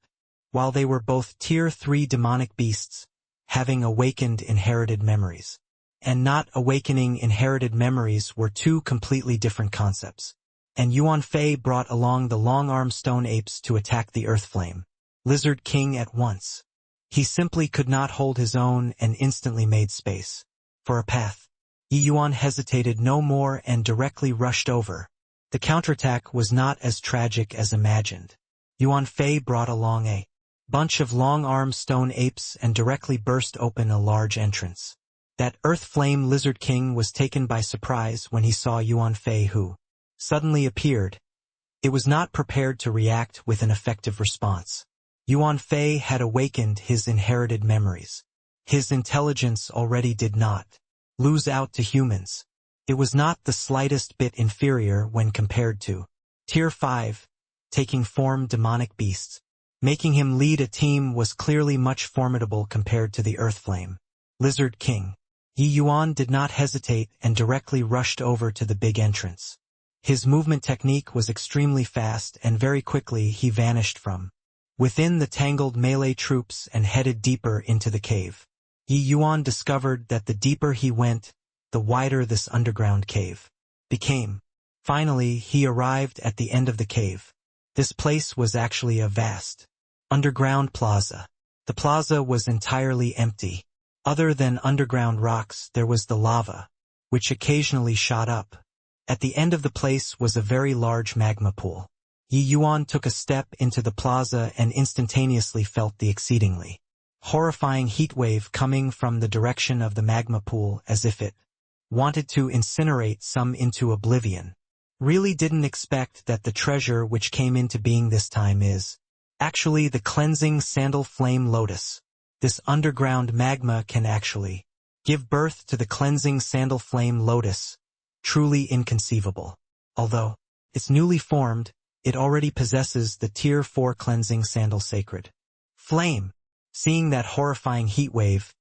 While they were both Tier 3 demonic beasts, having awakened inherited memories and not awakening inherited memories were two completely different concepts. And Yuan Fei brought along the long-armed stone apes to attack the Earth Flame Lizard King at once. He simply could not hold his own and instantly made space for a path. Yi Yuan hesitated no more and directly rushed over. The counterattack was not as tragic as imagined. Yuan Fei brought along a bunch of long-armed stone apes and directly burst open a large entrance. That Earth Flame Lizard King was taken by surprise when he saw Yuan Fei, who suddenly appeared. It was not prepared to react with an effective response. Yuan Fei had awakened his inherited memories. His intelligence already did not lose out to humans. It was not the slightest bit inferior when compared to Tier 5, taking form demonic beasts. Making him lead a team was clearly much formidable compared to the Earth Flame Lizard King. Yi Yuan did not hesitate and directly rushed over to the big entrance. His movement technique was extremely fast, and very quickly he vanished from within the tangled melee troops and headed deeper into the cave. Yi Yuan discovered that the deeper he went, the wider this underground cave became. Finally, he arrived at the end of the cave. This place was actually a vast underground plaza. The plaza was entirely empty. Other than underground rocks, there was the lava, which occasionally shot up. At the end of the place was a very large magma pool. Yi Yuan took a step into the plaza and instantaneously felt the exceedingly horrifying heat wave coming from the direction of the magma pool, as if it wanted to incinerate some into oblivion. Really didn't expect that the treasure which came into being this time is actually the cleansing sandal flame lotus. This underground magma can actually give birth to the cleansing sandal flame lotus. Truly inconceivable. Although it's newly formed, it already possesses the Tier 4 cleansing sandal sacred flame. Seeing that horrifying heat wave,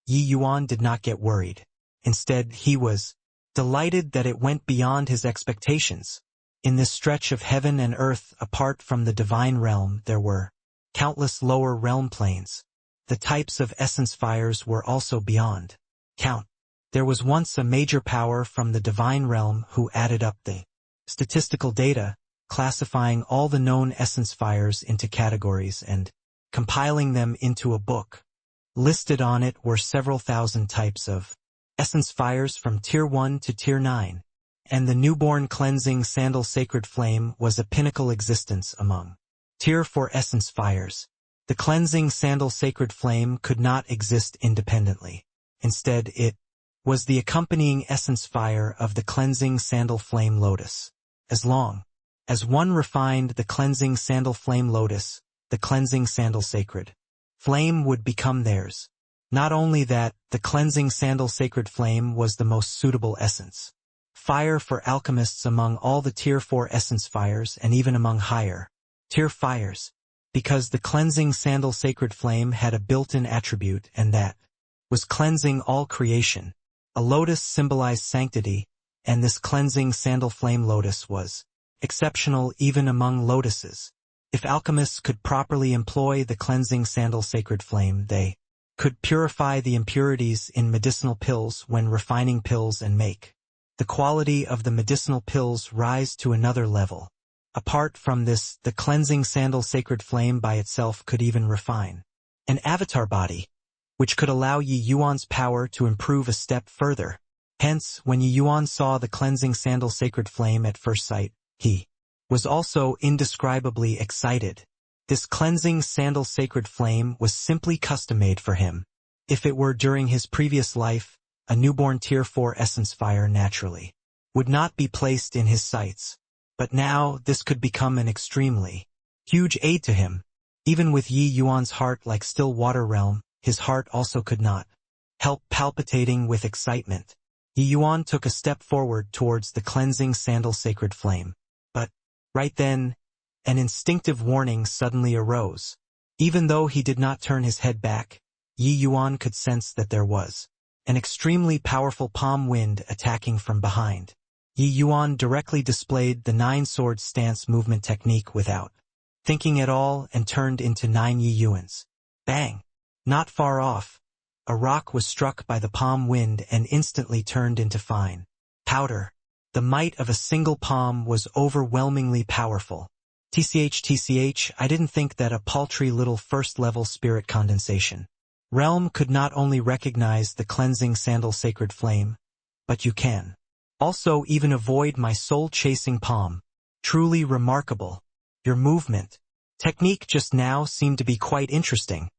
Yi Yuan did not get worried. Instead, he was delighted that it went beyond his expectations. In this stretch of heaven and earth, apart from the divine realm, there were countless lower realm planes. The types of essence fires were also beyond count. There was once a major power from the divine realm who added up the statistical data, classifying all the known essence fires into categories and compiling them into a book. Listed on it were several thousand types of essence fires from Tier 1 to Tier 9, and the newborn cleansing sandal sacred flame was a pinnacle existence among Tier 4 essence fires. The cleansing sandal sacred flame could not exist independently. Instead, it was the accompanying essence fire of the cleansing sandal flame lotus. As long as one refined the cleansing sandal flame lotus, the cleansing sandal sacred flame would become theirs. Not only that, the cleansing sandal sacred flame was the most suitable essence fire for alchemists among all the Tier 4 essence fires and even among higher tier fires, because the cleansing sandal sacred flame had a built-in attribute, and that was cleansing all creation. A lotus symbolized sanctity, and this cleansing sandal flame lotus was exceptional even among lotuses. If alchemists could properly employ the cleansing sandal sacred flame, they could purify the impurities in medicinal pills when refining pills and make the quality of the medicinal pills rise to another level. Apart from this, the cleansing sandal sacred flame by itself could even refine an avatar body, which could allow Yi Yuan's power to improve a step further. Hence, when Yi Yuan saw the cleansing sandal sacred flame at first sight, he was also indescribably excited. This cleansing sandal sacred flame was simply custom-made for him. If it were during his previous life, a newborn Tier 4 essence fire naturally would not be placed in his sights. But now this could become an extremely huge aid to him. Even with Yi Yuan's heart like still water realm, his heart also could not help palpitating with excitement. Yi Yuan took a step forward towards the cleansing sandal sacred flame. But right then, an instinctive warning suddenly arose. Even though he did not turn his head back, Yi Yuan could sense that there was an extremely powerful palm wind attacking from behind. Yi Yuan directly displayed the 9 swords stance movement technique without thinking at all and turned into 9 Yi Yuans. Bang! Not far off, a rock was struck by the palm wind and instantly turned into fine powder. The might of a single palm was overwhelmingly powerful. TCH, I didn't think that a paltry little first-level spirit condensation realm could not only recognize the cleansing sandal sacred flame, but you can also even avoid my soul-chasing palm. Truly remarkable. Your movement technique just now seemed to be quite interesting.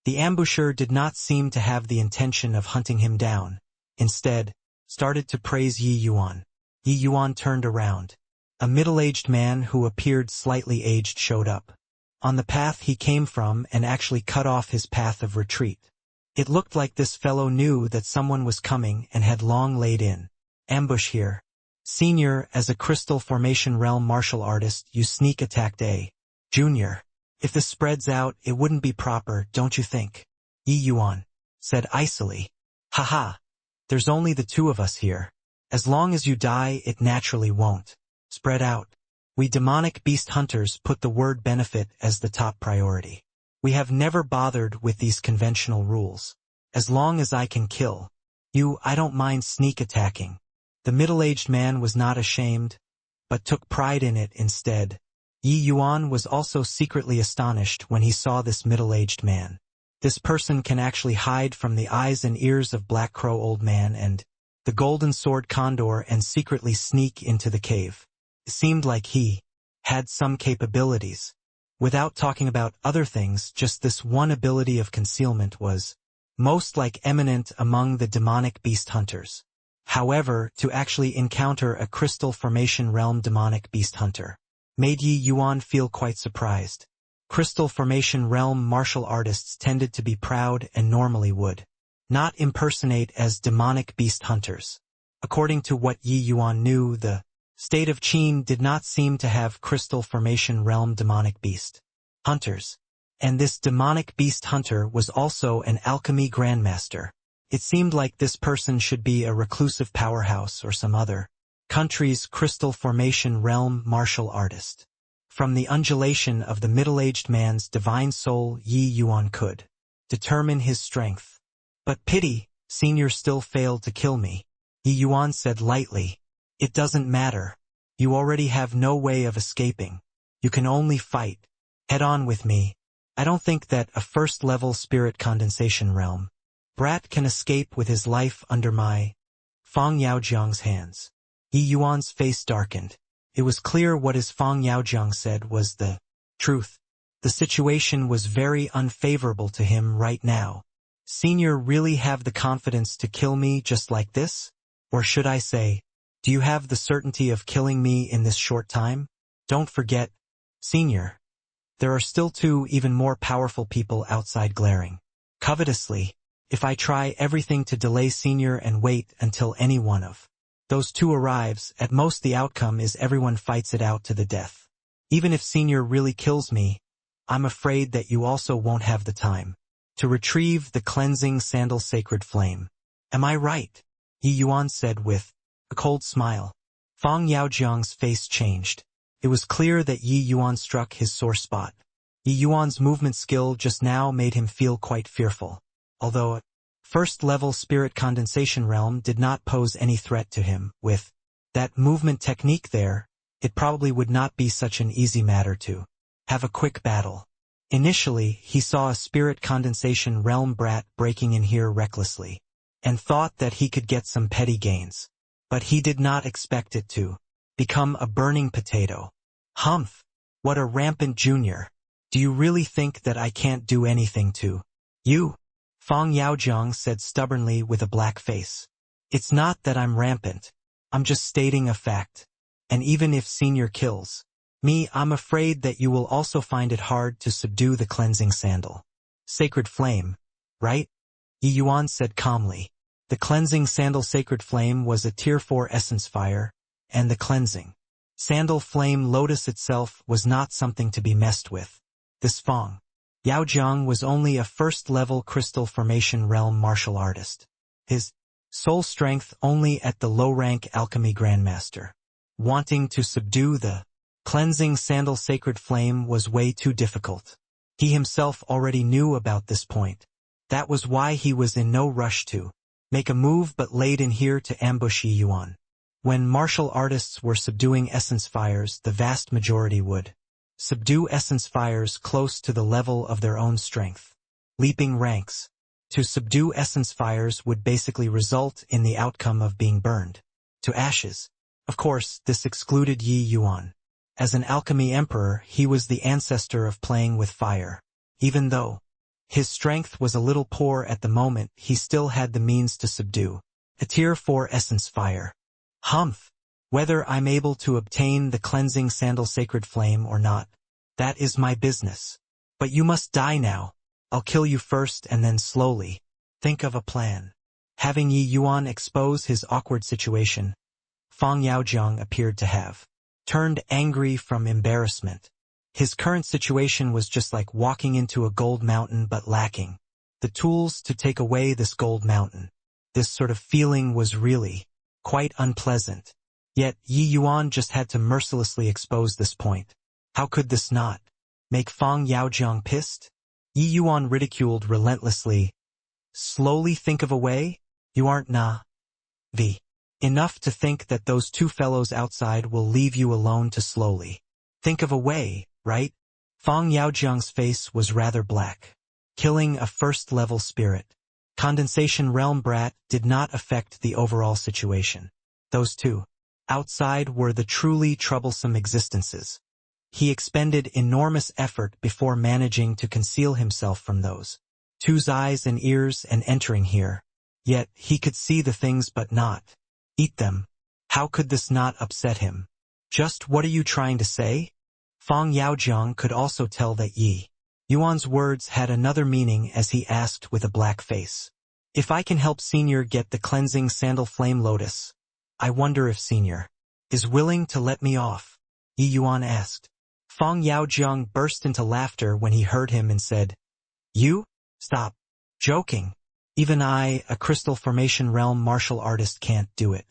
The ambusher did not seem to have the intention of hunting him down. Instead, started to praise Yi Yuan. Yi Yuan turned around. A middle-aged man who appeared slightly aged showed up on the path he came from and actually cut off his path of retreat. It looked like this fellow knew that someone was coming and had long laid in ambush here. Senior, as a crystal formation realm martial artist, you sneak attacked a junior. If this spreads out, it wouldn't be proper, don't you think? Yi Yuan said icily. Haha, there's only the two of us here. As long as you die, it naturally won't spread out. We demonic beast hunters put the word benefit as the top priority. We have never bothered with these conventional rules. As long as I can kill you, I don't mind sneak attacking. The middle-aged man was not ashamed, but took pride in it instead. Yi Yuan was also secretly astonished when he saw this middle-aged man. This person can actually hide from the eyes and ears of Black Crow Old Man and the Golden Sword Condor and secretly sneak into the cave. It seemed like he had some capabilities. Without talking about other things, just this one ability of concealment was most like eminent among the demonic beast hunters. However, to actually encounter a crystal formation realm demonic beast hunter made Yi Yuan feel quite surprised. Crystal formation realm martial artists tended to be proud and normally would not impersonate as demonic beast hunters. According to what Yi Yuan knew, the state of Qin did not seem to have crystal formation realm demonic beast hunters. And this demonic beast hunter was also an alchemy grandmaster. It seemed like this person should be a reclusive powerhouse or some other country's crystal formation realm martial artist. From the undulation of the middle-aged man's divine soul, Yi Yuan could determine his strength. But pity, Senior still failed to kill me. Yi Yuan said lightly. It doesn't matter. You already have no way of escaping. You can only fight. Head on with me. I don't think that a first-level spirit condensation realm brat can escape with his life under my Fang Yaojiang's hands. Yi Yuan's face darkened. It was clear what his Fang Yaojiang said was the truth. The situation was very unfavorable to him right now. Senior really have the confidence to kill me just like this? Or should I say, do you have the certainty of killing me in this short time? Don't forget, Senior. There are still two even more powerful people outside glaring covetously. If I try everything to delay Senior and wait until any one of those two arrives, at most the outcome is everyone fights it out to the death. Even if Senior really kills me, I'm afraid that you also won't have the time to retrieve the cleansing sandal sacred flame. Am I right? Yi Yuan said with a cold smile. Fang Yaojiang's face changed. It was clear that Yi Yuan struck his sore spot. Yi Yuan's movement skill just now made him feel quite fearful. Although a first-level spirit condensation realm did not pose any threat to him, with that movement technique there, it probably would not be such an easy matter to have a quick battle. Initially, he saw a spirit condensation realm brat breaking in here recklessly, and thought that he could get some petty gains. But he did not expect it to become a burning potato. Humph! What a rampant junior! Do you really think that I can't do anything to you? Fang Yaojiang said stubbornly with a black face. It's not that I'm rampant. I'm just stating a fact. And even if Senior kills me, I'm afraid that you will also find it hard to subdue the cleansing sandal sacred flame, right? Yi Yuan said calmly. The cleansing sandal sacred flame was a tier 4 essence fire, and the cleansing sandal flame lotus itself was not something to be messed with. This Fang Yaojiang was only a first-level crystal formation realm martial artist. His soul strength only at the low-rank alchemy grandmaster. Wanting to subdue the cleansing sandal sacred flame was way too difficult. He himself already knew about this point. That was why he was in no rush to make a move but laid in here to ambush Yi Yuan. When martial artists were subduing essence fires, the vast majority would subdue essence fires close to the level of their own strength. Leaping ranks. To subdue essence fires would basically result in the outcome of being burned to ashes. Of course, this excluded Yi Yuan. As an alchemy emperor, he was the ancestor of playing with fire. Even though his strength was a little poor at the moment, he still had the means to subdue a tier 4 essence fire. Humph! Whether I'm able to obtain the cleansing sandal sacred flame or not, that is my business. But you must die now. I'll kill you first and then slowly. Think of a plan. Having Yi Yuan expose his awkward situation, Fang Yaojiang appeared to have turned angry from embarrassment. His current situation was just like walking into a gold mountain but lacking the tools to take away this gold mountain. This sort of feeling was really quite unpleasant. Yet Yi Yuan just had to mercilessly expose this point. How could this not make Fang Yaojiang pissed? Yi Yuan ridiculed relentlessly. Slowly think of a way? You aren't naive enough to think that those two fellows outside will leave you alone to slowly think of a way, right? Fang Yaojiang's face was rather black. Killing a first-level spirit condensation realm brat did not affect the overall situation. Those two outside were the truly troublesome existences. He expended enormous effort before managing to conceal himself from those two's eyes and ears and entering here. Yet he could see the things but not eat them. How could this not upset him? Just what are you trying to say? Fang Yaojiang could also tell that Yi Yuan's words had another meaning as he asked with a black face. If I can help Senior get the cleansing sandal flame lotus, I wonder if Senior is willing to let me off? Yi Yuan asked. Fang Yaojiang burst into laughter when he heard him and said, You? Stop joking. Even I, a crystal formation realm martial artist, can't do it.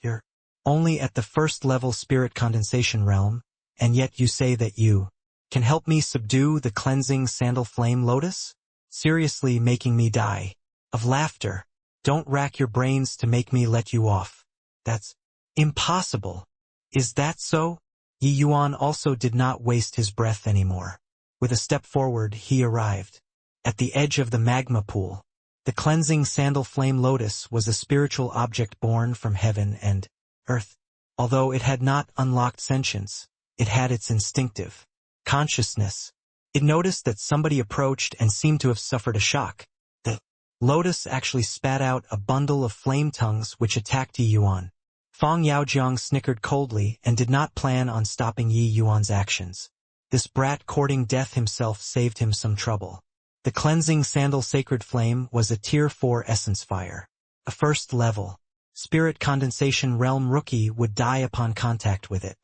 You're only at the first-level spirit condensation realm, and yet you say that you can help me subdue the cleansing sandal flame lotus? Seriously making me die of laughter. Don't rack your brains to make me let you off. That's impossible. Is that so? Yi Yuan also did not waste his breath anymore. With a step forward, he arrived. At the edge of the magma pool, the cleansing sandal flame lotus was a spiritual object born from heaven and earth. Although it had not unlocked sentience, it had its instinctive consciousness. It noticed that somebody approached and seemed to have suffered a shock. The lotus actually spat out a bundle of flame tongues which attacked Yi Yuan. Fang Yaojiang snickered coldly and did not plan on stopping Yi Yuan's actions. This brat courting death himself saved him some trouble. The cleansing sandal sacred flame was a tier 4 essence fire. A first level spirit condensation realm rookie would die upon contact with it.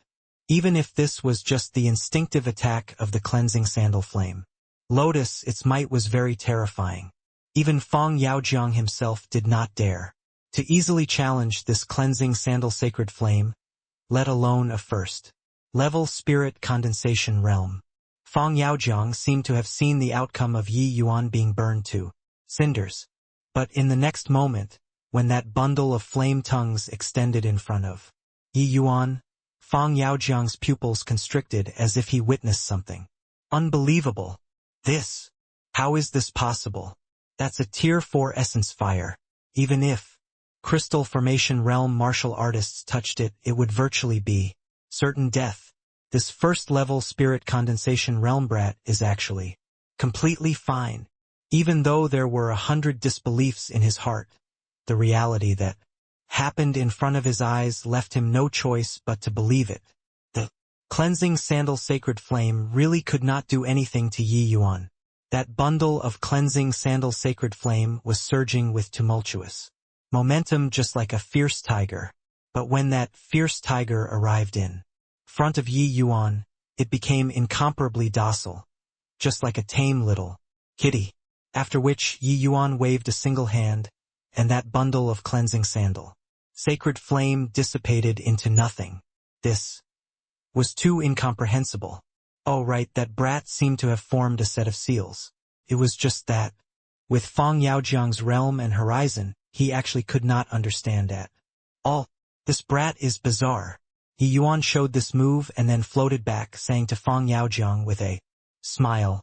Even if this was just the instinctive attack of the cleansing sandal flame. Lotus, its might was very terrifying. Even Fang Yaojiang himself did not dare to easily challenge this cleansing sandal sacred flame, let alone a first-level spirit condensation realm. Fang Yaojiang seemed to have seen the outcome of Yi Yuan being burned to cinders. But in the next moment, when that bundle of flame tongues extended in front of Yi Yuan, Fang Yaojiang's pupils constricted as if he witnessed something unbelievable. How is this possible? That's a tier 4 essence fire. Even if crystal formation realm martial artists touched it, it would virtually be certain death. This first-level spirit condensation realm brat is actually completely fine. Even though there were 100 disbeliefs in his heart, the reality that happened in front of his eyes left him no choice but to believe it. The cleansing sandal sacred flame really could not do anything to Yi Yuan. That bundle of cleansing sandal sacred flame was surging with tumultuous momentum just like a fierce tiger. But when that fierce tiger arrived in front of Yi Yuan, it became incomparably docile, just like a tame little kitty. After which Yi Yuan waved a single hand, and that bundle of cleansing sandal sacred flame dissipated into nothing. This was too incomprehensible. Oh right, that brat seemed to have formed a set of seals. It was just that. With Fang Yaojiang's realm and horizon, he actually could not understand at all. This brat is bizarre. Yi Yuan showed this move and then floated back, saying to Fang Yaojiang with a smile,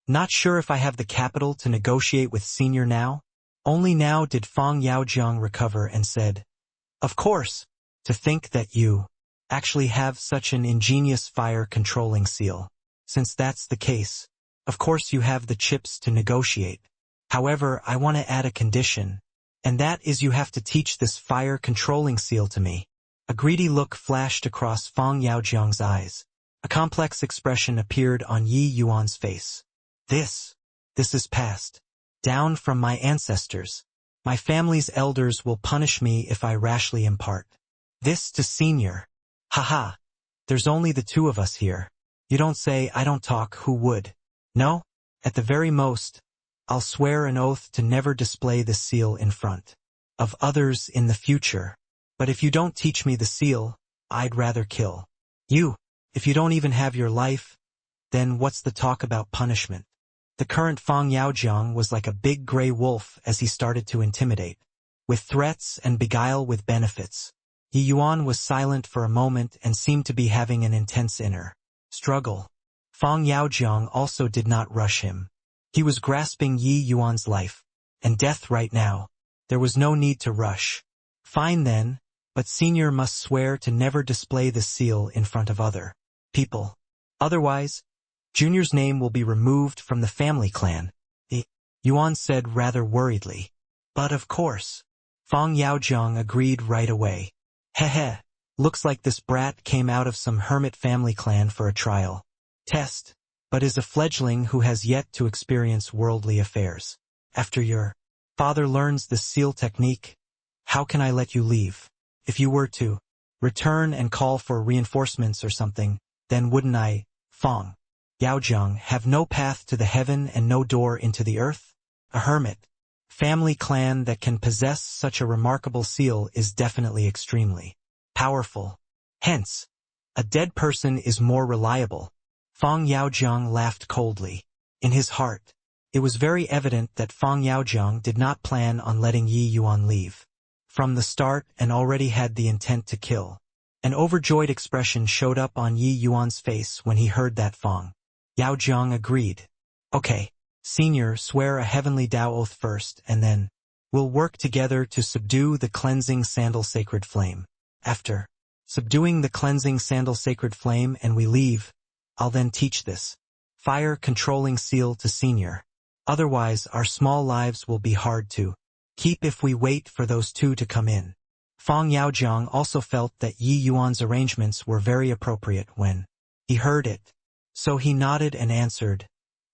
"Not sure if I have the capital to negotiate with Senior now?" Only now did Fang Yaojiang recover and said, "Of course. To think that you actually have such an ingenious fire-controlling seal. Since that's the case, of course you have the chips to negotiate. However, I want to add a condition, and that is you have to teach this fire-controlling seal to me." A greedy look flashed across Fang Yaojiang's eyes. A complex expression appeared on Yi Yuan's face. This is passed down from my ancestors. My family's elders will punish me if I rashly impart this to Senior. Haha. There's only the two of us here. You don't say I don't talk, who would? No? At the very most, I'll swear an oath to never display the seal in front of others in the future. But if you don't teach me the seal, I'd rather kill you. If you don't even have your life, then what's the talk about punishment? The current Fang Yaojiang was like a big gray wolf as he started to intimidate with threats and beguile with benefits. Yi Yuan was silent for a moment and seemed to be having an intense inner struggle. Fang Yaojiang also did not rush him. He was grasping Yi Yuan's life and death right now. There was no need to rush. Fine then, but Senior must swear to never display the seal in front of other people. Otherwise, Junior's name will be removed from the family clan, Yuan said rather worriedly. But of course. Fang Yaojiang agreed right away. Heh, looks like this brat came out of some hermit family clan for a trial test, but is a fledgling who has yet to experience worldly affairs. After your father learns the seal technique, how can I let you leave? If you were to return and call for reinforcements or something, then wouldn't I, Fang Yaojiang, have no path to the heaven and no door into the earth? A hermit family clan that can possess such a remarkable seal is definitely extremely powerful. Hence, a dead person is more reliable. Fang Yaojiang laughed coldly. In his heart, it was very evident that Fang Yaojiang did not plan on letting Yi Yuan leave from the start and already had the intent to kill An overjoyed expression showed up on Yi Yuan's face when he heard that Fang Yaojiang agreed. Okay, Senior, swear a heavenly Tao oath first, and then we'll work together to subdue the cleansing sandal sacred flame. After subduing the cleansing sandal sacred flame and we leave, I'll then teach this fire controlling seal to Senior. Otherwise, our small lives will be hard to keep if we wait for those two to come in. Fang Yaojiang also felt that Yi Yuan's arrangements were very appropriate when he heard it. So he nodded and answered,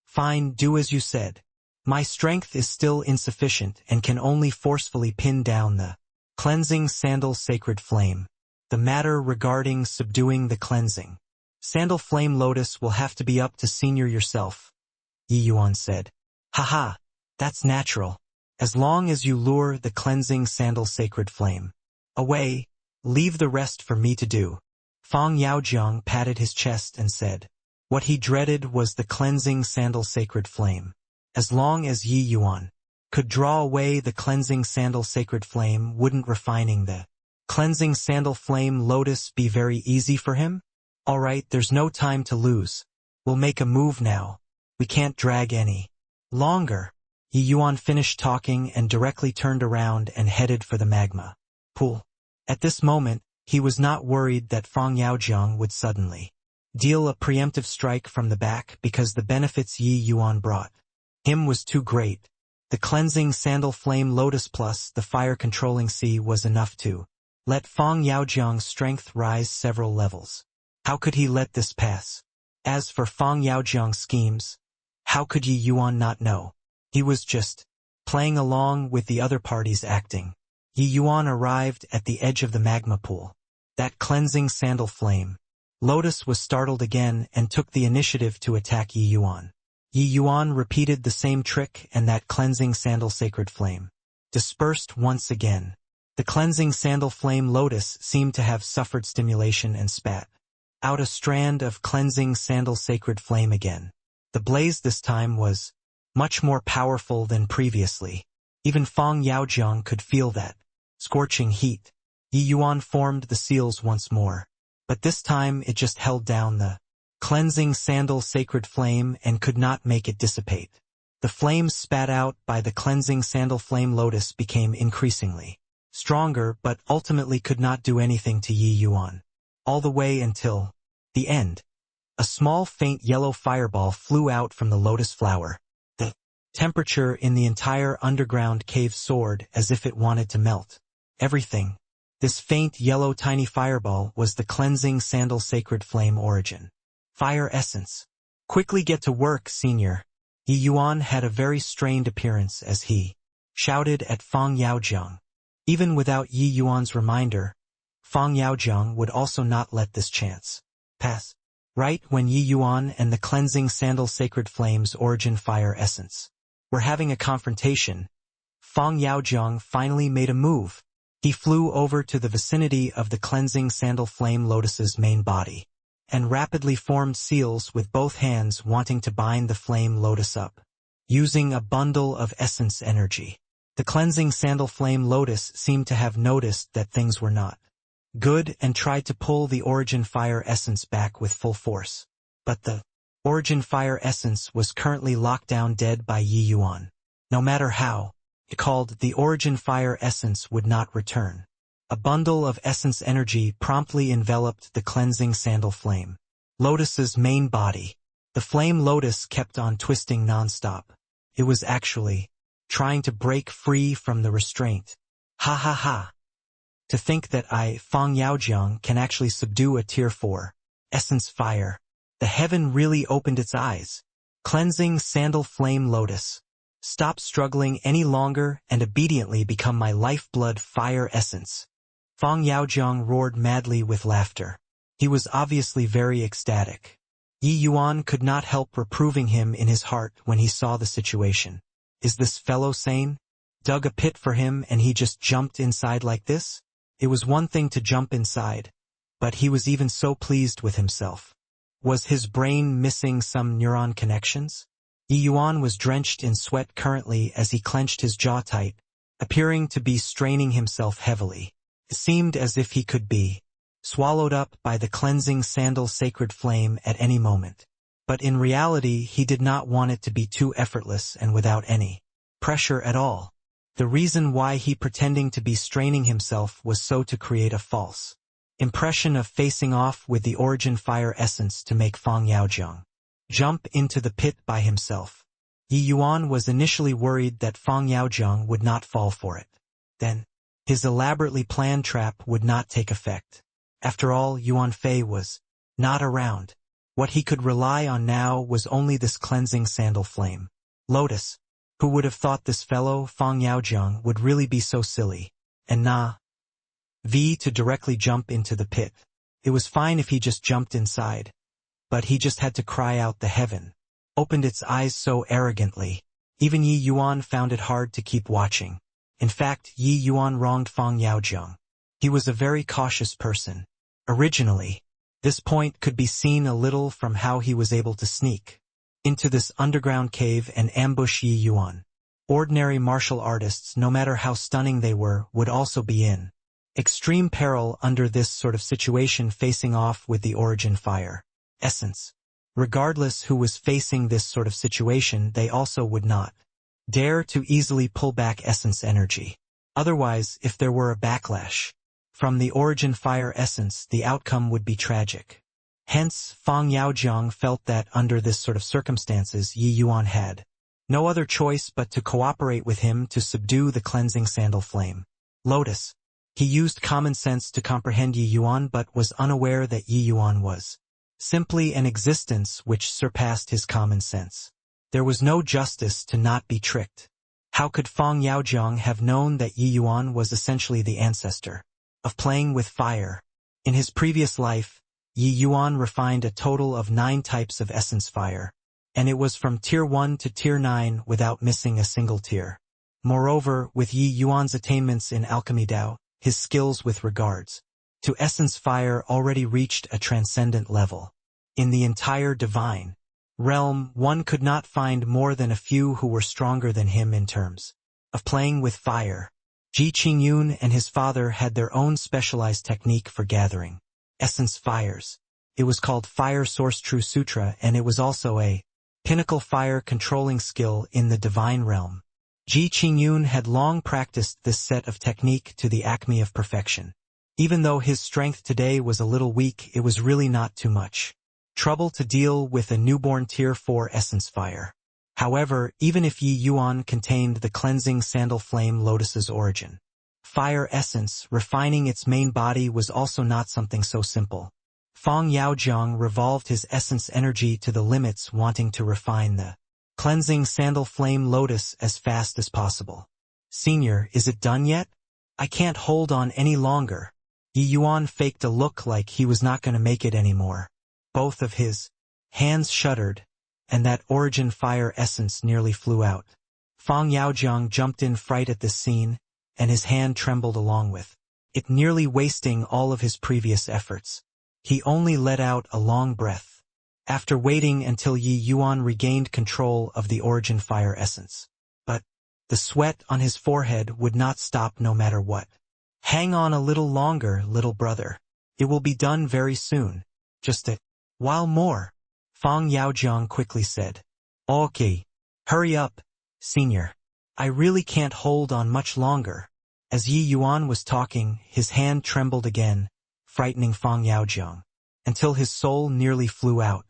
Fine, do as you said. My strength is still insufficient and can only forcefully pin down the cleansing sandal sacred flame. The matter regarding subduing the cleansing sandal flame lotus will have to be up to Senior yourself, Yi Yuan said. Haha, that's natural. As long as you lure the cleansing sandal sacred flame away, leave the rest for me to do. Fang Yaojiang patted his chest and said, what he dreaded was the cleansing sandal sacred flame. As long as Yi Yuan could draw away the cleansing sandal sacred flame, wouldn't refining the cleansing sandal flame lotus be very easy for him? Alright, there's no time to lose. We'll make a move now. We can't drag any longer. Yi Yuan finished talking and directly turned around and headed for the magma pool. At this moment, he was not worried that Fang Yaojiang would suddenly deal a preemptive strike from the back because the benefits Yi Yuan brought him was too great. The cleansing sandal flame lotus plus the fire-controlling sea was enough to let Fang Yaojiang's strength rise several levels. How could he let this pass? As for Fang Yaojiang's schemes, how could Yi Yuan not know? He was just playing along with the other parties acting. Yi Yuan arrived at the edge of the magma pool. That cleansing sandal flame lotus was startled again and took the initiative to attack Yi Yuan. Yi Yuan repeated the same trick and that cleansing sandal sacred flame dispersed once again. The cleansing sandal flame lotus seemed to have suffered stimulation and spat out a strand of cleansing sandal sacred flame again. The blaze this time was much more powerful than previously. Even Fang Yaojiang could feel that scorching heat. Yi Yuan formed the seals once more, but this time it just held down the cleansing sandal sacred flame and could not make it dissipate. The flames spat out by the cleansing sandal flame lotus became increasingly stronger but ultimately could not do anything to Yi Yuan. All the way until the end. A small faint yellow fireball flew out from the lotus flower. The temperature in the entire underground cave soared as if it wanted to melt everything. This faint yellow tiny fireball was the cleansing sandal sacred flame origin. Fire essence. Quickly get to work, Senior. Yi Yuan had a very strained appearance as he shouted at Fang Yaojiang. Even without Yi Yuan's reminder, Fang Yaojiang would also not let this chance pass. Right when Yi Yuan and the cleansing sandal sacred flame's origin fire essence were having a confrontation, Fang Yaojiang finally made a move. He flew over to the vicinity of the cleansing sandal flame lotus's main body and rapidly formed seals with both hands, wanting to bind the flame lotus up using a bundle of essence energy. The cleansing sandal flame lotus seemed to have noticed that things were not good and tried to pull the origin fire essence back with full force. But the origin fire essence was currently locked down dead by Yi Yuan. No matter how it called, the origin fire essence would not return. A bundle of essence energy promptly enveloped the cleansing sandal flame lotus's main body. The flame lotus kept on twisting non-stop. It was actually trying to break free from the restraint. Ha ha ha. To think that I, Fang Yaojiang, can actually subdue a tier 4 essence fire. The heaven really opened its eyes. Cleansing sandal flame lotus. Stop struggling any longer and obediently become my lifeblood fire essence. Fang Yaojiang roared madly with laughter. He was obviously very ecstatic. Yi Yuan could not help reproving him in his heart when he saw the situation. Is this fellow sane? Dug a pit for him and he just jumped inside like this? It was one thing to jump inside, but he was even so pleased with himself. Was his brain missing some neuron connections? Yi Yuan was drenched in sweat currently as he clenched his jaw tight, appearing to be straining himself heavily. It seemed as if he could be swallowed up by the cleansing sandal sacred flame at any moment. But in reality he did not want it to be too effortless and without any pressure at all. The reason why he pretending to be straining himself was so to create a false impression of facing off with the origin fire essence to make Fang Yaozhang jump into the pit by himself. Yi Yuan was initially worried that Fang Yaozhang would not fall for it. Then, his elaborately planned trap would not take effect. After all, Yuan Fei was not around. What he could rely on now was only this cleansing sandal flame. Lotus, who would have thought this fellow, Fang Yaozhang, would really be so silly, and to directly jump into the pit. It was fine if he just jumped inside, but he just had to cry out the heaven opened its eyes so arrogantly. Even Yi Yuan found it hard to keep watching. In fact, Yi Yuan wronged Fang Yaozhang. He was a very cautious person. Originally, this point could be seen a little from how he was able to sneak into this underground cave and ambush Yi Yuan. Ordinary martial artists, no matter how stunning they were, would also be in extreme peril under this sort of situation, facing off with the origin fire essence. Regardless who was facing this sort of situation, they also would not dare to easily pull back essence energy. Otherwise, if there were a backlash from the origin fire essence, the outcome would be tragic. Hence, Fang Yaozhang felt that under this sort of circumstances, Yi Yuan had no other choice but to cooperate with him to subdue the cleansing sandal flame. Lotus. He used common sense to comprehend Yi Yuan, but was unaware that Yi Yuan was simply an existence which surpassed his common sense. There was no justice to not be tricked. How could Fang Yaozhang have known that Yi Yuan was essentially the ancestor of playing with fire? In his previous life, Yi Yuan refined a total of 9 types of essence fire, and it was from tier 1 to tier 9 without missing a single tier. Moreover, with Yi Yuan's attainments in alchemy Dao, his skills with regards to essence fire already reached a transcendent level. In the entire divine realm, one could not find more than a few who were stronger than him in terms of playing with fire. Ji Qingyun and his father had their own specialized technique for gathering essence fires. It was called Fire Source True Sutra, and it was also a pinnacle fire controlling skill in the divine realm. Ji Qingyun had long practiced this set of technique to the acme of perfection. Even though his strength today was a little weak, it was really not too much trouble to deal with a newborn tier 4 essence fire. However, even if Yi Yuan contained the cleansing sandal flame lotus's origin fire essence, refining its main body was also not something so simple. Fang Yaozhang revolved his essence energy to the limits, wanting to refine the cleansing sandal flame lotus as fast as possible. "Senior, is it done yet? I can't hold on any longer." Yi Yuan faked a look like he was not going to make it anymore. Both of his hands shuddered, and that origin fire essence nearly flew out. Fang Yaozhang jumped in fright at this scene, and his hand trembled along with it, nearly wasting all of his previous efforts. He only let out a long breath after waiting until Yi Yuan regained control of the origin fire essence. But the sweat on his forehead would not stop no matter what. "Hang on a little longer, little brother. It will be done very soon. Just a while more," Fang Yaozhang quickly said. "Okay. Hurry up, senior. I really can't hold on much longer." As Yi Yuan was talking, his hand trembled again, frightening Fang Yaozhang, until his soul nearly flew out.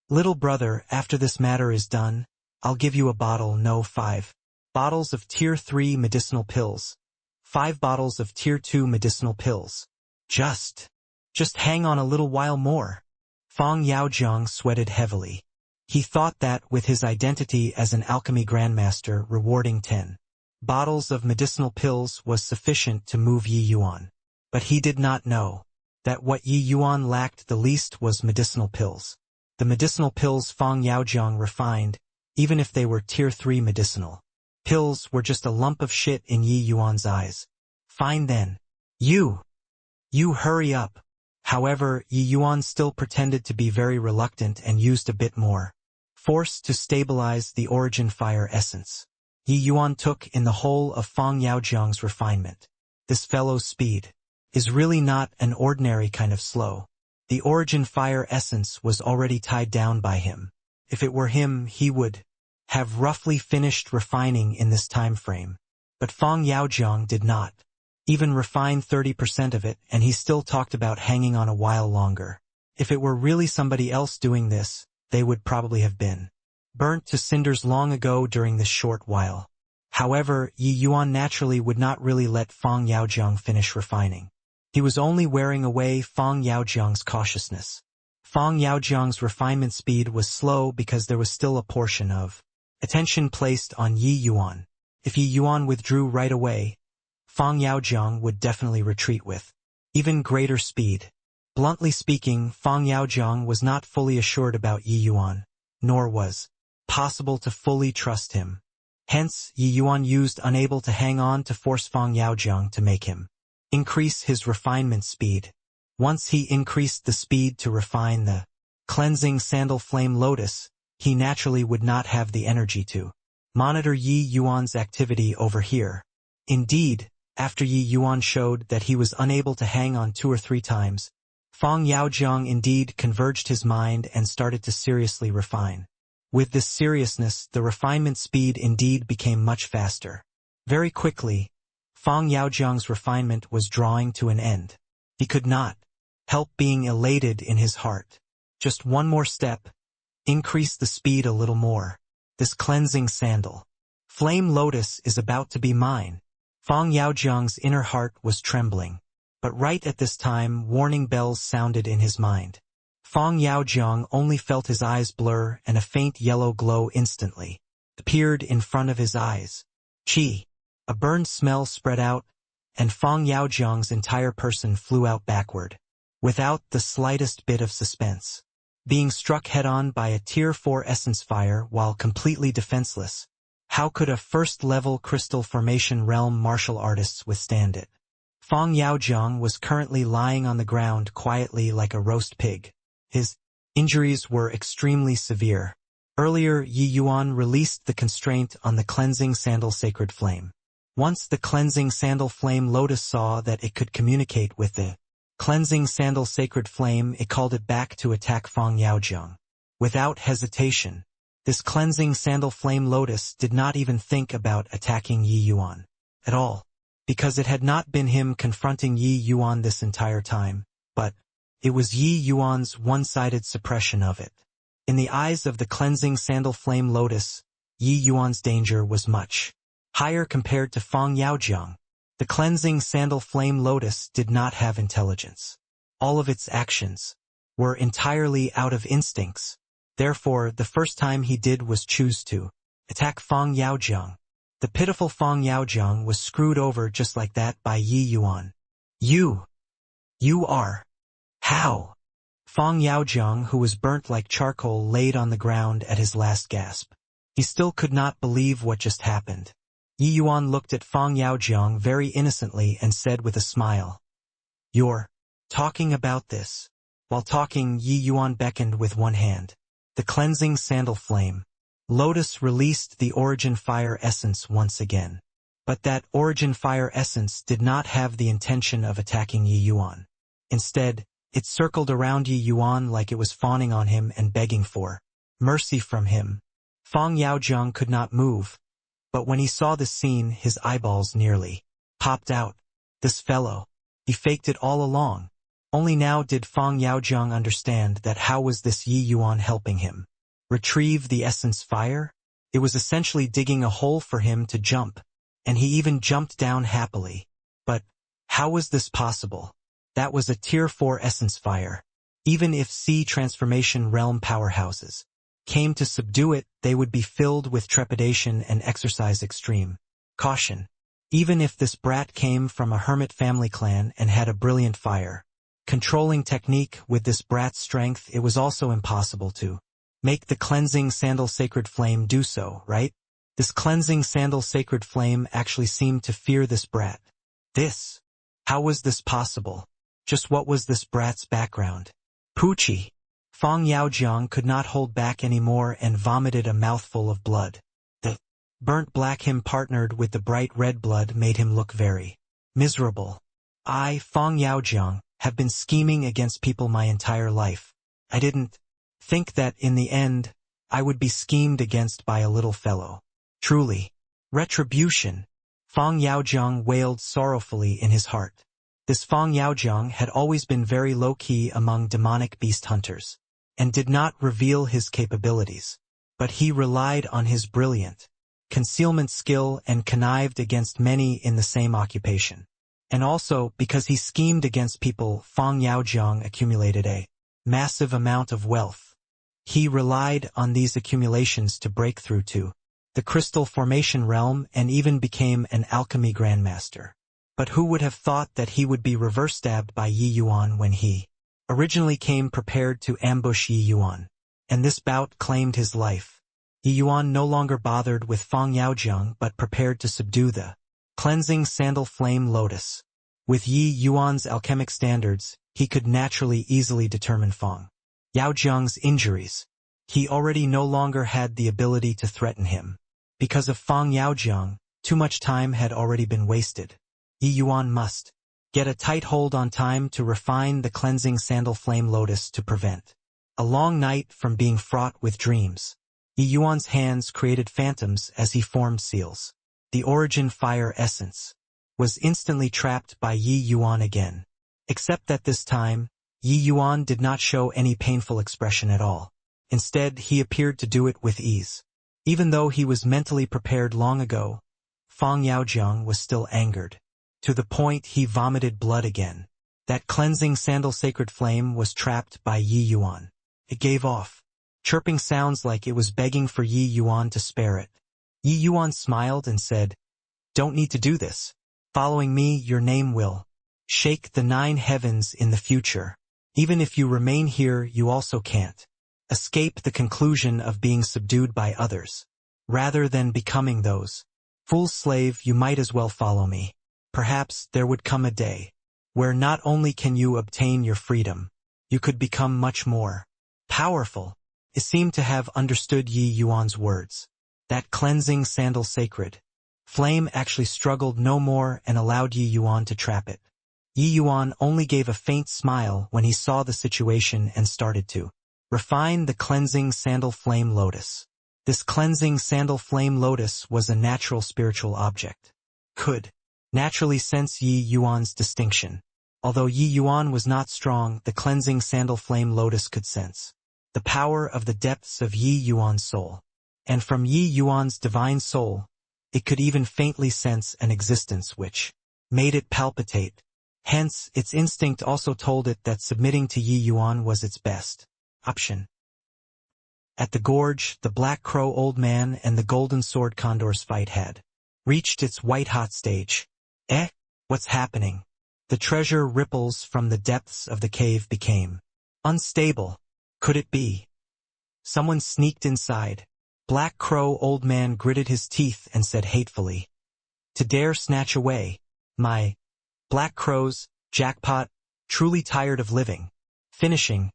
"Little brother, after this matter is done, I'll give you a bottle, no 5 bottles of tier 3 medicinal pills. 5 bottles of tier 2 medicinal pills. Just hang on a little while more." Fang Yaozhang sweated heavily. He thought that with his identity as an alchemy grandmaster, rewarding 10 bottles of medicinal pills was sufficient to move Yi Yuan. But he did not know that what Yi Yuan lacked the least was medicinal pills. The medicinal pills Fang Yaozhang refined, even if they were tier 3 medicinal pills, were just a lump of shit in Yi Yuan's eyes. "Fine then. You hurry up." However, Yi Yuan still pretended to be very reluctant and used a bit more force to stabilize the origin fire essence. Yi Yuan took in the whole of Fang Yaozhang's refinement. This fellow's speed is really not an ordinary kind of slow. The origin fire essence was already tied down by him. If it were him, he would have roughly finished refining in this time frame. But Fang Yaojiang did not even refine 30% of it, and he still talked about hanging on a while longer. If it were really somebody else doing this, they would probably have been burnt to cinders long ago during this short while. However, Yi Yuan naturally would not really let Fang Yaojiang finish refining. He was only wearing away Fang Yaojiang's cautiousness. Fang Yaojiang's refinement speed was slow because there was still a portion of attention placed on Yi Yuan. If Yi Yuan withdrew right away, Fang Yaojiang would definitely retreat with even greater speed. Bluntly speaking, Fang Yaojiang was not fully assured about Yi Yuan, nor was possible to fully trust him. Hence, Yi Yuan used unable to hang on to force Fang Yaojiang to make him increase his refinement speed. Once he increased the speed to refine the cleansing sandal flame lotus, he naturally would not have the energy to monitor Yi Yuan's activity over here. Indeed, after Yi Yuan showed that he was unable to hang on 2 or 3 times, Fang Yaojiang indeed converged his mind and started to seriously refine. With this seriousness, the refinement speed indeed became much faster. Very quickly, Fang Yaojiang's refinement was drawing to an end. He could not help being elated in his heart. Just one more step. Increase the speed a little more. This cleansing sandal flame lotus is about to be mine. Fang Yaojiang's inner heart was trembling. But right at this time, warning bells sounded in his mind. Fang Yaojiang only felt his eyes blur, and a faint yellow glow instantly appeared in front of his eyes. Qi. A burned smell spread out, and Fang Yaojiang's entire person flew out backward, without the slightest bit of suspense. Being struck head-on by a Tier 4 essence fire while completely defenseless, how could a first-level crystal formation realm martial artist withstand it? Fang Yaojiang was currently lying on the ground quietly like a roast pig. His injuries were extremely severe. Earlier, Yi Yuan released the constraint on the cleansing sandal sacred flame. Once the cleansing sandal flame lotus saw that it could communicate with the cleansing sandal sacred flame, it called it back to attack Fang Yaojiang. Without hesitation, this cleansing sandal flame lotus did not even think about attacking Yi Yuan at all, because it had not been him confronting Yi Yuan this entire time, but it was Yi Yuan's one-sided suppression of it. In the eyes of the cleansing sandal flame lotus, Yi Yuan's danger was much higher compared to Fang Yaojiang. The cleansing sandal flame lotus did not have intelligence. All of its actions were entirely out of instincts. Therefore, the first time he did was choose to attack Fang Yaojiang. The pitiful Fang Yaojiang was screwed over just like that by Yi Yuan. You are. How? Fang Yaojiang, who was burnt like charcoal, laid on the ground at his last gasp. He still could not believe what just happened. Yi Yuan looked at Fang Yaojiang very innocently and said with a smile, "You're talking about this." While talking, Yi Yuan beckoned with one hand. The cleansing sandal flame lotus released the origin fire essence once again. But that origin fire essence did not have the intention of attacking Yi Yuan. Instead, it circled around Yi Yuan like it was fawning on him and begging for mercy from him. Fang Yaojiang could not move, but when he saw this scene, his eyeballs nearly popped out. This fellow, he faked it all along. Only now did Fang Yaojiang understand that how was this Yi Yuan helping him retrieve the essence fire? It was essentially digging a hole for him to jump, and he even jumped down happily. But how was this possible? That was a Tier 4 essence fire. Even if C transformation realm powerhouses came to subdue it, they would be filled with trepidation and exercise extreme caution. Even if this brat came from a hermit family clan and had a brilliant fire controlling technique, with this brat's strength it was also impossible to make the cleansing sandal sacred flame do so, right? This cleansing sandal sacred flame actually seemed to fear this brat. How was this possible? Just what was this brat's background? Poochie. Fang Yaojiang could not hold back anymore and vomited a mouthful of blood. The burnt black him partnered with the bright red blood made him look very miserable. I, Fang Yaojiang, have been scheming against people my entire life. I didn't think that in the end, I would be schemed against by a little fellow. Truly. Retribution. Fang Yaojiang wailed sorrowfully in his heart. This Fang Yaojiang had always been very low-key among demonic beast hunters, and did not reveal his capabilities. But he relied on his brilliant concealment skill and connived against many in the same occupation. And also, because he schemed against people, Fang Yaojiang accumulated a massive amount of wealth. He relied on these accumulations to break through to the crystal formation realm and even became an alchemy grandmaster. But who would have thought that he would be reverse-stabbed by Yi Yuan when he originally came prepared to ambush Yi Yuan? And this bout claimed his life. Yi Yuan no longer bothered with Fang Yaojiang but prepared to subdue the cleansing sandal flame lotus. With Yi Yuan's alchemic standards, he could naturally easily determine Fang Yaojiang's injuries. He already no longer had the ability to threaten him. Because of Fang Yaojiang, too much time had already been wasted. Yi Yuan must get a tight hold on time to refine the cleansing sandal flame lotus to prevent a long night from being fraught with dreams. Yi Yuan's hands created phantoms as he formed seals. The origin fire essence was instantly trapped by Yi Yuan again. Except that this time, Yi Yuan did not show any painful expression at all. Instead, he appeared to do it with ease. Even though he was mentally prepared long ago, Fang Yaojiang was still angered. To the point he vomited blood again. That cleansing sandal sacred flame was trapped by Yi Yuan. It gave off chirping sounds like it was begging for Yi Yuan to spare it. Yi Yuan smiled and said, "Don't need to do this. Following me, your name will shake the 9 heavens in the future. Even if you remain here, you also can't escape the conclusion of being subdued by others. Rather than becoming those fool's slave, you might as well follow me. Perhaps there would come a day where not only can you obtain your freedom, you could become much more powerful." It seemed to have understood Yi Yuan's words. That cleansing sandal sacred flame actually struggled no more and allowed Yi Yuan to trap it. Yi Yuan only gave a faint smile when he saw the situation and started to refine the cleansing sandal flame lotus. This cleansing sandal flame lotus was a natural spiritual object. Could naturally sense Yi Yuan's distinction. Although Yi Yuan was not strong, the cleansing sandal flame lotus could sense the power of the depths of Yi Yuan's soul. And from Yi Yuan's divine soul, it could even faintly sense an existence which made it palpitate. Hence, its instinct also told it that submitting to Yi Yuan was its best option. At the gorge, the Black Crow Old Man and the Golden Sword Condor's fight had reached its white-hot stage. What's happening? The treasure ripples from the depths of the cave became unstable. Could it be someone sneaked inside? Black Crow Old Man gritted his teeth and said hatefully, "To dare snatch away my Black Crow's jackpot, truly tired of living." Finishing,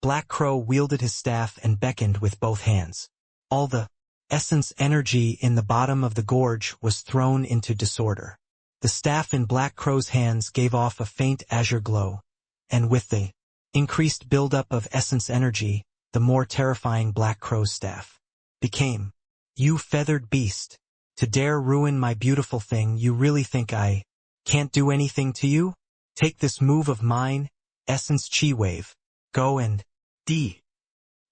Black Crow wielded his staff and beckoned with both hands. All the essence energy in the bottom of the gorge was thrown into disorder. The staff in Black Crow's hands gave off a faint azure glow, and with the increased buildup of essence energy, the more terrifying Black Crow's staff became. "You feathered beast, to dare ruin my beautiful thing, you really think I can't do anything to you? Take this move of mine, Essence Chi Wave. Go and D."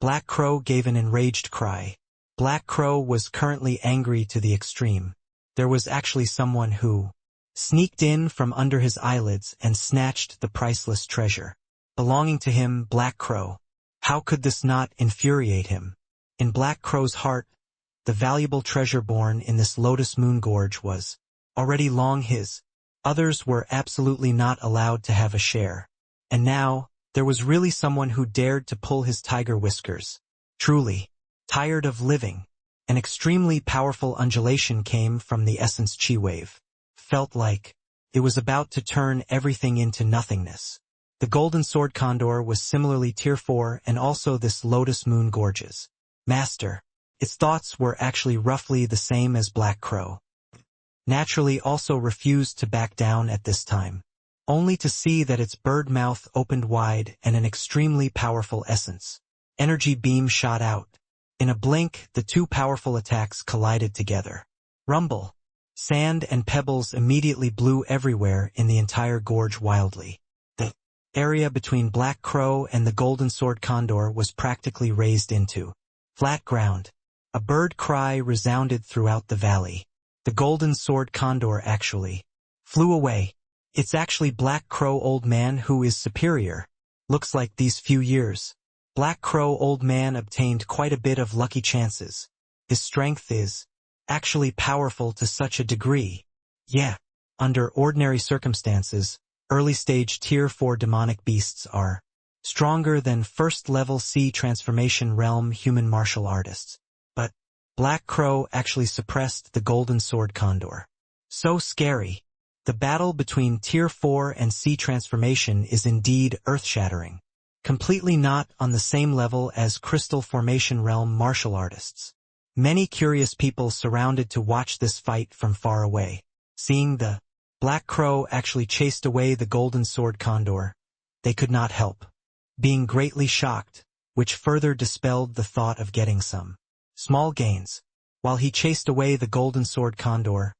Black Crow gave an enraged cry. Black Crow was currently angry to the extreme. There was actually someone who sneaked in from under his eyelids and snatched the priceless treasure belonging to him, Black Crow. How could this not infuriate him? In Black Crow's heart, the valuable treasure born in this Lotus Moon Gorge was already long his. Others were absolutely not allowed to have a share. And now, there was really someone who dared to pull his tiger whiskers. Truly tired of living. An extremely powerful undulation came from the Essence Chi Wave. Felt like it was about to turn everything into nothingness. The Golden Sword Condor was similarly Tier 4 and also this Lotus Moon Gorge's master. Its thoughts were actually roughly the same as Black Crow. Naturally also refused to back down at this time. only to see that its bird mouth opened wide and an extremely powerful essence. Energy beam shot out. In a blink, the two powerful attacks collided together. Rumble. Sand and pebbles immediately blew everywhere in the entire gorge wildly. The area between Black Crow and the Golden Sword Condor was practically raised into flat ground. A bird cry resounded throughout the valley. The Golden Sword Condor actually flew away. It's actually Black Crow Old Man who is superior. Looks like these few years, Black Crow Old Man obtained quite a bit of lucky chances. His strength is actually powerful to such a degree. Yeah, under ordinary circumstances, early-stage Tier 4 demonic beasts are stronger than first-level C transformation realm human martial artists. But Black Crow actually suppressed the Golden Sword Condor. So scary. The battle between Tier 4 and C transformation is indeed earth-shattering. Completely not on the same level as Crystal Formation realm martial artists. Many curious people surrounded to watch this fight from far away. Seeing the Black Crow actually chased away the Golden Sword Condor, they could not help being greatly shocked, which further dispelled the thought of getting some small gains. While he chased away the Golden Sword Condor,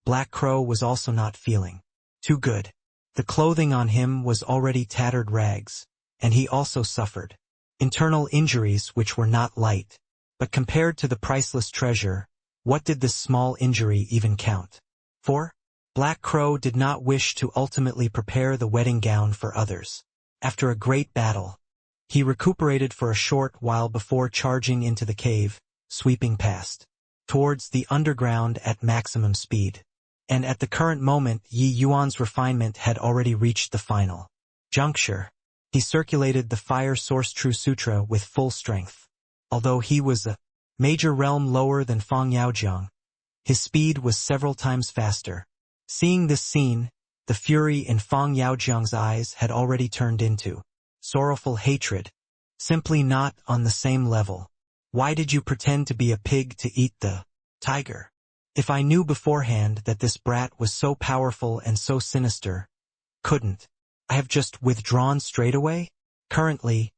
Black Crow was also not feeling too good. The clothing on him was already tattered rags, and he also suffered internal injuries which were not light. But compared to the priceless treasure, what did this small injury even count for? Black Crow did not wish to ultimately prepare the wedding gown for others. After a great battle, he recuperated for a short while before charging into the cave, sweeping past towards the underground at maximum speed. And at the current moment, Yi Yuan's refinement had already reached the final juncture. He circulated the Fire Source True Sutra with full strength. Although he was a major realm lower than Fang Yaojiang, his speed was several times faster. Seeing this scene, the fury in Fang Yaojiang's eyes had already turned into sorrowful hatred. Simply not on the same level. Why did you pretend to be a pig to eat the tiger? If I knew beforehand that this brat was so powerful and so sinister, couldn't I have just withdrawn straight away? Currently,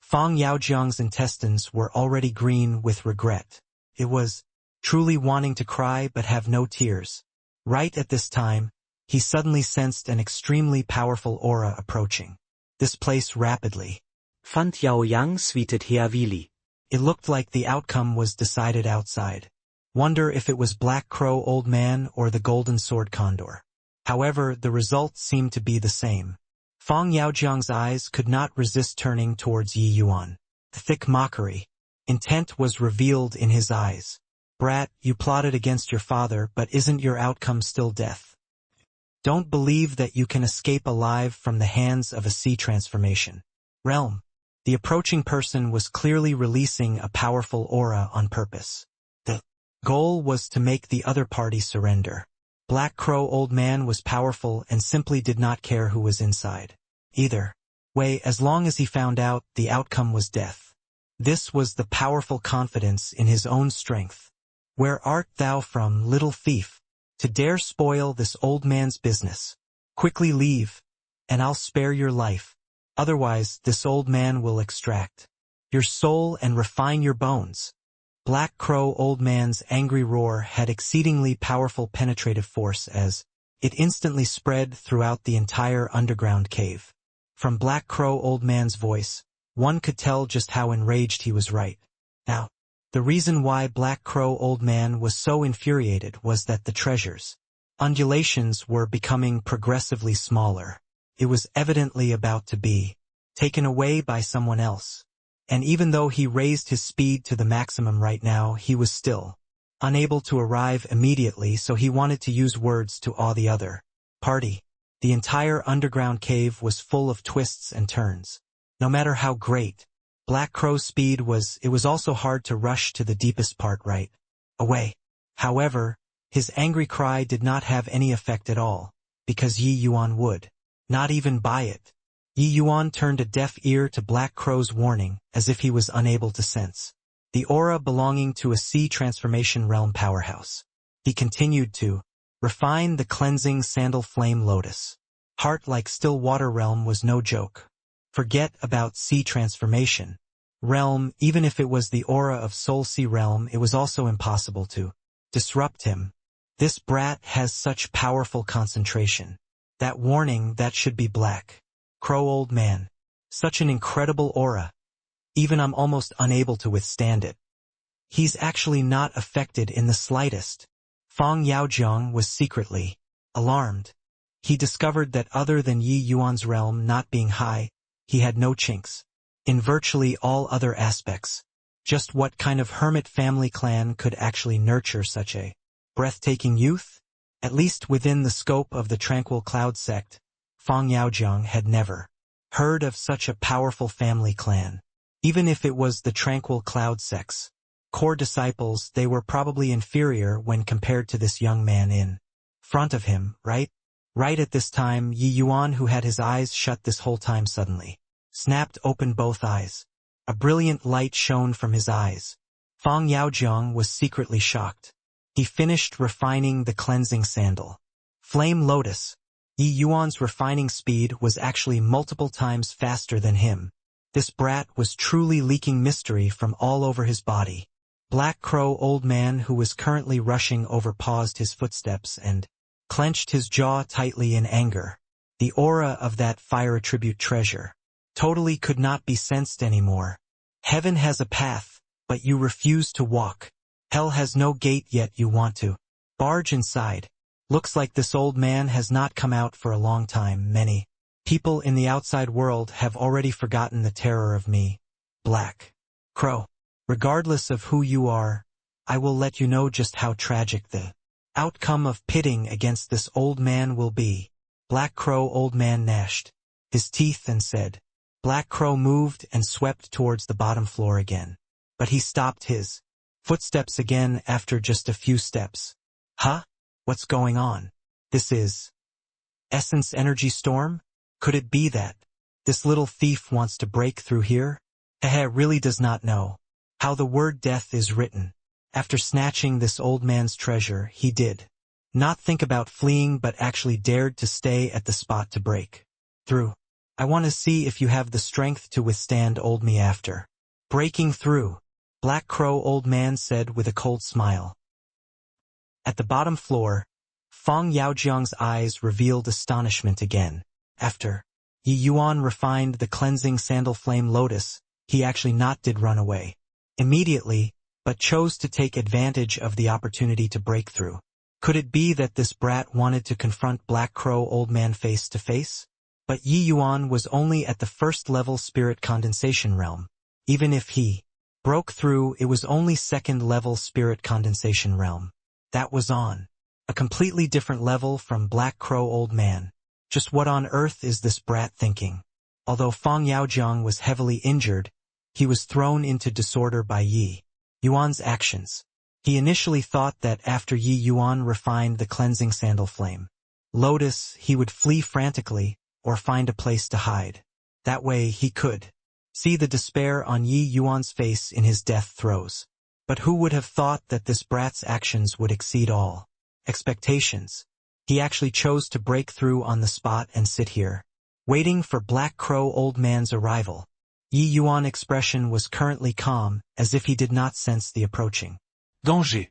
Fang Yaojiang's intestines were already green with regret. It was truly wanting to cry but have no tears. Right at this time, he suddenly sensed an extremely powerful aura approaching this place rapidly. Fand Yaoyang svetet Heavili. It looked like the outcome was decided outside. Wonder if it was Black Crow Old Man or the Golden Sword Condor. However, the results seemed to be the same. Fang Yaojiang's eyes could not resist turning towards Yi Yuan. The thick mockery, intent was revealed in his eyes. Brat, you plotted against your father, but isn't your outcome still death? Don't believe that you can escape alive from the hands of a C transformation realm. The approaching person was clearly releasing a powerful aura on purpose. The goal was to make the other party surrender. Black Crow Old Man was powerful and simply did not care who was inside. Either way, as long as he found out, the outcome was death. This was the powerful confidence in his own strength. Where art thou from, little thief, to dare spoil this old man's business? Quickly leave, and I'll spare your life. Otherwise, this old man will extract your soul and refine your bones. Black Crow Old Man's angry roar had exceedingly powerful penetrative force as it instantly spread throughout the entire underground cave. From Black Crow Old Man's voice, one could tell just how enraged he was right now. The reason why Black Crow Old Man was so infuriated was that the treasure's undulations were becoming progressively smaller. It was evidently about to be taken away by someone else. And even though he raised his speed to the maximum right now, he was still unable to arrive immediately, so he wanted to use words to awe the other party. The entire underground cave was full of twists and turns. No matter how great Black Crow's speed was, it was also hard to rush to the deepest part right away. However, his angry cry did not have any effect at all, because Yi Yuan would not even buy it. Yi Yuan turned a deaf ear to Black Crow's warning, as if he was unable to sense the aura belonging to a C transformation realm powerhouse. He continued to refine the cleansing sandal flame lotus. Heart like still water realm was no joke. Forget about sea transformation. Realm, even if it was the aura of Soul Sea realm, it was also impossible to disrupt him. This brat has such powerful concentration. That warning, that should be Black Crow old man. Such an incredible aura. Even I'm almost unable to withstand it. He's actually not affected in the slightest. Fang Yaojiang was secretly alarmed. He discovered that other than Yi Yuan's realm not being high, he had no chinks in virtually all other aspects. Just what kind of hermit family clan could actually nurture such a breathtaking youth? At least within the scope of the Tranquil Cloud sect, Fang Yaojiang had never heard of such a powerful family clan. Even if it was the Tranquil Cloud sect's core disciples, they were probably inferior when compared to this young man in front of him, right? Right at this time, Yi Yuan, who had his eyes shut this whole time, suddenly snapped open both eyes. A brilliant light shone from his eyes. Fang Yaojiang was secretly shocked. He finished refining the cleansing sandal. Flame Lotus. Yi Yuan's refining speed was actually multiple times faster than him. This brat was truly leaking mystery from all over his body. Black Crow old man, who was currently rushing over, paused his footsteps and clenched his jaw tightly in anger. The aura of that fire attribute treasure totally could not be sensed anymore. Heaven has a path, but you refuse to walk. Hell has no gate, yet you want to barge inside. Looks like this old man has not come out for a long time. Many people in the outside world have already forgotten the terror of me. Black Crow. Regardless of who you are, I will let you know just how tragic the outcome of pitting against this old man will be. Black Crow old man gnashed his teeth and said. Black Crow moved and swept towards the bottom floor again. But he stopped his footsteps again after just a few steps. Huh? What's going on? This is Essence Energy Storm? Could it be that this little thief wants to break through here? Hehe, really does not know how the word death is written. After snatching this old man's treasure, he did not think about fleeing, but actually dared to stay at the spot to break through. I want to see if you have the strength to withstand old me after breaking through. Black Crow old man said with a cold smile. At the bottom floor, Fang Yaojiang's eyes revealed astonishment again. After Yi Yuan refined the cleansing sandal Flame Lotus, he actually not did run away immediately, but chose to take advantage of the opportunity to break through. Could it be that this brat wanted to confront Black Crow old man face to face? But Yi Yuan was only at the first level spirit condensation realm. Even if he broke through, it was only second level spirit condensation realm. That was on a completely different level from Black Crow old man. Just what on earth is this brat thinking? Although Fang Yaojiang was heavily injured, he was thrown into disorder by Yi Yuan's actions. He initially thought that after Yi Yuan refined the cleansing sandal Flame Lotus, he would flee frantically or find a place to hide. That way he could see the despair on Yi Yuan's face in his death throes. But who would have thought that this brat's actions would exceed all expectations? He actually chose to break through on the spot and sit here, waiting for Black Crow old man's arrival. Yi Yuan's expression was currently calm, as if he did not sense the approaching danger.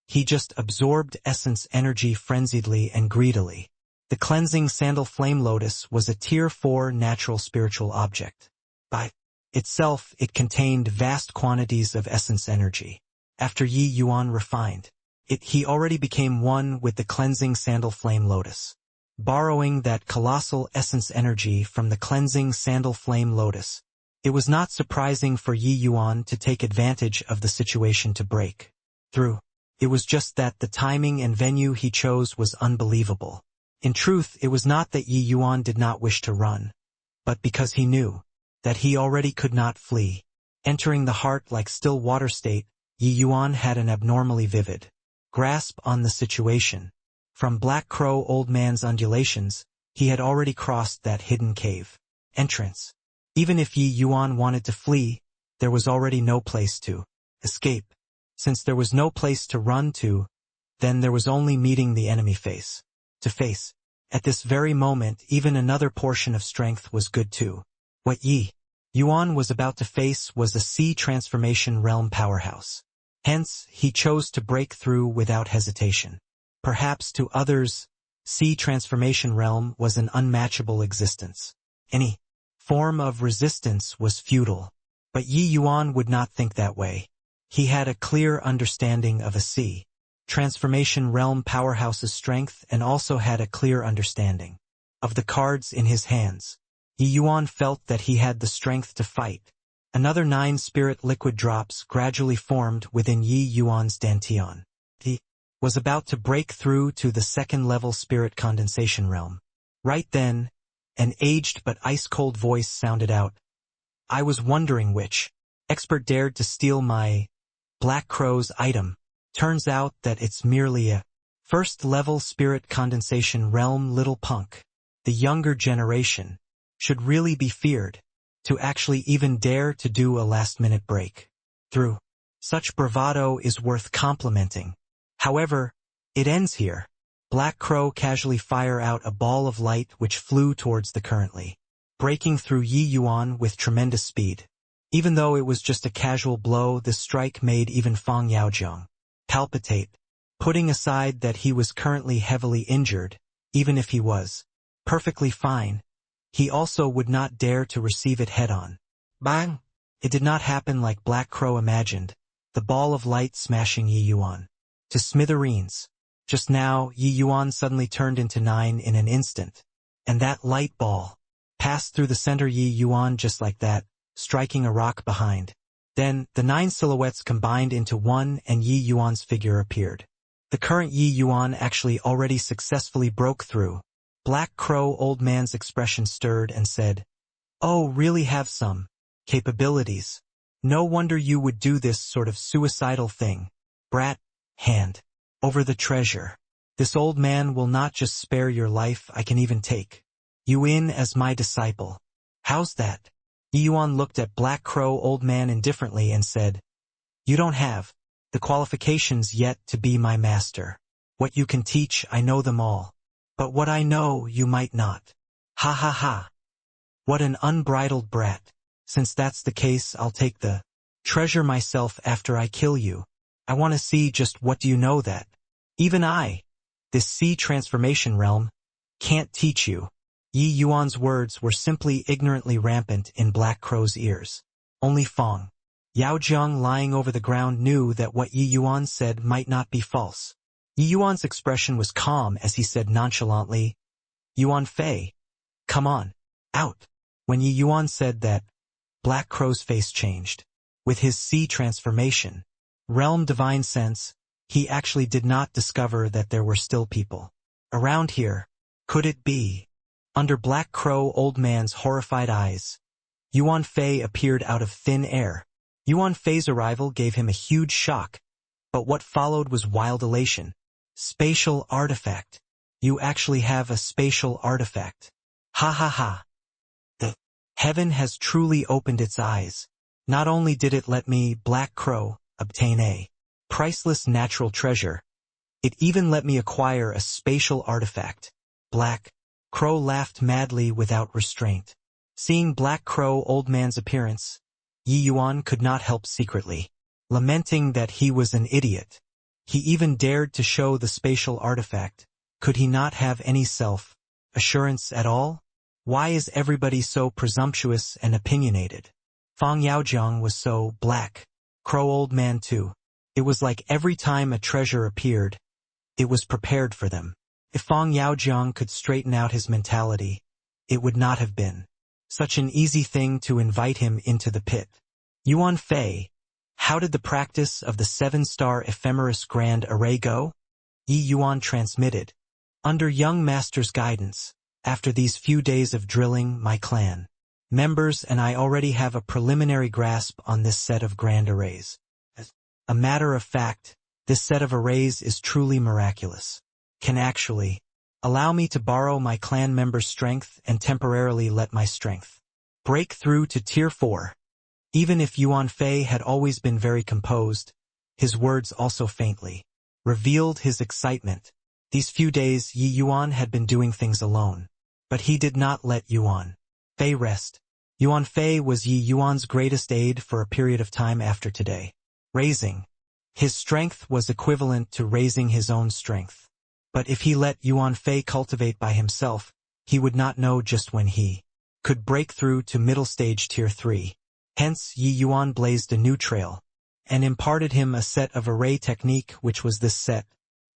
He just absorbed essence energy frenziedly and greedily. The cleansing sandal Flame Lotus was a Tier 4 natural spiritual object. By itself, it contained vast quantities of essence energy. After Yi Yuan refined it, he already became one with the cleansing sandal Flame Lotus. Borrowing that colossal essence energy from the cleansing sandal Flame Lotus, it was not surprising for Yi Yuan to take advantage of the situation to break through. It was just that the timing and venue he chose was unbelievable. In truth, it was not that Yi Yuan did not wish to run, but because he knew that he already could not flee. Entering the heart like still water state, Yi Yuan had an abnormally vivid grasp on the situation. From Black Crow old man's undulations, he had already crossed that hidden cave entrance. Even if Yi Yuan wanted to flee, there was already no place to escape. Since there was no place to run to, then there was only meeting the enemy face to face. At this very moment, even another portion of strength was good too. What Yi Yuan was about to face was a sea transformation realm powerhouse. Hence, he chose to break through without hesitation. Perhaps to others, sea transformation realm was an unmatchable existence. Any form of resistance was futile. But Yi Yuan would not think that way. He had a clear understanding of a sea transformation realm powerhouse's strength and also had a clear understanding of the cards in his hands. Yi Yuan felt that he had the strength to fight. Another 9 spirit liquid drops gradually formed within Yi Yuan's dantian. He was about to break through to the 2nd level spirit condensation realm. Right then, an aged but ice-cold voice sounded out. I was wondering which expert dared to steal my Black Crow's item. Turns out that it's merely a 1st level spirit condensation realm little punk. The younger generation should really be feared to actually even dare to do a last-minute break through. Such bravado is worth complimenting. However, it ends here. Black Crow casually fire out a ball of light which flew towards the currently breaking through Yi Yuan with tremendous speed. Even though it was just a casual blow, this strike made even Fang Yaojiang palpitate, putting aside that he was currently heavily injured. Even if he was perfectly fine, he also would not dare to receive it head-on. Bang! It did not happen like Black Crow imagined, the ball of light smashing Yi Yuan to smithereens. Just now, Yi Yuan suddenly turned into 9 in an instant, and that light ball passed through the center Yi Yuan just like that, striking a rock behind. Then, the 9 silhouettes combined into one and Yi Yuan's figure appeared. The current Yi Yuan actually already successfully broke through. Black Crow old man's expression stirred and said, "Oh, really have some capabilities. No wonder you would do this sort of suicidal thing. Brat, hand over the treasure. This old man will not just spare your life, I can even take you in as my disciple. How's that?" Yi Yuan looked at Black Crow old man indifferently and said, "You don't have the qualifications yet to be my master. What you can teach, I know them all. But what I know, you might not. Ha ha ha. What an unbridled brat. Since that's the case, I'll take the treasure myself after I kill you. I want to see just what do you know that even I, this sea transformation realm, can't teach you." Yi Yuan's words were simply ignorantly rampant in Black Crow's ears. Only Fang Yaojiang lying over the ground knew that what Yi Yuan said might not be false. Yi Yuan's expression was calm as he said nonchalantly, "Yuan Fei, come on, out." When Yi Yuan said that, Black Crow's face changed. With his sea transformation realm divine sense, he actually did not discover that there were still people around here. Could it be? Under Black Crow old man's horrified eyes, Yuan Fei appeared out of thin air. Yuan Fei's arrival gave him a huge shock, but what followed was wild elation. Spatial artifact. You actually have a spatial artifact. Ha ha ha. The heaven has truly opened its eyes. Not only did it let me, Black Crow, obtain a priceless natural treasure, it even let me acquire a spatial artifact. Black Crow laughed madly without restraint. Seeing Black Crow old man's appearance, Yi Yuan could not help secretly lamenting that he was an idiot. He even dared to show the spatial artifact. Could he not have any self-assurance at all? Why is everybody so presumptuous and opinionated? Fang Yaojiang was so Black Crow old man too. It was like every time a treasure appeared, it was prepared for them. If Fang Yaojiang could straighten out his mentality, it would not have been such an easy thing to invite him into the pit. Yuan Fei, how did the practice of the 7-star ephemeris grand array go? Yi Yuan transmitted. Under young master's guidance, after these few days of drilling, my clan members and I already have a preliminary grasp on this set of grand arrays. As a matter of fact, this set of arrays is truly miraculous. Can actually allow me to borrow my clan member's strength and temporarily let my strength break through to Tier 4. Even if Yuan Fei had always been very composed, his words also faintly revealed his excitement. These few days Yi Yuan had been doing things alone. But he did not let Yuan Fei rest. Yuan Fei was Yi Yuan's greatest aid for a period of time after today. Raising his strength was equivalent to raising his own strength. But if he let Yuan Fei cultivate by himself, he would not know just when he could break through to middle stage tier 3. Hence Yi Yuan blazed a new trail, and imparted him a set of array technique which was this set,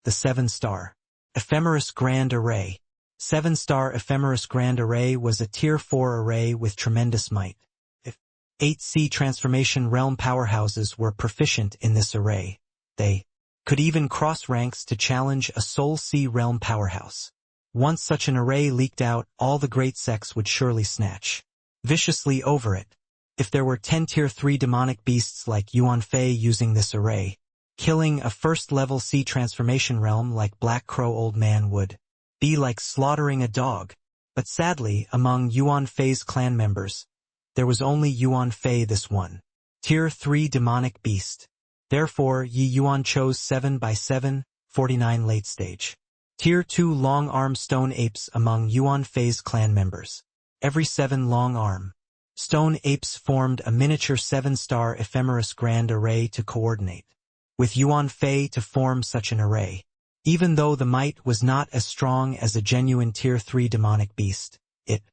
the 7-star Ephemeris Grand Array. 7-star Ephemeris Grand Array was a tier 4 array with tremendous might. If 8 C transformation realm powerhouses were proficient in this array, they could even cross ranks to challenge a Soul C realm powerhouse. Once such an array leaked out, all the great sects would surely snatch viciously over it. If there were 10 tier 3 demonic beasts like Yuan Fei using this array, killing a first-level C transformation realm like Black Crow Old Man would be like slaughtering a dog. But sadly, among Yuan Fei's clan members, there was only Yuan Fei this one tier 3 demonic beast. Therefore, Yi Yuan chose 7x7, 49 late stage tier 2 long-arm stone apes among Yuan Fei's clan members. Every 7 long-arm stone apes formed a miniature 7-star Ephemeris Grand Array to coordinate with Yuan Fei to form such an array. Even though the might was not as strong as a genuine tier 3 demonic beast, it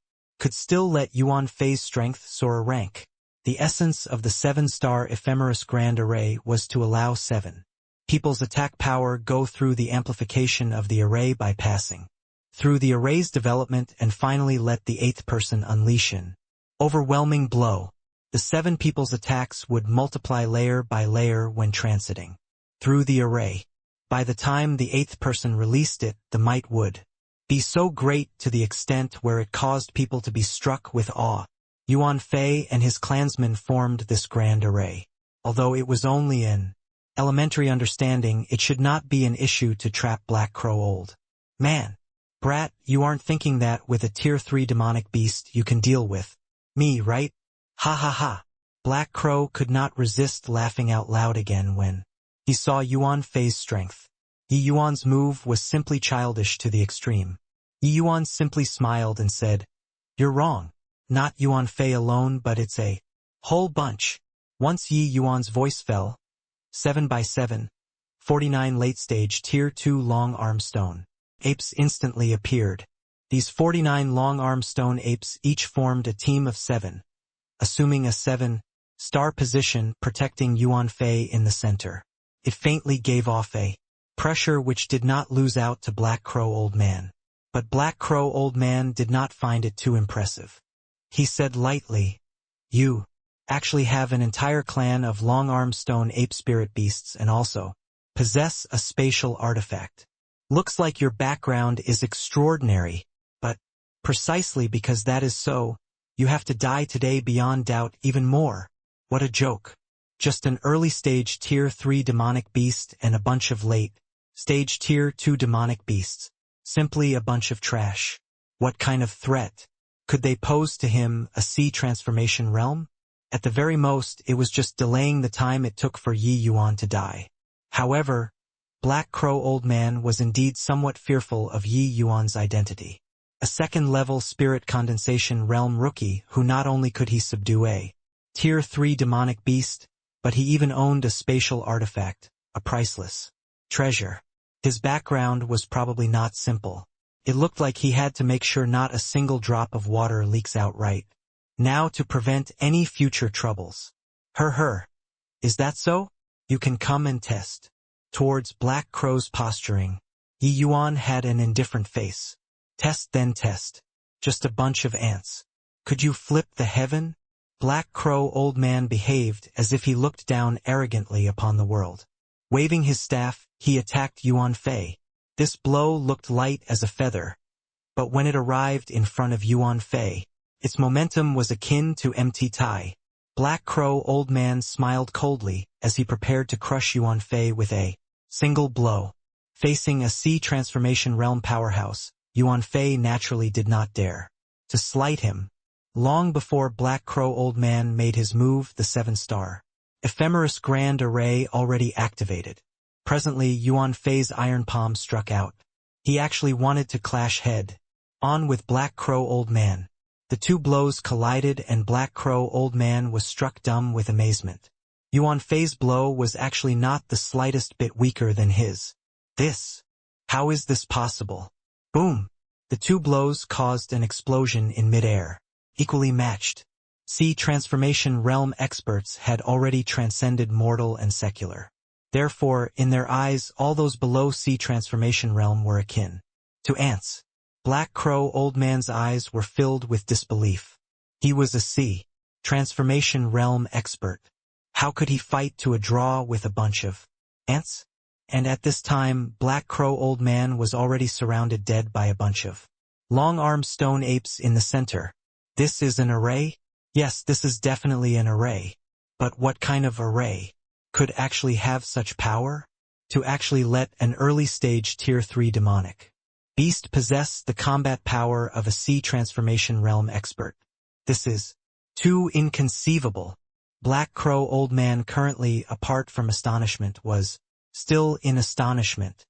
could still let Yuan Fei's strength soar a rank. The essence of the 7-star Ephemeris Grand Array was to allow 7 people's attack power go through the amplification of the array by passing through the array's development and finally let the 8th person unleash an overwhelming blow. The 7 people's attacks would multiply layer by layer when transiting through the array. By the time the 8th person released it, the might would be so great to the extent where it caused people to be struck with awe. Yuan Fei and his clansmen formed this grand array. Although it was only an elementary understanding, it should not be an issue to trap Black Crow Old Man. Brat, you aren't thinking that with a tier 3 demonic beast you can deal with me, right? Ha ha ha. Black Crow could not resist laughing out loud again when he saw Yuan Fei's strength. Yi Yuan's move was simply childish to the extreme. Yi Yuan simply smiled and said, "You're wrong. Not Yuan Fei alone, but it's a whole bunch." Once Yi Yuan's voice fell, 7x7, 49 late-stage tier 2 long-arm stone apes instantly appeared. These 49 long-arm stone apes each formed a team of 7, assuming a 7-star position protecting Yuan Fei in the center. It faintly gave off a pressure which did not lose out to Black Crow Old Man. But Black Crow Old Man did not find it too impressive. He said lightly, "You actually have an entire clan of long-arm stone ape spirit beasts and also possess a spatial artifact. Looks like your background is extraordinary, but precisely because that is so, you have to die today beyond doubt even more. What a joke. Just an early-stage tier 3 demonic beast and a bunch of late-stage tier 2 demonic beasts. Simply a bunch of trash. What kind of threat could they pose to him, a C transformation realm? At the very most, it was just delaying the time it took for Yi Yuan to die." However, Black Crow Old Man was indeed somewhat fearful of Yi Yuan's identity. A second-level spirit condensation realm rookie who not only could he subdue a tier 3 demonic beast, but he even owned a spatial artifact, a priceless treasure. His background was probably not simple. It looked like he had to make sure not a single drop of water leaks out right now to prevent any future troubles. Her. Is that so? You can come and test. Towards Black Crow's posturing, Yi Yuan had an indifferent face. Test then test. Just a bunch of ants. Could you flip the heaven? Black Crow Old Man behaved as if he looked down arrogantly upon the world. Waving his staff, he attacked Yuan Fei. This blow looked light as a feather, but when it arrived in front of Yuan Fei, its momentum was akin to empty tie. Black Crow Old Man smiled coldly as he prepared to crush Yuan Fei with a single blow. Facing a C transformation realm powerhouse, Yuan Fei naturally did not dare to slight him. Long before Black Crow Old Man made his move, the 7-star Ephemeris Grand Array already activated. Presently, Yuan Fei's iron palm struck out. He actually wanted to clash head-on with Black Crow Old Man. The two blows collided and Black Crow Old Man was struck dumb with amazement. Yuan Fei's blow was actually not the slightest bit weaker than his. How is this possible? Boom! The two blows caused an explosion in midair, equally matched. Transformation realm experts had already transcended mortal and secular. Therefore, in their eyes, all those below transformation realm were akin to ants. Black Crow Old Man's eyes were filled with disbelief. He was a transformation realm expert. How could he fight to a draw with a bunch of ants? And at this time, Black Crow Old Man was already surrounded dead by a bunch of long-armed stone apes in the center. This is an array? Yes, this is definitely an array. But what kind of array could actually have such power? To actually let an early-stage Tier 3 demonic beast possess the combat power of a transformation realm expert. This is too inconceivable. Black Crow Old Man, currently apart from astonishment, was still in astonishment.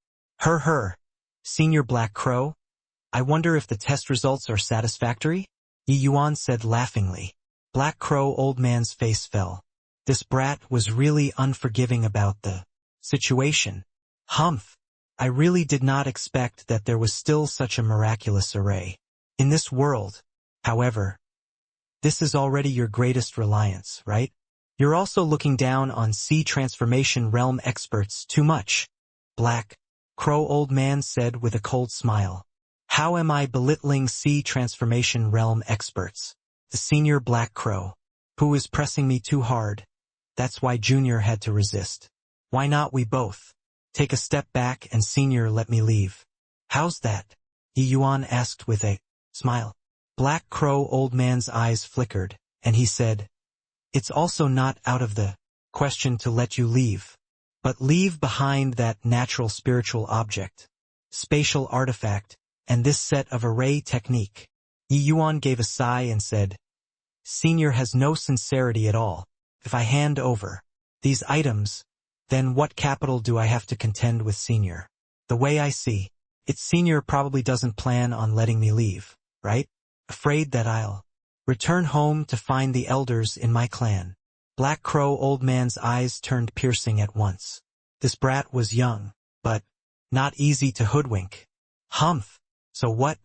Senior Black Crow? I wonder if the test results are satisfactory? Yi Yuan said laughingly. Black Crow Old Man's face fell. This brat was really unforgiving about the situation. Humph! I really did not expect that there was still such a miraculous array in this world. However, this is already your greatest reliance, right? You're also looking down on transformation realm experts too much. Black Crow Old Man said with a cold smile. How am I belittling transformation realm experts? The senior Black Crow, who is pressing me too hard. That's why Junior had to resist. Why not we both take a step back and Senior let me leave? How's that? Yi Yuan asked with a smile. Black Crow Old Man's eyes flickered, and he said, It's also not out of the question to let you leave, but leave behind that natural spiritual object, spatial artifact, and this set of array technique. Yi Yuan gave a sigh and said, Senior has no sincerity at all. If I hand over these items, then what capital do I have to contend with Senior? The way I see it, Senior probably doesn't plan on letting me leave, right? Afraid that I'll return home to find the elders in my clan. Black Crow Old Man's eyes turned piercing at once. This brat was young, but not easy to hoodwink. Humph! So what?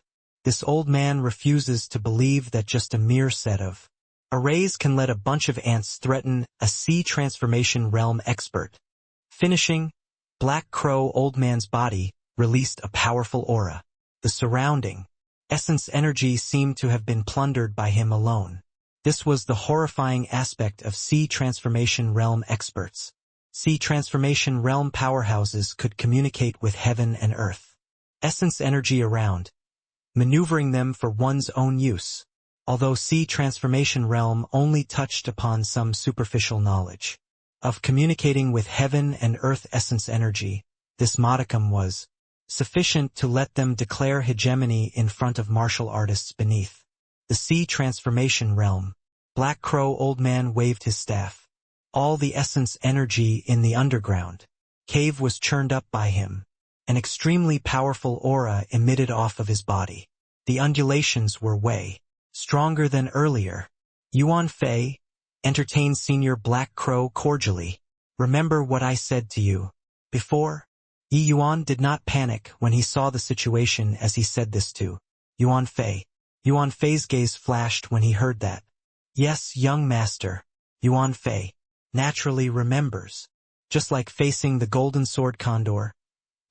This old man refuses to believe that just a mere set of arrays can let a bunch of ants threaten a transformation realm expert. Finishing, Black Crow Old Man's body released a powerful aura. The surrounding essence energy seemed to have been plundered by him alone. This was the horrifying aspect of transformation realm experts. Transformation realm powerhouses could communicate with heaven and earth. Essence energy around, maneuvering them for one's own use. Although transformation realm only touched upon some superficial knowledge of communicating with heaven and earth essence energy, this modicum was sufficient to let them declare hegemony in front of martial artists beneath the transformation realm. Black Crow Old Man waved his staff. All the essence energy in the underground cave was churned up by him. An extremely powerful aura emitted off of his body. The undulations were way stronger than earlier. Yuan Fei entertained Senior Black Crow cordially. Remember what I said to you before? Yi Yuan did not panic when he saw the situation as he said this to Yuan Fei. Yuan Fei's gaze flashed when he heard that. Yes, young master. Yuan Fei naturally remembers. Just like facing the golden sword condor,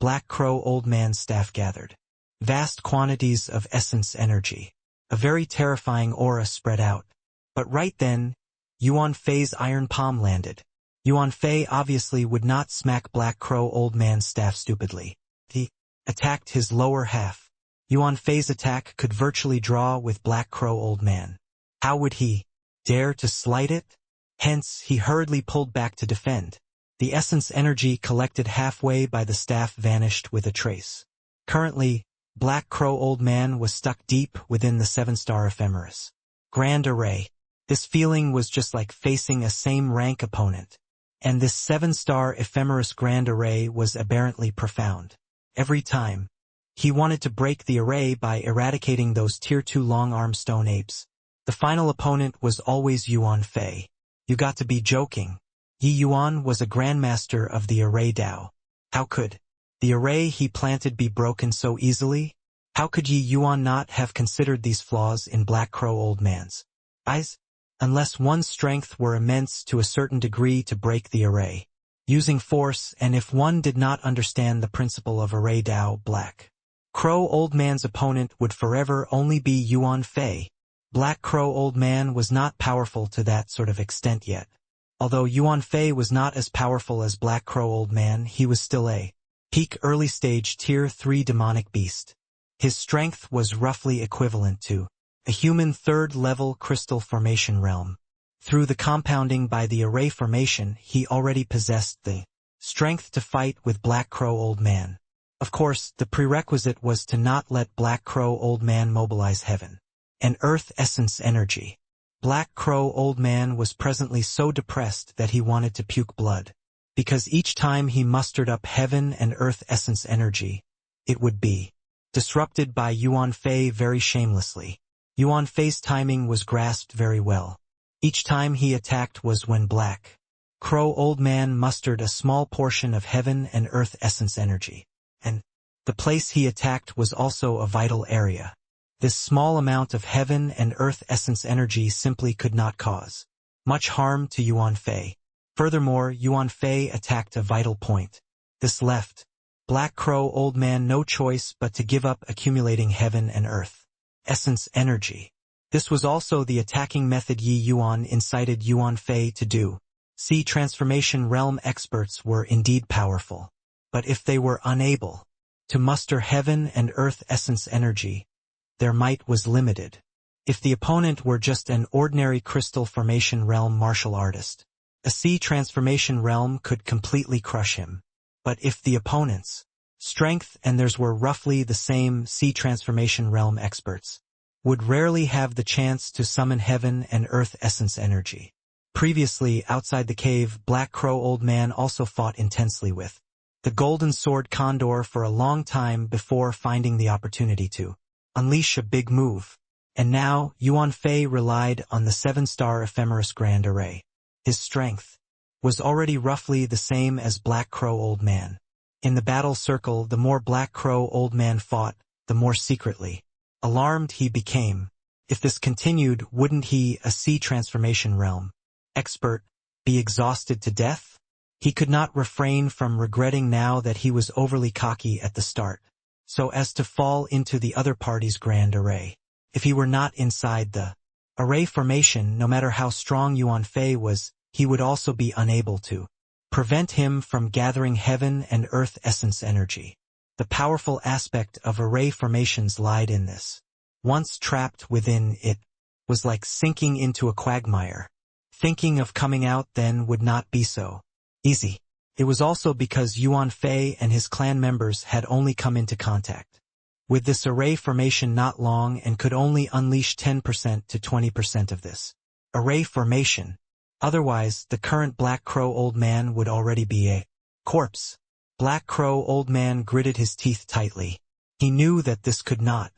Black Crow Old Man's staff gathered vast quantities of essence energy. A very terrifying aura spread out. But right then, Yuan Fei's iron palm landed. Yuan Fei obviously would not smack Black Crow Old Man's staff stupidly. He attacked his lower half. Yuan Fei's attack could virtually draw with Black Crow Old Man. How would he dare to slight it? Hence, he hurriedly pulled back to defend. The essence energy collected halfway by the staff vanished with a trace. Currently, Black Crow Old Man was stuck deep within the 7-star ephemeris. Grand Array. This feeling was just like facing a same-rank opponent. And this 7-star ephemeris Grand Array was aberrantly profound. Every time He wanted to break the array by eradicating those Tier 2 long-arm stone apes. The final opponent was always Yuan Fei. You got to be joking. Yi Yuan was a grandmaster of the array Dao. How could the array he planted be broken so easily? How could Yi Yuan not have considered these flaws in Black Crow Old Man's eyes? Unless one's strength were immense to a certain degree to break the array, using force, and if one did not understand the principle of array Dao, Black Crow Old Man's opponent would forever only be Yuan Fei. Black Crow Old Man was not powerful to that sort of extent yet. Although Yuan Fei was not as powerful as Black Crow Old Man, he was still a peak early stage Tier 3 demonic beast. His strength was roughly equivalent to a human third-level crystal formation realm. Through the compounding by the array formation, he already possessed the strength to fight with Black Crow Old Man. Of course, the prerequisite was to not let Black Crow Old Man mobilize heaven and earth essence energy. Black Crow Old Man was presently so depressed that he wanted to puke blood, because each time he mustered up heaven and earth essence energy, it would be disrupted by Yuan Fei very shamelessly. Yuan Fei's timing was grasped very well. Each time he attacked was when Black Crow Old Man mustered a small portion of heaven and earth essence energy, and the place he attacked was also a vital area. This small amount of heaven and earth essence energy simply could not cause much harm to Yuan Fei. Furthermore, Yuan Fei attacked a vital point. This left Black Crow Old Man no choice but to give up accumulating heaven and earth essence energy. This was also the attacking method Yi Yuan incited Yuan Fei to do. See, transformation realm experts were indeed powerful, but if they were unable to muster heaven and earth essence energy, their might was limited. If the opponent were just an ordinary crystal formation realm martial artist, a sea transformation realm could completely crush him. But if the opponent's strength and theirs were roughly the same, sea transformation realm experts would rarely have the chance to summon heaven and earth essence energy. Previously, outside the cave, Black Crow Old Man also fought intensely with the Golden Sword Condor for a long time before finding the opportunity to unleash a big move. And now, Yuan Fei relied on the 7-star ephemeris Grand Array. His strength was already roughly the same as Black Crow Old Man. In the battle circle, the more Black Crow Old Man fought, the more secretly alarmed he became. If this continued, wouldn't he, a sea transformation realm expert, be exhausted to death? He could not refrain from regretting now that he was overly cocky at the start, so as to fall into the other party's grand array. If he were not inside the array formation, no matter how strong Yuan Fei was, he would also be unable to prevent him from gathering heaven and earth essence energy. The powerful aspect of array formations lied in this. Once trapped within it, was like sinking into a quagmire. Thinking of coming out then would not be so easy. It was also because Yuan Fei and his clan members had only come into contact with this array formation not long and could only unleash 10% to 20% of this array formation. Otherwise, the current Black Crow Old Man would already be a corpse. Black Crow Old Man gritted his teeth tightly. He knew that this could not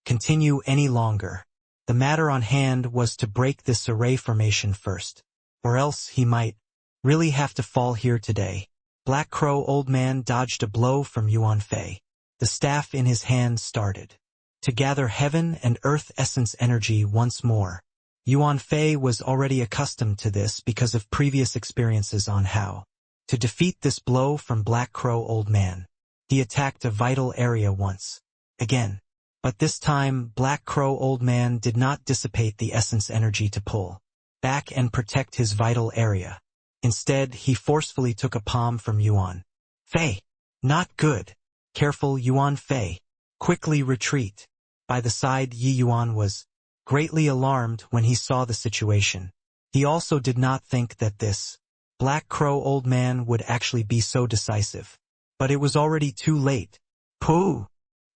continue any longer. The matter on hand was to break this array formation first, or else he might really have to fall here today. Black Crow Old Man dodged a blow from Yuan Fei. The staff in his hand started to gather heaven and earth essence energy once more. Yuan Fei was already accustomed to this because of previous experiences on how to defeat this blow from Black Crow Old Man. He attacked a vital area once again, but this time Black Crow Old Man did not dissipate the essence energy to pull back and protect his vital area. Instead, he forcefully took a palm from Yuan Fei. Not good. Careful, Yuan Fei. Quickly retreat. By the side, Yi Yuan was greatly alarmed when he saw the situation. He also did not think that this Black Crow Old Man would actually be so decisive. But it was already too late. Pooh!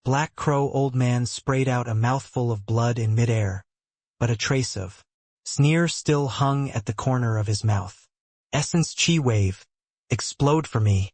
Black Crow Old Man sprayed out a mouthful of blood in midair, but a trace of sneer still hung at the corner of his mouth. Essence Chi Wave. Explode for me.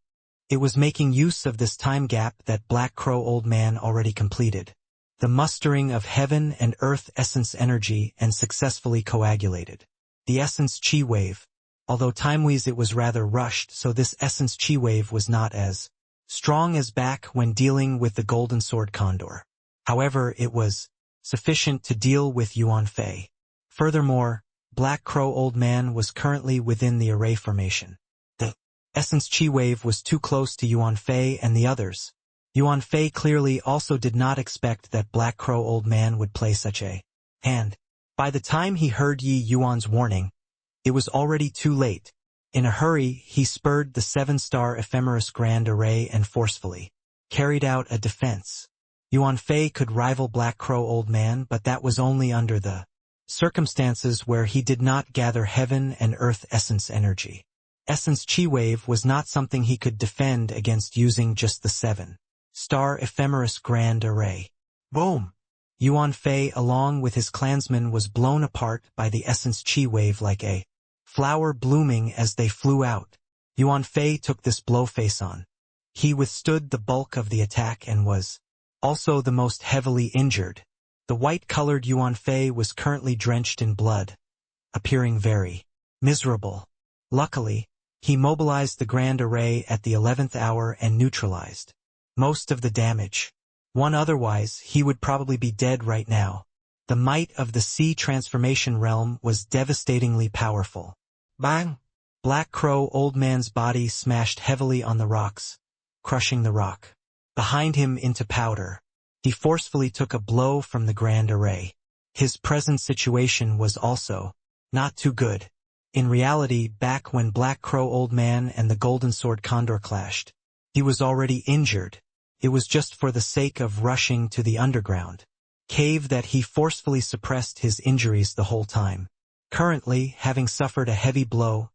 It was making use of this time gap that Black Crow Old Man already completed. The mustering of heaven and earth essence energy and successfully coagulated. The essence chi wave. Although time-wise it was rather rushed, so this essence chi wave was not as strong as back when dealing with the Golden Sword Condor. However, it was sufficient to deal with Yuan Fei. Furthermore, Black Crow Old Man was currently within the array formation. The essence chi wave was too close to Yuan Fei and the others. Yuan Fei clearly also did not expect that Black Crow Old Man would play such a hand. By the time he heard Yi Yuan's warning, it was already too late. In a hurry, he spurred the 7-star ephemeris grand array and forcefully carried out a defense. Yuan Fei could rival Black Crow Old Man, but that was only under the circumstances where he did not gather heaven and earth essence energy. Essence chi wave was not something he could defend against using just the 7-star ephemeris grand array. Boom! Yuan Fei along with his clansmen was blown apart by the essence chi wave like a flower blooming as they flew out. Yuan Fei took this blow face on. He withstood the bulk of the attack and was also the most heavily injured. The white-colored Yuan Fei was currently drenched in blood, appearing very miserable. Luckily, he mobilized the grand array at the 11th hour and neutralized most of the damage. Otherwise, he would probably be dead right now. The might of the sea transformation realm was devastatingly powerful. Bang! Black Crow Old Man's body smashed heavily on the rocks, crushing the rock behind him into powder. He forcefully took a blow from the grand array. His present situation was also not too good. In reality, back when Black Crow Old Man and the Golden Sword Condor clashed, he was already injured. It was just for the sake of rushing to the underground cave that he forcefully suppressed his injuries the whole time. Currently, having suffered a heavy blow,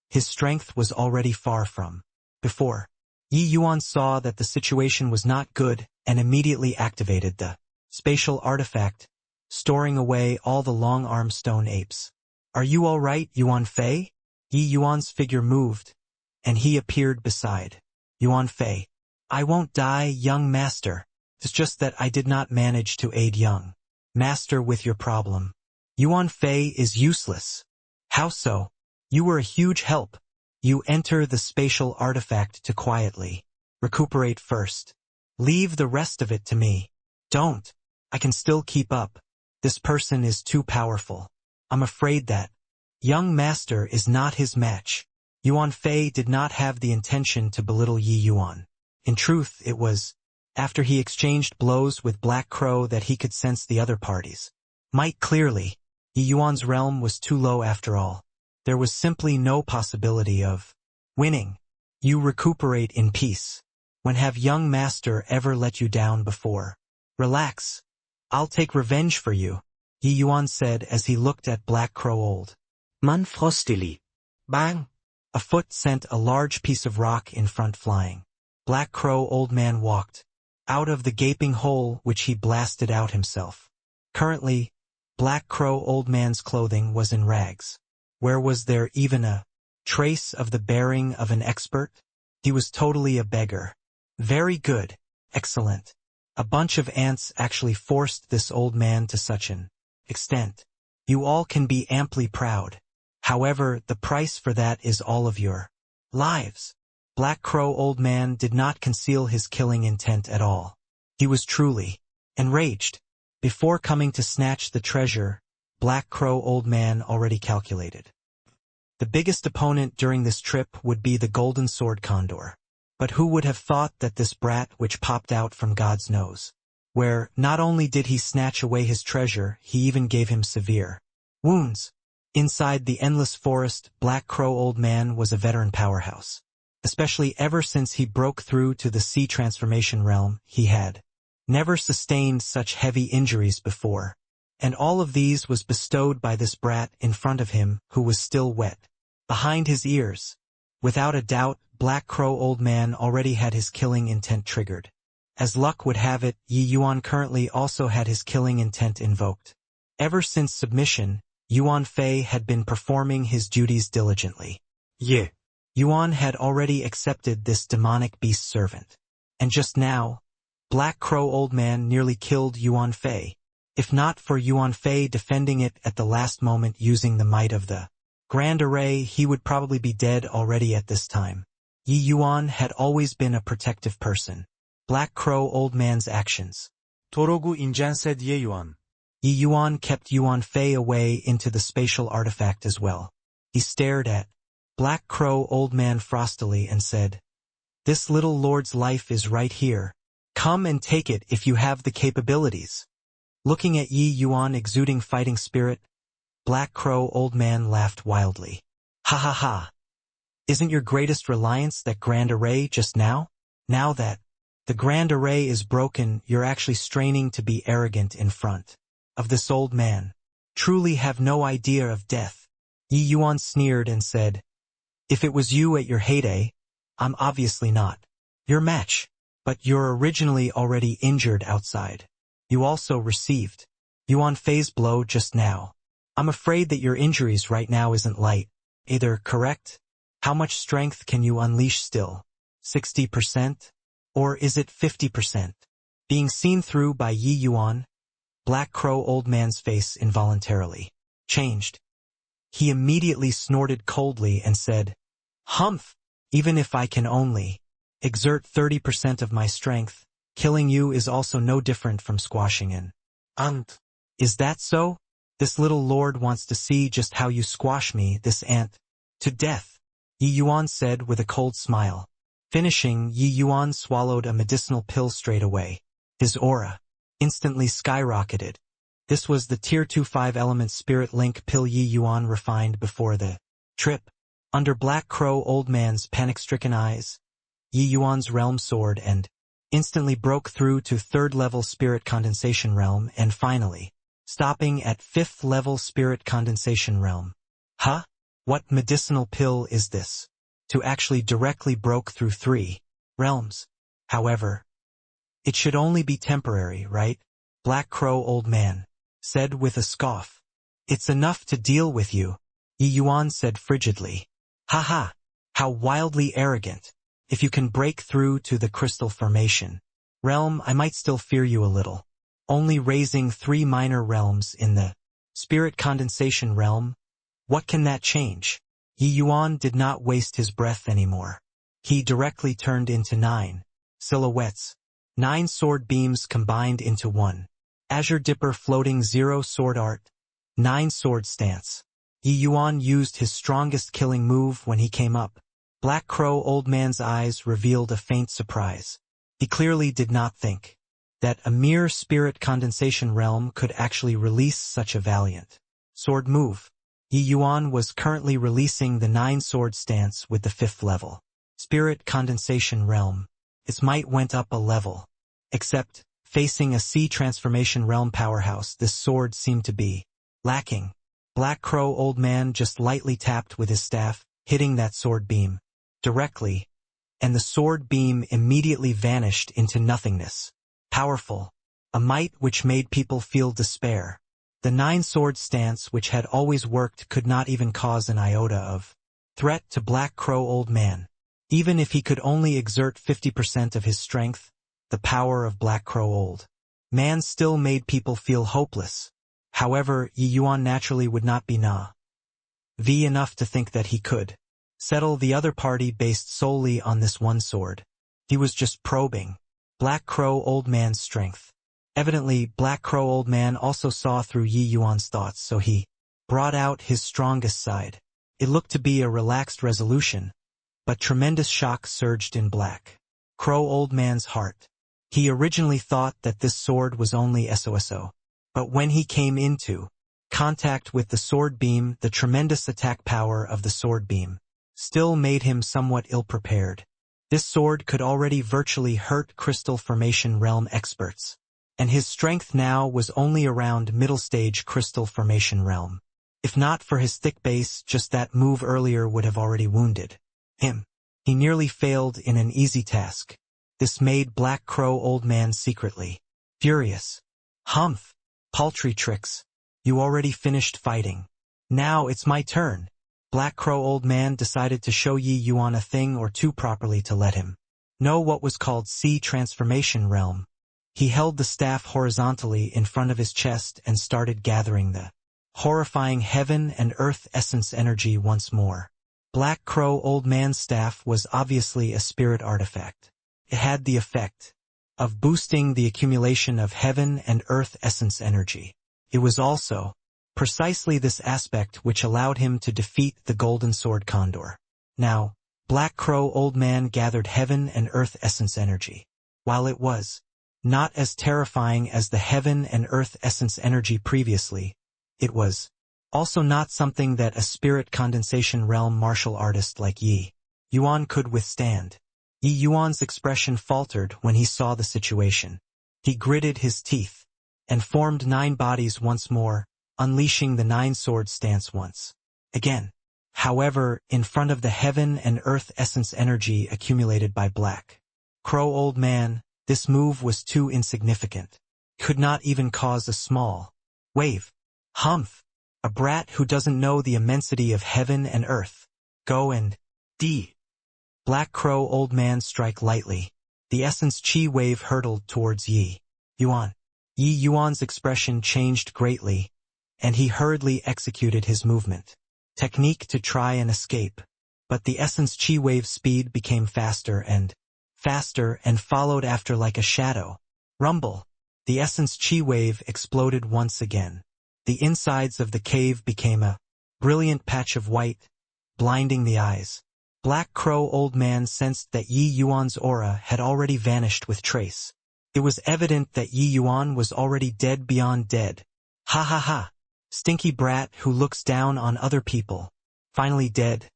his strength was already far from before. Yi Yuan saw that the situation was not good and immediately activated the spatial artifact, storing away all the long-arm stone apes. Are you all right, Yuan Fei? Yi Yuan's figure moved, and he appeared beside Yuan Fei. I won't die, young master. It's just that I did not manage to aid young master with your problem. Yuan Fei is useless. How so? You were a huge help. You enter the spatial artifact to quietly recuperate first. Leave the rest of it to me. Don't. I can still keep up. This person is too powerful. I'm afraid that young master is not his match. Yuan Fei did not have the intention to belittle Yi Yuan. In truth, it was after he exchanged blows with Black Crow that he could sense the other parties might clearly. Yi Yuan's realm was too low after all. There was simply no possibility of winning. You recuperate in peace. When have young master ever let you down before? Relax. I'll take revenge for you, Yi Yuan said as he looked at Black Crow Old Man frostily. Bang! A foot sent a large piece of rock in front flying. Black Crow Old Man walked out of the gaping hole which he blasted out himself. Currently, Black Crow Old Man's clothing was in rags. Where was there even a trace of the bearing of an expert? He was totally a beggar. Very good. Excellent. A bunch of ants actually forced this old man to such an extent. You all can be amply proud. However, the price for that is all of your lives. Black Crow Old Man did not conceal his killing intent at all. He was truly enraged. Before coming to snatch the treasure, Black Crow Old Man already calculated. The biggest opponent during this trip would be the Golden Sword Condor. But who would have thought that this brat which popped out from God's nose, where not only did he snatch away his treasure, he even gave him severe wounds. Inside the endless forest, Black Crow Old Man was a veteran powerhouse. Especially ever since he broke through to the sea transformation realm, he had never sustained such heavy injuries before. And all of these was bestowed by this brat in front of him, who was still wet behind his ears. Without a doubt, Black Crow Old Man already had his killing intent triggered. As luck would have it, Yi Yuan currently also had his killing intent invoked. Ever since submission, Yuan Fei had been performing his duties diligently. Yeah. Yuan had already accepted this demonic beast servant. And just now, Black Crow Old Man nearly killed Yuan Fei. If not for Yuan Fei defending it at the last moment using the might of the Grand Array, he would probably be dead already at this time. Yi Yuan had always been a protective person. Black Crow Old Man's actions. 도로구 인젠세 Ye Yuan. Yi Yuan kept Yuan Fei away into the spatial artifact as well. He stared at Black Crow Old Man frostily and said, "This little lord's life is right here. Come and take it if you have the capabilities." Looking at Yi Yuan exuding fighting spirit, Black Crow Old Man laughed wildly. "Ha ha ha. Isn't your greatest reliance that Grand Array just now? Now that the Grand Array is broken, you're actually straining to be arrogant in front of this old man. Truly have no idea of death." Yi Yuan sneered and said, "If it was you at your heyday, I'm obviously not your match, but you're originally already injured outside. You also received Yuan Fei's blow just now. I'm afraid that your injuries right now isn't light, either, correct? How much strength can you unleash still? 60%? Or is it 50%? Being seen through by Yi Yuan, Black Crow Old Man's face involuntarily changed. He immediately snorted coldly and said, "Humph! Even if I can only exert 30% of my strength, killing you is also no different from squashing an ant. Is that so? This little lord wants to see just how you squash me, this ant, to death," Yi Yuan said with a cold smile. Finishing, Yi Yuan swallowed a medicinal pill straight away. His aura instantly skyrocketed. This was the Tier 2 5-element Spirit Link pill Yi Yuan refined before the trip. Under Black Crow Old Man's panic-stricken eyes, Yi Yuan's realm soared and instantly broke through to 3rd-level Spirit Condensation Realm and finally, stopping at 5th-level Spirit Condensation Realm. Huh? What medicinal pill is this? To actually directly broke through 3 realms. However, it should only be temporary, right? Black Crow Old Man said with a scoff. "It's enough to deal with you," Yi Yuan said frigidly. "Haha, how wildly arrogant. If you can break through to the crystal formation realm, I might still fear you a little. Only raising 3 minor realms in the Spirit Condensation Realm, what can that change?" Yi Yuan did not waste his breath anymore. He directly turned into 9 silhouettes. 9 sword beams combined into 1. Azure Dipper floating 0 sword art. 9 sword stance. Yi Yuan used his strongest killing move when he came up. Black Crow Old Man's eyes revealed a faint surprise. He clearly did not think that a mere Spirit Condensation Realm could actually release such a valiant sword move. Yi Yuan was currently releasing the 9 sword stance with the 5th level Spirit Condensation Realm. Its might went up a level. Except, facing a Sea Transformation Realm powerhouse, this sword seemed to be lacking. Black Crow Old Man just lightly tapped with his staff, hitting that sword beam directly, and the sword beam immediately vanished into nothingness. Powerful. A might which made people feel despair. The 9 sword stance which had always worked could not even cause an iota of threat to Black Crow Old Man. Even if he could only exert 50% of his strength, the power of Black Crow Old Man still made people feel hopeless. However, Yi Yuan naturally would not be naive enough to think that he could settle the other party based solely on this one sword. He was just probing Black Crow Old Man's strength. Evidently, Black Crow Old Man also saw through Yi Yuan's thoughts, so he brought out his strongest side. It looked to be a relaxed resolution, but tremendous shock surged in Black Crow Old Man's heart. He originally thought that this sword was only SOSO, but when he came into contact with the sword beam, the tremendous attack power of the sword beam still made him somewhat ill-prepared. This sword could already virtually hurt Crystal Formation Realm experts, and his strength now was only around middle-stage Crystal Formation Realm. If not for his thick base, just that move earlier would have already wounded him. He nearly failed in an easy task. This made Black Crow Old Man secretly furious. "Humph! Paltry tricks. You already finished fighting. Now it's my turn." Black Crow Old Man decided to show Yi Yuan a thing or two properly to let him know what was called Sea Transformation Realm. He held the staff horizontally in front of his chest and started gathering the horrifying heaven and earth essence energy once more. Black Crow Old Man's staff was obviously a spirit artifact. It had the effect of boosting the accumulation of heaven and earth essence energy. It was also precisely this aspect which allowed him to defeat the Golden Sword Condor. Now, Black Crow Old Man gathered heaven and earth essence energy. While it was not as terrifying as the heaven and earth essence energy previously, it was also not something that a spirit condensation realm martial artist like Yi Yuan could withstand. Yi Yuan's expression faltered when he saw the situation. He gritted his teeth and formed 9 bodies once more, unleashing the 9-sword stance once again. However, in front of the heaven and earth essence energy accumulated by Black Crow Old Man, this move was too insignificant. Could not even cause a small wave. Humph! A brat who doesn't know the immensity of heaven and earth. Go and d. Black Crow Old Man strike lightly. The essence chi wave hurtled towards Yi Yuan. Yi Yuan's expression changed greatly, and he hurriedly executed his movement technique to try and escape. But the essence chi wave speed became faster and followed after like a shadow. Rumble! The essence chi wave exploded once again. The insides of the cave became a brilliant patch of white, blinding the eyes. Black Crow Old Man sensed that Yi Yuan's aura had already vanished with trace. It was evident that Yi Yuan was already dead beyond dead. Ha ha ha! Stinky brat who looks down on other people. Finally dead.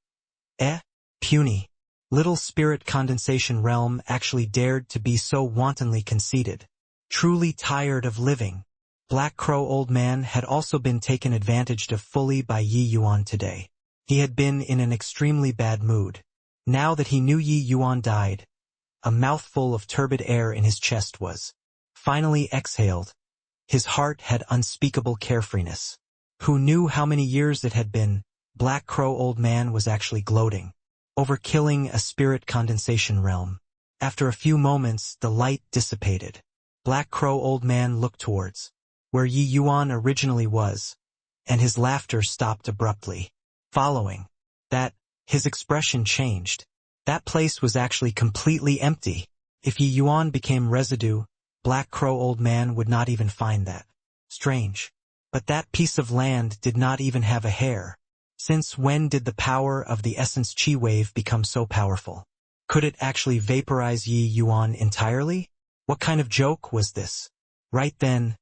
Puny. Little spirit condensation realm actually dared to be so wantonly conceited. Truly tired of living. Black Crow Old Man had also been taken advantage of fully by Yi Yuan today. He had been in an extremely bad mood. Now that he knew Yi Yuan died, a mouthful of turbid air in his chest was finally exhaled. His heart had unspeakable carefreeness. Who knew how many years it had been? Black Crow Old Man was actually gloating over killing a spirit condensation realm. After a few moments, the light dissipated. Black Crow Old Man looked towards where Yi Yuan originally was, and his laughter stopped abruptly. Following that, his expression changed. That place was actually completely empty. If Yi Yuan became residue, Black Crow Old Man would not even find that strange. But that piece of land did not even have a hair. Since when did the power of the essence chi wave become so powerful? Could it actually vaporize Yi Yuan entirely? What kind of joke was this? Right then,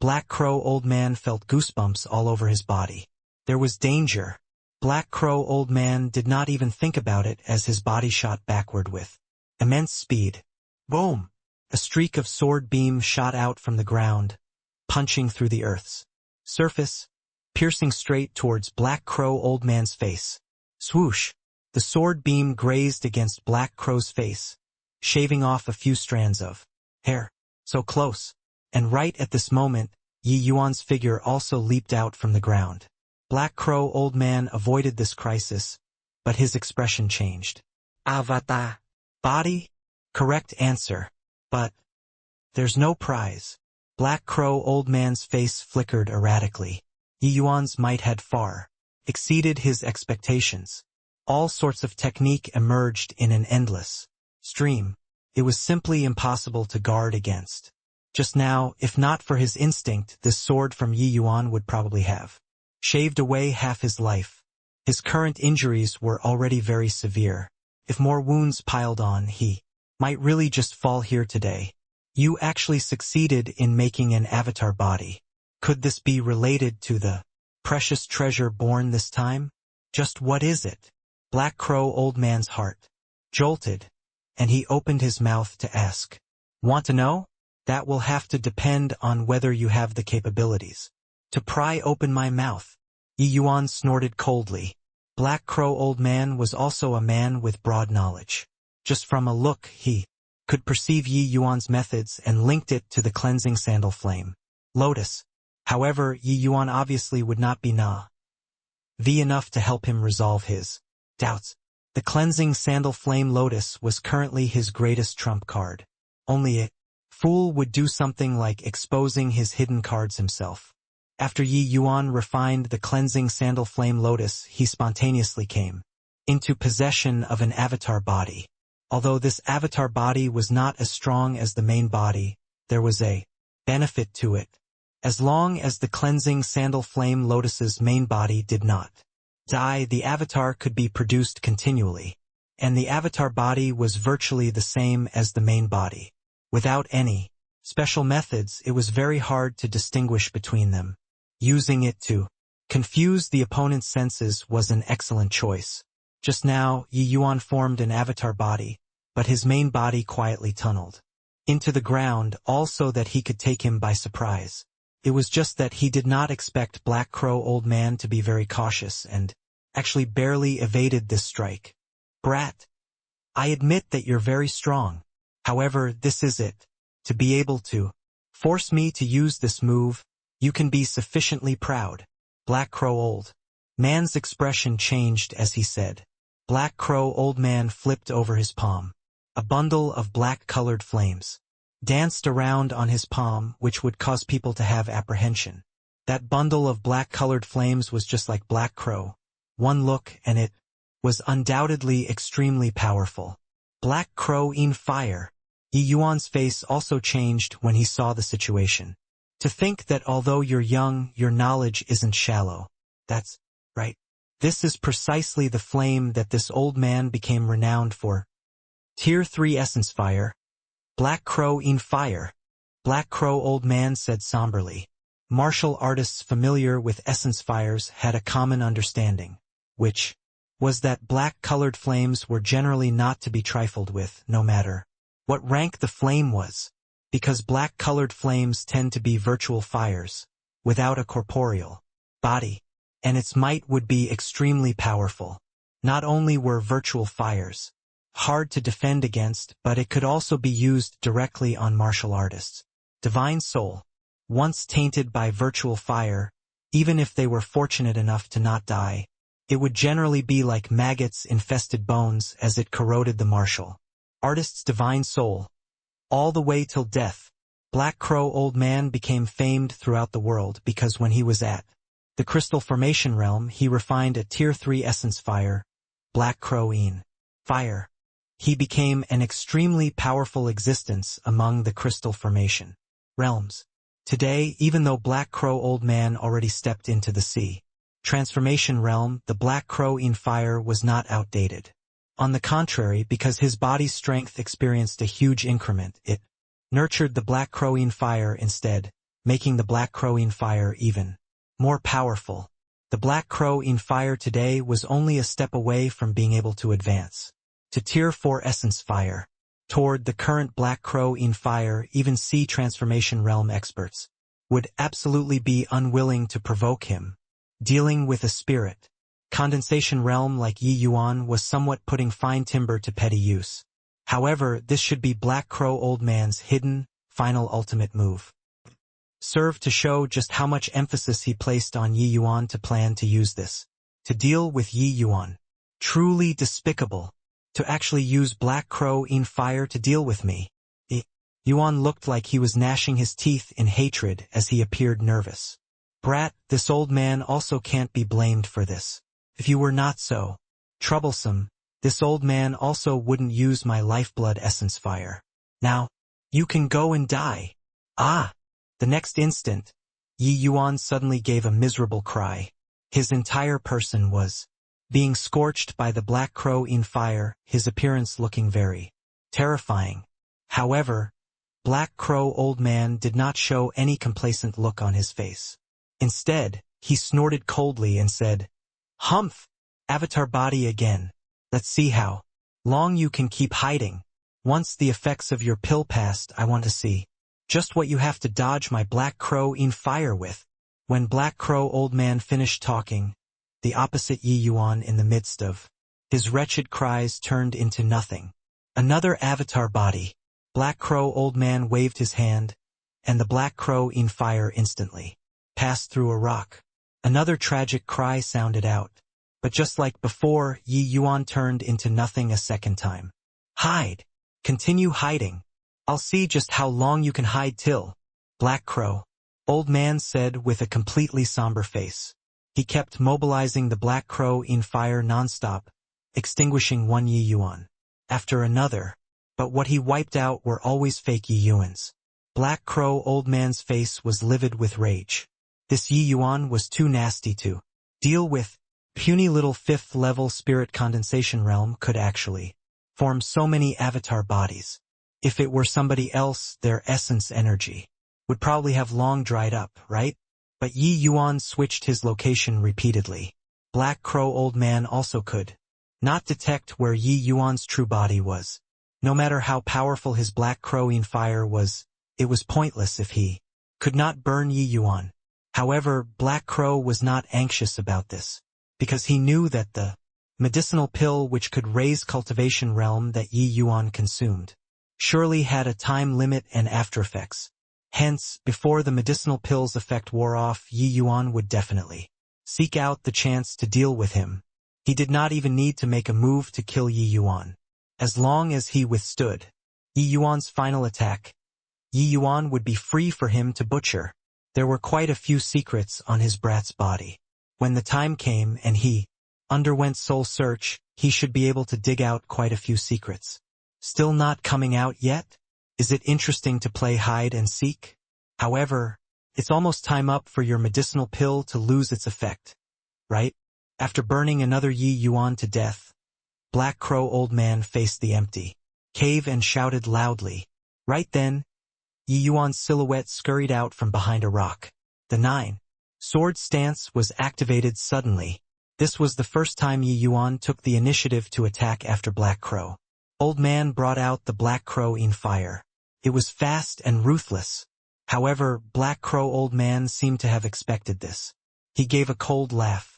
Black Crow Old Man felt goosebumps all over his body. There was danger. Black Crow Old Man did not even think about it as his body shot backward with immense speed. Boom! A streak of sword beam shot out from the ground, punching through the earth's surface, piercing straight towards Black Crow Old Man's face. Swoosh! The sword beam grazed against Black Crow's face, shaving off a few strands of hair. So close. And right at this moment, Yi Yuan's figure also leaped out from the ground. Black Crow Old Man avoided this crisis, but his expression changed. Avatar. Body? Correct answer. But there's no prize. Black Crow Old Man's face flickered erratically. Yi Yuan's might had far exceeded his expectations. All sorts of technique emerged in an endless stream. It was simply impossible to guard against. Just now, if not for his instinct, this sword from Yi Yuan would probably have shaved away half his life. His current injuries were already very severe. If more wounds piled on, he might really just fall here today. You actually succeeded in making an avatar body. Could this be related to the precious treasure born this time? Just what is it? Black Crow Old Man's heart jolted, and he opened his mouth to ask. Want to know? That will have to depend on whether you have the capabilities to pry open my mouth. Yi Yuan snorted coldly. Black Crow Old Man was also a man with broad knowledge. Just from a look, he could perceive Yi Yuan's methods and linked it to the cleansing sandal flame. Lotus. However, Yi Yuan obviously would not be enough to help him resolve his doubts. The cleansing sandal flame lotus was currently his greatest trump card. Only a fool would do something like exposing his hidden cards himself. After Yi Yuan refined the cleansing sandal flame lotus, he spontaneously came into possession of an avatar body. Although this avatar body was not as strong as the main body, there was a benefit to it. As long as the cleansing sandal flame lotus's main body did not die, the avatar could be produced continually, and the avatar body was virtually the same as the main body. Without any special methods, it was very hard to distinguish between them. Using it to confuse the opponent's senses was an excellent choice. Just now, Yi Yuan formed an avatar body, but his main body quietly tunneled into the ground, also that he could take him by surprise. It was just that he did not expect Black Crow Old Man to be very cautious and actually barely evaded this strike. Brat, I admit that you're very strong. However, this is it. To be able to force me to use this move, you can be sufficiently proud. Black Crow Old Man's expression changed as he said. Black Crow Old Man flipped over his palm. A bundle of black-colored flames danced around on his palm, which would cause people to have apprehension. That bundle of black-colored flames was just like Black Crow. One look and it was undoubtedly extremely powerful. Black Crow in fire. Yi Yuan's face also changed when he saw the situation. To think that although you're young, your knowledge isn't shallow. That's right. This is precisely the flame that this old man became renowned for. Tier 3 Essence Fire. Black Crow in fire. Black Crow Old Man said somberly. Martial artists familiar with essence fires had a common understanding, which was that black-colored flames were generally not to be trifled with, no matter what rank the flame was, because black-colored flames tend to be virtual fires, without a corporeal body, and its might would be extremely powerful. Not only were virtual fires hard to defend against, but it could also be used directly on martial artists. Divine Soul, once tainted by virtual fire, even if they were fortunate enough to not die, it would generally be like maggots-infested bones as it corroded the martial artist's divine soul. All the way till death, Black Crow Old Man became famed throughout the world because when he was at the Crystal Formation realm, he refined a Tier 3 Essence Fire, Black Crow in fire. He became an extremely powerful existence among the Crystal Formation realms. Today, even though Black Crow Old Man already stepped into the sea transformation realm, the Black Crow in fire was not outdated. On the contrary, because his body's strength experienced a huge increment, it nurtured the Black Crow in fire instead, making the Black Crow in fire even more powerful. The Black Crow in fire today was only a step away from being able to advance to Tier 4 Essence Fire. Toward the current Black Crow in fire, even sea transformation realm experts would absolutely be unwilling to provoke him. Dealing with a spirit condensation realm like Yi Yuan was somewhat putting fine timber to petty use. However, this should be Black Crow Old Man's hidden, final ultimate move. Serve to show just how much emphasis he placed on Yi Yuan to plan to use this. To deal with Yi Yuan. Truly despicable. To actually use Black Crow in fire to deal with me. Yuan looked like he was gnashing his teeth in hatred as he appeared nervous. Brat, this old man also can't be blamed for this. If you were not so troublesome, this old man also wouldn't use my lifeblood essence fire. Now, you can go and die. Ah! The next instant, Yi Yuan suddenly gave a miserable cry. His entire person was being scorched by the Black Crow in fire, his appearance looking very terrifying. However, Black Crow Old Man did not show any complacent look on his face. Instead, he snorted coldly and said, "Humph! Avatar body again. Let's see how long you can keep hiding. Once the effects of your pill passed, I want to see just what you have to dodge my Black Crow in fire with." When Black Crow Old Man finished talking, the opposite Yi Yuan in the midst of his wretched cries turned into nothing. Another avatar body. Black Crow Old Man waved his hand, and the Black Crow in fire instantly passed through a rock. Another tragic cry sounded out. But just like before, Yi Yuan turned into nothing a second time. Hide! Continue hiding. I'll see just how long you can hide till. Black Crow. Old man said with a completely somber face. He kept mobilizing the Black Crow in fire non-stop, extinguishing one Yi Yuan after another, but what he wiped out were always fake Yi Yuans. Black Crow old man's face was livid with rage. This Yi Yuan was too nasty to deal with. Puny little 5th level spirit condensation realm could actually form so many avatar bodies. If it were somebody else, their essence energy would probably have long dried up, right? But Yi Yuan switched his location repeatedly. Black Crow old man also could not detect where Yi Yuan's true body was. No matter how powerful his Black Crow-ine fire was, it was pointless if he could not burn Yi Yuan. However, Black Crow was not anxious about this, because he knew that the medicinal pill which could raise cultivation realm that Yi Yuan consumed surely had a time limit and aftereffects. Hence, before the medicinal pill's effect wore off, Yi Yuan would definitely seek out the chance to deal with him. He did not even need to make a move to kill Yi Yuan. As long as he withstood Yi Yuan's final attack, Yi Yuan would be free for him to butcher. There were quite a few secrets on his brat's body. When the time came and he underwent soul search, he should be able to dig out quite a few secrets. Still not coming out yet? Is it interesting to play hide and seek? However, it's almost time up for your medicinal pill to lose its effect, right? After burning another Yi Yuan to death, Black Crow old man faced the empty cave and shouted loudly. Right then, Yi Yuan's silhouette scurried out from behind a rock. The 9-sword stance was activated suddenly. This was the first time Yi Yuan took the initiative to attack after Black Crow. Old man brought out the Black Crow-ine fire. It was fast and ruthless. However, Black Crow old man seemed to have expected this. He gave a cold laugh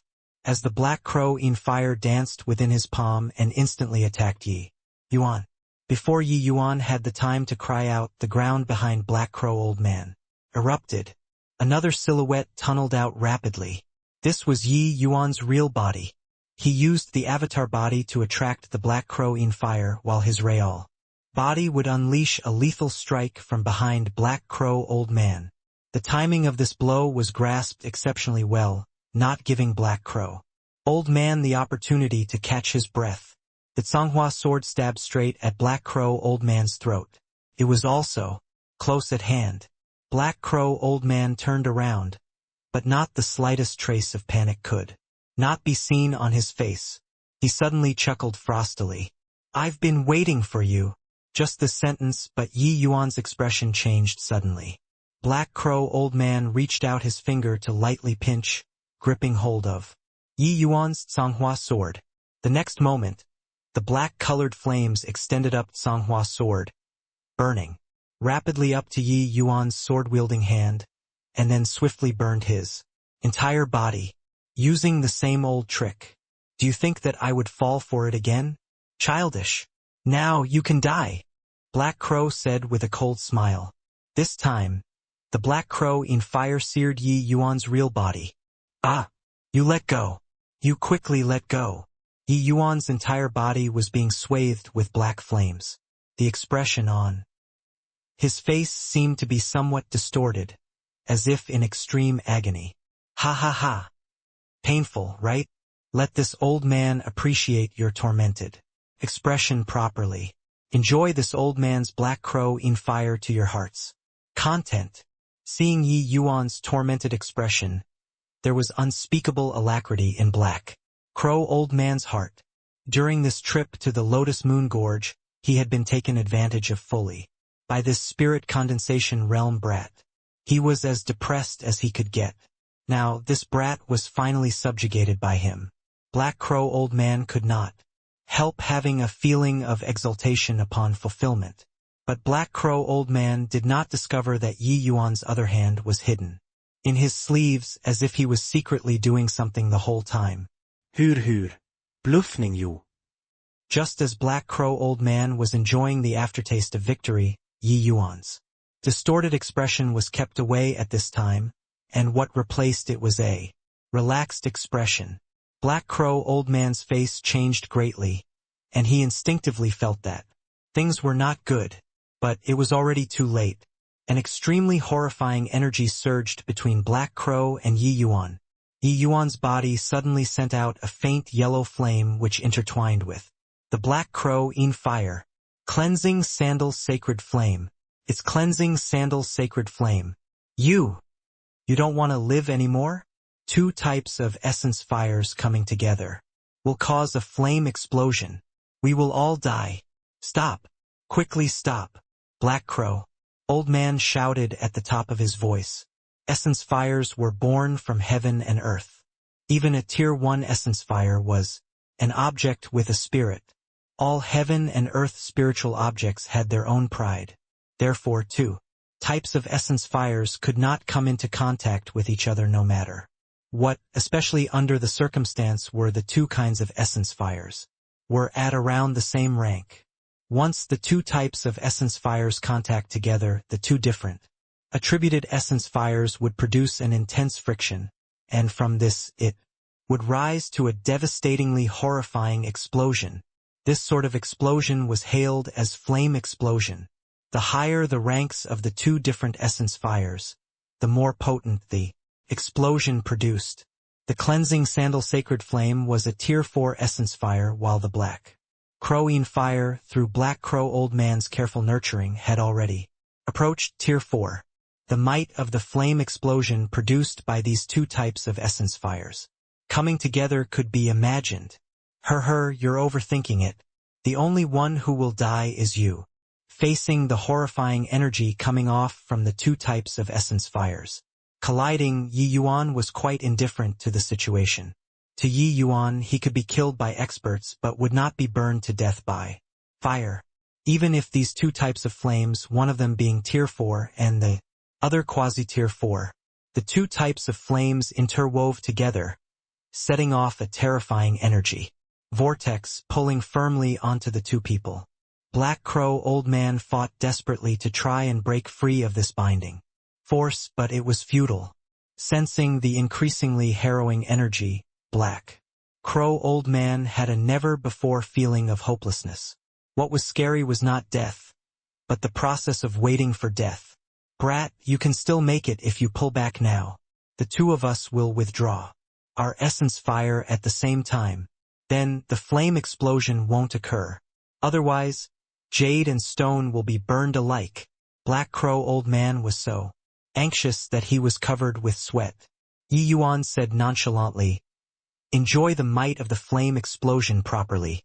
as the Black Crow-ine fire danced within his palm and instantly attacked Yi Yuan. Before Yi Yuan had the time to cry out, the ground behind Black Crow old man erupted. Another silhouette tunneled out rapidly. This was Yi Yuan's real body. He used the avatar body to attract the Black Crow-ine fire while his real body would unleash a lethal strike from behind Black Crow old man. The timing of this blow was grasped exceptionally well, not giving Black Crow old man the opportunity to catch his breath. The Songhua sword stabbed straight at Black Crow old man's throat. It was also close at hand. Black Crow old man turned around, but not the slightest trace of panic could not be seen on his face. He suddenly chuckled frostily. I've been waiting for you. Just this sentence, but Yi Yuan's expression changed suddenly. Black Crow old man reached out his finger to lightly pinch, gripping hold of Yi Yuan's Songhua sword. The next moment, the black-colored flames extended up Songhua's sword, burning rapidly up to Yi Yuan's sword-wielding hand, and then swiftly burned his entire body, using the same old trick. Do you think that I would fall for it again? Childish. Now you can die, Black Crow said with a cold smile. This time, the Black Crow-ine fire seared Yi Yuan's real body. Ah! You let go. You quickly let go. Yi Yuan's entire body was being swathed with black flames. The expression on his face seemed to be somewhat distorted, as if in extreme agony. Ha ha ha. Painful, right? Let this old man appreciate your tormented expression properly. Enjoy this old man's Black Crow-ine fire to your heart's content. Seeing Yi Yuan's tormented expression, there was unspeakable alacrity in Black Crow old man's heart. During this trip to the Lotus Moon Gorge, he had been taken advantage of fully by this spirit condensation realm brat. He was as depressed as he could get. Now, this brat was finally subjugated by him. Black Crow old man could not help having a feeling of exultation upon fulfillment. But Black Crow old man did not discover that Yi Yuan's other hand was hidden in his sleeves, as if he was secretly doing something the whole time. Hur, bluffning you. Just as Black Crow old man was enjoying the aftertaste of victory, Yi Yuan's distorted expression was kept away at this time, and what replaced it was a relaxed expression. Black Crow Old Man's face changed greatly, and he instinctively felt that things were not good. But it was already too late. An extremely horrifying energy surged between Black Crow and Yi Yuan. Yi Yuan's body suddenly sent out a faint yellow flame which intertwined with the Black Crow in fire. Cleansing Sandal Sacred Flame. It's Cleansing Sandal Sacred Flame. You don't want to live anymore? Two types of essence fires coming together will cause a flame explosion. We will all die. Stop. Quickly stop. Black Crow Old Man shouted at the top of his voice. Essence fires were born from heaven and earth. Even a Tier 1 essence fire was an object with a spirit. All heaven and earth spiritual objects had their own pride. Therefore, two types of essence fires could not come into contact with each other no matter what, especially under the circumstance where the two kinds of essence fires were at around the same rank. Once the two types of essence fires contact together, the two different attributed essence fires would produce an intense friction, and from this it would rise to a devastatingly horrifying explosion. This sort of explosion was hailed as flame explosion. The higher the ranks of the two different essence fires, the more potent the explosion produced. The Cleansing Sandal Sacred Flame was a Tier 4 essence fire, while the Black Crow-ine fire, through Black Crow Old Man's careful nurturing, had already approached Tier 4. The might of the flame explosion produced by these two types of essence fires coming together could be imagined. You're overthinking it. The only one who will die is you. Facing the horrifying energy coming off from the two types of essence fires colliding, Yi Yuan was quite indifferent to the situation. To Yi Yuan, he could be killed by experts but would not be burned to death by fire. Even if these two types of flames, one of them being Tier 4 and the other quasi-Tier 4, the two types of flames interwove together, setting off a terrifying energy vortex pulling firmly onto the two people. Black Crow Old Man fought desperately to try and break free of this binding force, but it was futile. Sensing the increasingly harrowing energy, Black Crow Old Man had a never-before feeling of hopelessness. What was scary was not death, but the process of waiting for death. Brat, you can still make it if you pull back now. The two of us will withdraw our essence fire at the same time. Then the flame explosion won't occur. Otherwise, jade and stone will be burned alike. Black Crow Old Man was so anxious that he was covered with sweat. Yi Yuan said nonchalantly, "Enjoy the might of the flame explosion properly.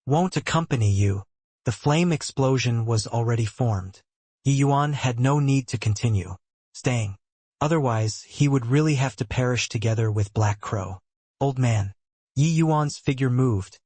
Won't accompany you." The flame explosion was already formed. Yi Yuan had no need to continue staying. Otherwise, he would really have to perish together with Black Crow Old Man. Yi Yuan's figure moved,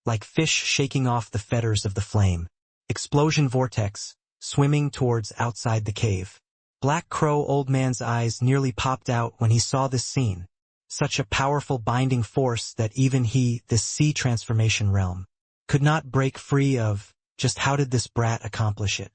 like fish shaking off the fetters of the flame. Explosion vortex, swimming towards outside the cave. Black Crow Old Man's eyes nearly popped out when he saw this scene. Such a powerful binding force that even he, this sea transformation realm, could not break free of. Just how did this brat accomplish it?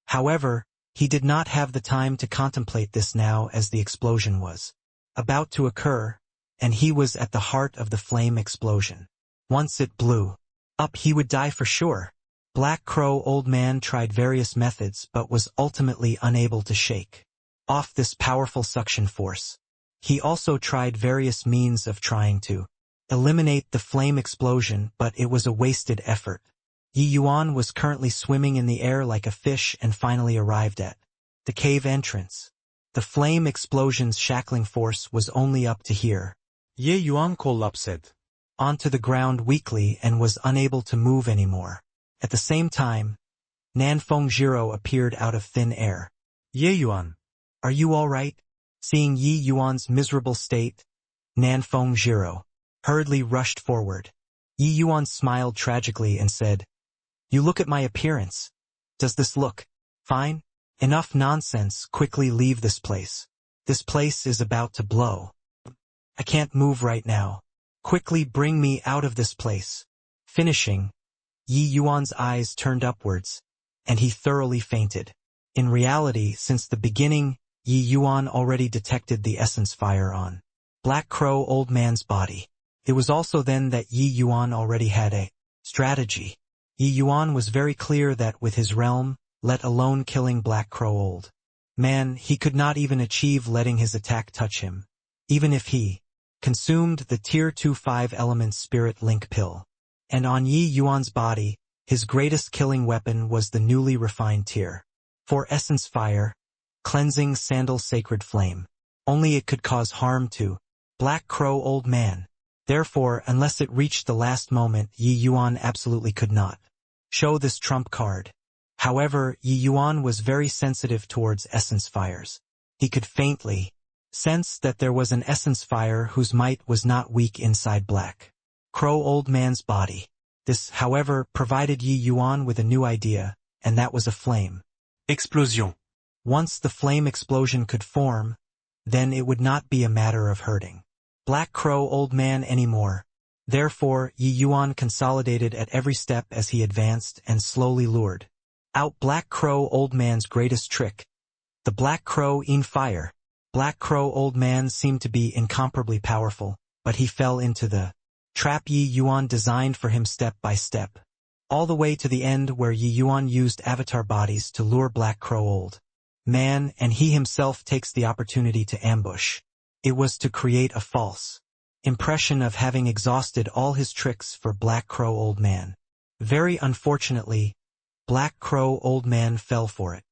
However, he did not have the time to contemplate this now, as the explosion was about to occur, and he was at the heart of the flame explosion. Once it blew up, he would die for sure. Black Crow Old Man tried various methods but was ultimately unable to shake off this powerful suction force. He also tried various means of trying to eliminate the flame explosion, but it was a wasted effort. Yi Yuan was currently swimming in the air like a fish and finally arrived at the cave entrance. The flame explosion's shackling force was only up to here. Ye Yuan collapsed onto the ground weakly and was unable to move anymore. At the same time, Nanfeng Jiro appeared out of thin air. Ye Yuan, "Are you all right?" Seeing Yi Yuan's miserable state, Nanfeng Jiro hurriedly rushed forward. Yi Yuan smiled tragically and said, "You look at my appearance. Does this look fine? Enough nonsense, quickly leave this place. This place is about to blow. I can't move right now. Quickly bring me out of this place." Finishing, Yi Yuan's eyes turned upwards, and he thoroughly fainted. In reality, since the beginning, Yi Yuan already detected the essence fire on Black Crow Old Man's body. It was also then that Yi Yuan already had a strategy. Yi Yuan was very clear that with his realm, let alone killing Black Crow Old Man, he could not even achieve letting his attack touch him, even if he consumed the Tier 2 5-element Spirit Link pill. And on Yi Yuan's body, his greatest killing weapon was the newly refined Tier 4 Essence Fire, Cleansing Sandal Sacred Flame. Only it could cause harm to Black Crow Old Man. Therefore, unless it reached the last moment, Yi Yuan absolutely could not show this trump card. However, Yi Yuan was very sensitive towards essence fires. He could faintly sense that there was an essence fire whose might was not weak inside Black Crow Old Man's body. This, however, provided Yi Yuan with a new idea, and that was a flame explosion. Once the flame explosion could form, then it would not be a matter of hurting Black Crow Old Man anymore. Therefore, Yi Yuan consolidated at every step as he advanced and slowly lured out Black Crow Old Man's greatest trick, the Black Crow in Fire. Black Crow Old Man seemed to be incomparably powerful, but he fell into the trap Yi Yuan designed for him step by step, all the way to the end where Yi Yuan used avatar bodies to lure Black Crow Old Man, and he himself takes the opportunity to ambush. It was to create a false impression of having exhausted all his tricks for Black Crow Old Man. Very unfortunately, Black Crow Old Man fell for it.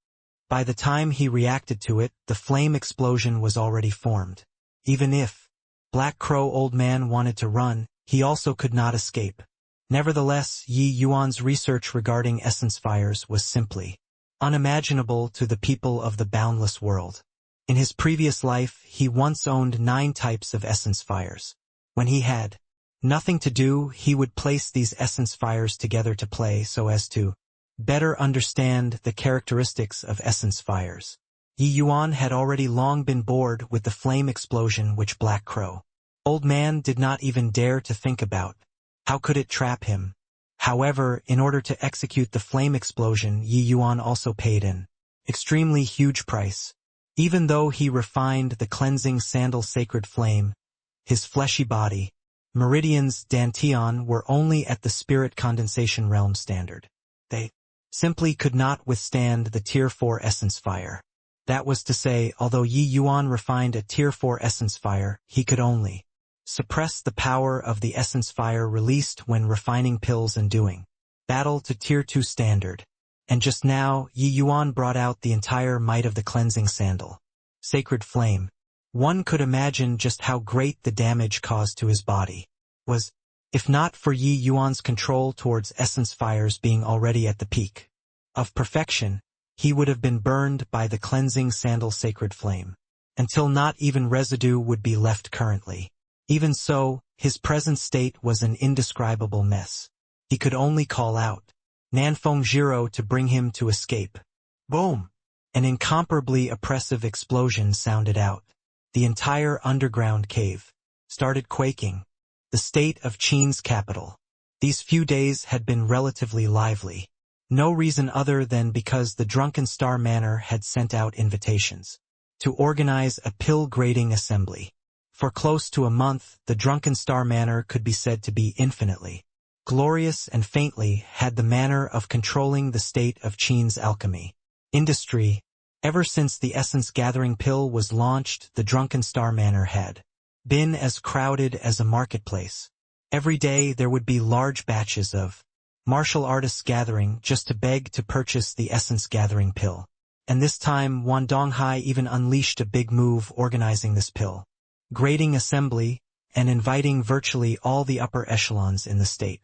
By the time he reacted to it, the flame explosion was already formed. Even if Black Crow Old Man wanted to run, he also could not escape. Nevertheless, Yi Yuan's research regarding essence fires was simply unimaginable to the people of the boundless world. In his previous life, he once owned 9 types of essence fires. When he had nothing to do, he would place these essence fires together to play so as to better understand the characteristics of essence fires. Yi Yuan had already long been bored with the flame explosion which Black Crow Old Man did not even dare to think about. How could it trap him? However, in order to execute the flame explosion, Yi Yuan also paid an extremely huge price. Even though he refined the cleansing sandal sacred flame, his fleshy body, meridians Dantian, were only at the spirit condensation realm standard. They simply could not withstand the Tier 4 essence fire. That was to say, although Yi Yuan refined a Tier 4 essence fire, he could only suppress the power of the essence fire released when refining pills and doing battle to Tier 2 standard. And just now, Yi Yuan brought out the entire might of the cleansing sandal sacred flame. One could imagine just how great the damage caused to his body was, if not for Yi Yuan's control towards essence fires being already at the peak of perfection, he would have been burned by the cleansing sandal sacred flame, until not even residue would be left currently. Even so, his present state was an indescribable mess. He could only call out Nanfeng Jiro to bring him to escape. Boom! An incomparably oppressive explosion sounded out. The entire underground cave started quaking. The state of Qin's capital. These few days had been relatively lively. No reason other than because the Drunken Star Manor had sent out invitations to organize a pill grading assembly. For close to a month, the Drunken Star Manor could be said to be infinitely glorious and faintly had the manner of controlling the state of Qin's alchemy industry. Ever since the essence gathering pill was launched, the Drunken Star Manor had been as crowded as a marketplace. Every day there would be large batches of martial artists gathering just to beg to purchase the essence gathering pill. And this time Wan Donghai even unleashed a big move organizing this pill grading assembly and inviting virtually all the upper echelons in the state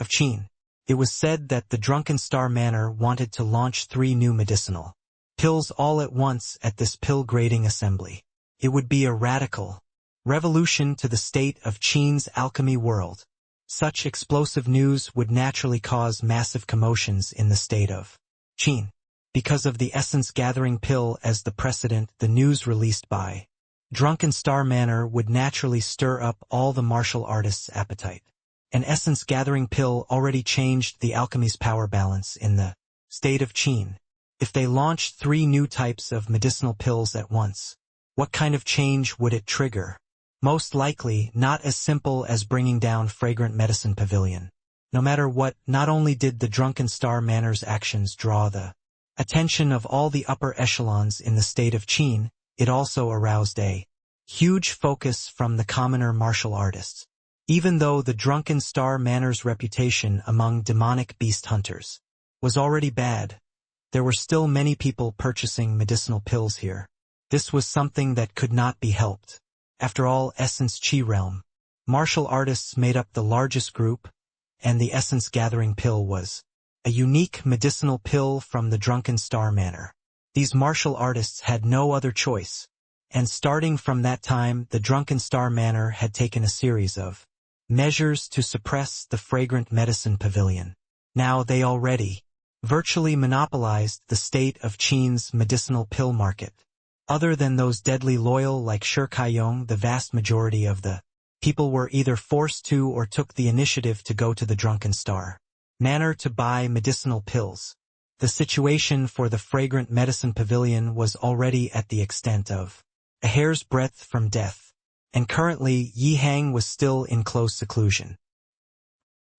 of Qin. It was said that the Drunken Star Manor wanted to launch 3 new medicinal pills all at once at this pill grading assembly. It would be a radical revolution to the state of Qin's alchemy world. Such explosive news would naturally cause massive commotions in the state of Qin. Because of the essence gathering pill as the precedent, the news released by Drunken Star Manor would naturally stir up all the martial artists' appetite. An essence gathering pill already changed the alchemy's power balance in the state of Qin. If they launched 3 new types of medicinal pills at once, what kind of change would it trigger? Most likely not as simple as bringing down Fragrant Medicine Pavilion. No matter what, not only did the Drunken Star Manor's actions draw the attention of all the upper echelons in the state of Qin, it also aroused a huge focus from the commoner martial artists. Even though the Drunken Star Manor's reputation among demonic beast hunters was already bad, there were still many people purchasing medicinal pills here. This was something that could not be helped. After all, Essence Qi Realm martial artists made up the largest group, and the Essence Gathering Pill was a unique medicinal pill from the Drunken Star Manor. These martial artists had no other choice, and starting from that time the Drunken Star Manor had taken a series of measures to suppress the Fragrant Medicine Pavilion. Now they already virtually monopolized the state of Qin's medicinal pill market. Other than those deadly loyal like Shi Kaiyong, the vast majority of the people were either forced to or took the initiative to go to the Drunken Star Manor to buy medicinal pills. The situation for the Fragrant Medicine Pavilion was already at the extent of a hair's breadth from death, and currently Yi Hang was still in close seclusion.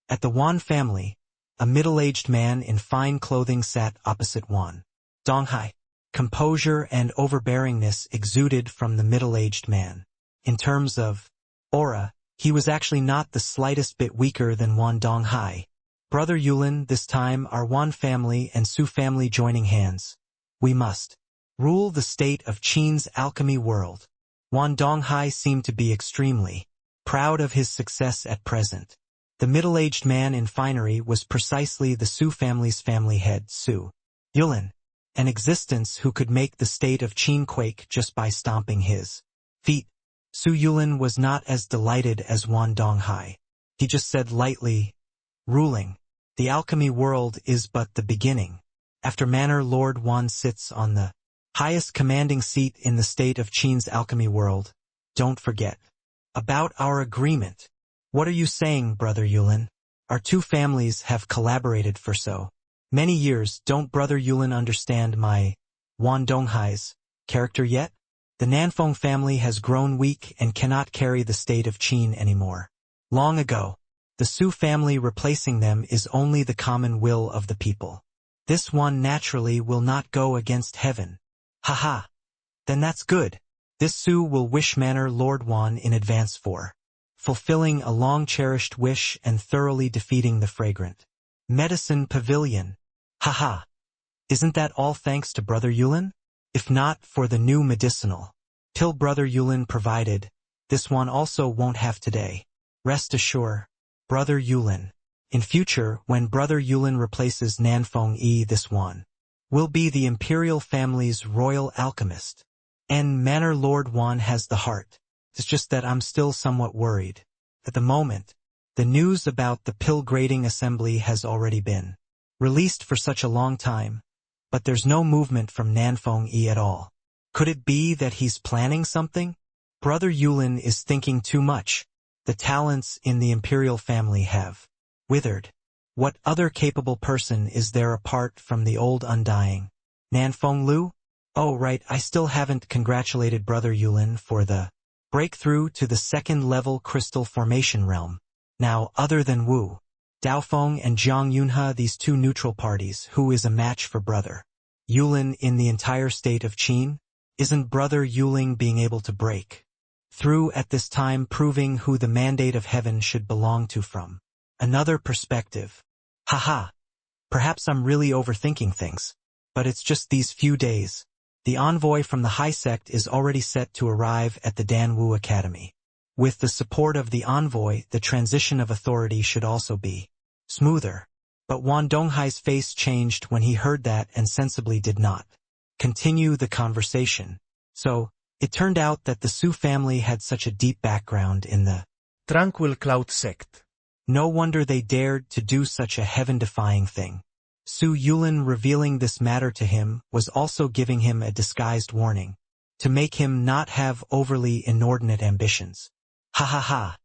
At the Wan family, a middle-aged man in fine clothing sat opposite Wan Donghai. Composure and overbearingness exuded from the middle-aged man. In terms of aura, he was actually not the slightest bit weaker than Wan Donghai. Brother Yulin, this time our Wan family and Su family joining hands. We must rule the state of Qin's alchemy world. Wan Donghai seemed to be extremely proud of his success at present. The middle-aged man in finery was precisely the Su family's family head, Su Yulin, an existence who could make the state of Qin quake just by stomping his feet. Su Yulin was not as delighted as Wan Donghai. He just said lightly, "Ruling the alchemy world is but the beginning. After Manor Lord Wan sits on the highest commanding seat in the state of Qin's alchemy world. Don't forget about our agreement." "What are you saying, Brother Yulin? Our two families have collaborated for so many years. Don't Brother Yulin understand my Wan Donghai's character yet? The Nanfeng family has grown weak and cannot carry the state of Qin anymore. Long ago, the Su family replacing them is only the common will of the people. This one naturally will not go against heaven." "Haha. Then that's good. This Su will wish Manor Lord Wan in advance for fulfilling a long-cherished wish and thoroughly defeating the Fragrant Medicine Pavilion. Haha. Isn't that all thanks to Brother Yulin? If not for the new medicinal pill Brother Yulin provided, this one also won't have today. Rest assured, Brother Yulin. In future, when Brother Yulin replaces Nanfeng Yi, this one will be the imperial family's royal alchemist. And Manor Lord Wan has the heart. It's just that I'm still somewhat worried. At the moment, the news about the pill grading assembly has already been released for such a long time, but there's no movement from Nanfeng Yi at all. Could it be that he's planning something? Brother Yulin is thinking too much. The talents in the imperial family have withered. What other capable person is there apart from the old undying Nanfeng Lu? Oh right, I still haven't congratulated Brother Yulin for the breakthrough to the second-level crystal formation realm. Now, other than Wu Daofeng and Zhang Yunhe, these two neutral parties, who is a match for Brother Yulin in the entire state of Qin? Isn't Brother Yulin being able to break through at this time, proving who the mandate of heaven should belong to from another perspective? Haha. Perhaps I'm really overthinking things, but it's just these few days. The envoy from the High Sect is already set to arrive at the Danwu Academy. With the support of the envoy, the transition of authority should also be smoother. But Wan Donghai's face changed when he heard that and sensibly did not continue the conversation. So, it turned out that the Su family had such a deep background in the Tranquil Cloud sect. No wonder they dared to do such a heaven-defying thing. Su Yulin revealing this matter to him was also giving him a disguised warning, to make him not have overly inordinate ambitions. Ha ha ha.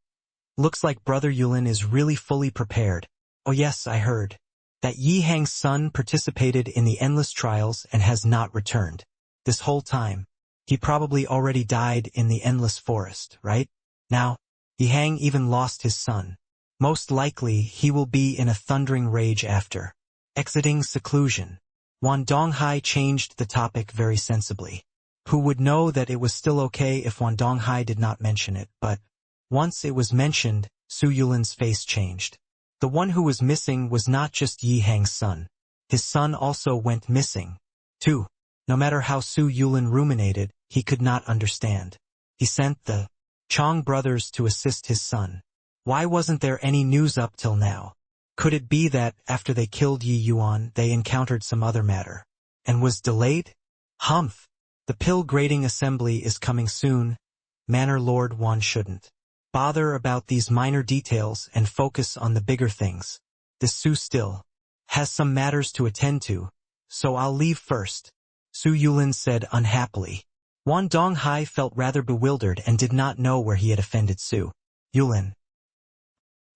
Looks like Brother Yulin is really fully prepared. Oh yes, I heard that Yi Hang's son participated in the endless trials and has not returned. This whole time, he probably already died in the endless forest, right? Now, Yi Hang even lost his son. Most likely, he will be in a thundering rage after. Exiting seclusion. Wan Donghai changed the topic very sensibly. Who would know that it was still okay if Wan Donghai did not mention it, but once it was mentioned, Su Yulin's face changed. The one who was missing was not just Yi Hang's son. His son also went missing, too. No matter how Su Yulin ruminated, he could not understand. He sent the Chong brothers to assist his son. Why wasn't there any news up till now? Could it be that, after they killed Yi Yuan, they encountered some other matter, and was delayed? Humph! The pill-grading assembly is coming soon. Manor Lord Wan shouldn't bother about these minor details and focus on the bigger things. This Su still has some matters to attend to, so I'll leave first, Su Yulin said unhappily. Wan Donghai felt rather bewildered and did not know where he had offended Su Yulin.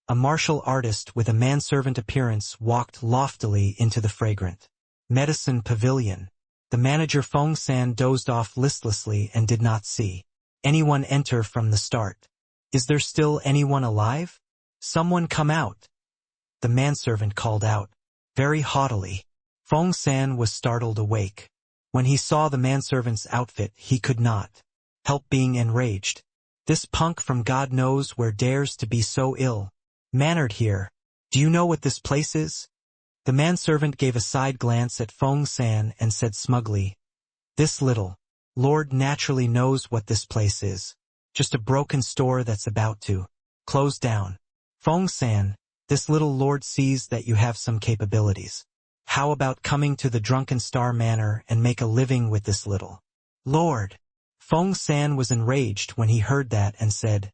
A martial artist with a manservant appearance walked loftily into the fragrant medicine pavilion. The manager Feng San dozed off listlessly and did not see anyone enter from the start. Is there still anyone alive? Someone come out. The manservant called out, very haughtily. Feng San was startled awake. When he saw the manservant's outfit, he could not help being enraged. This punk from God knows where dares to be so ill-mannered here. Do you know what this place is? The manservant gave a side glance at Feng San and said smugly, this little lord naturally knows what this place is. Just a broken store that's about to close down. Feng San, this little lord sees that you have some capabilities. How about coming to the Drunken Star Manor and make a living with this little lord? Feng San was enraged when he heard that and said,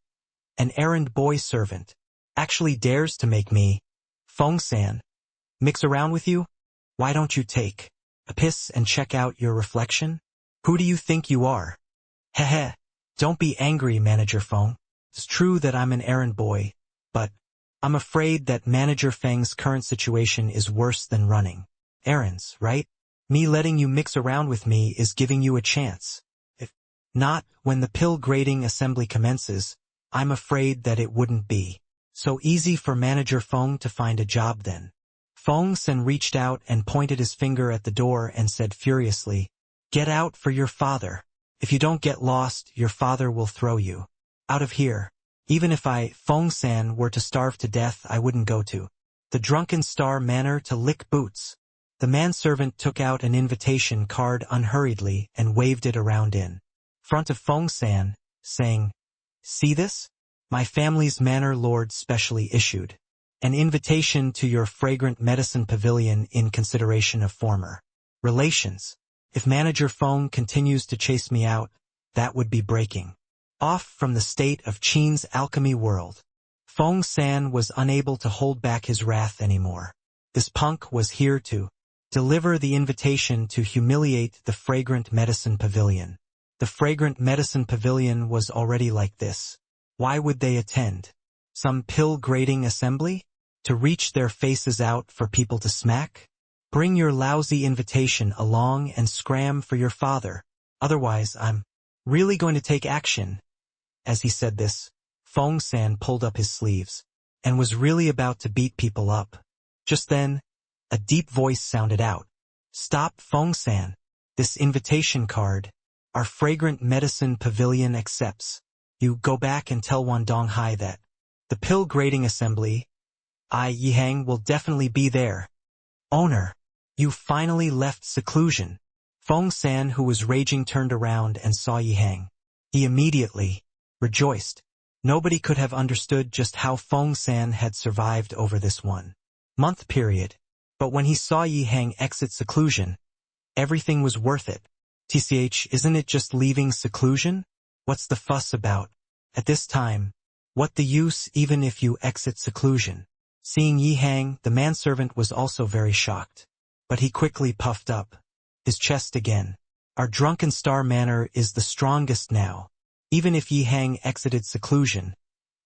an errand boy servant actually dares to make me, Feng San, mix around with you? Why don't you take a piss and check out your reflection? Who do you think you are? Heh. Don't be angry, Manager Feng. It's true that I'm an errand boy, but I'm afraid that Manager Feng's current situation is worse than running errands, right? Me letting you mix around with me is giving you a chance. If not, when the pill grading assembly commences, I'm afraid that it wouldn't be so easy for Manager Feng to find a job then. Feng San reached out and pointed his finger at the door and said furiously, get out for your father. If you don't get lost, your father will throw you out of here. Even if Feng San, were to starve to death, I wouldn't go to the Drunken Star Manor to lick boots. The manservant took out an invitation card unhurriedly and waved it around in front of Feng San, saying, see this? My family's manor lord specially issued an invitation to your fragrant medicine pavilion in consideration of former relations. If Manager Feng continues to chase me out, that would be breaking off from the state of Qin's alchemy world. Feng San was unable to hold back his wrath anymore. This punk was here to deliver the invitation to humiliate the fragrant medicine pavilion. The fragrant medicine pavilion was already like this. Why would they attend? Some pill-grading assembly? To reach their faces out for people to smack? Bring your lousy invitation along and scram for your father. Otherwise, I'm really going to take action. As he said this, Feng San pulled up his sleeves and was really about to beat people up. Just then, a deep voice sounded out. Stop, Feng San. This invitation card, our fragrant medicine pavilion accepts. You go back and tell Wan Donghai that the pill grading assembly, Yi Hang, will definitely be there. Owner, you finally left seclusion. Feng San, who was raging, turned around and saw Yi Hang. He immediately rejoiced. Nobody could have understood just how Feng San had survived over this 1-month period. But when he saw Yi Hang exit seclusion, everything was worth it. TCH, isn't it just leaving seclusion? What's the fuss about? At this time, what the use even if you exit seclusion? Seeing Yi Hang, the manservant was also very shocked. But he quickly puffed up his chest again. Our Drunken Star Manor is the strongest now. Even if Yi Hang exited seclusion,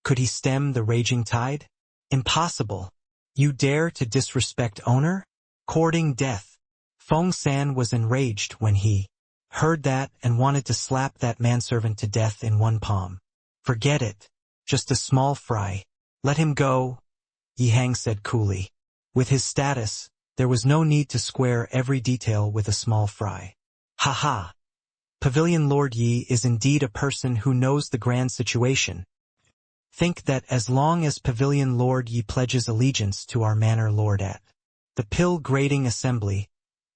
could he stem the raging tide? Impossible. You dare to disrespect owner? Courting death. Feng San was enraged when he heard that and wanted to slap that manservant to death in one palm. Forget it. Just a small fry. Let him go, Yi Hang said coolly. With his status, there was no need to square every detail with a small fry. Ha ha. Pavilion Lord Yi is indeed a person who knows the grand situation. Think that as long as Pavilion Lord Yi pledges allegiance to our manor lord at the pill grading assembly,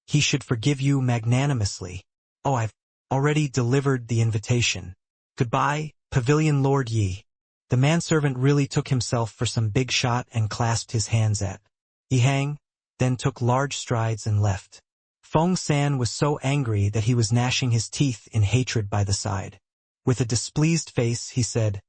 he should forgive you magnanimously. Oh, I've already delivered the invitation. Goodbye, Pavilion Lord Yi. The manservant really took himself for some big shot and clasped his hands at Yi Hang, then took large strides and left. Feng San was so angry that he was gnashing his teeth in hatred by the side. With a displeased face he said,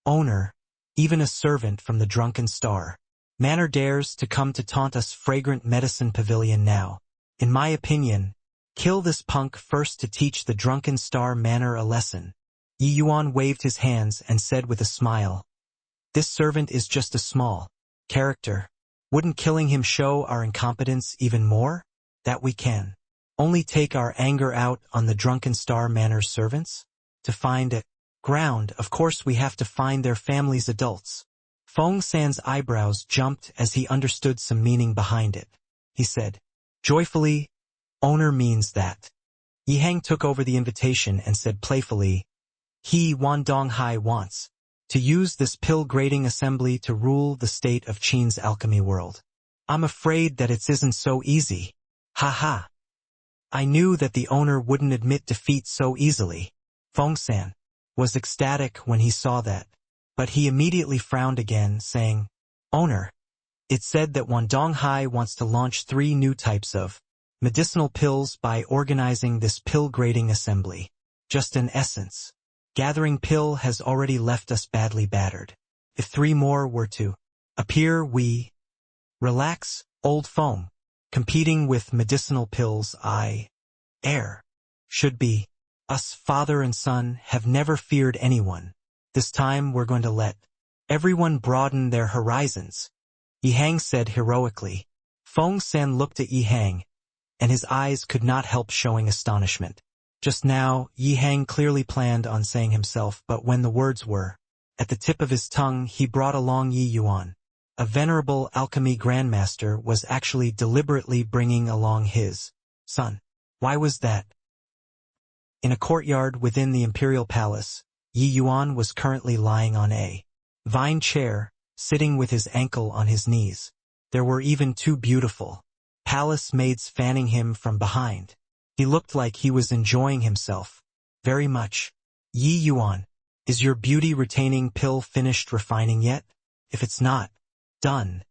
Owner, even a servant from the Drunken Star Manor dares to come to taunt us fragrant medicine pavilion now. In my opinion, kill this punk first to teach the Drunken Star Manor a lesson. Yi Yuan waved his hands and said with a smile, This servant is just a small character. Wouldn't killing him show our incompetence even more? That we can only take our anger out on the Drunken Star Manor's servants? To find a ground, of course we have to find their families' adults. Feng San's eyebrows jumped as he understood some meaning behind it. He said, joyfully, Owner means that. Yi Hang took over the invitation and said playfully, He Wan Donghai wants to use this pill grading assembly to rule the state of Qin's alchemy world. I'm afraid that it isn't so easy. Ha ha. I knew that the owner wouldn't admit defeat so easily. Feng San was ecstatic when he saw that, but he immediately frowned again, saying, Owner, it said that Wan Donghai wants to launch 3 new types of medicinal pills by organizing this pill grading assembly. Just an essence. Gathering pill has already left us badly battered. If 3 more were to appear, we relax, old foam. Competing with medicinal pills should be. Us father and son have never feared anyone. This time we're going to let everyone broaden their horizons. Yi Hang said heroically. Feng San looked at Yi Hang, and his eyes could not help showing astonishment. Just now, Yi Hang clearly planned on saying himself, but when the words were at the tip of his tongue, he brought along Yi Yuan. A venerable alchemy grandmaster was actually deliberately bringing along his son. Why was that? In a courtyard within the imperial palace, Yi Yuan was currently lying on a vine chair, sitting with his ankle on his knees. There were even 2 beautiful palace maids fanning him from behind. He looked like he was enjoying himself very much. Yi Yuan, is your beauty-retaining pill finished refining yet? If it's not done,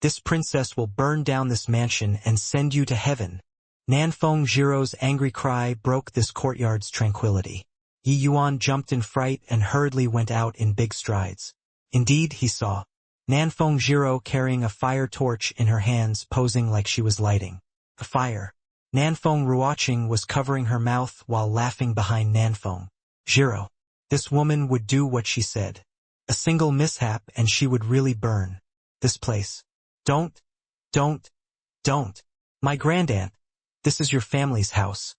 this princess will burn down this mansion and send you to heaven. Nanfeng Jiro's angry cry broke this courtyard's tranquility. Yi Yuan jumped in fright and hurriedly went out in big strides. Indeed, he saw Nanfeng Jiro carrying a fire torch in her hands, posing like she was lighting a fire. Nanfeng Ruoqing was covering her mouth while laughing behind Nanfeng Jiro. This woman would do what she said. A single mishap and she would really burn this place. Don't. My grandaunt, this is your family's house.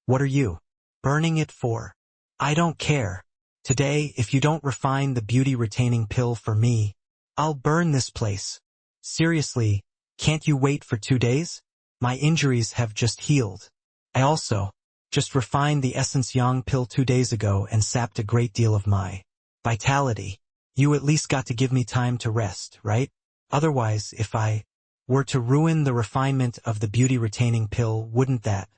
What are you burning it for? I don't care. Today, if you don't refine the beauty-retaining pill for me, I'll burn this place. Seriously, can't you wait for 2 days? My injuries have just healed. I also just refined the Essence Yang pill 2 days ago and sapped a great deal of my vitality. You at least got to give me time to rest, right? Otherwise, if I were to ruin the refinement of the beauty-retaining pill, wouldn't that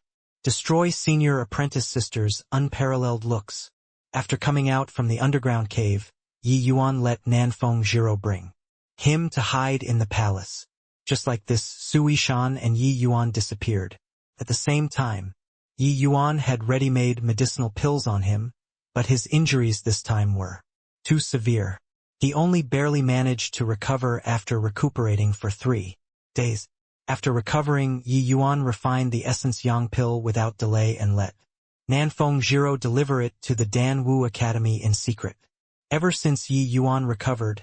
destroy senior apprentice sister's unparalleled looks? After coming out from the underground cave, Yi Yuan let Nanfeng Jiro bring him to hide in the palace. Just like this, Sui Shan and Yi Yuan disappeared. At the same time, Yi Yuan had ready-made medicinal pills on him, but his injuries this time were too severe. He only barely managed to recover after recuperating for 3 days. After recovering, Yi Yuan refined the Essence Yang pill without delay and let Nanfeng Jiro deliver it to the Dan Wu Academy in secret. Ever since Yi Yuan recovered,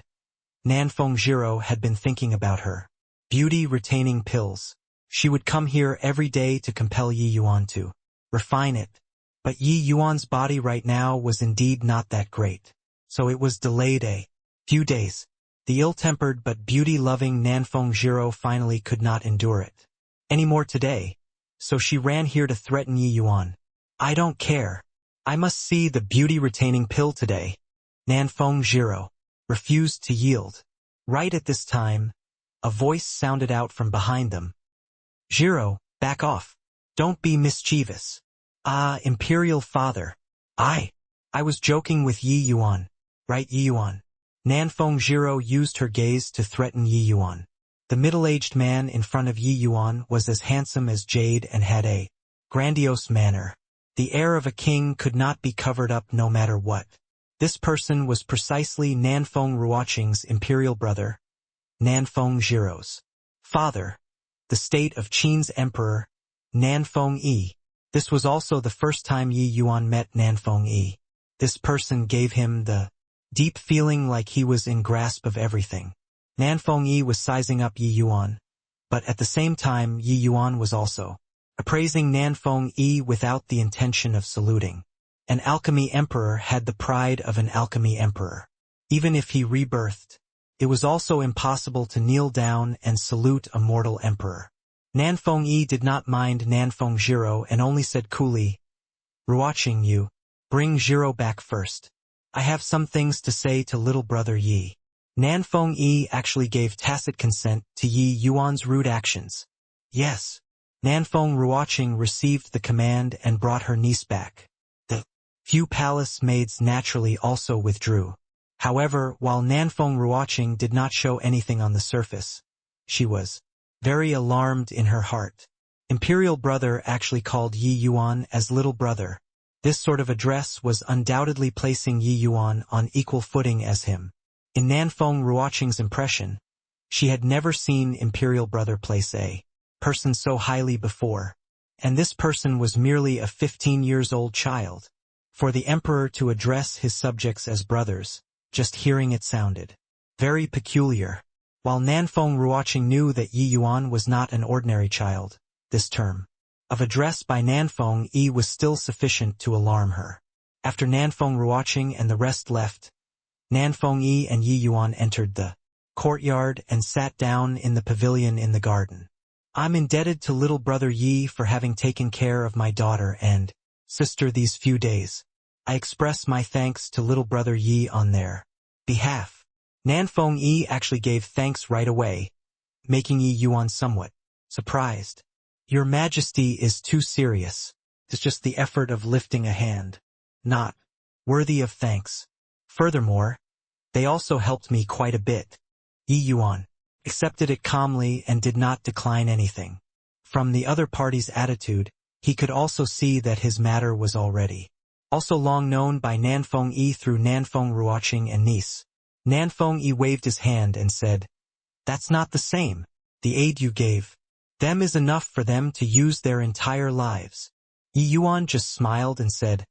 Nanfeng Jiro had been thinking about her beauty-retaining pills. She would come here every day to compel Yi Yuan to refine it. But Yi Yuan's body right now was indeed not that great, so it was delayed a Few days. The ill-tempered but beauty-loving Nanfeng Jiro finally could not endure it any more today, so she ran here to threaten Yi Yuan. I don't care. I must see the beauty-retaining pill today. Nanfeng Jiro refused to yield. Right at this time, a voice sounded out from behind them. Jiro, back off. Don't be mischievous. Ah, Imperial Father. I was joking with Yi Yuan. Right, Yi Yuan? Nanfeng Jiro used her gaze to threaten Yi Yuan. The middle-aged man in front of Yi Yuan was as handsome as jade and had a grandiose manner. The air of a king could not be covered up no matter what. This person was precisely Nanfeng Ruoqing's imperial brother, Nanfeng Jiro's father, the state of Qin's emperor, Nanfeng Yi. This was also the first time Yi Yuan met Nanfeng Yi. This person gave him the deep feeling like he was in grasp of everything. Nanfeng Yi was sizing up Yi Yuan, but at the same time Yi Yuan was also appraising Nanfeng Yi without the intention of saluting. An alchemy emperor had the pride of an alchemy emperor. Even if he rebirthed, it was also impossible to kneel down and salute a mortal emperor. Nanfeng Yi did not mind Nanfeng Jiro and only said coolly, Ruoqing, you bring Jiro back first. I have some things to say to little brother Yi. Nanfeng Yi actually gave tacit consent to Yi Yuan's rude actions. Yes. Nanfeng Ruoqing received the command and brought her niece back. The few palace maids naturally also withdrew. However, while Nanfeng Ruoqing did not show anything on the surface, she was very alarmed in her heart. Imperial brother actually called Yi Yuan as little brother. This sort of address was undoubtedly placing Yi Yuan on equal footing as him. In Nanfeng Ruoqing's impression, she had never seen imperial brother place a person so highly before, and this person was merely a 15-years-old child. For the emperor to address his subjects as brothers, just hearing it sounded very peculiar. While Nanfeng Ruoqing knew that Yi Yuan was not an ordinary child, this term of address by Nanfeng Yi was still sufficient to alarm her. After Nanfeng Ruoqing and the rest left, Nanfeng Yi and Yi Yuan entered the courtyard and sat down in the pavilion in the garden. I'm indebted to little brother Yi for having taken care of my daughter and sister these few days. I express my thanks to little brother Yi on their behalf. Nanfeng Yi actually gave thanks right away, making Yi Yuan somewhat surprised. Your Majesty is too serious. It's just the effort of lifting a hand, not worthy of thanks. Furthermore, they also helped me quite a bit. Yi Yuan accepted it calmly and did not decline anything. From the other party's attitude, he could also see that his matter was already also long known by Nanfeng Yi through Nanfeng Ruoqing and niece. Nanfeng Yi waved his hand and said, That's not the same. The aid you gave them is enough for them to use their entire lives. Yi Yuan just smiled and said,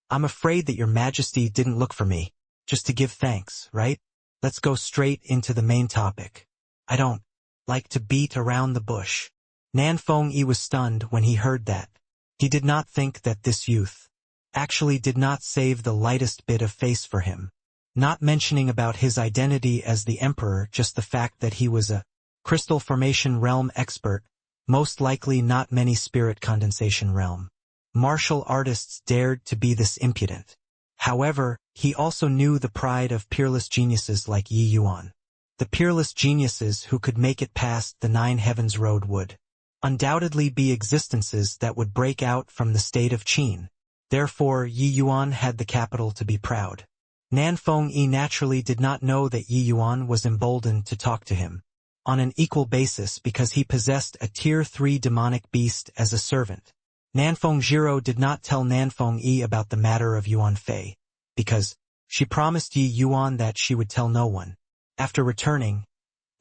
I'm afraid that your Majesty didn't look for me, just to give thanks, right? Let's go straight into the main topic. I don't like to beat around the bush. Nanfeng Yi was stunned when he heard that. He did not think that this youth actually did not save the lightest bit of face for him. Not mentioning about his identity as the emperor, just the fact that he was a crystal formation realm expert, most likely not many spirit condensation realm martial artists dared to be this impudent. However, he also knew the pride of peerless geniuses like Yi Yuan. The peerless geniuses who could make it past the 9 heavens road would undoubtedly be existences that would break out from the state of Qin. Therefore, Yi Yuan had the capital to be proud. Nanfeng Yi naturally did not know that Yi Yuan was emboldened to talk to him on an equal basis because he possessed a Tier 3 demonic beast as a servant. Nanfeng Jiro did not tell Nanfeng Yi about the matter of Yuan Fei, because she promised Yi Yuan that she would tell no one. After returning,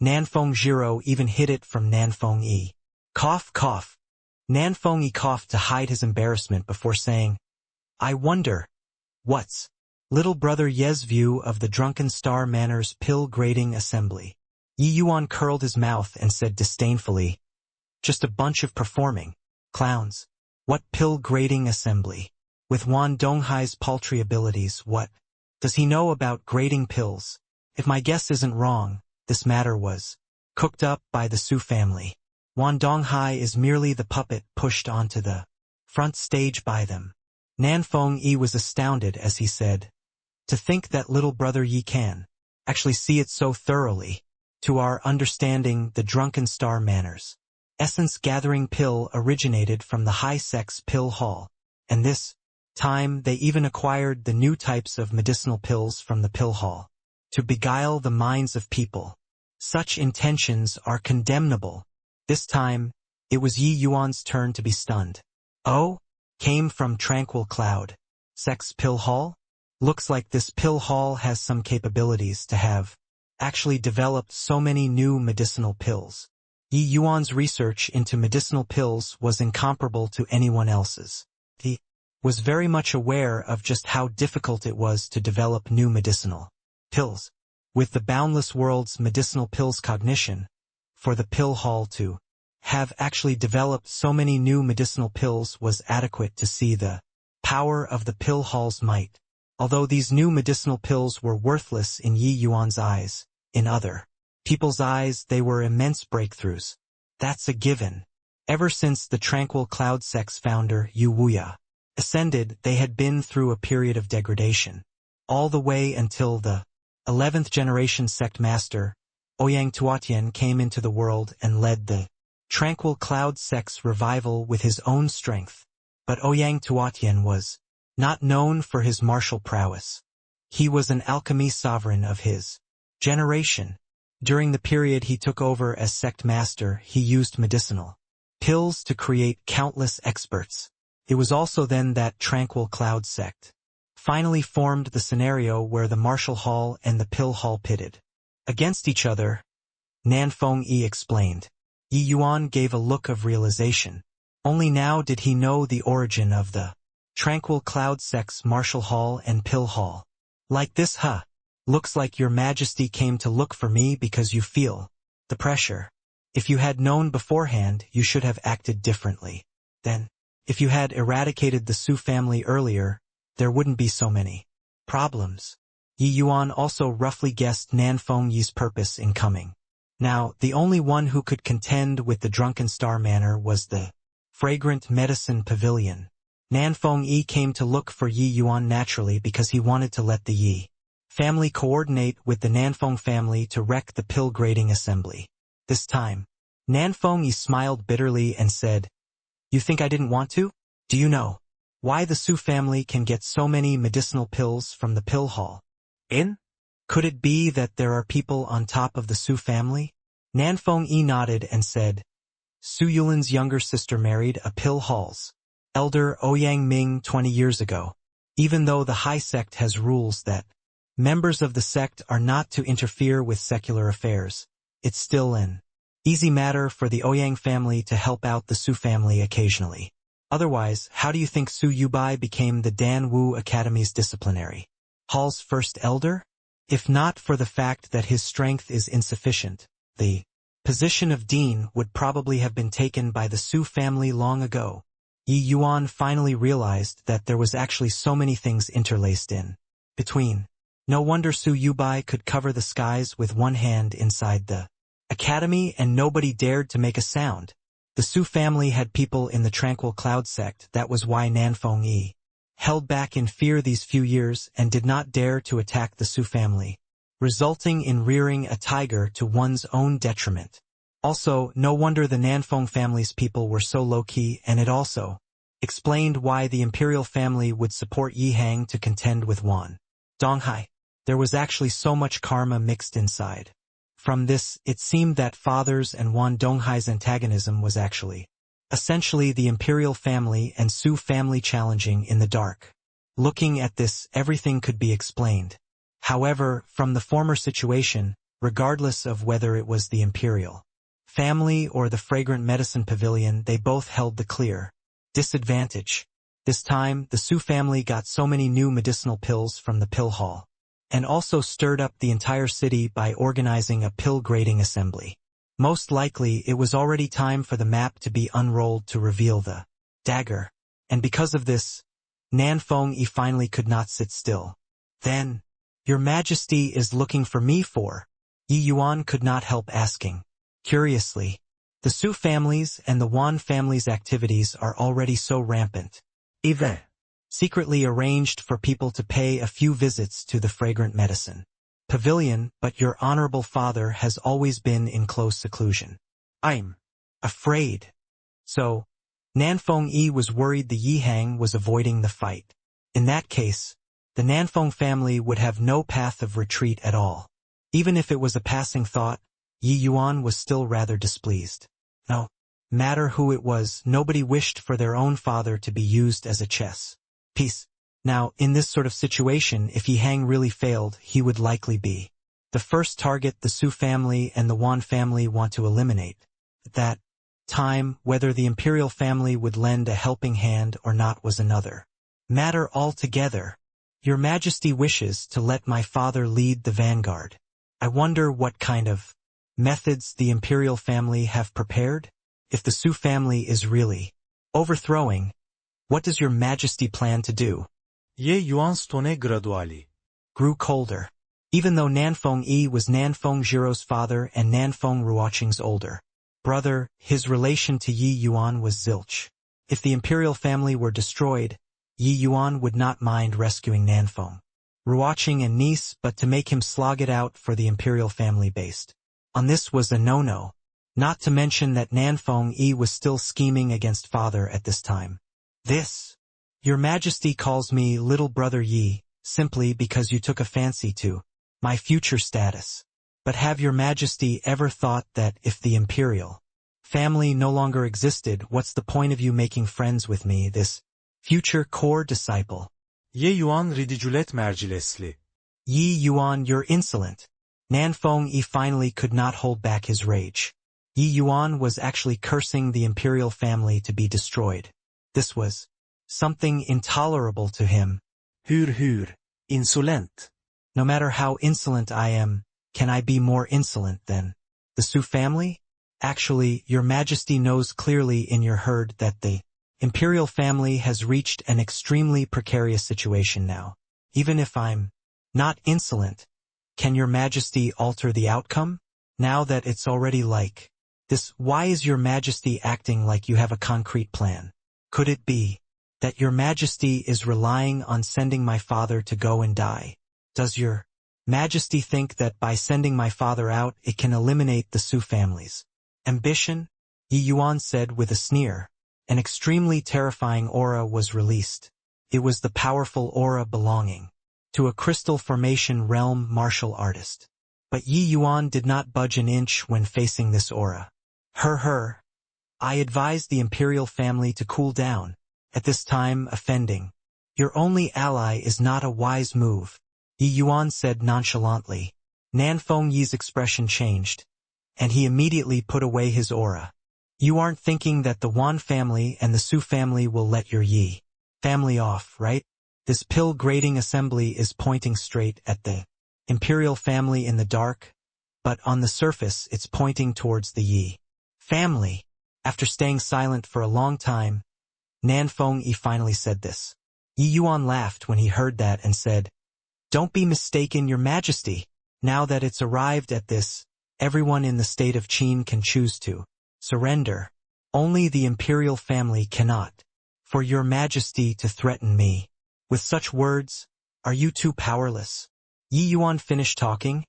Nanfeng Jiro even hid it from Nanfeng Yi. Cough, cough. Nanfeng Yi coughed to hide his embarrassment before saying, I wonder, what's little brother Ye's view of the Drunken Star Manor's pill grading assembly? Yi Yuan curled his mouth and said disdainfully, Just a bunch of performing clowns. What pill grading assembly? With Wan Donghai's paltry abilities, what does he know about grading pills? If my guess isn't wrong, this matter was cooked up by the Su family. Wan Donghai is merely the puppet pushed onto the front stage by them. Nanfeng Yi was astounded as he said, "To think that little brother Yi can actually see it so thoroughly. To our understanding, the drunken star manners. Essence-gathering pill originated from the high-sex pill hall, and this time they even acquired the new types of medicinal pills from the pill hall to beguile the minds of people. Such intentions are condemnable." This time, it was Yi Yuan's turn to be stunned. "Oh?" came from Tranquil Cloud. "Sex pill hall? Looks like this pill hall has some capabilities to have actually developed so many new medicinal pills." Yi Yuan's research into medicinal pills was incomparable to anyone else's. He was very much aware of just how difficult it was to develop new medicinal pills. With the boundless world's medicinal pills cognition, for the pill hall to have actually developed so many new medicinal pills was adequate to see the power of the pill hall's might. Although these new medicinal pills were worthless in Yi Yuan's eyes, in other people's eyes they were immense breakthroughs. That's a given. Ever since the Tranquil Cloud Sect's founder Yu Wuya ascended, they had been through a period of degradation, all the way until the 11th generation sect master, Ouyang Tuatian, came into the world and led the Tranquil Cloud Sect's revival with his own strength. But Ouyang Tuatian was not known for his martial prowess. He was an alchemy sovereign of his generation. During the period he took over as sect master, he used medicinal pills to create countless experts. It was also then that Tranquil Cloud Sect finally formed the scenario where the martial hall and the pill hall pitted against each other. Nanfeng Yi explained. Yi Yuan gave a look of realization. Only now did he know the origin of the Tranquil Cloud Sect's martial hall and pill hall. Like this, huh? Looks like your majesty came to look for me because you feel the pressure. If you had known beforehand, you should have acted differently. Then, if you had eradicated the Su family earlier, there wouldn't be so many problems. Yi Yuan also roughly guessed Nanfeng Yi's purpose in coming. Now, the only one who could contend with the Drunken Star Manor was the Fragrant Medicine Pavilion. Nanfeng Yi came to look for Yi Yuan naturally because he wanted to let the Yi family coordinate with the Nanfeng family to wreck the pill grading assembly. This time, Nanfeng Yi smiled bitterly and said, "You think I didn't want to? Do you know why the Su family can get so many medicinal pills from the pill hall? Could it be that there are people on top of the Su family?" Nanfeng Yi nodded and said, "Su Yulin's younger sister married a pill hall's elder Ouyang Ming 20 years ago. Even though the high sect has rules that members of the sect are not to interfere with secular affairs, it's still an easy matter for the Ouyang family to help out the Su family occasionally. Otherwise, how do you think Su Yubai became the Dan Wu Academy's disciplinary hall's first elder? If not for the fact that his strength is insufficient, the position of dean would probably have been taken by the Su family long ago." Yi Yuan finally realized that there was actually so many things interlaced in between. No wonder Su Yubai could cover the skies with one hand inside the academy and nobody dared to make a sound. The Su family had people in the Tranquil Cloud Sect. That was why Nanfeng Yi held back in fear these few years and did not dare to attack the Su family, resulting in rearing a tiger to one's own detriment. Also, no wonder the Nanfeng family's people were so low-key, and it also explained why the imperial family would support Yi Hang to contend with Wan Donghai. There was actually so much karma mixed inside. From this, it seemed that father's and Wan Donghai's antagonism was actually essentially the imperial family and Su family challenging in the dark. Looking at this, everything could be explained. However, from the former situation, regardless of whether it was the imperial family or the Fragrant Medicine Pavilion, they both held the clear disadvantage. This time, the Su family got so many new medicinal pills from the pill hall, and also stirred up the entire city by organizing a pill grading assembly. Most likely, it was already time for the map to be unrolled to reveal the dagger, and because of this, Nanfeng Yi finally could not sit still. Then, Your Majesty is looking for me for? Yi Yuan could not help asking. Curiously, the Su family's and the Wan family's activities are already so rampant. Even secretly arranged for people to pay a few visits to the fragrant medicine pavilion, but your honorable father has always been in close seclusion. I'm afraid. So, Nanfeng Yi was worried the Yihang was avoiding the fight. In that case, the Nanfeng family would have no path of retreat at all. Even if it was a passing thought, Yi Yuan was still rather displeased. No matter who it was, nobody wished for their own father to be used as a chess piece. Now, in this sort of situation, if Yihang really failed, he would likely be the first target the Su family and the Wan family want to eliminate. At that time, whether the imperial family would lend a helping hand or not was another matter altogether. Your Majesty wishes to let my father lead the vanguard. I wonder what kind of methods the imperial family have prepared? If the Su family is really overthrowing, what does your Majesty plan to do? Ye Yuan's tone gradually Grew colder. Even though Nanfeng Yi was Nanfeng Jiro's father and Nanfeng Ruoqing's older brother, his relation to Yi Yuan was zilch. If the imperial family were destroyed, Yi Yuan would not mind rescuing Nanfeng Ruoqing and niece, but to make him slog it out for the imperial family based on this was a no-no. Not to mention that Nanfeng Yi was still scheming against father at this time. This, your Majesty calls me little brother Yi, simply because you took a fancy to my future status. But have your Majesty ever thought that if the imperial family no longer existed, what's the point of you making friends with me, this future core disciple? Ye Yuan ridiculet mercilessly. Yi Yuan, you're insolent. Nanfeng Yi finally could not hold back his rage. Yi Yuan was actually cursing the imperial family to be destroyed. This was something intolerable to him. Hür, insolent. No matter how insolent I am, can I be more insolent than the Su family? Actually, your Majesty knows clearly in your herd that the imperial family has reached an extremely precarious situation now. Even if I'm not insolent, can your Majesty alter the outcome? Now that it's already like this, why is your Majesty acting like you have a concrete plan? Could it be that your Majesty is relying on sending my father to go and die? Does your Majesty think that by sending my father out it can eliminate the Su family's ambition? Yi Yuan said with a sneer. An extremely terrifying aura was released. It was the powerful aura belonging to a crystal formation realm martial artist. But Yi Yuan did not budge an inch when facing this aura. I advise the imperial family to cool down. At this time, offending your only ally is not a wise move, Yi Yuan said nonchalantly. Nanfeng Yi's expression changed, and he immediately put away his aura. You aren't thinking that the Wan family and the Su family will let your Yi family off, right? This pill-grading assembly is pointing straight at the imperial family in the dark, but on the surface it's pointing towards the Yi family. After staying silent for a long time, Nanfeng Yi finally said this. Yi Yuan laughed when he heard that and said, "Don't be mistaken, your Majesty. Now that it's arrived at this, everyone in the state of Qin can choose to surrender. Only the imperial family cannot. For your Majesty to threaten me with such words, are you too powerless?" Yi Yuan finished talking,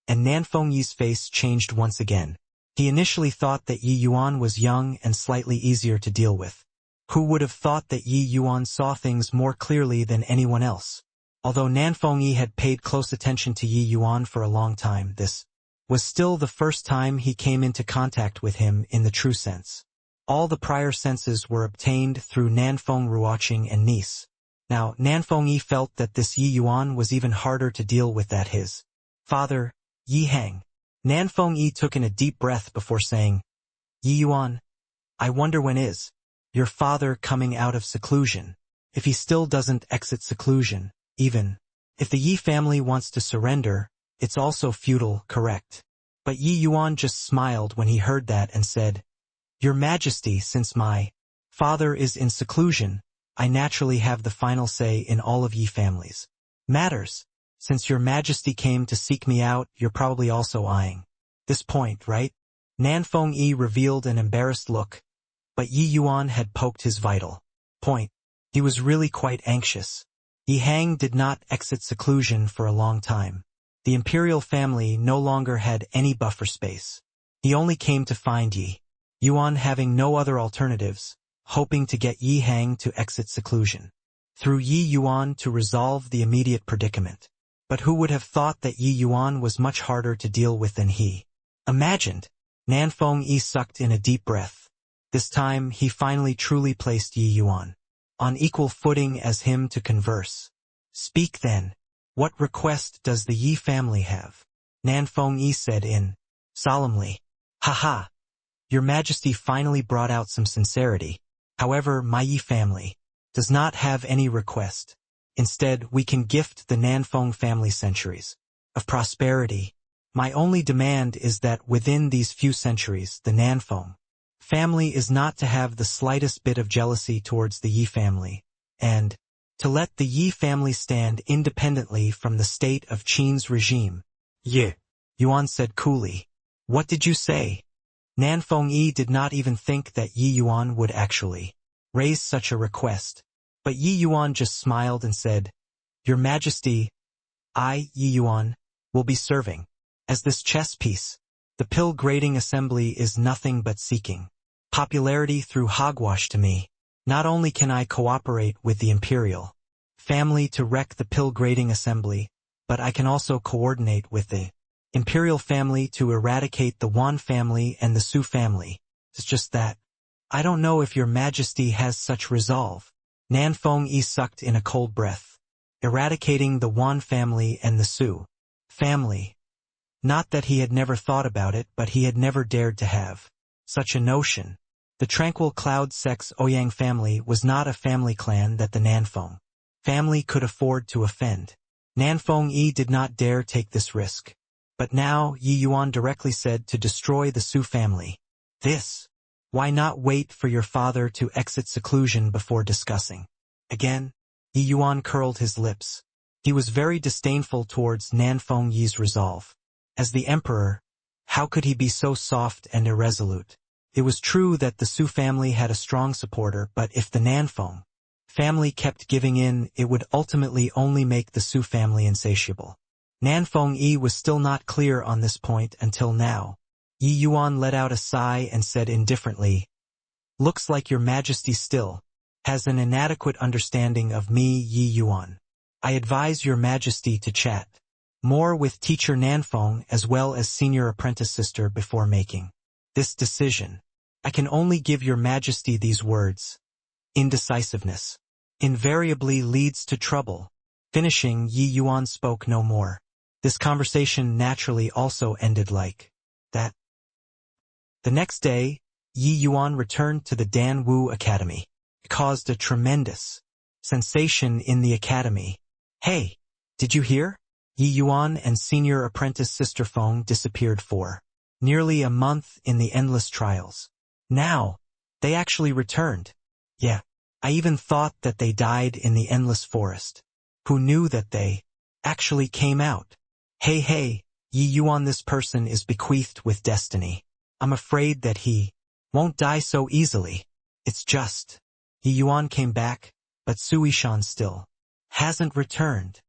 and Nanfeng Yi's face changed once again. He initially thought that Yi Yuan was young and slightly easier to deal with. Who would have thought that Yi Yuan saw things more clearly than anyone else? Although Nanfeng Yi had paid close attention to Yi Yuan for a long time, this was still the first time he came into contact with him in the true sense. All the prior senses were obtained through Nanfeng Ruoqing and niece. Now, Nanfeng Yi felt that this Yi Yuan was even harder to deal with than his father, Yi Hang. Nanfeng Yi took in a deep breath before saying, "Yi Yuan, I wonder when is your father coming out of seclusion? If he still doesn't exit seclusion, even if the Yi family wants to surrender, it's also futile, correct?" But Yi Yuan just smiled when he heard that and said, "Your Majesty, since my father is in seclusion, I naturally have the final say in all of Yi family's matters. Since your majesty came to seek me out, you're probably also eyeing this point, right? Nanfeng Yi revealed an embarrassed look, but Yi Yuan had poked his vital point. He was really quite anxious. Yi Hang did not exit seclusion for a long time. The imperial family no longer had any buffer space. He only came to find Yi Yuan having no other alternatives, hoping to get Yi Hang to exit seclusion. Through Yi Yuan to resolve the immediate predicament. But who would have thought that Yi Yuan was much harder to deal with than he imagined? Nanfeng Yi sucked in a deep breath. This time he finally truly placed Yi Yuan on equal footing as him to converse. Speak then. What request does the Yi family have? Nanfeng Yi said in solemnly. Ha. Your Majesty finally brought out some sincerity. However, my Yi family does not have any request. Instead, we can gift the Nanfeng family centuries of prosperity. My only demand is that within these few centuries, the Nanfeng family is not to have the slightest bit of jealousy towards the Yi family, and to let the Yi family stand independently from the state of Qin's regime. Ye. Yuan said coolly. What did you say? Nanfeng Yi did not even think that Yi Yuan would actually raise such a request. But Yi Yuan just smiled and said, Your Majesty, I, Yi Yuan, will be serving as this chess piece. The pill grading assembly is nothing but seeking popularity through hogwash to me. Not only can I cooperate with the imperial family to wreck the pill grading assembly, but I can also coordinate with the imperial family to eradicate the Wan family and the Su family. It's just that I don't know if Your Majesty has such resolve. Nanfeng Yi sucked in a cold breath. Eradicating the Wan family and the Su family. Not that he had never thought about it, but he had never dared to have such a notion. The tranquil cloud sex Ouyang family was not a family clan that the Nanfeng family could afford to offend. Nanfeng Yi did not dare take this risk. But now Yi Yuan directly said to destroy the Su family. This. Why not wait for your father to exit seclusion before discussing? Again, Yi Yuan curled his lips. He was very disdainful towards Nanfeng Yi's resolve. As the emperor, how could he be so soft and irresolute? It was true that the Su family had a strong supporter, but if the Nanfeng family kept giving in, it would ultimately only make the Su family insatiable. Nanfeng Yi was still not clear on this point until now. Yi Yuan let out a sigh and said indifferently, Looks like Your Majesty still has an inadequate understanding of me, Yi Yuan. I advise Your Majesty to chat more with teacher Nanfeng as well as senior apprentice sister before making this decision. I can only give Your Majesty these words. Indecisiveness invariably leads to trouble. Finishing, Yi Yuan spoke no more. This conversation naturally also ended like that. The next day, Yi Yuan returned to the Dan Wu Academy. It caused a tremendous sensation in the academy. Hey, did you hear? Yi Yuan and senior apprentice Sister Feng disappeared for nearly a month in the endless trials. Now, they actually returned. Yeah, I even thought that they died in the endless forest. Who knew that they actually came out? Hey, Yi Yuan, this person is bequeathed with destiny. I'm afraid that he won't die so easily. It's just. Yi Yuan came back, but Sui Shan still hasn't returned.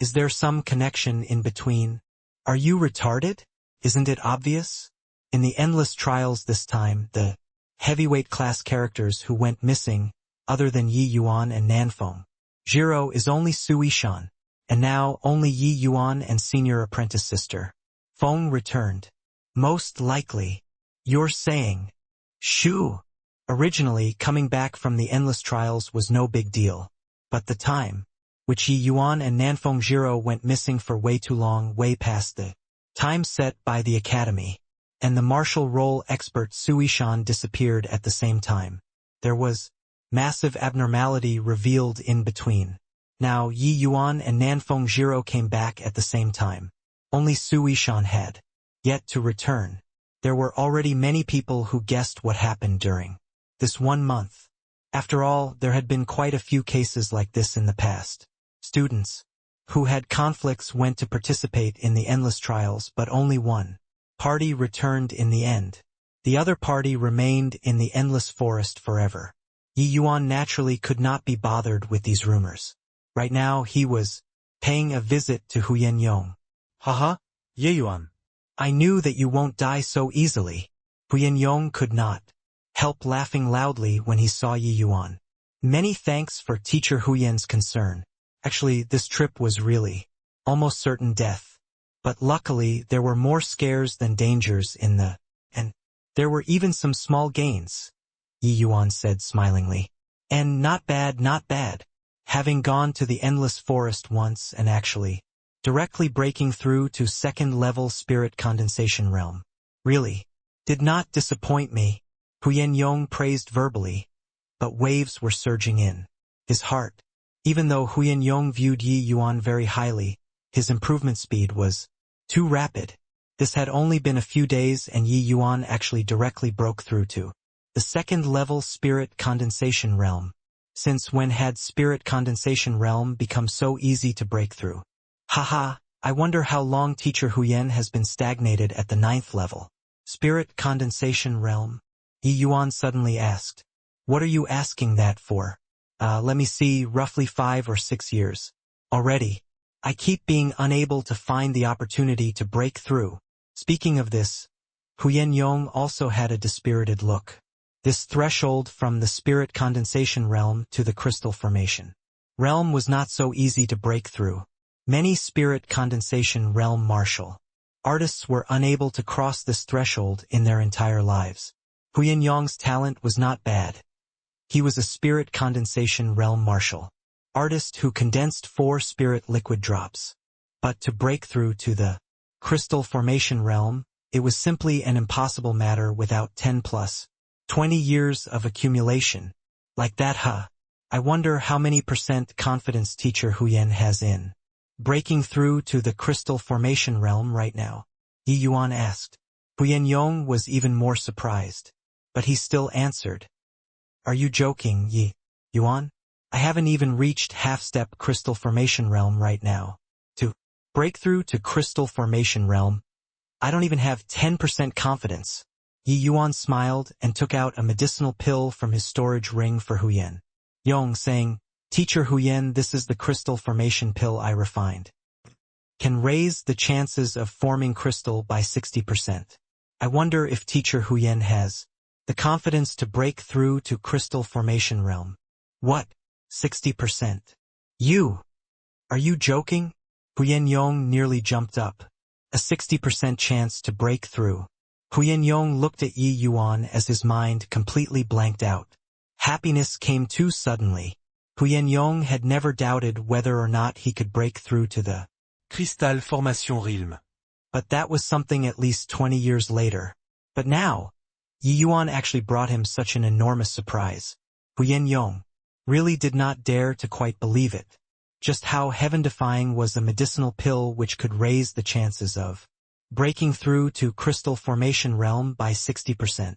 Is there some connection in between? Are you retarded? Isn't it obvious? In the endless trials this time, the heavyweight class characters who went missing, other than Yi Yuan and Nanfeng Jiro, is only Sui Shan, and now only Yi Yuan and senior apprentice sister Feng returned. Most likely. You're saying. Shoo. Originally, coming back from the endless trials was no big deal. But the time, which Yi Yuan and Nanfeng Jiro went missing for way too long, way past the time set by the academy, and the martial role expert Sui Shan disappeared at the same time. There was massive abnormality revealed in between. Now Yi Yuan and Nanfeng Jiro came back at the same time. Only Sui Shan had yet to return. There were already many people who guessed what happened during this 1 month. After all, there had been quite a few cases like this in the past. Students who had conflicts went to participate in the endless trials, but only one party returned in the end. The other party remained in the endless forest forever. Yi Yuan naturally could not be bothered with these rumors. Right now he was paying a visit to Huyen Yong. Haha, Ye Yuan. I knew that you won't die so easily. Huyen Yong could not help laughing loudly when he saw Yi Yuan. Many thanks for Teacher Huyen's concern. Actually, this trip was really almost certain death. But luckily, there were more scares than dangers and there were even some small gains, Yi Yuan said smilingly. And not bad, not bad. Having gone to the endless forest once and actually directly breaking through to second-level spirit condensation realm. Really did not disappoint me, Huyen Yong praised verbally, but waves were surging in his heart. Even though Huyen Yong viewed Yi Yuan very highly, his improvement speed was too rapid. This had only been a few days and Yi Yuan actually directly broke through to the second-level spirit condensation realm. Since when had spirit condensation realm become so easy to break through? Haha, I wonder how long Teacher Huyen has been stagnated at the 9th level. Spirit condensation realm? Yi Yuan suddenly asked. What are you asking that for? Let me see, roughly 5 or 6 years. Already. I keep being unable to find the opportunity to break through. Speaking of this, Huyen Yong also had a dispirited look. This threshold from the spirit condensation realm to the crystal formation realm was not so easy to break through. Many spirit condensation realm martial artists were unable to cross this threshold in their entire lives. Huyen Yong's talent was not bad. He was a spirit condensation realm martial artist who condensed 4 spirit liquid drops. But to break through to the crystal formation realm, it was simply an impossible matter without 10 plus 20 years of accumulation. Like that, huh? I wonder how many % confidence Teacher Huyen has in breaking through to the crystal formation realm right now, Yi Yuan asked. Huyen Yong was even more surprised. But he still answered. Are you joking, Yi Yuan? I haven't even reached half-step crystal formation realm right now. To break through to crystal formation realm, I don't even have 10% confidence. Yi Yuan smiled and took out a medicinal pill from his storage ring for Huyen Yong, saying, Teacher Huyen, this is the crystal formation pill I refined. Can raise the chances of forming crystal by 60%. I wonder if Teacher Huyen has the confidence to break through to crystal formation realm. What? 60%? Are you joking? Huyen Yong nearly jumped up. A 60% chance to break through. Huyen Yong looked at Yi Yuan as his mind completely blanked out. Happiness came too suddenly. Huyen Yong had never doubted whether or not he could break through to the Cristal Formation Realm. But that was something at least 20 years later. But now, Yi Yuan actually brought him such an enormous surprise. Huyen Yong really did not dare to quite believe it. Just how heaven-defying was the medicinal pill which could raise the chances of breaking through to crystal formation realm by 60%.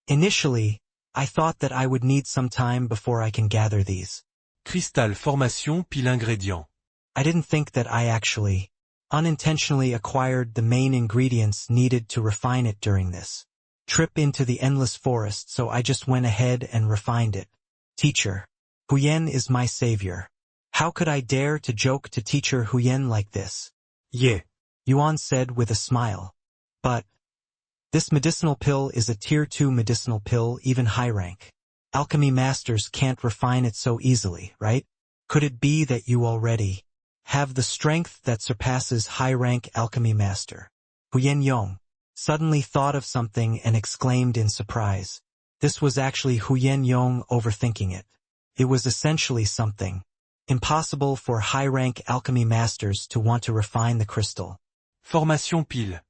Initially, I thought that I would need some time before I can gather these. Cristal Formation Pile Ingrédient. I didn't think that I actually unintentionally acquired the main ingredients needed to refine it during this trip into the endless forest, so I just went ahead and refined it. Teacher Huyen is my savior. How could I dare to joke to Teacher Huyen like this? Yeah. Yuan said with a smile. But this medicinal pill is a tier 2 medicinal pill, even high rank alchemy masters can't refine it so easily, right? Could it be that you already have the strength that surpasses high-rank alchemy master? Huyen Yong suddenly thought of something and exclaimed in surprise. This was actually Huyen Yong overthinking it. It was essentially something impossible for high-rank alchemy masters to want to refine the crystal Formation Pile.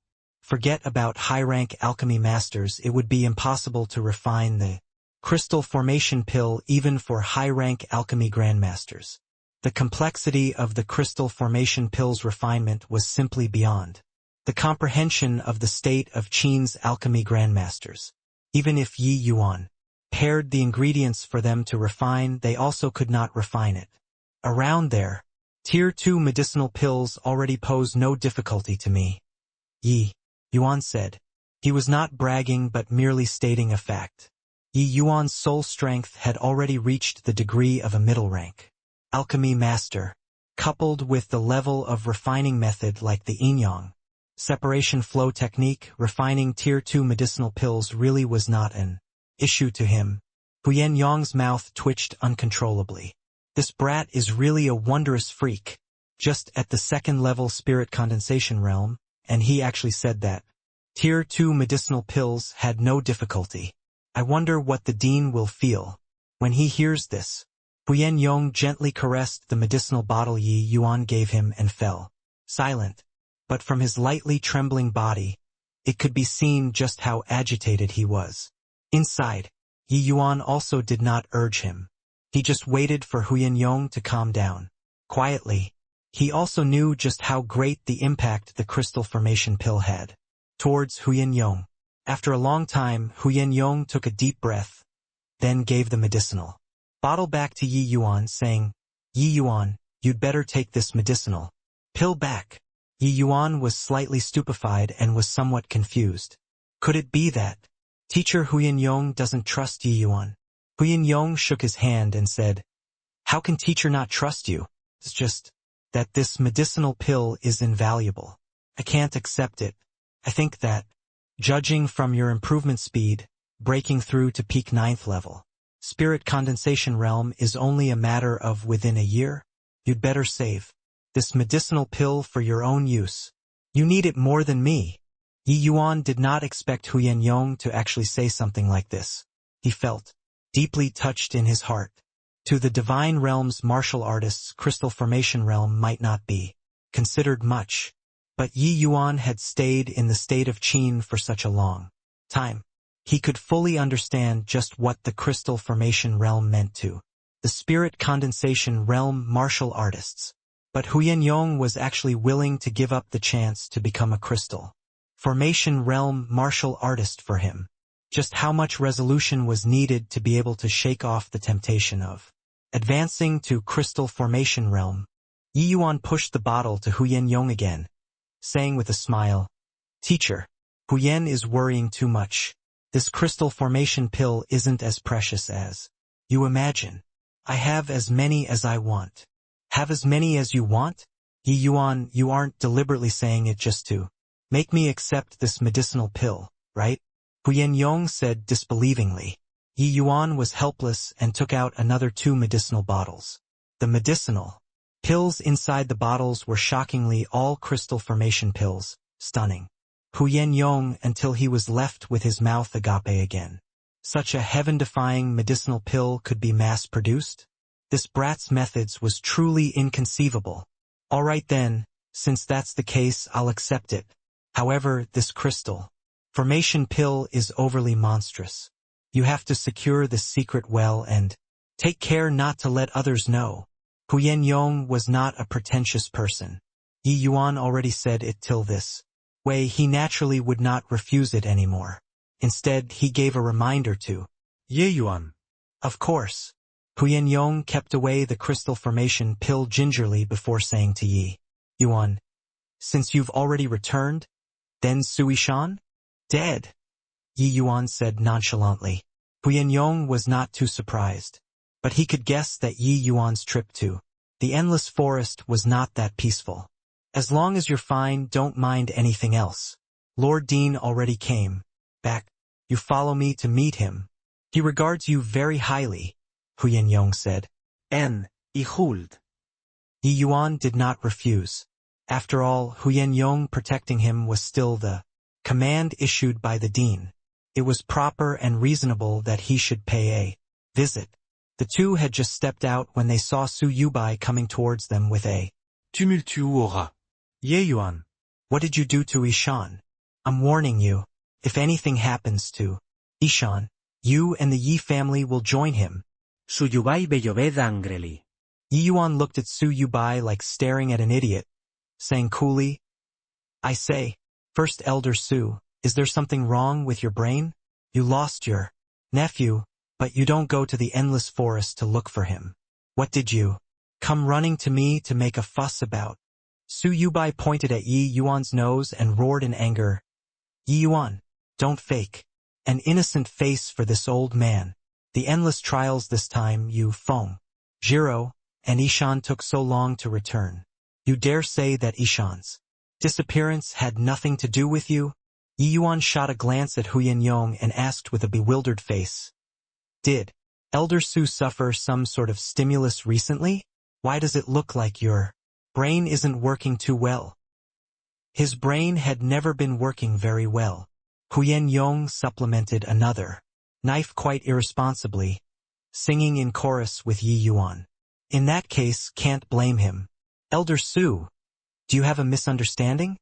Forget about high-rank alchemy masters, it would be impossible to refine the crystal formation pill even for high-rank alchemy grandmasters. The complexity of the crystal formation pill's refinement was simply beyond the comprehension of the state of Qin's alchemy grandmasters. Even if Yi Yuan paired the ingredients for them to refine, they also could not refine it. Around there, Tier 2 medicinal pills already pose no difficulty to me. Yi Yuan said. He was not bragging but merely stating a fact. Yi Yuan's soul strength had already reached the degree of a middle rank alchemy master, coupled with the level of refining method like the yin-yang separation flow technique. Refining Tier 2 medicinal pills really was not an issue to him. Huyen Yong's mouth twitched uncontrollably. This brat is really a wondrous freak. Just at the second level spirit condensation realm, and he actually said that. Tier 2 medicinal pills had no difficulty. I wonder what the dean will feel when he hears this. Huyen Yong gently caressed the medicinal bottle Yi Yuan gave him and fell silent. But from his lightly trembling body, it could be seen just how agitated he was. Inside, Yi Yuan also did not urge him. He just waited for Huyen Yong to calm down. Quietly, he also knew just how great the impact the crystal formation pill had. Towards Huyen Yong. After a long time, Huyen Yong took a deep breath, then gave the medicinal bottle back to Yi Yuan, saying, Yi Yuan, you'd better take this medicinal pill back. Yi Yuan was slightly stupefied and was somewhat confused. Could it be that Teacher Huyen Yong doesn't trust Yi Yuan? Huyen Yong shook his hand and said, How can teacher not trust you? It's just that this medicinal pill is invaluable. I can't accept it. I think that, judging from your improvement speed, breaking through to peak 9th level, spirit condensation realm is only a matter of within a year. You'd better save this medicinal pill for your own use. You need it more than me. Yi Yuan did not expect Huyen Yong to actually say something like this. He felt deeply touched in his heart. To the divine realm's martial artists, crystal formation realm might not be considered much, but Yi Yuan had stayed in the state of Qin for such a long time. He could fully understand just what the crystal formation realm meant to the spirit condensation realm martial artists. But Huyen Yong was actually willing to give up the chance to become a crystal formation realm martial artist for him. Just how much resolution was needed to be able to shake off the temptation of advancing to crystal formation realm. Yi Yuan pushed the bottle to Huyen Yong again, saying with a smile, Teacher, Huyen is worrying too much. This crystal formation pill isn't as precious as you imagine. I have as many as I want. Have as many as you want? Yi Yuan, you aren't deliberately saying it just to make me accept this medicinal pill, right? Huyen Yong said disbelievingly. Yi Yuan was helpless and took out another 2 medicinal bottles. The medicinal pills inside the bottles were shockingly all crystal formation pills, stunning Huyen Yong until he was left with his mouth agape again. Such a heaven-defying medicinal pill could be mass-produced? This brat's methods was truly inconceivable. All right then, since that's the case, I'll accept it. However, this crystal formation pill is overly monstrous. You have to secure this secret well and take care not to let others know. Huyen Yong was not a pretentious person. Yi Yuan already said it till this way he naturally would not refuse it anymore. Instead, he gave a reminder to Yi Yuan. Of course. Huyen Yong kept away the crystal formation pill gingerly before saying to Yi Yuan, Since you've already returned, then Sui Shan? Dead. Yi Yuan said nonchalantly. Huyen Yong was not too surprised, but he could guess that Yi Yuan's trip to the endless forest was not that peaceful. As long as you're fine, don't mind anything else. Lord Dean already came back. You follow me to meet him. He regards you very highly, Huyen Yong said. Ihuld. Yi Yuan did not refuse. After all, Huyen Yong protecting him was still the command issued by the dean. It was proper and reasonable that he should pay a visit. The two had just stepped out when they saw Su Yubai coming towards them with a Tumultueux aura. Yi Yuan. What did you do to Ishan? I'm warning you. If anything happens to Ishan, you and the Yi family will join him. Su Yubai bellové angrily. Yi Yuan looked at Su Yubai like staring at an idiot, saying coolly, I say, First Elder Su, is there something wrong with your brain? You lost your nephew, but you don't go to the endless forest to look for him. What did you come running to me to make a fuss about. Su Yubai pointed at Yi Yuan's nose and roared in anger. Yi Yuan, don't fake. An innocent face for this old man. The endless trials this time, you Feng, Jiro, and Ishan took so long to return. You dare say that Ishan's disappearance had nothing to do with you? Yi Yuan shot a glance at Huyan Yong and asked with a bewildered face. Did Elder Su suffer some sort of stimulus recently? Why does it look like your brain isn't working too well? His brain had never been working very well. Huyan Yong supplemented another knife quite irresponsibly, singing in chorus with Yi Yuan. In that case, can't blame him. Elder Su, do you have a misunderstanding?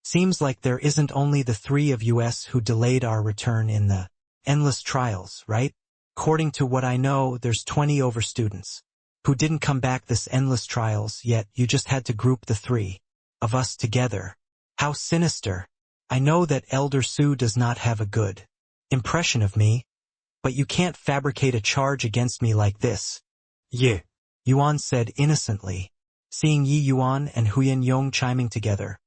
Seems like there isn't only the three of us who delayed our return in the endless trials, right? According to what I know, there's 20 over students who didn't come back this endless trials, yet you just had to group the three of us together. How sinister. I know that Elder Su does not have a good impression of me, but you can't fabricate a charge against me like this. Yeah. Yuan said innocently. Seeing Yi Yuan and Huyan Yong chiming together,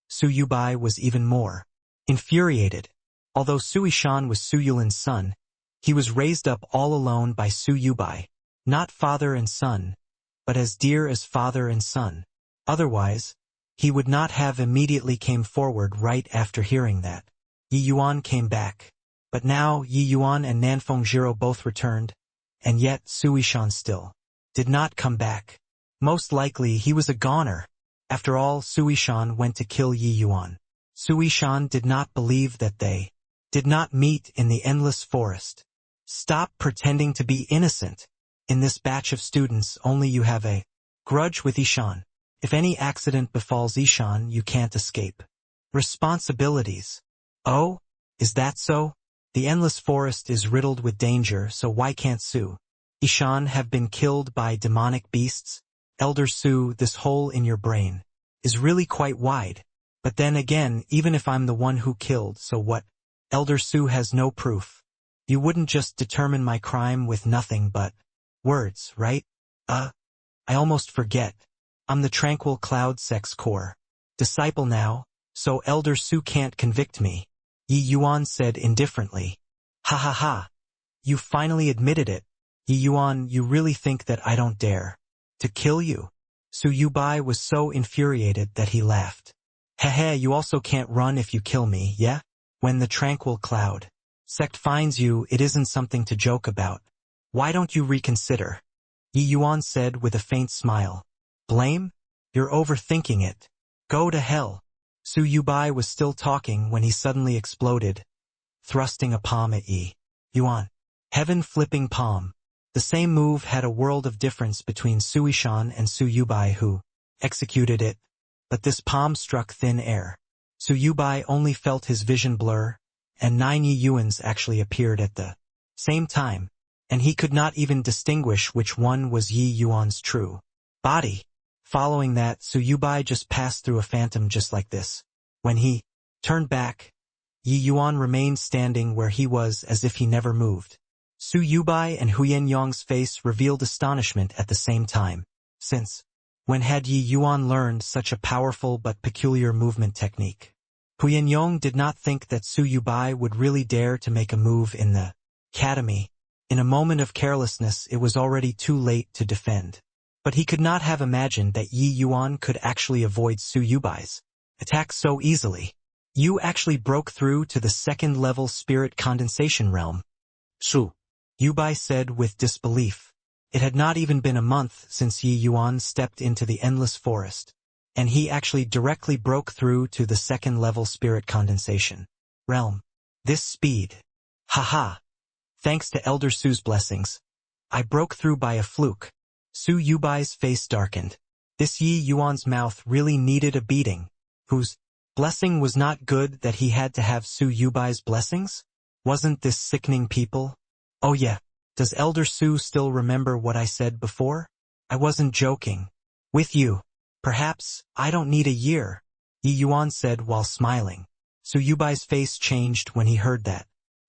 Su Yubai was even more infuriated. Although Su Ishan was Su Yulin's son, he was raised up all alone by Su Yubai, not father and son, but as dear as father and son. Otherwise, he would not have immediately came forward right after hearing that Yi Yuan came back. But now Yi Yuan and Nanfeng Jiro both returned, and yet Su Ishan still did not come back. Most likely he was a goner. After all, Su Ishan went to kill Yi Yuan. Su Ishan did not believe that they did not meet in the endless forest. Stop pretending to be innocent. In this batch of students, only you have a grudge with Ishan. If any accident befalls Ishan, you can't escape responsibilities. Oh, is that so? The endless forest is riddled with danger, so why can't Su Ishan have been killed by demonic beasts? Elder Su, this hole in your brain is really quite wide. But then again, even if I'm the one who killed, so what? Elder Su has no proof. You wouldn't just determine my crime with nothing but words, right? I almost forget. I'm the Tranquil Cloud Sex Core disciple now, so Elder Su can't convict me. Yi Yuan said indifferently. Ha ha ha. You finally admitted it. Yi Yuan, you really think that I don't dare to kill you? Su Yubai was so infuriated that he laughed. Heh, you also can't run if you kill me, yeah? When the Tranquil Cloud sect finds you, it isn't something to joke about. Why don't you reconsider? Yi Yuan said with a faint smile. Blame? You're overthinking it. Go to hell. Su Yubai was still talking when he suddenly exploded, thrusting a palm at Yi Yuan. Heaven-flipping palm. The same move had a world of difference between Su Ishan and Su Yubai who executed it, but this palm struck thin air. Su Yubai only felt his vision blur, and 9 Yi Yuans actually appeared at the same time, and he could not even distinguish which one was Yi Yuan's true body. Following that, Su Yubai just passed through a phantom just like this. When he turned back, Yi Yuan remained standing where he was as if he never moved. Su Yubai and Huyan Yong's face revealed astonishment at the same time. Since when had Yi Yuan learned such a powerful but peculiar movement technique? Huyan Yong did not think that Su Yubai would really dare to make a move in the academy. In a moment of carelessness, it was already too late to defend. But he could not have imagined that Yi Yuan could actually avoid Su Yubai's attack so easily. You actually broke through to the second-level spirit condensation realm. Su Yubai said with disbelief. It had not even been a month since Yi Yuan stepped into the endless forest, and he actually directly broke through to the second-level spirit condensation realm. This speed. Haha. Thanks to Elder Su's blessings. I broke through by a fluke. Su Yubai's face darkened. This Yi Yuan's mouth really needed a beating. Whose blessing was not good that he had to have Su Yubai's blessings? Wasn't this sickening people? Oh yeah, does Elder Su still remember what I said before? I wasn't joking. With you. Perhaps, I don't need a year, Yi Yuan said while smiling. Su Yubai's face changed when he heard that.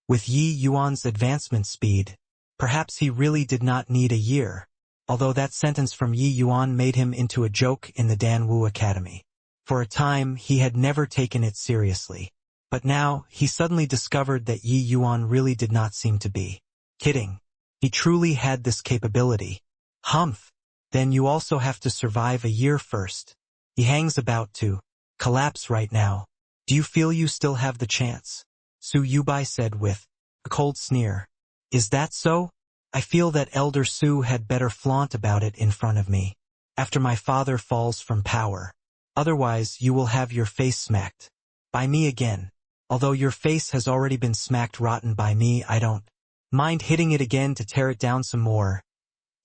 With Yi Yuan's advancement speed, perhaps he really did not need a year. although that sentence from Yi Yuan made him into a joke in the Danwu Academy. For a time, he had never taken it seriously. But now, he suddenly discovered that Yi Yuan really did not seem to be kidding. He truly had this capability. Humph! Then you also have to survive a year first. He hangs about to collapse right now. Do you feel you still have the chance? Su Yubai said with a cold sneer. Is that so? I feel that Elder Su had better flaunt about it in front of me. After my father falls from power. Otherwise you will have your face smacked. By me again. Although your face has already been smacked rotten by me, I don't mind hitting it again to tear it down some more.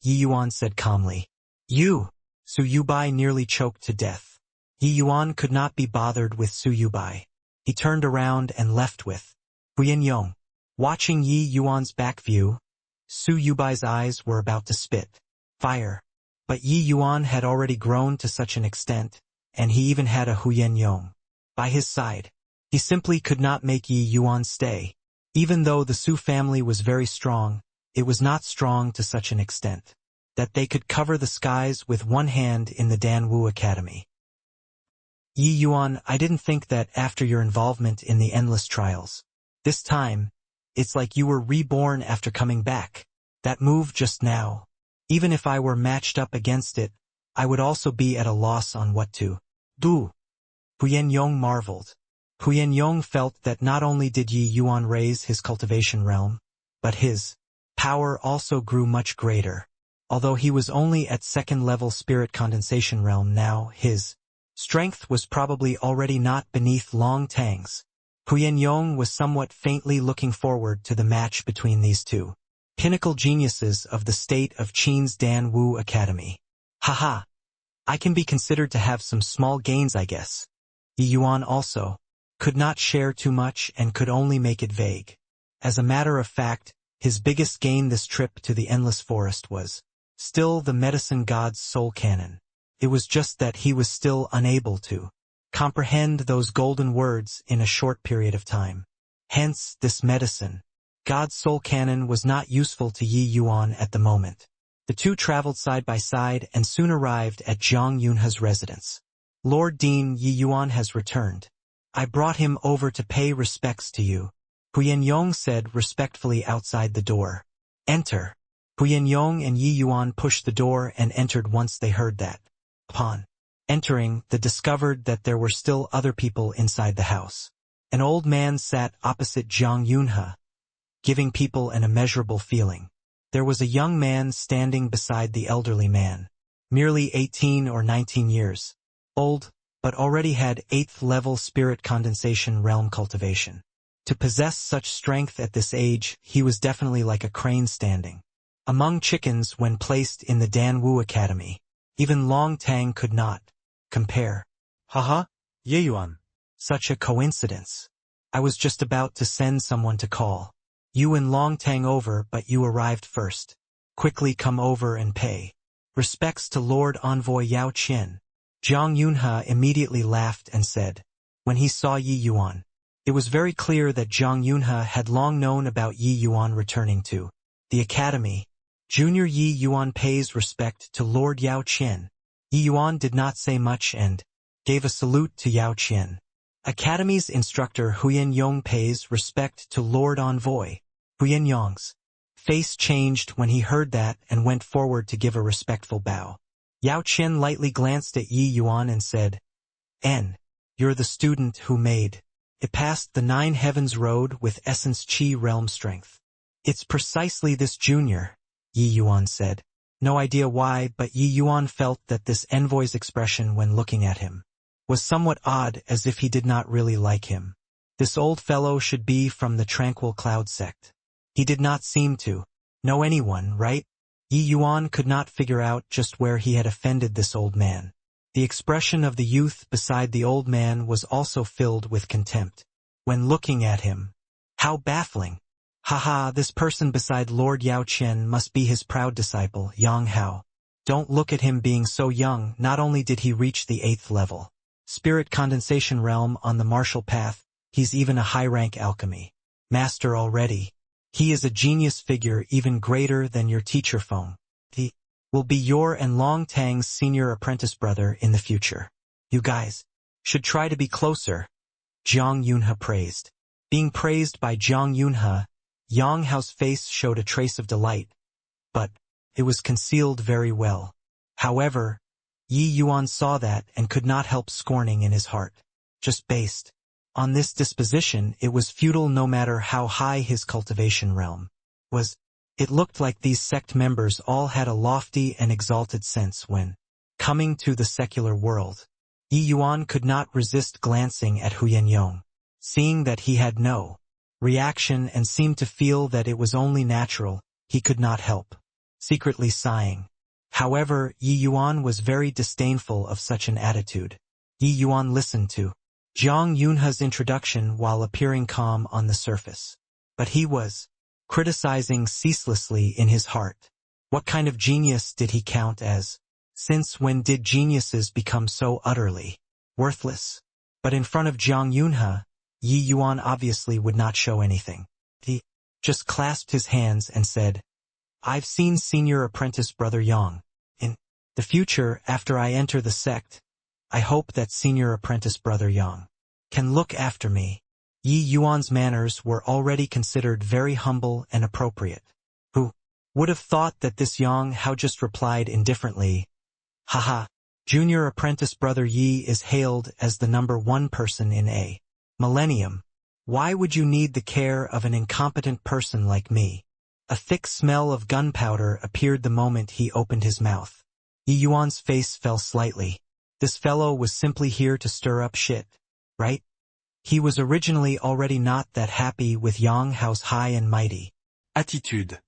Yi Yuan said calmly. You! Su Yubai nearly choked to death. Yi Yuan could not be bothered with Su Yubai. He turned around and left with Huyen Yong. Watching Yi Yuan's back view, Su Yubai's eyes were about to spit fire. But Yi Yuan had already grown to such an extent, and he even had a Huyen Yong by his side. He simply could not make Yi Yuan stay. Even though the Su family was very strong, it was not strong to such an extent that they could cover the skies with one hand in the Danwu Academy. Yi Yuan, I didn't think that after your involvement in the endless trials. This time, it's like you were reborn after coming back. That move just now. Even if I were matched up against it, I would also be at a loss on what to do. Huyen Yong marveled. Huyen Yong felt that not only did Yi Yuan raise his cultivation realm, but his power also grew much greater. Although he was only at second-level spirit condensation realm now, his strength was probably already not beneath Long Tang's. Huyen Yong was somewhat faintly looking forward to the match between these two pinnacle geniuses of the state of Qin's Danwu Academy. Haha! I can be considered to have some small gains, I guess. Yi Yuan also could not share too much and could only make it vague. As a matter of fact, his biggest gain this trip to the Endless Forest was still the Medicine God's soul cannon. It was just that he was still unable to comprehend those golden words in a short period of time. Hence, this Medicine God's soul cannon was not useful to Yi Yuan at the moment. The two traveled side by side and soon arrived at Zhang Yunhe's residence. Lord Dean, Yi Yuan has returned. I brought him over to pay respects to you. Huyen Yong said respectfully outside the door. Enter. Huyen Yong and Yi Yuan pushed the door and entered once they heard that. Upon entering, they discovered that there were still other people inside the house. An old man sat opposite Zhang Yunhe, giving people an immeasurable feeling. There was a young man standing beside the elderly man, merely 18 or 19 years old, but already had 8th-level spirit condensation realm cultivation. To possess such strength at this age, he was definitely like a crane standing among chickens when placed in the Danwu Academy. Even Long Tang could not compare. Haha, Ye Yuan. Such a coincidence. I was just about to send someone to call you and Long Tang over, but you arrived first. Quickly come over and pay respects to Lord Envoy Yao Qian. Zhang Yunhe immediately laughed and said, when he saw Yi Yuan. It was very clear that Zhang Yunhe had long known about Yi Yuan returning to the academy. Junior Yi Yuan pays respect to Lord Yao Qian. Yi Yuan did not say much and gave a salute to Yao Qian. Academy's instructor Huyen Yong pays respect to Lord Envoy. Huyen Yong's face changed when he heard that and went forward to give a respectful bow. Yao Qian lightly glanced at Yi Yuan and said, You're the student who made it past the 9 Heavens Road with Essence Qi realm strength. It's precisely this junior, Yi Yuan said. No idea why, but Yi Yuan felt that this envoy's expression when looking at him was somewhat odd, as if he did not really like him. This old fellow should be from the Tranquil Cloud sect. He did not seem to know anyone, right? Yi Yuan could not figure out just where he had offended this old man. The expression of the youth beside the old man was also filled with contempt. When looking at him, how baffling! Haha, this person beside Lord Yao Qian must be his proud disciple, Yang Hao. Don't look at him being so young. Not only did he reach the 8th level spirit condensation realm on the martial path, he's even a high-rank alchemy master already. He is a genius figure even greater than your teacher Feng. will be your and Long Tang's senior apprentice brother in the future. You guys should try to be closer, Jiang Yunhe praised. Being praised by Jiang Yunhe, Yang Hao's face showed a trace of delight, but it was concealed very well. However, Yi Yuan saw that and could not help scorning in his heart. Just based on this disposition, it was futile no matter how high his cultivation realm was. It looked like these sect members all had a lofty and exalted sense when coming to the secular world. Yi Yuan could not resist glancing at Hu Yangyong, seeing that he had no reaction and seemed to feel that it was only natural. He could not help secretly sighing. However, Yi Yuan was very disdainful of such an attitude. Yi Yuan listened to Jiang Yunhe's introduction while appearing calm on the surface. But he was criticizing ceaselessly in his heart. What kind of genius did he count as? Since when did geniuses become so utterly worthless? But in front of Jiang Yunhe, Yi Yuan obviously would not show anything. He just clasped his hands and said, I've seen senior apprentice brother Yang. In the future, after I enter the sect, I hope that senior apprentice brother Yang can look after me. Yi Yuan's manners were already considered very humble and appropriate. Who would have thought that this Yang Hao just replied indifferently, Haha, junior apprentice brother Yi is hailed as the #1 person in a millennium. Why would you need the care of an incompetent person like me? A thick smell of gunpowder appeared the moment he opened his mouth. Yi Yuan's face fell slightly. This fellow was simply here to stir up shit, right? He was originally already not that happy with Yang Hao's high and mighty attitude.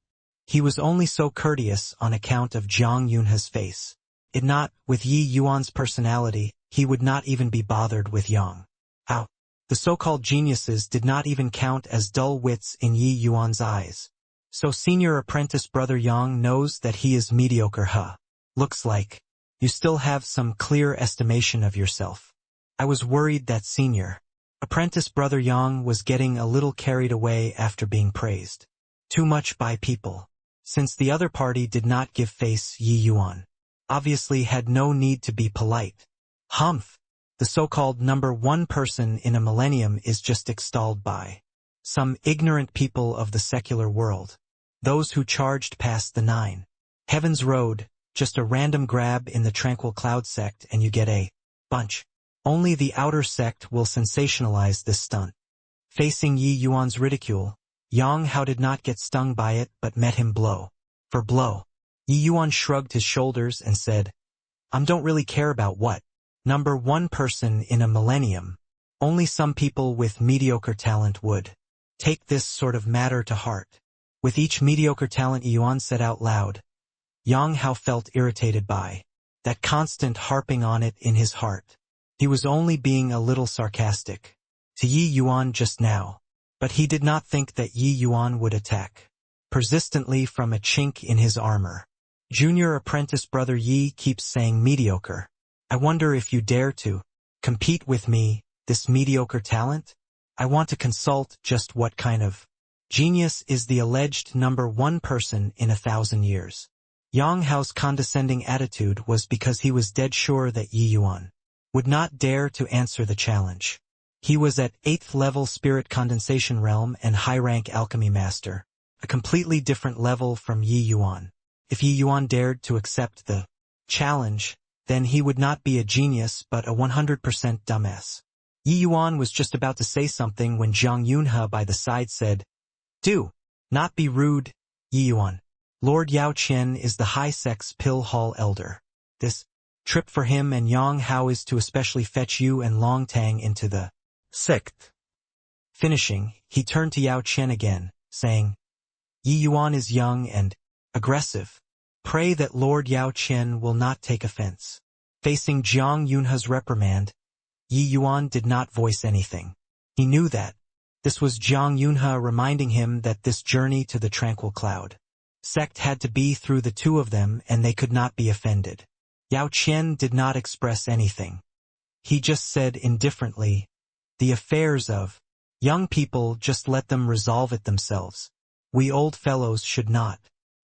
He was only so courteous on account of Jiang Yunhe's face. It not with Yi Yuan's personality, he would not even be bothered with Yang Hao. The so-called geniuses did not even count as dull wits in Yi Yuan's eyes. So senior apprentice brother Yang knows that he is mediocre, huh? Looks like you still have some clear estimation of yourself. I was worried that senior apprentice brother Yang was getting a little carried away after being praised too much by people. Since the other party did not give face, Yi Yuan obviously had no need to be polite. Humph! The so-called #1 person in a millennium is just extolled by some ignorant people of the secular world. Those who charged past the 9 heavens road, just a random grab in the Tranquil Cloud sect and you get a bunch. Only the outer sect will sensationalize this stunt. Facing Yi Yuan's ridicule, Yang Hao did not get stung by it but met him blow for blow. Yi Yuan shrugged his shoulders and said, don't really care about what #1 person in a millennium. Only some people with mediocre talent would take this sort of matter to heart. With each mediocre talent, Yi Yuan said out loud. Yang Hao felt irritated by that constant harping on it in his heart. He was only being a little sarcastic to Yi Yuan just now, but he did not think that Yi Yuan would attack persistently from a chink in his armor. Junior apprentice brother Yi keeps saying mediocre. I wonder if you dare to compete with me, this mediocre talent? I want to consult just what kind of genius is the alleged #1 person in 1,000 years. Yang Hao's condescending attitude was because he was dead sure that Yi Yuan would not dare to answer the challenge. He was at 8th level spirit condensation realm and high-rank alchemy master, a completely different level from Yi Yuan. If Yi Yuan dared to accept the challenge, then he would not be a genius but a 100% dumbass. Yi Yuan was just about to say something when Jiang Yunhe by the side said, Do not be rude, Yi Yuan. Lord Yao Qian is the High Sect's Pill Hall elder. This trip for him and Yang Hao is to especially fetch you and Long Tang into the sect. Finishing, he turned to Yao Qian again, saying, Yi Yuan is young and aggressive. Pray that Lord Yao Qian will not take offense. Facing Jiang Yunhe's reprimand, Yi Yuan did not voice anything. He knew that this was Jiang Yunhe reminding him that this journey to the Tranquil Cloud sect had to be through the two of them and they could not be offended. Yao Qian did not express anything. He just said indifferently, the affairs of young people, just let them resolve it themselves. We old fellows should not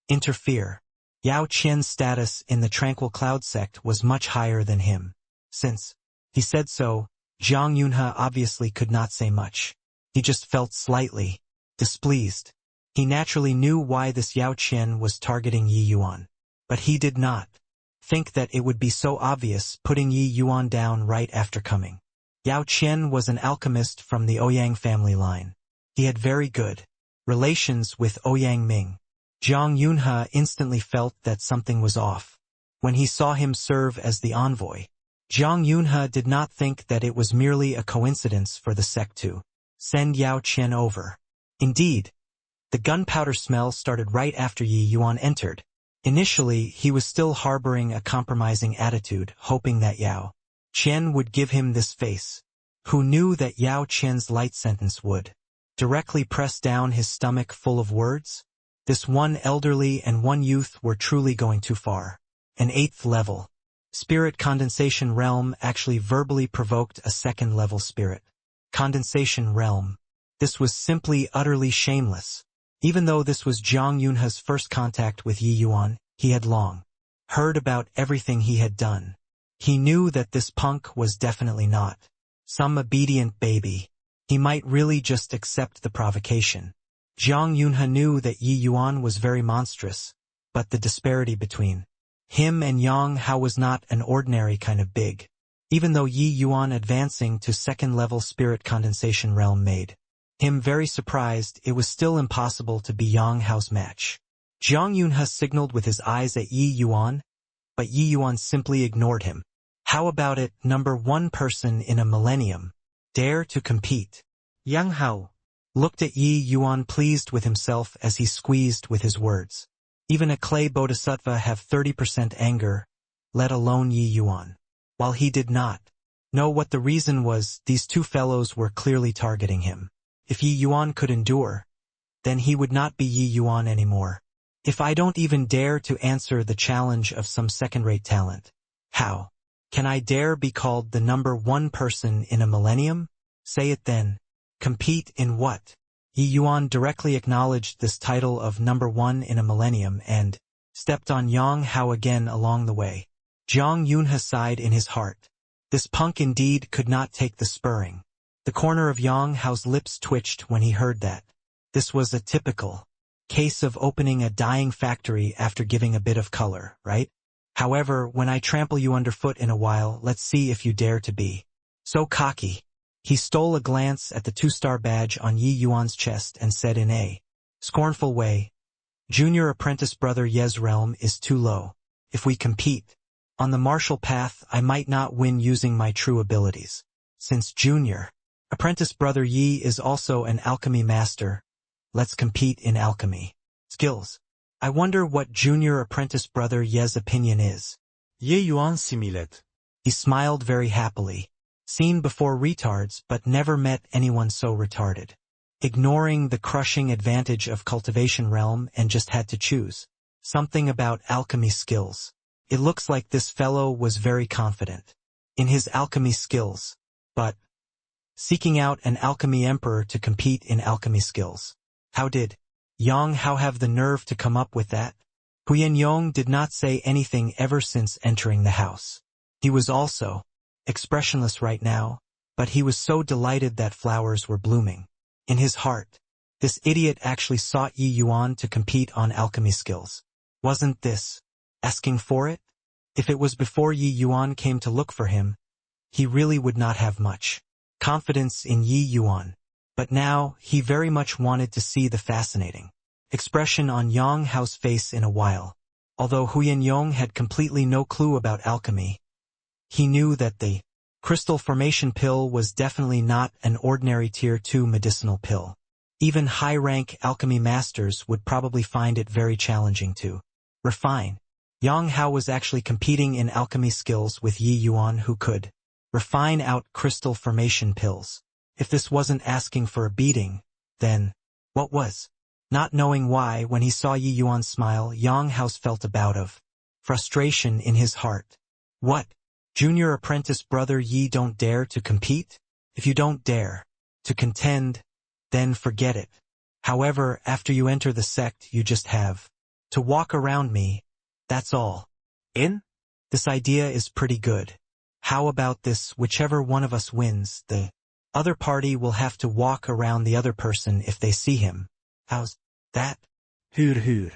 interfere. Yao Qian's status in the Tranquil Cloud sect was much higher than him. Since he said so, Zhang Yunhe obviously could not say much. He just felt slightly displeased. He naturally knew why this Yao Qian was targeting Yi Yuan. But he did not think that it would be so obvious putting Yi Yuan down right after coming. Yao Qian was an alchemist from the Ouyang family line. He had very good relations with Ouyang Ming. Zhang Yunhe instantly felt that something was off. When he saw him serve as the envoy, Zhang Yunhe did not think that it was merely a coincidence for the sect to send Yao Qian over. Indeed, the gunpowder smell started right after Yi Yuan entered. Initially, he was still harboring a compromising attitude, hoping that Yao Qian would give him this face. Who knew that Yao Qian's light sentence would directly press down his stomach full of words? This one elderly and one youth were truly going too far. An 8th level spirit condensation realm actually verbally provoked a 2nd level spirit condensation realm. This was simply utterly shameless. Even though this was Zhang Yunhe's first contact with Yi Yuan, he had long heard about everything he had done. He knew that this punk was definitely not some obedient baby. He might really just accept the provocation. Zhang Yunhe knew that Yi Yuan was very monstrous, but the disparity between him and Yang Hao was not an ordinary kind of big. Even though Yi Yuan advancing to 2nd level spirit condensation realm made him very surprised, it was still impossible to be Yang Hao's match. Zhang Yunhe signaled with his eyes at Yi Yuan, but Yi Yuan simply ignored him. How about it, number 1 person in a millennium? Dare to compete? Yang Hao looked at Yi Yuan pleased with himself as he squeezed with his words. Even a clay bodhisattva have 30% anger, let alone Yi Yuan. While he did not know what the reason was, these two fellows were clearly targeting him. If Yi Yuan could endure, then he would not be Yi Yuan anymore. If I don't even dare to answer the challenge of some second-rate talent, how can I dare be called the number 1 person in a millennium? Say it then. Compete in what? Yi Yuan directly acknowledged this title of number 1 in a millennium and stepped on Yang Hao again along the way. Zhang Yunhe sighed in his heart. This punk indeed could not take the spurring. The corner of Yang Hao's lips twitched when he heard that. This was a typical case of opening a dying factory after giving a bit of color, right? However, when I trample you underfoot in a while, let's see if you dare to be so cocky. He stole a glance at the 2-star badge on Yi Yuan's chest and said in a scornful way, Junior apprentice brother Ye's realm is too low. If we compete on the martial path, I might not win using my true abilities. Since Junior apprentice brother Yi is also an alchemy master, let's compete in alchemy skills. I wonder what junior apprentice brother Ye's opinion is. Ye Yuan similed. He smiled very happily. Seen before retards but never met anyone so retarded. Ignoring the crushing advantage of cultivation realm and just had to choose something about alchemy skills. It looks like this fellow was very confident in his alchemy skills, but seeking out an alchemy emperor to compete in alchemy skills. How did Yang Hao have the nerve to come up with that? Huyan Yong did not say anything ever since entering the house. He was also expressionless right now, but he was so delighted that flowers were blooming. In his heart, this idiot actually sought Yi Yuan to compete on alchemy skills. Wasn't this asking for it? If it was before Yi Yuan came to look for him, he really would not have much confidence in Yi Yuan. But now, he very much wanted to see the fascinating expression on Yang Hao's face in a while. Although Huyan Yong had completely no clue about alchemy, he knew that the crystal formation pill was definitely not an ordinary tier 2 medicinal pill. Even high-rank alchemy masters would probably find it very challenging to refine. Yang Hao was actually competing in alchemy skills with Yi Yuan, who could refine out crystal formation pills. If this wasn't asking for a beating, then what was? Not knowing why, when he saw Yi Yuan smile, Yang Hao felt a bout of frustration in his heart. What? Junior apprentice brother Yi don't dare to compete? If you don't dare to contend, then forget it. However, after you enter the sect, you just have to walk around me That's all. In? This idea is pretty good. How about this? Whichever one of us wins, the other party will have to walk around the other person if they see him. How's that? Hur.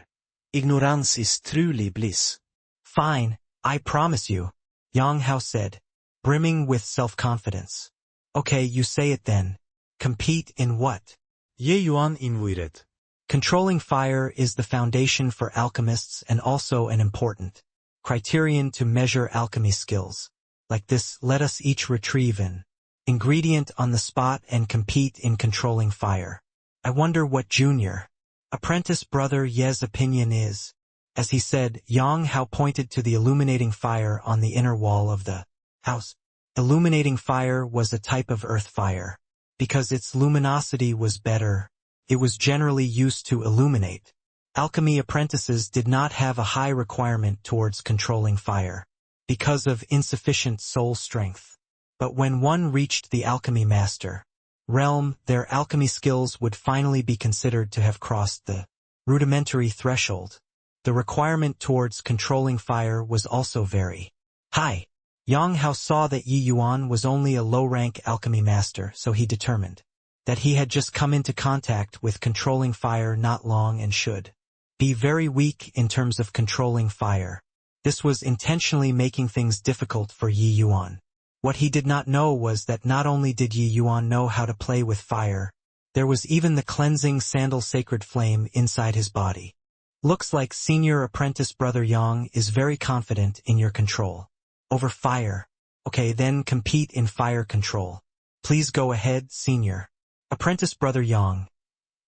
Ignorans is truly bliss. Fine, I promise you, Yang Hao said, brimming with self-confidence. Okay, you say it then. Compete in what? Ye Yuan invited. Controlling fire is the foundation for alchemists and also an important criterion to measure alchemy skills. Like this, let us each retrieve an ingredient on the spot and compete in controlling fire. I wonder what Junior apprentice brother Ye's opinion is. As he said, Yang Hao pointed to the illuminating fire on the inner wall of the house. Illuminating fire was a type of earth fire. Because its luminosity was better, it was generally used to illuminate. Alchemy apprentices did not have a high requirement towards controlling fire, because of insufficient soul strength. But when one reached the alchemy master realm, their alchemy skills would finally be considered to have crossed the rudimentary threshold. The requirement towards controlling fire was also very high. Yang Hao saw that Yi Yuan was only a low-rank alchemy master, so he determined that he had just come into contact with controlling fire not long and should be very weak in terms of controlling fire. This was intentionally making things difficult for Yi Yuan. What he did not know was that not only did Yi Yuan know how to play with fire, there was even the cleansing sandal sacred flame inside his body. Looks like senior apprentice brother Yang is very confident in your control over fire. Okay, then compete in fire control. Please go ahead, senior apprentice brother Yang.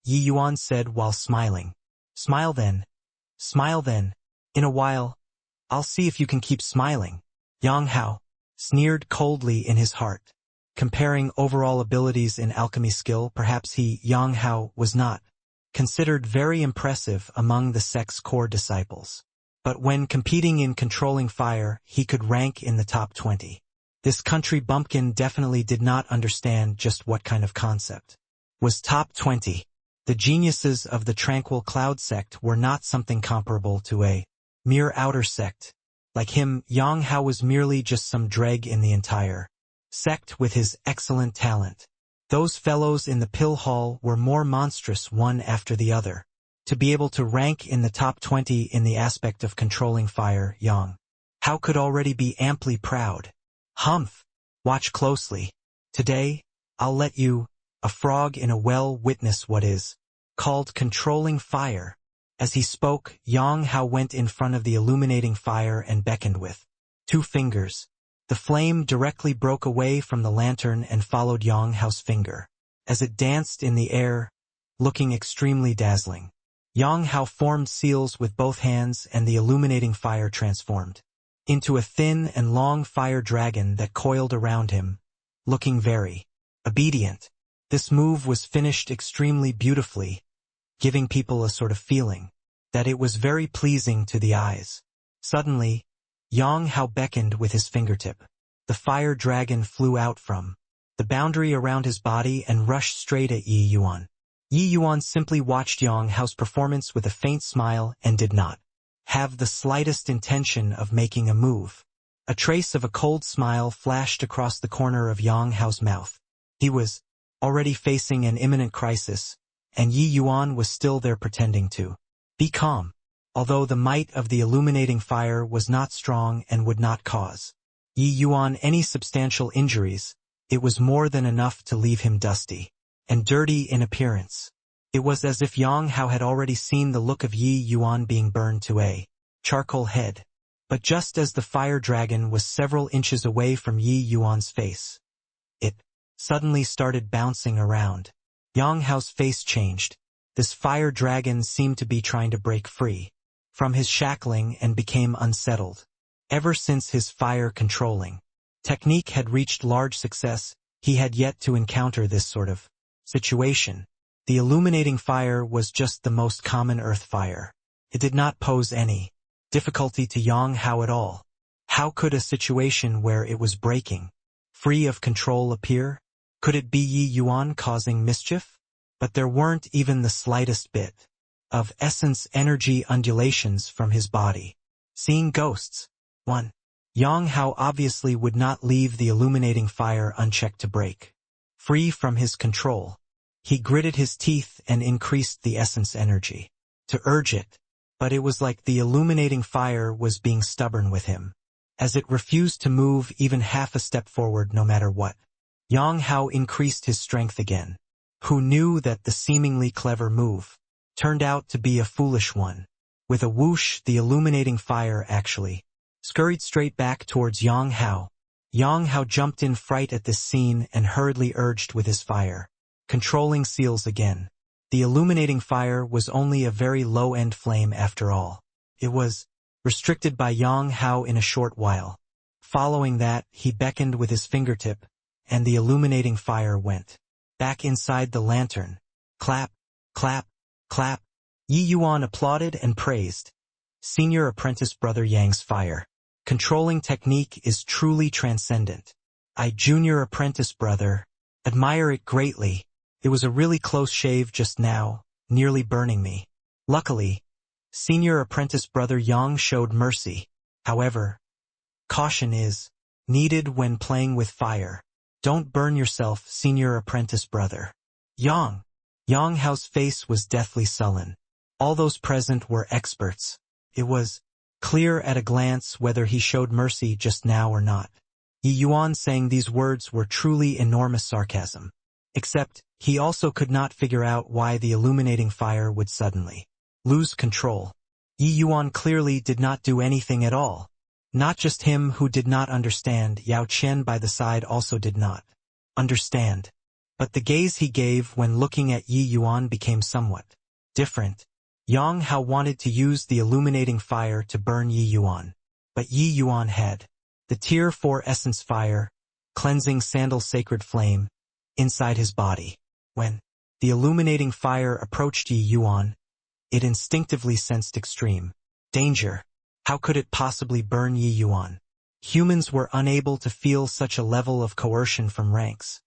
Yi Yuan said while smiling. Smile then. Smile then. In a while, I'll see if you can keep smiling. Yang Hao sneered coldly in his heart. Comparing overall abilities in alchemy skill, perhaps Yang Hao was not considered very impressive among the sect's core disciples. But when competing in controlling fire, he could rank in the top 20. This country bumpkin definitely did not understand just what kind of concept was top 20. The geniuses of the Tranquil Cloud sect were not something comparable to a mere outer sect. Like him, Yang Hao was merely just some dreg in the entire sect with his excellent talent. Those fellows in the pill hall were more monstrous one after the other. To be able to rank in the top 20 in the aspect of controlling fire, Yang Hao could already be amply proud. Humph! Watch closely. Today, I'll let you, a frog in a well, witness what is called controlling fire. As he spoke, Yang Hao went in front of the illuminating fire and beckoned with 2 fingers. The flame directly broke away from the lantern and followed Yang Hao's finger, as it danced in the air, looking extremely dazzling. Yang Hao formed seals with both hands and the illuminating fire transformed into a thin and long fire dragon that coiled around him, looking very obedient. This move was finished extremely beautifully, giving people a sort of feeling that it was very pleasing to the eyes. Suddenly, Yang Hao beckoned with his fingertip. The fire dragon flew out from the boundary around his body and rushed straight at Yi Yuan. Yi Yuan simply watched Yang Hao's performance with a faint smile and did not have the slightest intention of making a move. A trace of a cold smile flashed across the corner of Yang Hao's mouth. He was already facing an imminent crisis, and Yi Yuan was still there pretending to be calm. Although the might of the illuminating fire was not strong and would not cause Yi Yuan any substantial injuries, it was more than enough to leave him dusty and dirty in appearance. It was as if Yang Hao had already seen the look of Yi Yuan being burned to a charcoal head. But just as the fire dragon was several inches away from Yi Yuan's face, it suddenly started bouncing around. Yang Hao's face changed. This fire dragon seemed to be trying to break free from his shackling and became unsettled. Ever since his fire controlling technique had reached large success, he had yet to encounter this sort of situation. The illuminating fire was just the most common earth fire. It did not pose any difficulty to Yang Hao at all. How could a situation where it was breaking free of control appear? Could it be Yi Yuan causing mischief? But there weren't even the slightest bit of essence energy undulations from his body. Seeing ghosts. 1. Yang Hao obviously would not leave the illuminating fire unchecked to break. Free from his control, he gritted his teeth and increased the essence energy to urge it, but it was like the illuminating fire was being stubborn with him, as it refused to move even half a step forward no matter what. Yang Hao increased his strength again. Who knew that the seemingly clever move turned out to be a foolish one? With a whoosh, the illuminating fire actually scurried straight back towards Yang Hao. Yang Hao jumped in fright at this scene and hurriedly urged with his fire controlling seals again. The illuminating fire was only a very low-end flame after all. It was restricted by Yang Hao in a short while. Following that, he beckoned with his fingertip, and the illuminating fire went back inside the lantern. Clap, clap, clap. Yi Yuan applauded and praised. Senior apprentice Brother Yang's fire controlling technique is truly transcendent. I, junior apprentice brother, admire it greatly. It was a really close shave just now, nearly burning me. Luckily, senior apprentice Brother Yang showed mercy. However, caution is needed when playing with fire. Don't burn yourself, senior apprentice brother. Yang Hao's face was deathly sullen. All those present were experts. It was clear at a glance whether he showed mercy just now or not. Yi Yuan saying these words were truly enormous sarcasm. Except, he also could not figure out why the illuminating fire would suddenly lose control. Yi Yuan clearly did not do anything at all. Not just him who did not understand, Yao Qian by the side also did not understand. But the gaze he gave when looking at Yi Yuan became somewhat different. Yang Hao wanted to use the illuminating fire to burn Yi Yuan. But Yi Yuan had the Tier 4 essence fire, cleansing sandal sacred flame, inside his body. When the illuminating fire approached Yi Yuan, it instinctively sensed extreme danger. How could it possibly burn Yi Yuan? Humans were unable to feel such a level of coercion from ranks.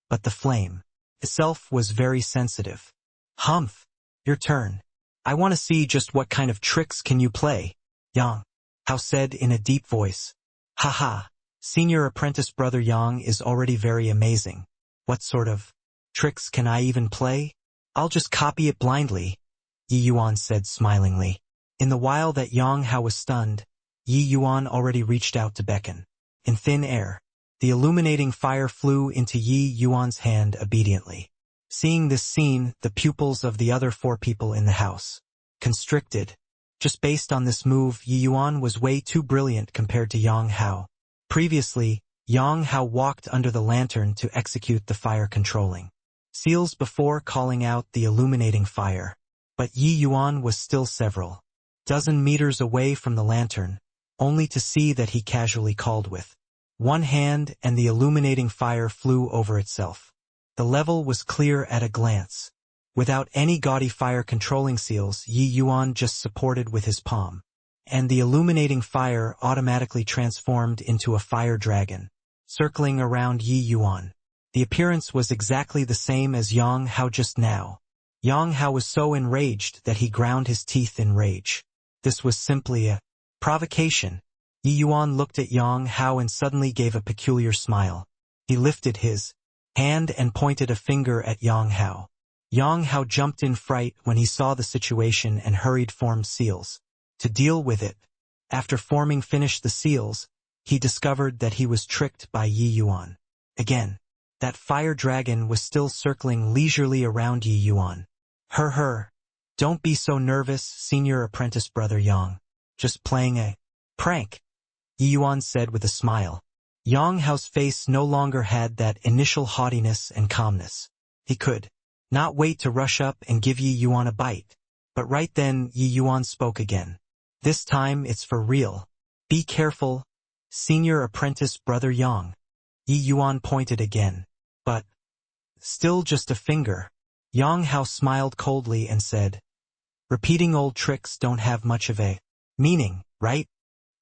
But the flame itself was very sensitive. Humph, your turn. I want to see just what kind of tricks can you play, Yang Hao said in a deep voice. Haha, senior apprentice Brother Yang is already very amazing. What sort of tricks can I even play? I'll just copy it blindly, Yi Yuan said smilingly. In the while that Yang Hao was stunned, Yi Yuan already reached out to beckon. In thin air, the illuminating fire flew into Yi Yuan's hand obediently. Seeing this scene, the pupils of the other 4 people in the house constricted. Just based on this move, Yi Yuan was way too brilliant compared to Yang Hao. Previously, Yang Hao walked under the lantern to execute the fire controlling seals before calling out the illuminating fire. But Yi Yuan was still several dozen meters away from the lantern, only to see that he casually called with one hand and the illuminating fire flew over itself. The level was clear at a glance. Without any gaudy fire controlling seals, Yi Yuan just supported with his palm, and the illuminating fire automatically transformed into a fire dragon, circling around Yi Yuan. The appearance was exactly the same as Yang Hao just now. Yang Hao was so enraged that he ground his teeth in rage. This was simply a provocation. Yi Yuan looked at Yang Hao and suddenly gave a peculiar smile. He lifted his hand and pointed a finger at Yang Hao. Yang Hao jumped in fright when he saw the situation and hurried formed seals to deal with it. After finished the seals, he discovered that he was tricked by Yi Yuan. Again, that fire dragon was still circling leisurely around Yi Yuan. Don't be so nervous, senior apprentice Brother Yang. Just playing a prank, Yi Yuan said with a smile. Yang Hao's face no longer had that initial haughtiness and calmness. He could not wait to rush up and give Yi Yuan a bite. But right then, Yi Yuan spoke again. This time it's for real. Be careful, senior apprentice Brother Yang. Yi Yuan pointed again. But still just a finger. Yang Hao smiled coldly and said, repeating old tricks don't have much of a meaning, right?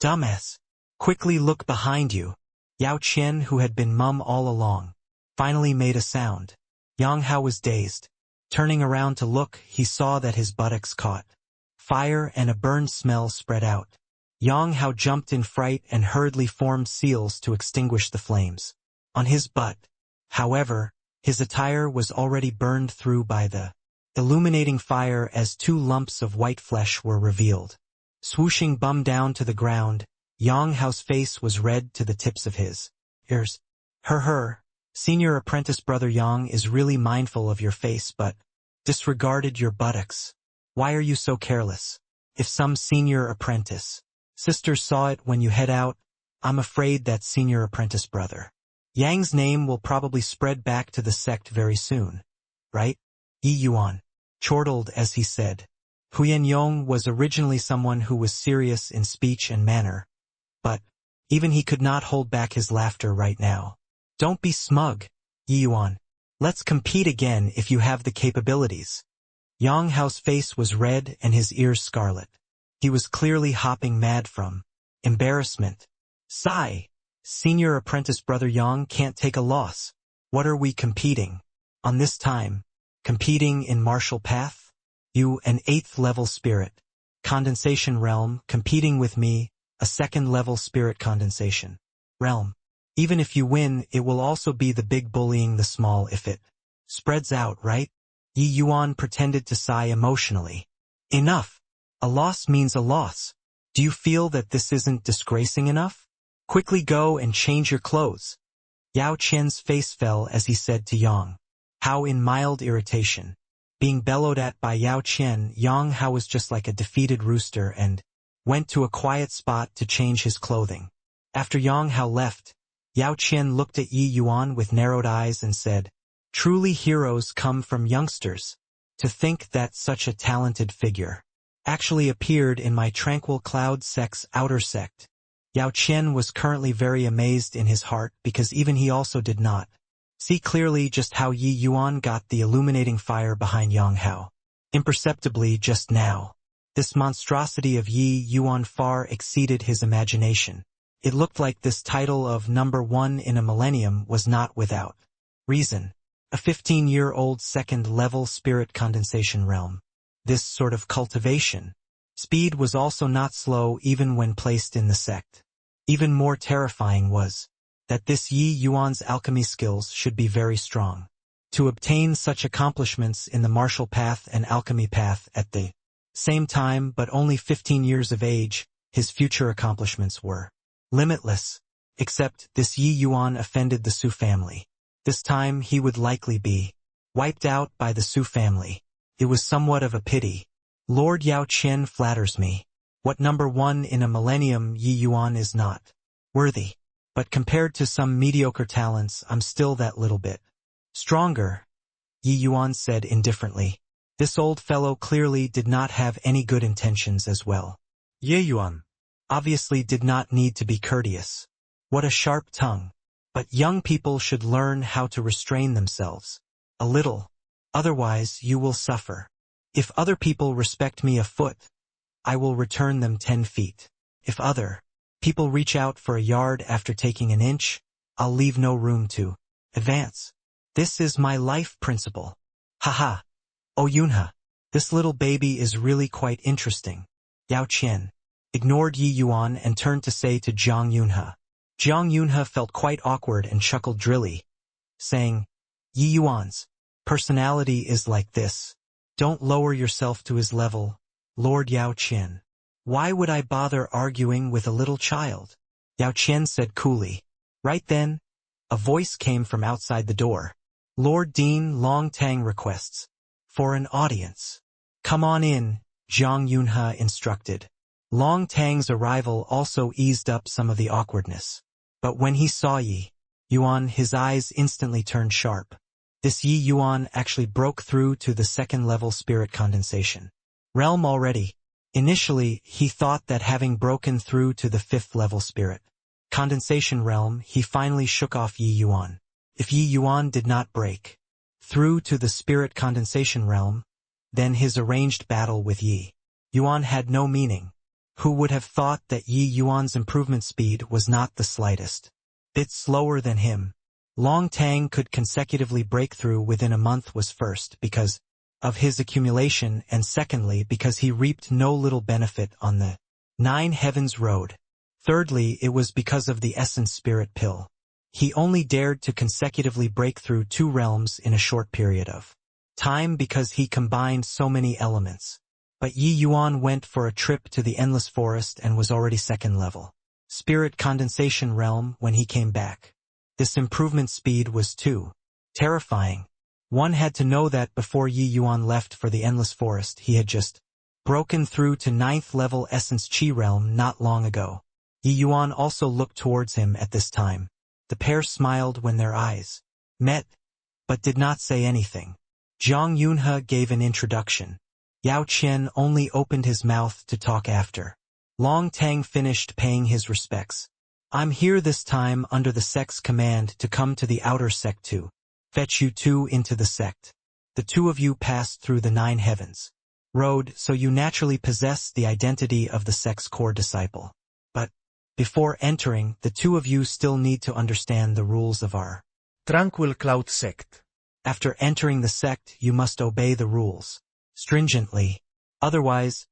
Dumbass. Quickly look behind you. Yao Qian, who had been mum all along, finally made a sound. Yang Hao was dazed. Turning around to look, he saw that his buttocks caught fire and a burned smell spread out. Yang Hao jumped in fright and hurriedly formed seals to extinguish the flames. On his butt, however, his attire was already burned through by the illuminating fire as 2 lumps of white flesh were revealed. Swooshing bum down to the ground, Yang Hao's face was red to the tips of his ears. Senior apprentice brother Yang is really mindful of your face but disregarded your buttocks. Why are you so careless? If some senior apprentice sister saw it when you head out, I'm afraid that senior apprentice brother Yang's name will probably spread back to the sect very soon. Right? Yi Yuan chortled as he said. Huyen Yong was originally someone who was serious in speech and manner, but even he could not hold back his laughter right now. Don't be smug, Yi Yuan. Let's compete again if you have the capabilities. Yang Hao's face was red and his ears scarlet. He was clearly hopping mad from embarrassment. Sigh. Senior apprentice brother Yang can't take a loss. What are we competing on this time? Competing in martial path? You, an 8th level spirit. Condensation realm, competing with me, a 2nd level spirit condensation realm. Even if you win, it will also be the big bullying the small if it spreads out, right? Yi Yuan pretended to sigh emotionally. Enough. A loss means a loss. Do you feel that this isn't disgracing enough? Quickly go and change your clothes. Yao Qian's face fell as he said to Yang Hao in mild irritation. Being bellowed at by Yao Qian, Yang Hao was just like a defeated rooster and went to a quiet spot to change his clothing. After Yang Hao left, Yao Qian looked at Yi Yuan with narrowed eyes and said, Truly heroes come from youngsters. To think that such a talented figure actually appeared in my tranquil cloud sect's outer sect. Yao Qian was currently very amazed in his heart because even he also did not see clearly just how Yi Yuan got the illuminating fire behind Yang Hao. Imperceptibly just now, this monstrosity of Yi Yuan far exceeded his imagination. It looked like this title of number 1 in a millennium was not without reason. A 15-year-old 2nd level spirit condensation realm. This sort of cultivation speed was also not slow even when placed in the sect. Even more terrifying was that this Yi Yuan's alchemy skills should be very strong. To obtain such accomplishments in the martial path and alchemy path at the same time but only 15 years of age, his future accomplishments were limitless. Except this Yi Yuan offended the Su family. This time he would likely be wiped out by the Su family. It was somewhat of a pity. Lord Yao Qian flatters me. What number 1 in a millennium Yi Yuan is not worthy. But compared to some mediocre talents, I'm still that little bit stronger, Yi Yuan said indifferently. This old fellow clearly did not have any good intentions as well. Ye Yuan. Obviously did not need to be courteous. What a sharp tongue. But young people should learn how to restrain themselves a little. Otherwise you will suffer. If other people respect me a foot, I will return them 10 feet. If other people reach out for a yard after taking an inch, I'll leave no room to advance. This is my life principle. Haha. Oh Yunha, this little baby is really quite interesting. Yao Qian ignored Yi Yuan and turned to say to Jiang Yunha. Jiang Yunha felt quite awkward and chuckled drily, saying, Yi Yuan's personality is like this. Don't lower yourself to his level, Lord Yao Qian. Why would I bother arguing with a little child? Yao Qian said coolly. Right then, a voice came from outside the door. Lord Dean Long Tang requests for an audience. Come on in, Jiang Yunha instructed. Long Tang's arrival also eased up some of the awkwardness. But when he saw Yi Yuan, his eyes instantly turned sharp. This Yi Yuan actually broke through to the 2nd level spirit condensation realm already. Initially, he thought that having broken through to the 5th level spirit condensation realm, he finally shook off Yi Yuan. If Yi Yuan did not break through to the spirit condensation realm, then his arranged battle with Yi Yuan had no meaning. Who would have thought that Yi Yuan's improvement speed was not the slightest bit slower than him? Long Tang could consecutively break through within a month was first because of his accumulation and secondly because he reaped no little benefit on the 9 Heavens Road. Thirdly, it was because of the Essence Spirit Pill. He only dared to consecutively break through 2 realms in a short period of time because he combined so many elements. But Yi Yuan went for a trip to the Endless Forest and was already 2nd level Spirit Condensation Realm when he came back. This improvement speed was too terrifying. One had to know that before Yi Yuan left for the Endless Forest he had just broken through to 9th level Essence Chi Realm not long ago. Yi Yuan also looked towards him at this time. The pair smiled when their eyes met, but did not say anything. Zhang Yunhe gave an introduction. Yao Qian only opened his mouth to talk after. Long Tang finished paying his respects. I'm here this time under the sect's command to come to the outer sect to fetch you 2 into the sect. The 2 of you passed through the 9 heavens road, so you naturally possess the identity of the sect's core disciple. But before entering, the 2 of you still need to understand the rules of our Tranquil Cloud Sect. After entering the sect, you must obey the rules stringently. Otherwise,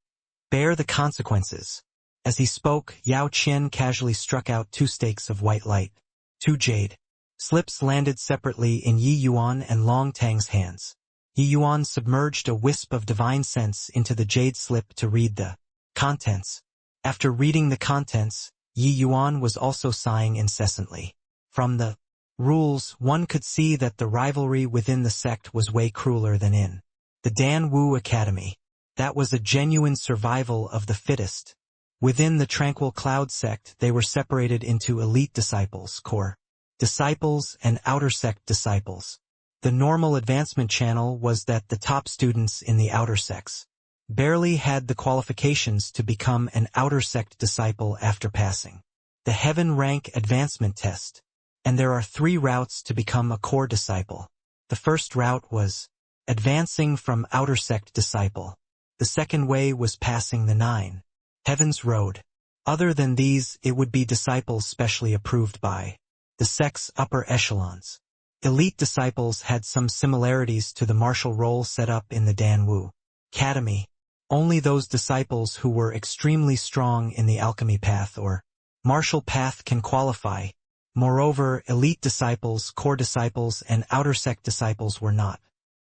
bear the consequences. As he spoke, Yao Qian casually struck out 2 stakes of white light. 2 jade slips landed separately in Yi Yuan and Long Tang's hands. Yi Yuan submerged a wisp of divine sense into the jade slip to read the contents. After reading the contents, Yi Yuan was also sighing incessantly. From the rules, one could see that the rivalry within the sect was way crueler than in the Dan Wu Academy. That was a genuine survival of the fittest. Within the Tranquil Cloud sect, they were separated into elite disciples, core disciples, and outer sect disciples. The normal advancement channel was that the top students in the outer sects barely had the qualifications to become an outer sect disciple after passing the Heaven Rank Advancement Test. And there are 3 routes to become a core disciple. The first route was advancing from outer sect disciple. The second way was passing the 9 Heavens Road. Other than these, it would be disciples specially approved by the sect's upper echelons. Elite disciples had some similarities to the martial role set up in the Dan Wu Academy. Only those disciples who were extremely strong in the alchemy path or martial path can qualify. Moreover, elite disciples, core disciples, and outer sect disciples were not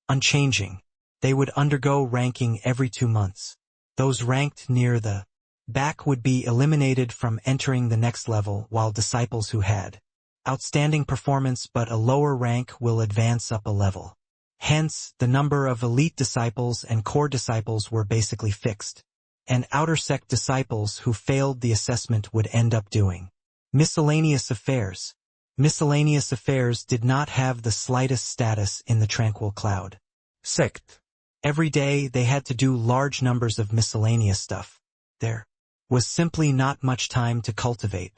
unchanging. They would undergo ranking every 2 months. Those ranked near the back would be eliminated from entering the next level, while disciples who had outstanding performance but a lower rank will advance up a level. Hence, the number of elite disciples and core disciples were basically fixed, and outer sect disciples who failed the assessment would end up doing miscellaneous affairs. Miscellaneous affairs did not have the slightest status in the Tranquil Cloud sect. Every day they had to do large numbers of miscellaneous stuff. There was simply not much time to cultivate.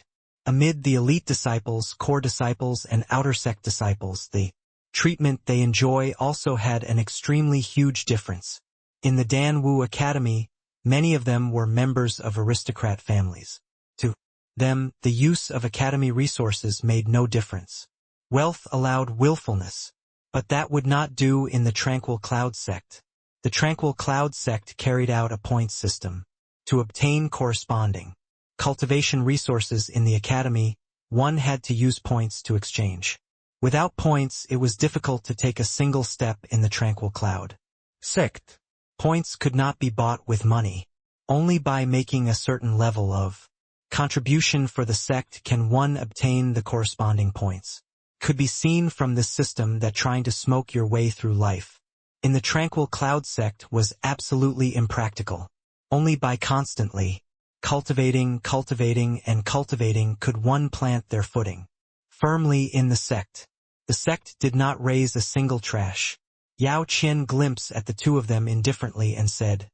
Amid the elite disciples, core disciples, and outer sect disciples, the treatment they enjoy also had an extremely huge difference. In the Dan Wu Academy, many of them were members of aristocrat families. To them, the use of academy resources made no difference. Wealth allowed willfulness, but that would not do in the Tranquil Cloud sect. The Tranquil Cloud sect carried out a points system. To obtain corresponding cultivation resources in the academy, one had to use points to exchange. Without points, it was difficult to take a single step in the Tranquil Cloud sect. Points could not be bought with money. Only by making a certain level of contribution for the sect can one obtain the corresponding points. Could be seen from this system that trying to smoke your way through life in the Tranquil Cloud sect was absolutely impractical. Only by constantly cultivating could one plant their footing firmly in the sect. The sect did not raise a single trash. Yao Qian glimpsed at the 2 of them indifferently and said,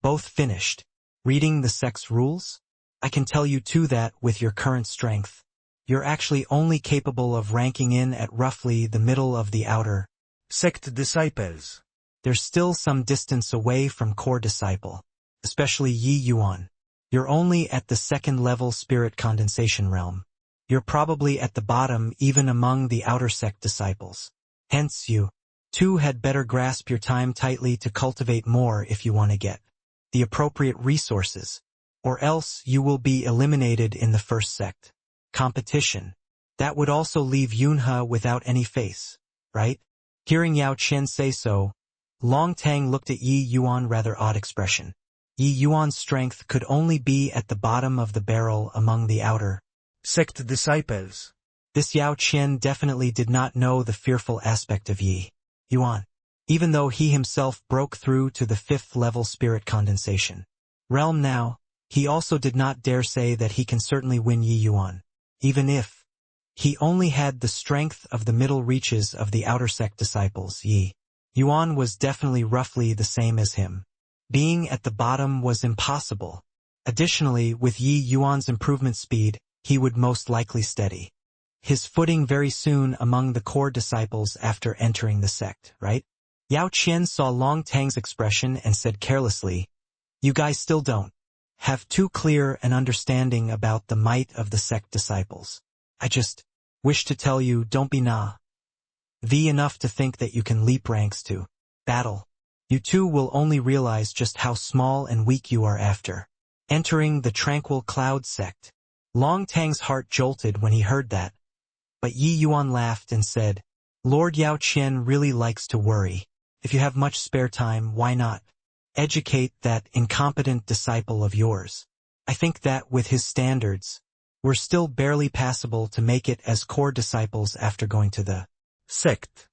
"Both finished reading the sect's rules? I can tell you too that, with your current strength, you're actually only capable of ranking in at roughly the middle of the outer sect disciples. There's still some distance away from core disciple, especially Yi Yuan. You're only at the 2nd level spirit condensation realm. You're probably at the bottom even among the outer sect disciples. Hence you, too, had better grasp your time tightly to cultivate more if you want to get the appropriate resources. or else you will be eliminated in the first sect competition. That would also leave Yunhe without any face, right? Hearing Yao Qian say so, Long Tang looked at Yi Yuan rather odd expression. Yi Yuan's strength could only be at the bottom of the barrel among the outer sect disciples. This Yao Qian definitely did not know the fearful aspect of Yi Yuan, even though he himself broke through to the 5th level spirit condensation realm now. He also did not dare say that he can certainly win Yi Yuan, even if he only had the strength of the middle reaches of the outer sect disciples. Yi Yuan was definitely roughly the same as him. Being at the bottom was impossible. Additionally, with Yi Yuan's improvement speed, he would most likely steady his footing very soon among the core disciples after entering the sect, right? Yao Qian saw Long Tang's expression and said carelessly, "You guys still don't have too clear an understanding about the might of the sect disciples. I just wish to tell you, don't be naive enough to think that you can leap ranks to battle. You too will only realize just how small and weak you are after entering the tranquil cloud sect." Long Tang's heart jolted when he heard that, but Yi Yuan laughed and said, "Lord Yao Qian really likes to worry. If you have much spare time, why not educate that incompetent disciple of yours? I think that with his standards, we're still barely passable to make it as core disciples after going to the sect."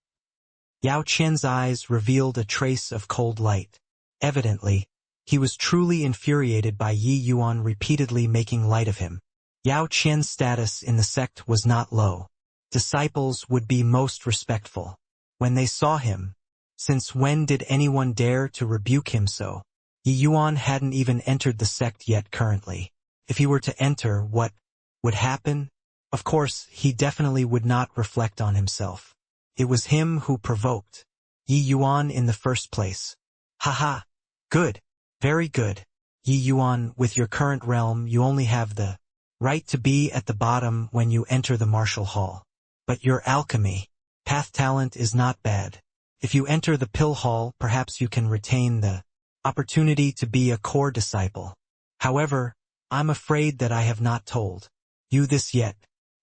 Yao Qian's eyes revealed a trace of cold light. Evidently, he was truly infuriated by Yi Yuan repeatedly making light of him. Yao Qian's status in the sect was not low. Disciples would be most respectful when they saw him. Since when did anyone dare to rebuke him so? Yi Yuan hadn't even entered the sect yet currently. If he were to enter, what would happen? Of course, he definitely would not reflect on himself. It was him who provoked Yi Yuan in the first place. Haha. Good. Very good. Yi Yuan, with your current realm, you only have the right to be at the bottom when you enter the martial hall. But your alchemy path talent is not bad. If you enter the pill hall, perhaps you can retain the opportunity to be a core disciple. However, I'm afraid that I have not told you this yet.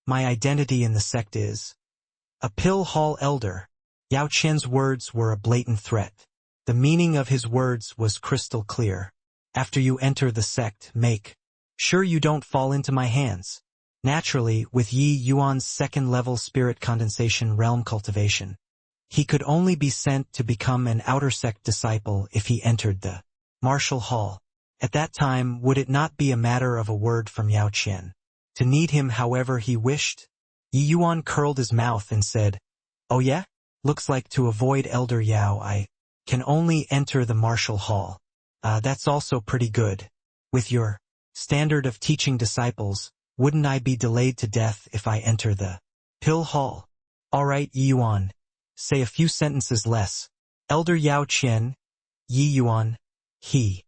My identity in the sect is a pill hall elder. Yao Qian's words were a blatant threat. The meaning of his words was crystal clear. After you enter the sect, make sure you don't fall into my hands. Naturally, with Yi Yuan's 2nd level spirit condensation realm cultivation, he could only be sent to become an outer sect disciple if he entered the martial hall. At that time, would it not be a matter of a word from Yao Qian to need him however he wished? Yi Yuan curled his mouth and said, "Oh yeah? Looks like to avoid Elder Yao I can only enter the martial hall. That's also pretty good. With your standard of teaching disciples, wouldn't I be delayed to death if I enter the pill hall? Alright Yi Yuan, say a few sentences less. Elder Yao Qian, Yi Yuan, he."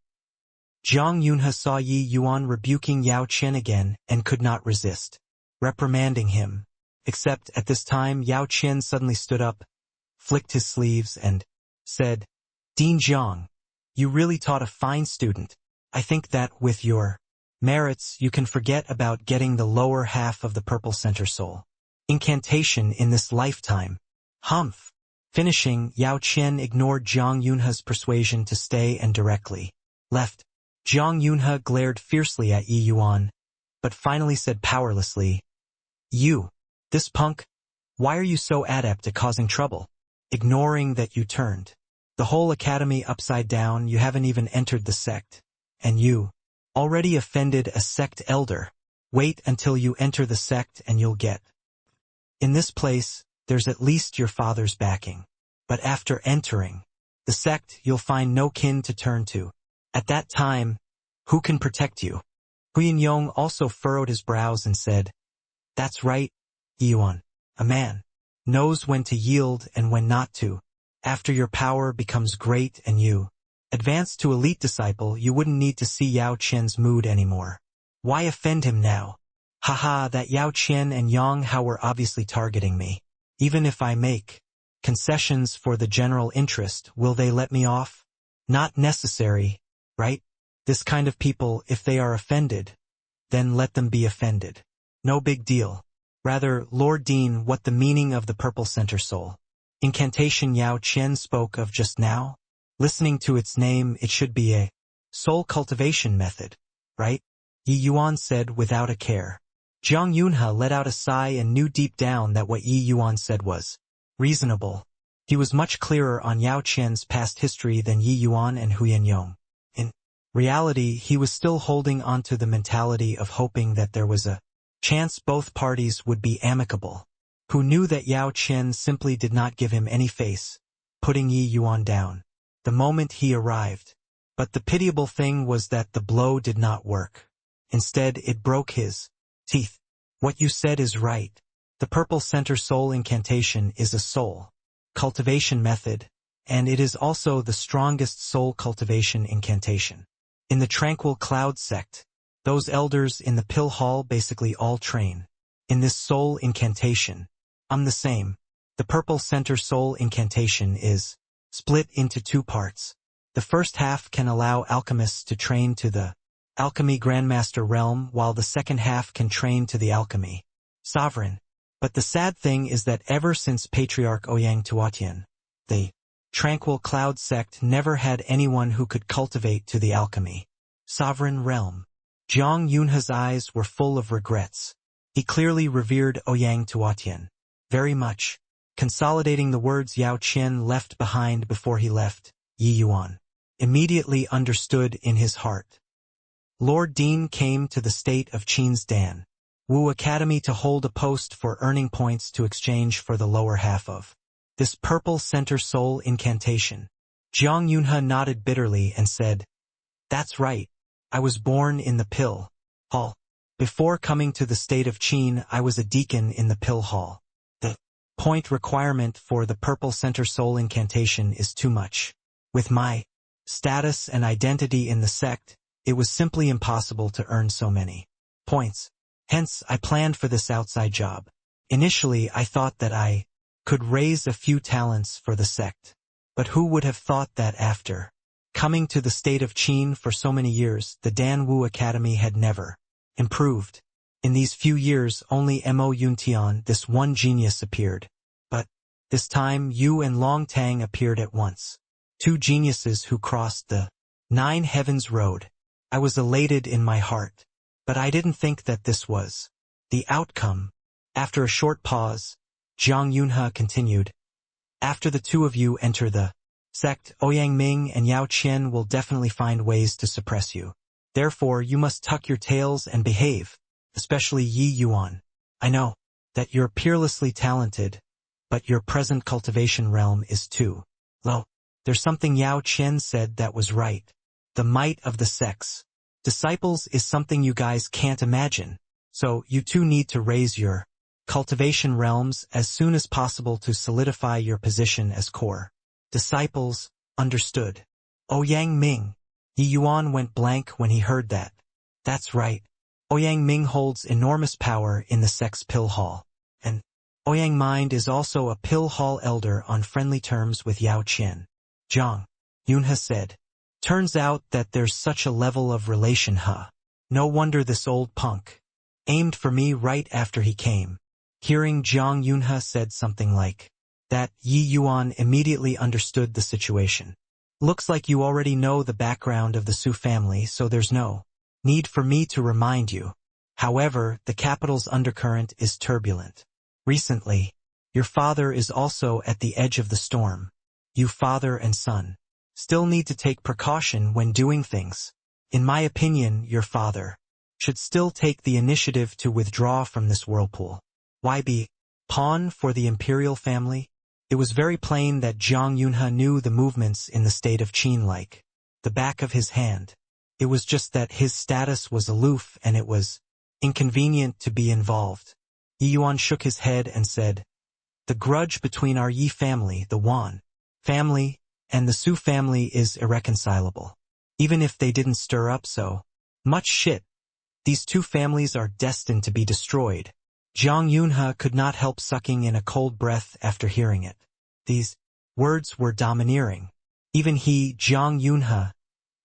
Zhang Yunhe saw Yi Yuan rebuking Yao Qian again and could not resist reprimanding him. Except at this time Yao Qian suddenly stood up, flicked his sleeves and said, "Dean Zhang, you really taught a fine student. I think that with your merits you can forget about getting the lower half of the purple center soul incantation in this lifetime." Humph. Finishing, Yao Qian ignored Zhang Yunhe's persuasion to stay and directly left. Zhang Yunhe glared fiercely at Yi Yuan, but finally said powerlessly, "You, this punk, why are you so adept at causing trouble? Ignoring that you turned the whole academy upside down, you haven't even entered the sect. And you already offended a sect elder. Wait until you enter the sect and you'll get. In this place, there's at least your father's backing. But after entering the sect, you'll find no kin to turn to. At that time, who can protect you?" Huyin Yong also furrowed his brows and said, "That's right, Yi Yuan. A man knows when to yield and when not to. After your power becomes great and you advance to elite disciple, you wouldn't need to see Yao Qian's mood anymore. Why offend him now? Haha, that Yao Qian and Yang Hao were obviously targeting me. Even if I make concessions for the general interest, will they let me off? Not necessary, right? This kind of people, if they are offended, then let them be offended. No big deal. Rather, Lord Dean, what the meaning of the purple center soul incantation Yao Qian spoke of just now? Listening to its name, it should be a soul cultivation method, right? Yi Yuan said without a care. Jiang Yunhe let out a sigh and knew deep down that what Yi Yuan said was reasonable. He was much clearer on Yao Qian's past history than Yi Yuan and Huyan Yong. In reality, he was still holding onto the mentality of hoping that there was a chance both parties would be amicable. Who knew that Yao Qian simply did not give him any face, putting Yi Yuan down the moment he arrived. But the pitiable thing was that the blow did not work. Instead, it broke his teeth. What you said is right. The purple center soul incantation is a soul cultivation method, and it is also the strongest soul cultivation incantation. In the Tranquil Cloud sect, those elders in the pill hall basically all train in this soul incantation. I'm the same. The purple center soul incantation is split into two parts. The first half can allow alchemists to train to the alchemy grandmaster realm, while the second half can train to the alchemy sovereign. But the sad thing is that ever since Patriarch Ouyang Tuatian, the Tranquil Cloud sect never had anyone who could cultivate to the alchemy sovereign realm. Jiang Yunhe's eyes were full of regrets. He clearly revered Ouyang Tuatian very much. Consolidating the words Yao Qian left behind before he left, Yi Yuan immediately understood in his heart. Lord Dean came to the state of Qin's Dan Wu Academy to hold a post for earning points to exchange for the lower half of this purple center soul incantation. Jiang Yunhe nodded bitterly and said, "That's right. I was born in the pill hall. Before coming to the state of Qin, I was a deacon in the pill hall. The point requirement for the purple center soul incantation is too much. With my status and identity in the sect, it was simply impossible to earn so many points. Hence, I planned for this outside job. Initially, I thought that I could raise a few talents for the sect. But who would have thought that after coming to the state of Qin for so many years, the Dan Wu Academy had never improved. In these few years, only Mo Yuntian, this one genius, appeared. But this time, Yu and Long Tang appeared at once. Two geniuses who crossed the 9 heavens road. I was elated in my heart. But I didn't think that this was the outcome." After a short pause, Jiang Yunhe continued, "After the two of you enter the sect, Ouyang Ming and Yao Qian will definitely find ways to suppress you. Therefore, you must tuck your tails and behave, especially Yi Yuan. I know that you're peerlessly talented, but your present cultivation realm is too low. There's something Yao Qian said that was right. The might of the sect's disciples is something you guys can't imagine. So you two need to raise your cultivation realms as soon as possible to solidify your position as core disciples." Understood. Ouyang Ming. Yi Yuan went blank when he heard that. That's right. Ouyang Ming holds enormous power in the sect's pill hall. And Ouyang Mind is also a pill hall elder on friendly terms with Yao Qian. Jiang Yunhe said, "Turns out that there's such a level of relation, huh? No wonder this old punk aimed for me right after he came." Hearing Jiang Yunhe said something like that, Yi Yuan immediately understood the situation. "Looks like you already know the background of the Su family, so there's no need for me to remind you. However, the capital's undercurrent is turbulent. Recently, your father is also at the edge of the storm. You father and son still need to take precaution when doing things. In my opinion, your father should still take the initiative to withdraw from this whirlpool. Why be pawn for the imperial family?" It was very plain that Jiang Yunhe knew the movements in the state of Qin like the back of his hand. It was just that his status was aloof and it was inconvenient to be involved. Yi Yuan shook his head and said, "The grudge between our Yi family, the Wan family, and the Su family is irreconcilable. Even if they didn't stir up so much shit, these two families are destined to be destroyed." Jiang Yunhe could not help sucking in a cold breath after hearing it. These words were domineering. Even he, Jiang Yunhe,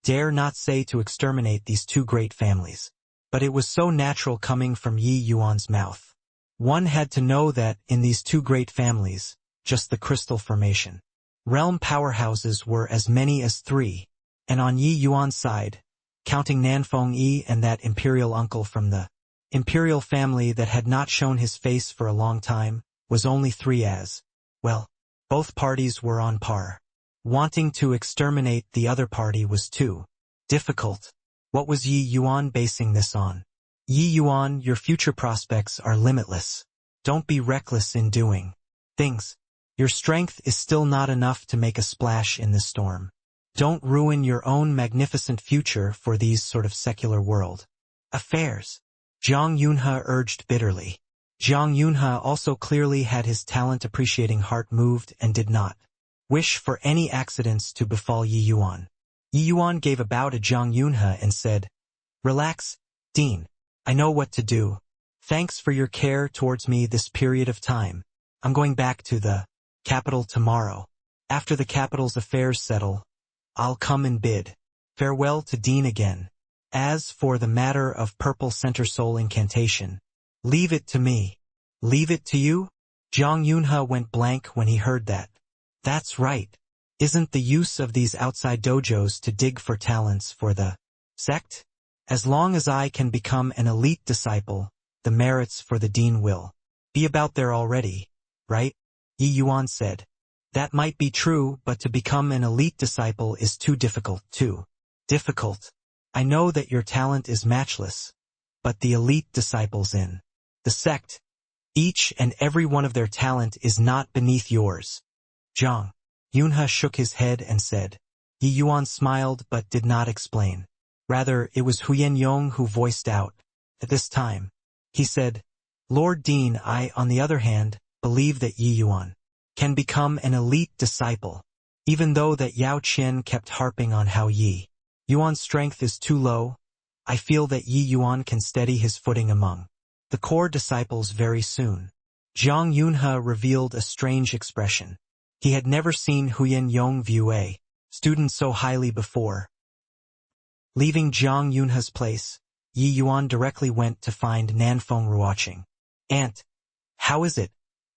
dare not say to exterminate these two great families. But it was so natural coming from Yi Yuan's mouth. One had to know that, in these two great families, just the crystal formation, realm powerhouses were as many as 3, and on Yi Yuan's side, counting Nanfeng Yi and that imperial uncle from the imperial family that had not shown his face for a long time, was only 3 as, well, both parties were on par. Wanting to exterminate the other party was too difficult. What was Yi Yuan basing this on? Yi Yuan, your future prospects are limitless. Don't be reckless in doing things. Your strength is still not enough to make a splash in this storm. Don't ruin your own magnificent future for these sort of secular world affairs. Zhang Yunhe urged bitterly. Zhang Yunhe also clearly had his talent-appreciating heart moved and did not wish for any accidents to befall Yi Yuan. Yi Yuan gave a bow to Zhang Yunhe and said, "Relax, Dean. I know what to do. Thanks for your care towards me this period of time. I'm going back to the capital tomorrow. After the capital's affairs settle, I'll come and bid farewell to Dean again. As for the matter of purple center soul incantation, leave it to me." "Leave it to you?" Zhang Yunhe went blank when he heard that. That's right. Isn't the use of these outside dojos to dig for talents for the sect? As long as I can become an elite disciple, the merits for the dean will be about there already, right? Yi Yuan said. That might be true, but to become an elite disciple is too difficult. Too difficult. I know that your talent is matchless, but the elite disciples in the sect, each and every one of their talent is not beneath yours. Zhang Yunhe shook his head and said. Yi Yuan smiled but did not explain. Rather, it was Huyen Yong who voiced out. At this time, he said, Lord Dean, I, on the other hand, believe that Yi Yuan can become an elite disciple, even though that Yao Qian kept harping on how Yi Yuan's strength is too low. I feel that Yi Yuan can steady his footing among the core disciples very soon. Zhang Yunhe revealed a strange expression. He had never seen Huyen Yong view a student so highly before. Leaving Zhang Yunhe's place, Yi Yuan directly went to find Nanfeng Ruoqing. Aunt, how is it?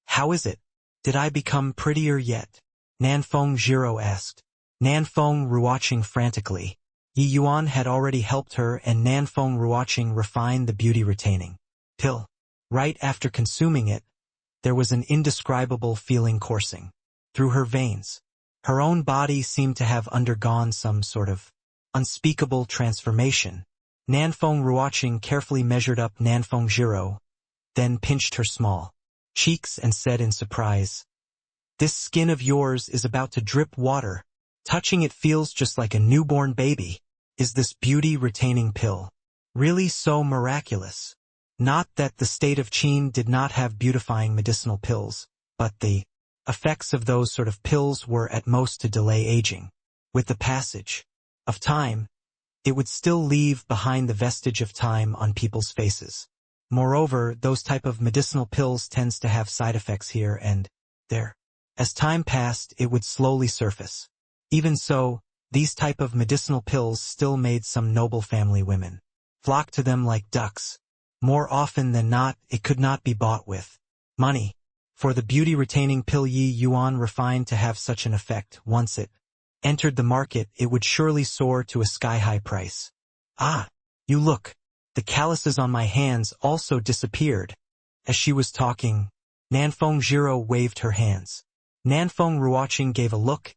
How is it? Did I become prettier yet? Nanfeng Zhiro asked. Nanfeng Ruoqing frantically. Yi Yuan had already helped her, and Nanfeng Ruoqing refined the beauty-retaining pill. Right after consuming it, there was an indescribable feeling coursing through her veins. Her own body seemed to have undergone some sort of unspeakable transformation. Nanfeng Ruoqing carefully measured up Nanfeng Zhiro, then pinched her small cheeks and said in surprise, This skin of yours is about to drip water. Touching it feels just like a newborn baby. Is this beauty-retaining pill really so miraculous? Not that the state of Qin did not have beautifying medicinal pills, but the effects of those sort of pills were at most to delay aging. With the passage of time, it would still leave behind the vestige of time on people's faces. Moreover, those type of medicinal pills tends to have side effects here and there. As time passed, it would slowly surface. Even so, these type of medicinal pills still made some noble family women flock to them like ducks. More often than not, it could not be bought with money. For the beauty-retaining pill Yi Yuan refined to have such an effect, once it entered the market, it would surely soar to a sky-high price. Ah, you look. The calluses on my hands also disappeared. As she was talking, Nanfeng Zhiro waved her hands. Nanfeng Ruoqing gave a look,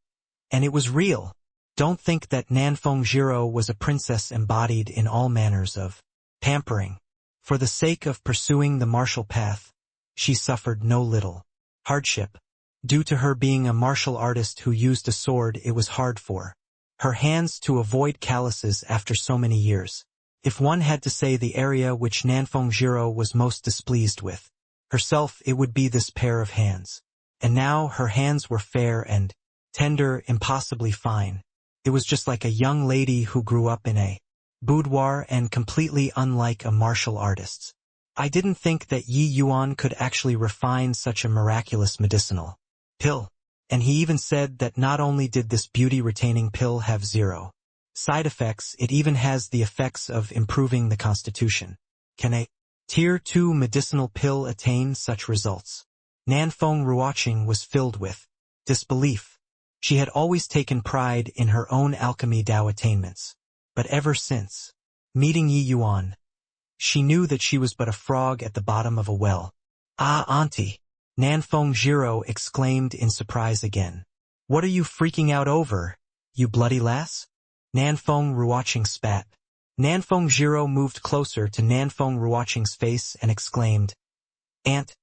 and it was real. Don't think that Nanfeng Zhiro was a princess embodied in all manners of pampering. For the sake of pursuing the martial path, she suffered no little hardship. Due to her being a martial artist who used a sword, it was hard for her hands to avoid calluses after so many years. If one had to say the area which Nanfeng Zhiro was most displeased with herself, it would be this pair of hands. And now her hands were fair and tender, impossibly fine. It was just like a young lady who grew up in a boudoir and completely unlike a martial artist's. I didn't think that Yi Yuan could actually refine such a miraculous medicinal pill. And he even said that not only did this beauty-retaining pill have 0 Side effects, it even has the effects of improving the constitution. Can a Tier 2 medicinal pill attain such results? Nanfeng Ruoqing was filled with disbelief. She had always taken pride in her own alchemy Dao attainments. But ever since meeting Yi Yuan, she knew that she was but a frog at the bottom of a well. Ah, auntie! Nanfeng Jiro exclaimed in surprise again. What are you freaking out over, you bloody lass? Nanfeng Ruoqing spat. Nanfeng Jiro moved closer to Nanfeng Ruoqing's face and exclaimed, Aunt,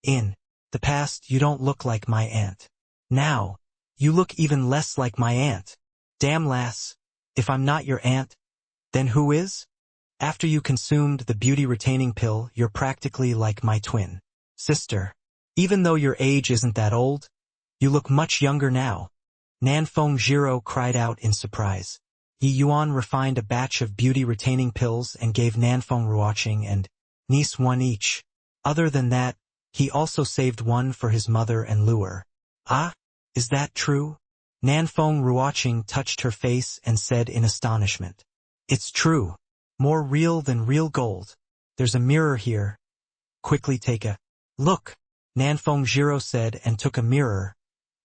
in the past you don't look like my aunt. Now, you look even less like my aunt. Damn lass, if I'm not your aunt, then who is? After you consumed the beauty-retaining pill, you're practically like my twin sister. Even though your age isn't that old, you look much younger now. Nanfeng Jiro cried out in surprise. Yi Yuan refined a batch of beauty-retaining pills and gave Nanfeng Ruoqing and niece one each. Other than that, he also saved one for his mother and Luer. Ah, is that true? Nanfeng Ruoqing touched her face and said in astonishment. It's true. More real than real gold. There's a mirror here. Quickly take a look, Nanfeng Jiro said and took a mirror,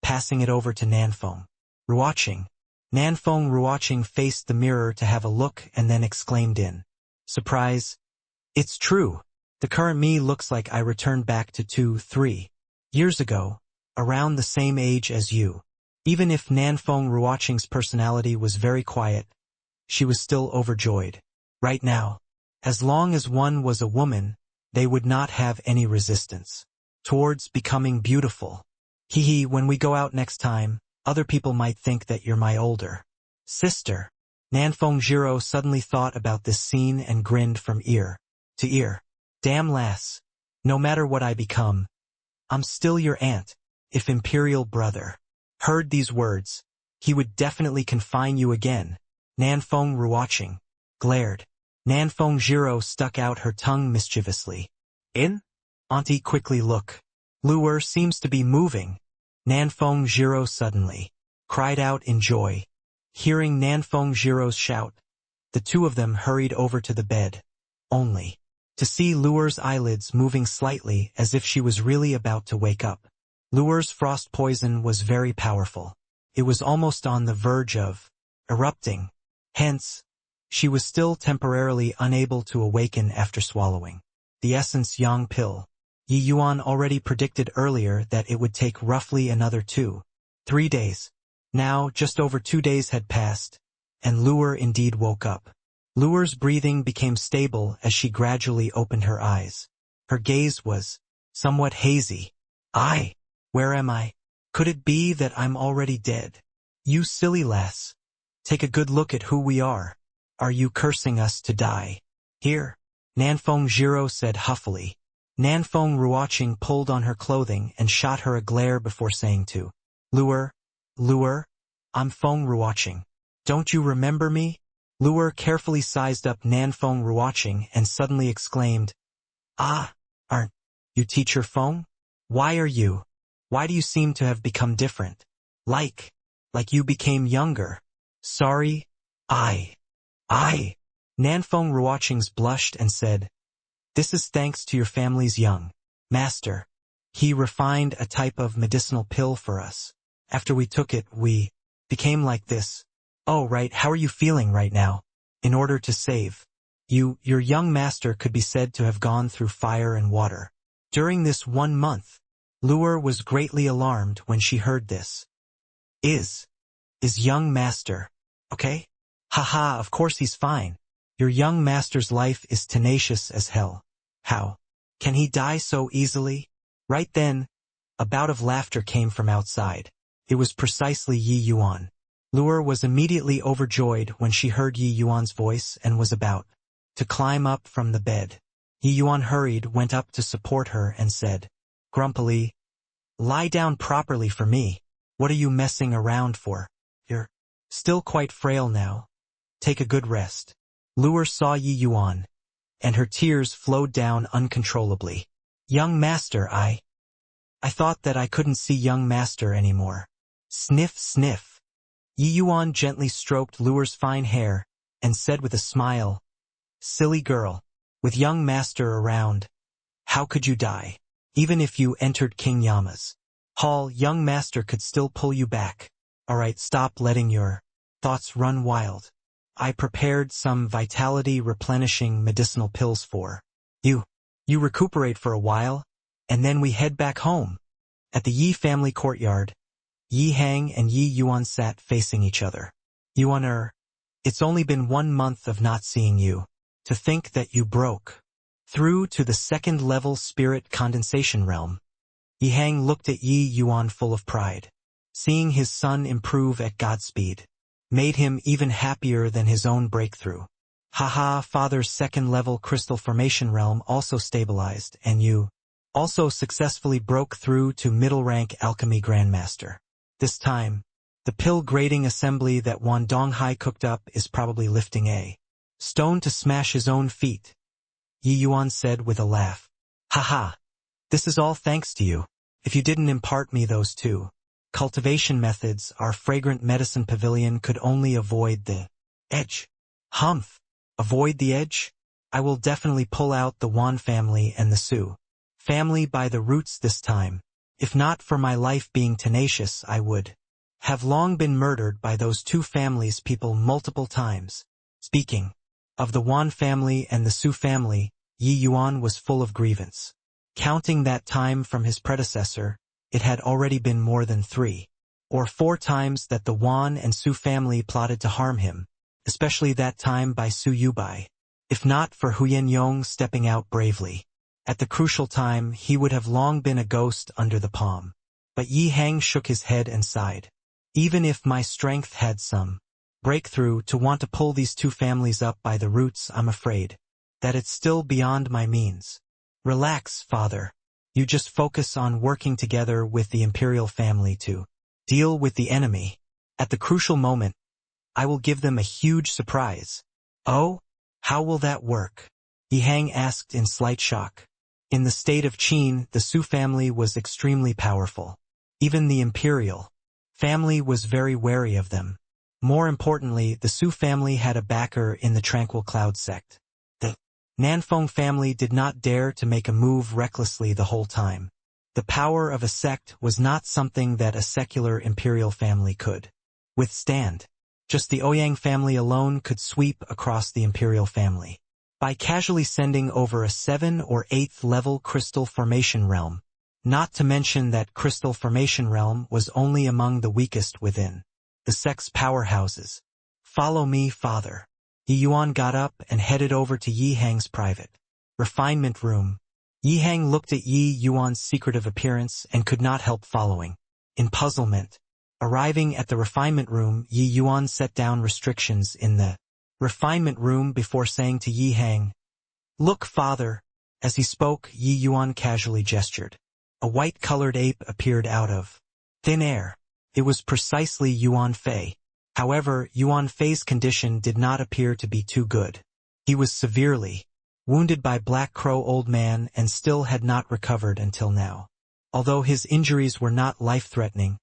passing it over to Nanfeng Ruoqing. Nanfeng Ruoqing faced the mirror to have a look and then exclaimed in surprise, It's true. The current me looks like I returned back to 2-3 years ago, around the same age as you. Even if Nanfeng Ruoqing's personality was very quiet, she was still overjoyed. Right now, as long as one was a woman, they would not have any resistance towards becoming beautiful. Hee, when we go out next time, other people might think that you're my older sister. Nanfeng Jiro suddenly thought about this scene and grinned from ear to ear. Damn lass, no matter what I become, I'm still your aunt. If Imperial brother heard these words, he would definitely confine you again. Nanfeng Ruoqing glared. Nanfeng Jiro stuck out her tongue mischievously. In? Auntie, quickly look. Luer seems to be moving. Nanfeng Jiro suddenly cried out in joy. Hearing Nanfeng Jiro's shout, the two of them hurried over to the bed, only to see Luer's eyelids moving slightly as if she was really about to wake up. Luer's frost poison was very powerful. It was almost on the verge of erupting. Hence, she was still temporarily unable to awaken after swallowing the essence yang pill. Yi Yuan already predicted earlier that it would take roughly another 2-3 days. Now, just over 2 days had passed, and Luer indeed woke up. Luer's breathing became stable as she gradually opened her eyes. Her gaze was somewhat hazy. Where am I? Could it be that I'm already dead? You silly lass. Take a good look at who we are. Are you cursing us to die? Here, Nanfeng Jiro said huffily. Nanfeng Ruoqing pulled on her clothing and shot her a glare before saying to Luer, I'm Feng Ruoqing. Don't you remember me? Luer carefully sized up Nanfeng Ruoqing and suddenly exclaimed, aren't you teacher Feng? Why do you seem to have become different? Like you became younger. Sorry, Nanfeng Ruoqing blushed and said, This is thanks to your family's young master. He refined a type of medicinal pill for us. After we took it, we became like this. Oh, right, how are you feeling right now? In order to save you, your young master could be said to have gone through fire and water. During this 1 month, Luer was greatly alarmed when she heard this. Is young master okay? Haha, of course he's fine. Your young master's life is tenacious as hell. How can he die so easily? Right then, a bout of laughter came from outside. It was precisely Yi Yuan. Luer was immediately overjoyed when she heard Yi Yuan's voice and was about to climb up from the bed. Yi Yuan went up to support her and said, grumpily, Lie down properly for me. What are you messing around for? You're still quite frail now. Take a good rest. Luer saw Yi Yuan, and her tears flowed down uncontrollably. Young master, I thought that I couldn't see young master anymore. Sniff, sniff. Yi Yuan gently stroked Luer's fine hair and said with a smile, "Silly girl, with young master around, how could you die? Even if you entered King Yama's hall, young master could still pull you back. Alright, stop letting your thoughts run wild. I prepared some vitality-replenishing medicinal pills for you. You recuperate for a while, and then we head back home." At the Yi family courtyard, Yi Hang and Yi Yuan sat facing each other. "Yuan, it's only been 1 month of not seeing you. To think that you broke through to the second-level spirit condensation realm." Yi Hang looked at Yi Yuan full of pride. Seeing his son improve at Godspeed made him even happier than his own breakthrough. "Haha, father's second-level crystal formation realm also stabilized, and you also successfully broke through to middle-rank alchemy grandmaster. This time, the pill grading assembly that Wan Donghai cooked up is probably lifting a stone to smash his own feet," Yi Yuan said with a laugh. "Haha, this is all thanks to you. If you didn't impart me those two cultivation methods, our fragrant medicine pavilion could only avoid the edge." "Humph! Avoid the edge? I will definitely pull out the Wan family and the Su family by the roots this time. If not for my life being tenacious, I would have long been murdered by those two families' people multiple times." Speaking of the Wan family and the Su family, Yi Yuan was full of grievance. Counting that time from his predecessor, it had already been more than 3 or 4 times that the Wan and Su family plotted to harm him, especially that time by Su Yubai. If not for Huyen Yong stepping out bravely at the crucial time, he would have long been a ghost under the palm. But Yi Hang shook his head and sighed. "Even if my strength had some breakthrough to want to pull these two families up by the roots, I'm afraid that it's still beyond my means." "Relax, father. You just focus on working together with the imperial family to deal with the enemy. At the crucial moment, I will give them a huge surprise." "Oh? How will that work?" Yi Hang asked in slight shock. In the state of Qin, the Su family was extremely powerful. Even the imperial family was very wary of them. More importantly, the Su family had a backer in the Tranquil Cloud sect. The Nanfeng family did not dare to make a move recklessly the whole time. The power of a sect was not something that a secular imperial family could withstand. Just the Ouyang family alone could sweep across the imperial family by casually sending over a 7th or 8th level crystal formation realm. Not to mention that crystal formation realm was only among the weakest within the sect's powerhouses. "Follow me, father." Yi Yuan got up and headed over to Yi Hang's private refinement room. Yi Hang looked at Yi Yuan's secretive appearance and could not help following in puzzlement. Arriving at the refinement room, Yi Yuan set down restrictions in the refinement room before saying to Yi Hang, "Look, father." As he spoke, Yi Yuan casually gestured. A white-colored ape appeared out of thin air. It was precisely Yuan Fei. However, Yuan Fei's condition did not appear to be too good. He was severely wounded by Black Crow Old Man and still had not recovered until now. Although his injuries were not life-threatening,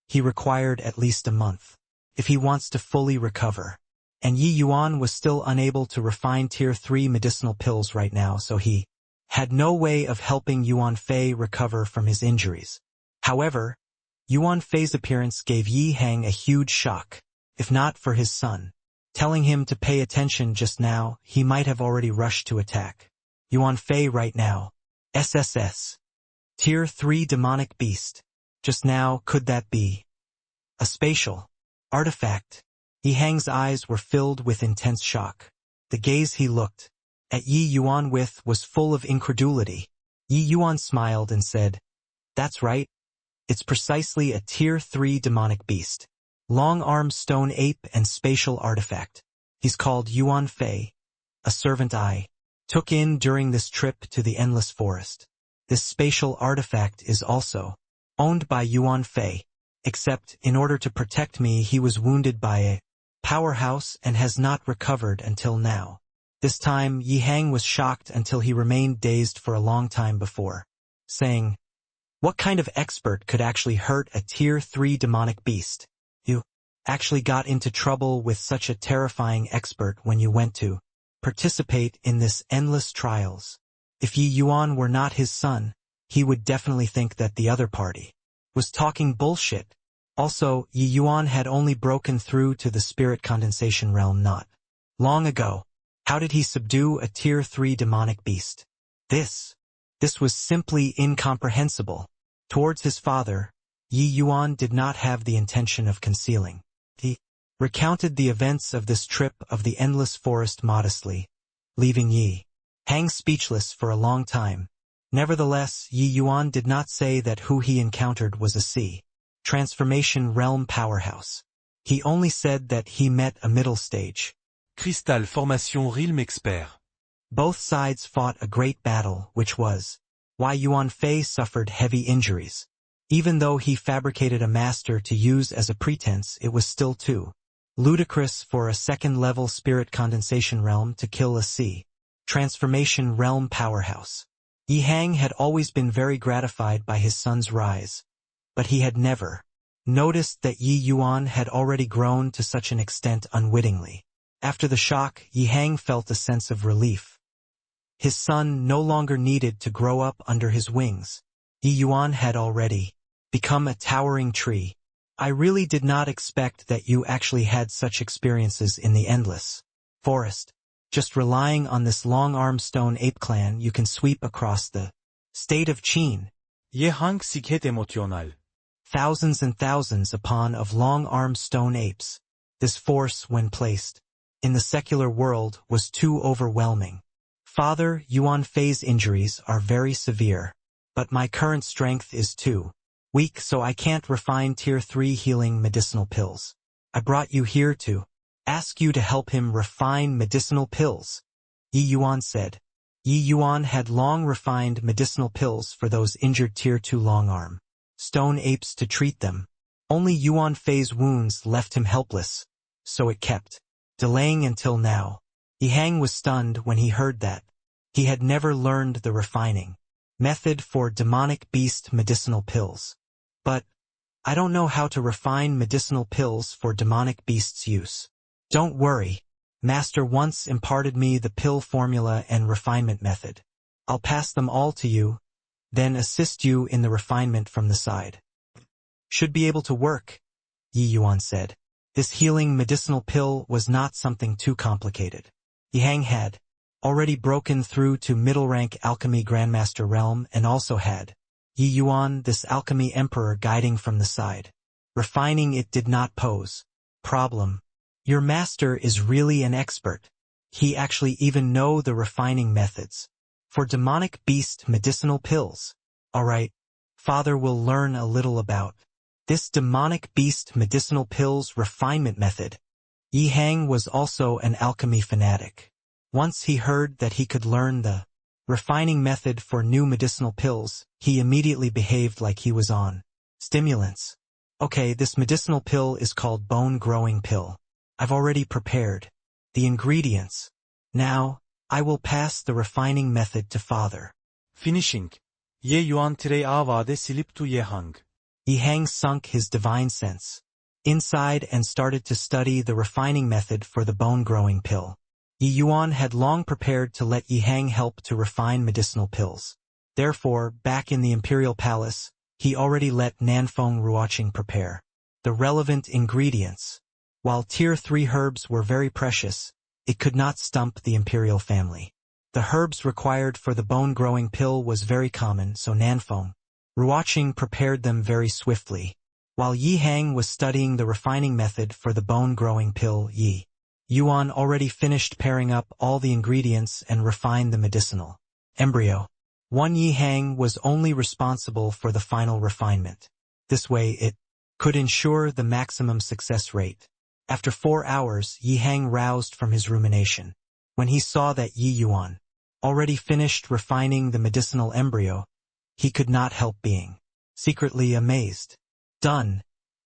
he required at least a month if he wants to fully recover. And Yi Yuan was still unable to refine Tier 3 medicinal pills right now, so he had no way of helping Yuan Fei recover from his injuries. However, Yuan Fei's appearance gave Yi Hang a huge shock. If not for his son telling him to pay attention just now, he might have already rushed to attack Yuan Fei right now. SSS. Tier 3 demonic beast. Just now, could that be a spatial artifact? Yi Hang's eyes were filled with intense shock. The gaze he looked at Yi Yuan with was full of incredulity. Yi Yuan smiled and said, "That's right. It's precisely a Tier 3 demonic beast. Long-armed stone ape and spatial artifact. He's called Yuan Fei, a servant I took in during this trip to the Endless Forest. This spatial artifact is also owned by Yuan Fei, except in order to protect me he was wounded by a powerhouse and has not recovered until now." This time, Yi Hang was shocked until he remained dazed for a long time before saying, "What kind of expert could actually hurt a Tier 3 demonic beast?" actually got into trouble with such a terrifying expert when you went to participate in this endless trials. If Yi Yuan were not his son, he would definitely think that the other party was talking bullshit. Also, Yi Yuan had only broken through to the spirit condensation realm not long ago. How did he subdue a tier 3 demonic beast? This was simply incomprehensible. Towards his father, Yi Yuan did not have the intention of concealing. He recounted the events of this trip of the endless forest modestly, leaving Yi Hang speechless for a long time. Nevertheless, Yi Yuan did not say that who he encountered was a C transformation realm powerhouse. He only said that he met a middle stage Cristal Formation Realm Expert. Both sides fought a great battle, which was why Yuan Fei suffered heavy injuries. Even though he fabricated a master to use as a pretense, it was still too ludicrous for a second-level spirit condensation realm to kill a C transformation realm powerhouse. Yi Hang had always been very gratified by his son's rise, but he had never noticed that Yi Yuan had already grown to such an extent unwittingly. After the shock, Yi Hang felt a sense of relief. His son no longer needed to grow up under his wings. Yi Yuan had already become a towering tree. I really did not expect that you actually had such experiences in the endless forest. Just relying on this long-arm stone ape clan, you can sweep across the state of Qin. Yi Hang sikhet emotional. Thousands and thousands upon of long-armed stone apes. This force, when placed in the secular world, was too overwhelming. Father, Yuan Fei's injuries are very severe, but my current strength is too weak, so I can't refine tier 3 healing medicinal pills. I brought you here to ask you to help him refine medicinal pills, Yi Yuan said. Yi Yuan had long refined medicinal pills for those injured tier 2 long-arm stone apes to treat them. Only Yuan Fei's wounds left him helpless, so it kept delaying until now. Yi Hang was stunned when he heard that. He had never learned the refining method for demonic beast medicinal pills. But I don't know how to refine medicinal pills for demonic beasts' use. Don't worry. Master once imparted me the pill formula and refinement method. I'll pass them all to you, then assist you in the refinement from the side. Should be able to work, Yi Yuan said. This healing medicinal pill was not something too complicated. Yi Hang had already broken through to middle-rank alchemy grandmaster realm and also had Yi Yuan, this alchemy emperor, guiding from the side. Refining it did not pose problem. Your master is really an expert. He actually even know the refining methods for demonic beast medicinal pills. Alright, father will learn a little about this demonic beast medicinal pills refinement method. Yi Hang was also an alchemy fanatic. Once he heard that he could learn the refining method for new medicinal pills, he immediately behaved like he was on stimulants. Okay, this medicinal pill is called bone growing pill. I've already prepared the ingredients. Now, I will pass the refining method to father. Finishing. Ye Yuan tire avade silip tu Yi Hang. Yi Hang sunk his divine sense inside and started to study the refining method for the bone-growing pill. Yi Yuan had long prepared to let Yi Hang help to refine medicinal pills. Therefore, back in the Imperial Palace, he already let Nanfeng Ruoqing prepare the relevant ingredients. While tier 3 herbs were very precious, it could not stump the imperial family. The herbs required for the bone-growing pill was very common, so Nanfeng Ruoqing prepared them very swiftly. While Yi Hang was studying the refining method for the bone-growing pill, Yi Yuan already finished pairing up all the ingredients and refined the medicinal embryo. One Yi Hang was only responsible for the final refinement. This way it could ensure the maximum success rate. After 4 hours, Yi Hang roused from his rumination. When he saw that Yi Yuan already finished refining the medicinal embryo, he could not help being secretly amazed. Done.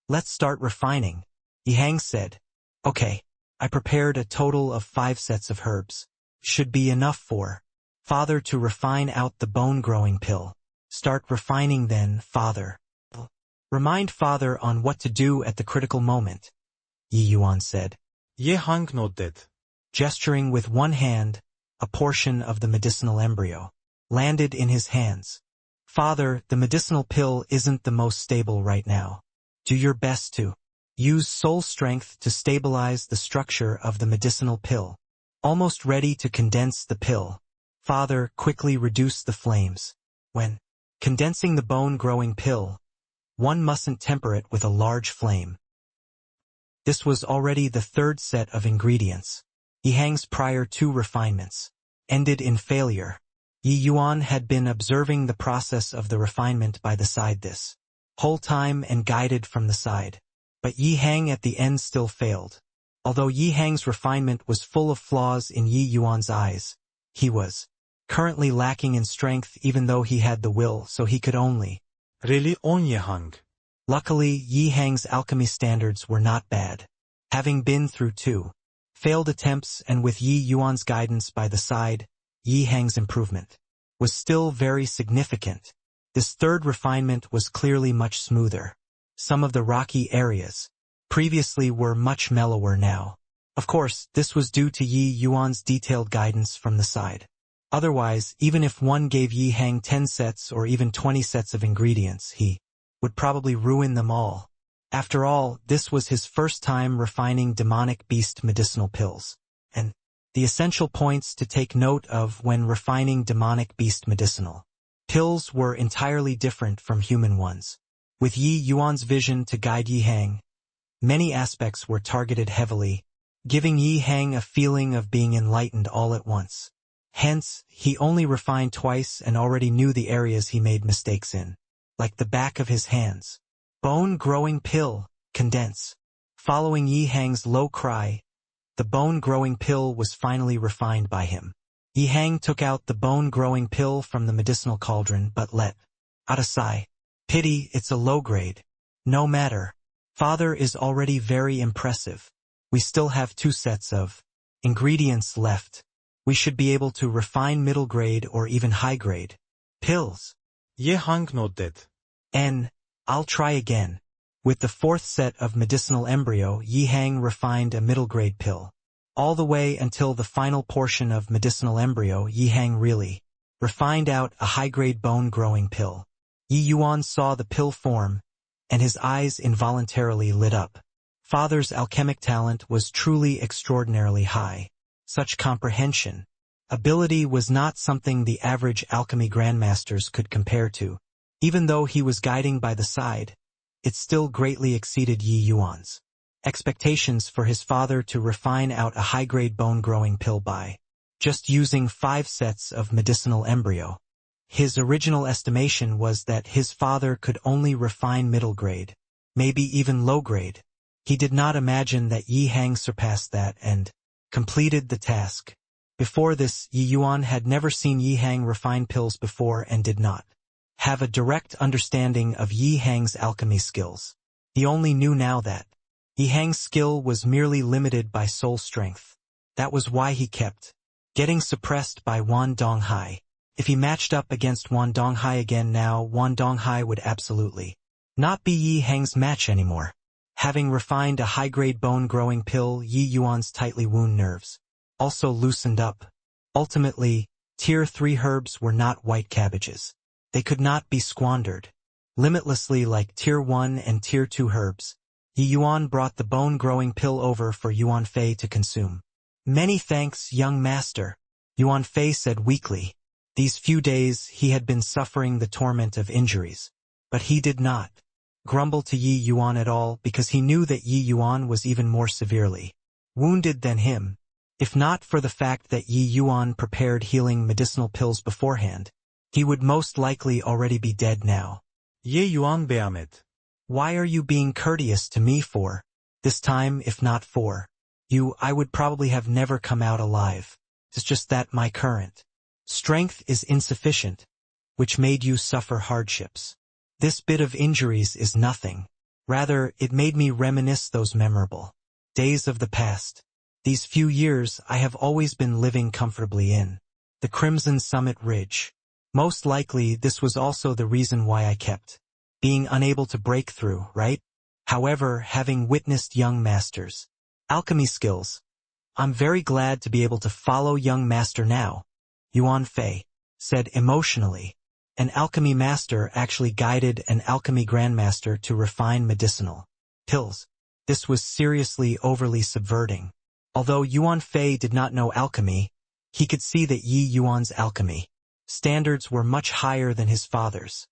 Let's start refining, Yi Hang said. Okay, I prepared a total of 5 sets of herbs. Should be enough for father to refine out the bone-growing pill. Start refining then, father. Remind father on what to do at the critical moment. Yi Yuan said, Ye hang nodded. gesturing with one hand. A portion of the medicinal embryo landed in his hands. Father, the medicinal pill isn't the most stable right now. Do your best to use soul strength to stabilize the structure of the medicinal pill. Almost ready to condense the pill, Father quickly reduced the flames. When condensing the bone-growing pill, one mustn't temper it with a large flame. This was already the third set of ingredients. Yi Hang's prior two refinements ended in failure. Yi Yuan had been observing the process of the refinement by the side this whole time and guided from the side. But Yi Hang at the end still failed. Although Yi Hang's refinement was full of flaws in Yi Yuan's eyes, he was currently lacking in strength even though he had the will, so he could only Really on ye hang. Luckily, Yi Hang's alchemy standards were not bad. Having been through two failed attempts and with Yi Yuan's guidance by the side, Yi Hang's improvement was still very significant. This third refinement was clearly much smoother. Some of the rocky areas previously were much mellower now. Of course, this was due to Yi Yuan's detailed guidance from the side. Otherwise, even if one gave Yi Hang 10 sets or even 20 sets of ingredients, he would probably ruin them all. After all, this was his first time refining demonic beast medicinal pills. And the essential points to take note of when refining demonic beast medicinal pills were entirely different from human ones. With Yi Yuan's vision to guide Yi Hang, many aspects were targeted heavily, giving Yi Hang a feeling of being enlightened all at once. Hence, he only refined twice and already knew the areas he made mistakes in, like the back of his hands. Bone-growing pill, condense. Following Yi Hang's low cry, the bone-growing pill was finally refined by him. Yi Hang took out the bone-growing pill from the medicinal cauldron but let out a sigh. Pity, it's a low grade. No matter. Father is already very impressive. We still have 2 sets of ingredients left. We should be able to refine middle grade or even high grade pills. Ye hang nodded. I'll try again. With the 4th set of medicinal embryo, Yi Hang refined a middle grade pill. All the way until the final portion of medicinal embryo, Yi Hang really refined out a high-grade bone-growing pill. Yi Yuan saw the pill form, and his eyes involuntarily lit up. Father's alchemic talent was truly extraordinarily high. Such comprehension, ability was not something the average alchemy grandmasters could compare to. Even though he was guiding by the side, it still greatly exceeded Yi Yuan's expectations for his father to refine out a high-grade bone-growing pill by just using 5 sets of medicinal embryo. His original estimation was that his father could only refine middle grade, maybe even low grade. He did not imagine that Yi Hang surpassed that and completed the task. Before this, Yi Yuan had never seen Yi Hang refine pills before and did not have a direct understanding of Yi Hang's alchemy skills. He only knew now that Yi Hang's skill was merely limited by soul strength. That was why he kept getting suppressed by Wan Donghai. If he matched up against Wan Donghai again now, Wan Donghai would absolutely not be Yi Hang's match anymore. Having refined a high-grade bone-growing pill, Yi Yuan's tightly wound nerves also loosened up. Ultimately, Tier 3 herbs were not white cabbages. They could not be squandered limitlessly like Tier 1 and Tier 2 herbs. Yi Yuan brought the bone-growing pill over for Yuan Fei to consume. Many thanks, young master, Yuan Fei said weakly. These few days he had been suffering the torment of injuries, but he did not grumble to Yi Yuan at all because he knew that Yi Yuan was even more severely wounded than him. If not for the fact that Yi Yuan prepared healing medicinal pills beforehand, he would most likely already be dead now. Ye Yuan Beamed. Why are you being courteous to me for? This time, if not for you, I would probably have never come out alive. It's just that my current strength is insufficient, which made you suffer hardships. This bit of injuries is nothing. Rather, it made me reminisce those memorable days of the past. These few years I have always been living comfortably in the Crimson Summit Ridge. Most likely this was also the reason why I kept being unable to break through, right? However, having witnessed young master's alchemy skills, I'm very glad to be able to follow young master now, Yuan Fei said emotionally. An alchemy master actually guided an alchemy grandmaster to refine medicinal pills. This was seriously overly subverting. Although Yuan Fei did not know alchemy, he could see that Yi Yuan's alchemy standards were much higher than his father's,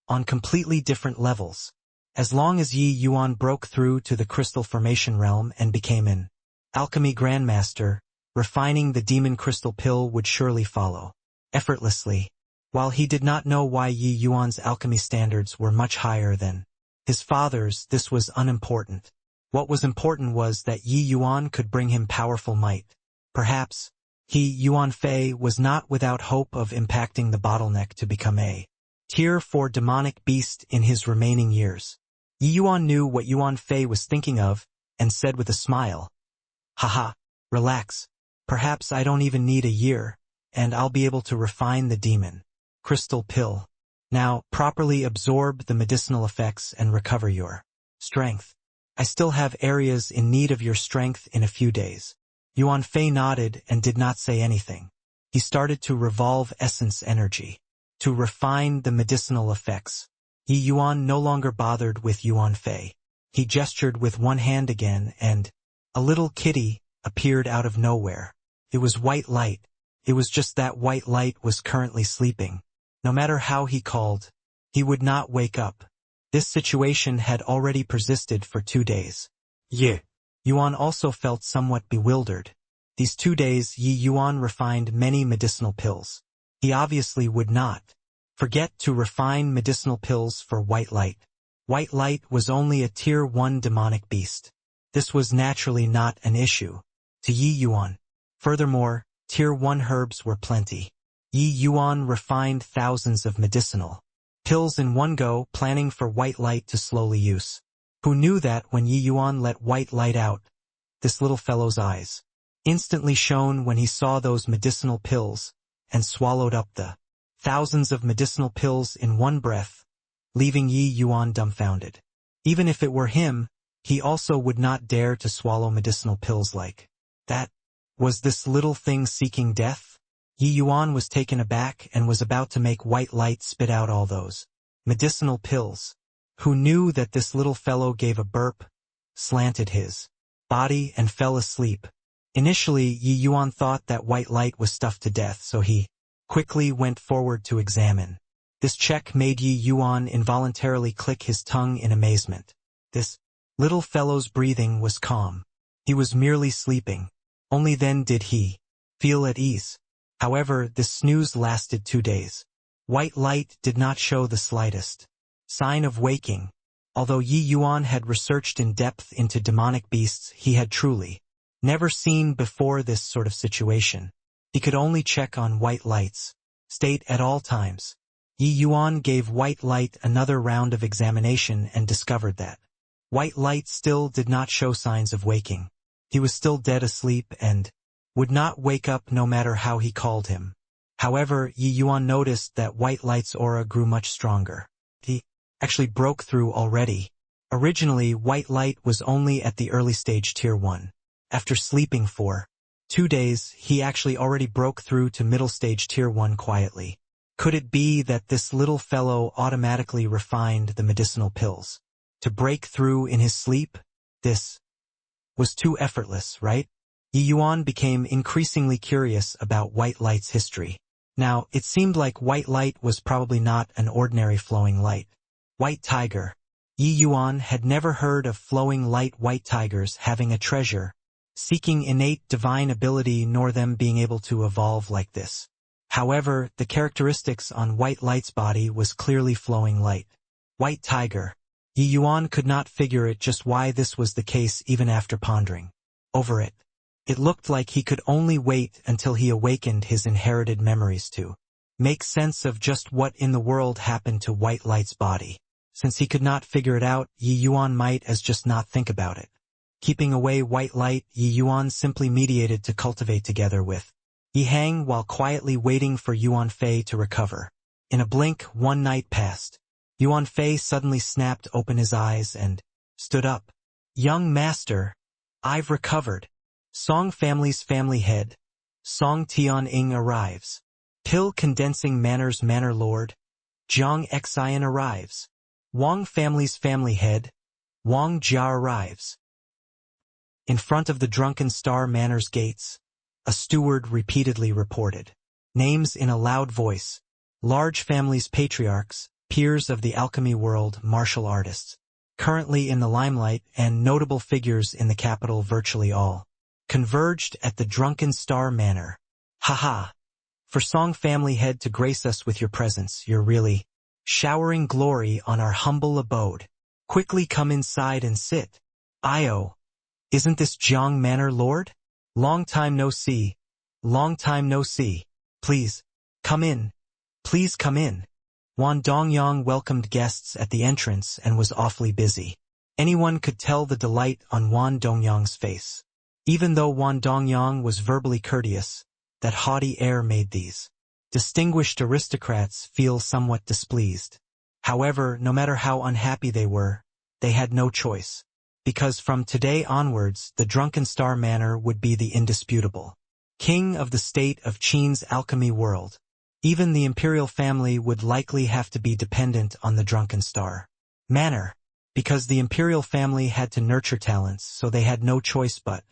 on completely different levels. As long as Yi Yuan broke through to the crystal formation realm and became an alchemy grandmaster, refining the demon crystal pill would surely follow effortlessly. While he did not know why Yi Yuan's alchemy standards were much higher than his father's, this was unimportant. What was important was that Yi Yuan could bring him powerful might. Perhaps, Yuan Fei was not without hope of impacting the bottleneck to become a tier 4 demonic beast in his remaining years. Yi Yuan knew what Yuan Fei was thinking of, and said with a smile, "Haha, relax. Perhaps I don't even need a year, and I'll be able to refine the demon crystal pill. Now, properly absorb the medicinal effects and recover your strength. I still have areas in need of your strength in a few days." Yuan Fei nodded and did not say anything. He started to revolve essence energy to refine the medicinal effects. Yi Yuan no longer bothered with Yuan Fei. He gestured with one hand again, and a little kitty appeared out of nowhere. It was white light. It was just that white light was currently sleeping. No matter how he called, he would not wake up. This situation had already persisted for 2 days. 예, Yuan also felt somewhat bewildered. These 2 days Yi Yuan refined many medicinal pills. He obviously would not forget to refine medicinal pills for white light. White light was only a tier 1 demonic beast. This was naturally not an issue to Yi Yuan. Furthermore, tier 1 herbs were plenty. Yi Yuan refined thousands of medicinal pills in one go, planning for white light to slowly use. Who knew that when Yi Yuan let white light out, this little fellow's eyes instantly shone when he saw those medicinal pills, and swallowed up the thousands of medicinal pills in one breath, leaving Yi Yuan dumbfounded. Even if it were him, he also would not dare to swallow medicinal pills like that. Was this little thing seeking death? Yi Yuan was taken aback and was about to make white light spit out all those medicinal pills. Who knew that this little fellow gave a burp, slanted his body and fell asleep. Initially, Yi Yuan thought that white light was stuffed to death, so he quickly went forward to examine. This check made Yi Yuan involuntarily click his tongue in amazement. This little fellow's breathing was calm. He was merely sleeping. Only then did he feel at ease. However, this snooze lasted 2 days. White light did not show the slightest sign of waking. Although Yi Yuan had researched in depth into demonic beasts, he had truly never seen before this sort of situation. He could only check on white light's state at all times. Yi Yuan gave white light another round of examination and discovered that white light still did not show signs of waking. He was still dead asleep and would not wake up no matter how he called him. However, Yi Yuan noticed that white light's aura grew much stronger. He actually broke through already. Originally, white light was only at the early stage tier 1. After sleeping for 2 days, he actually already broke through to middle stage tier 1 quietly. Could it be that this little fellow automatically refined the medicinal pills to break through in his sleep? This was too effortless, right? Yi Yuan became increasingly curious about white light's history. Now, it seemed like white light was probably not an ordinary flowing light. White tiger. Yi Yuan had never heard of flowing light white tigers having a treasure, seeking innate divine ability, nor them being able to evolve like this. However, the characteristics on white light's body was clearly flowing light. White tiger. Yi Yuan could not figure it just why this was the case even after pondering over it. It looked like he could only wait until he awakened his inherited memories to make sense of just what in the world happened to white light's body. Since he could not figure it out, Yi Yuan might as just not think about it. Keeping away white light, Yi Yuan simply mediated to cultivate together with Yi Hang while quietly waiting for Yuan Fei to recover. In a blink, 1 night passed. Yuan Fei suddenly snapped open his eyes and stood up. Young master, I've recovered. Song family's family head. Song Tian Ing arrives. Pill condensing manners manor lord. Jiang Xian arrives. Wang family's family head. Wang Jia arrives. In front of the Drunken Star Manor's gates, a steward repeatedly reported. Names in a loud voice. Large families patriarchs, peers of the alchemy world, martial artists. Currently in the limelight and notable figures in the capital virtually all. Converged at the Drunken Star Manor. Haha. For Song family head to grace us with your presence, you're really showering glory on our humble abode. Quickly come inside and sit. Io. Isn't this Jiang Manor Lord? Long time no see. Long time no see. Please, come in. Please come in. Wan Dongyang welcomed guests at the entrance and was awfully busy. Anyone could tell the delight on Wan Dongyang's face. Even though Wan Dongyang was verbally courteous, that haughty air made these distinguished aristocrats feel somewhat displeased. However, no matter how unhappy they were, they had no choice. Because from today onwards, the Drunken Star Manor would be the indisputable king of the state of Qin's alchemy world. Even the imperial family would likely have to be dependent on the Drunken Star Manor, because the imperial family had to nurture talents, so they had no choice but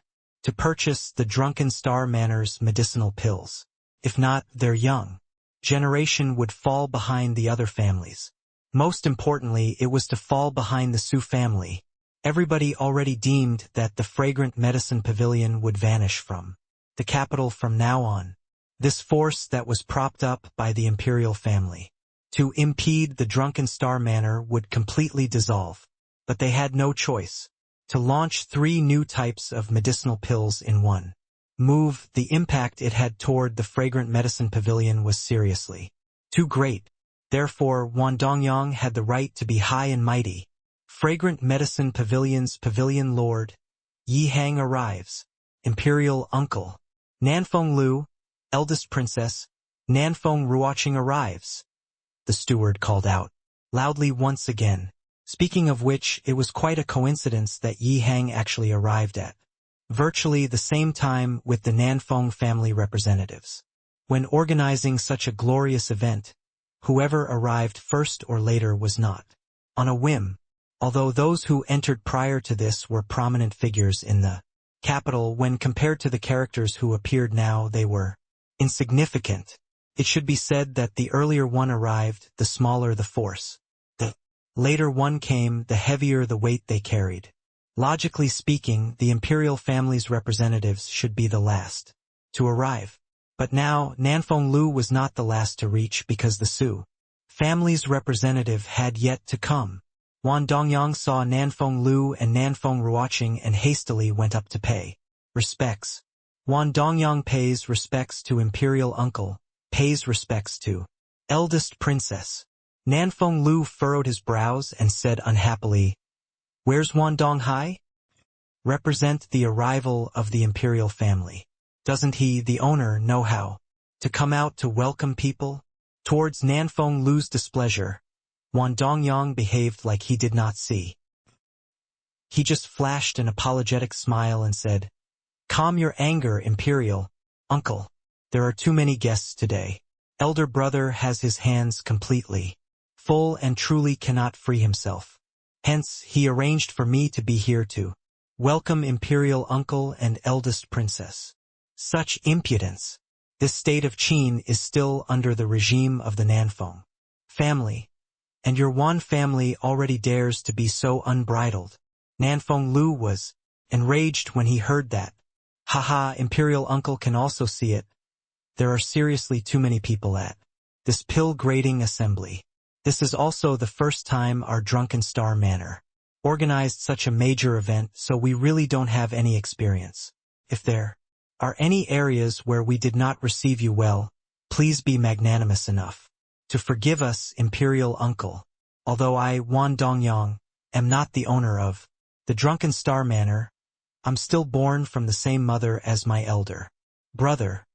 to purchase the Drunken Star Manor's medicinal pills. If not, their young generation would fall behind the other families. Most importantly, it was to fall behind the Su family. Everybody already deemed that the fragrant medicine pavilion would vanish from the capital from now on. This force that was propped up by the imperial family to impede the Drunken Star Manor would completely dissolve. But they had no choice. To launch 3 new types of medicinal pills in one move, the impact it had toward the fragrant medicine pavilion was seriously too great. Therefore, Wan Dongyang had the right to be high and mighty. Fragrant Medicine Pavilion's Pavilion Lord, Yi Hang arrives. Imperial Uncle. Nanfeng Lu, eldest princess, Nanfeng Ruoqing arrives. The steward called out loudly once again. Speaking of which, it was quite a coincidence that Yi Hang actually arrived at virtually the same time with the Nanfeng family representatives. When organizing such a glorious event, whoever arrived first or later was not on a whim. Although those who entered prior to this were prominent figures in the capital, when compared to the characters who appeared now, they were insignificant. It should be said that the earlier one arrived, the smaller the force. The later one came, the heavier the weight they carried. Logically speaking, the imperial family's representatives should be the last to arrive. But now, Nanfeng Lu was not the last to reach because the Su family's representative had yet to come. Wan Dongyang saw Nanfeng Lu and Nanfeng Ruoqing and hastily went up to pay respects. Wan Dongyang pays respects to imperial uncle, pays respects to eldest princess. Nanfeng Lu furrowed his brows and said unhappily, "Where's Wan Donghai? Represent the arrival of the imperial family. Doesn't he, the owner, know how to come out to welcome people?" Towards Nanfeng Lu's displeasure, Wan Dongyang behaved like he did not see. He just flashed an apologetic smile and said, "Calm your anger, imperial uncle. There are too many guests today. Elder brother has his hands completely full and truly cannot free himself. Hence, he arranged for me to be here to welcome imperial uncle and eldest princess." Such impudence! This state of Qin is still under the regime of the Nanfeng family. And your Wan family already dares to be so unbridled. Nanfeng Lu was enraged when he heard that. Haha, imperial uncle can also see it. There are seriously too many people at this pill-grading assembly. This is also the first time our Drunken Star Manor organized such a major event, so we really don't have any experience. If there are any areas where we did not receive you well, please be magnanimous enough to forgive us, imperial uncle. Although I, Wan Dongyang, am not the owner of the Drunken Star Manor, I'm still born from the same mother as my elder brother,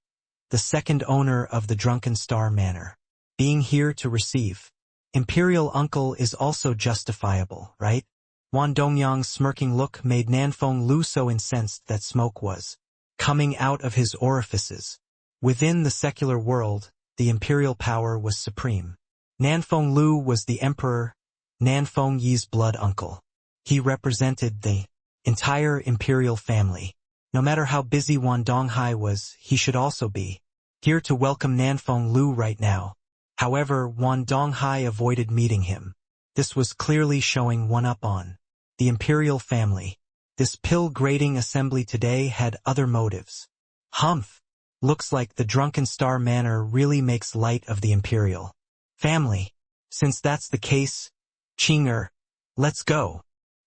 the second owner of the Drunken Star Manor. Being here to receive imperial uncle is also justifiable, right? Wan Dongyang's smirking look made Nanfeng Lu so incensed that smoke was coming out of his orifices. Within the secular world, the imperial power was supreme. Nanfeng Lu was the emperor, Nanfeng Yi's blood uncle. He represented the entire imperial family. No matter how busy Wan Donghai was, he should also be here to welcome Nanfeng Lu right now. However, Wan Donghai avoided meeting him. This was clearly showing one up on the imperial family. This pill-grading assembly today had other motives. Humph! Looks like the drunken star manor really makes light of the imperial family. Since that's the case, Chinger, let's go.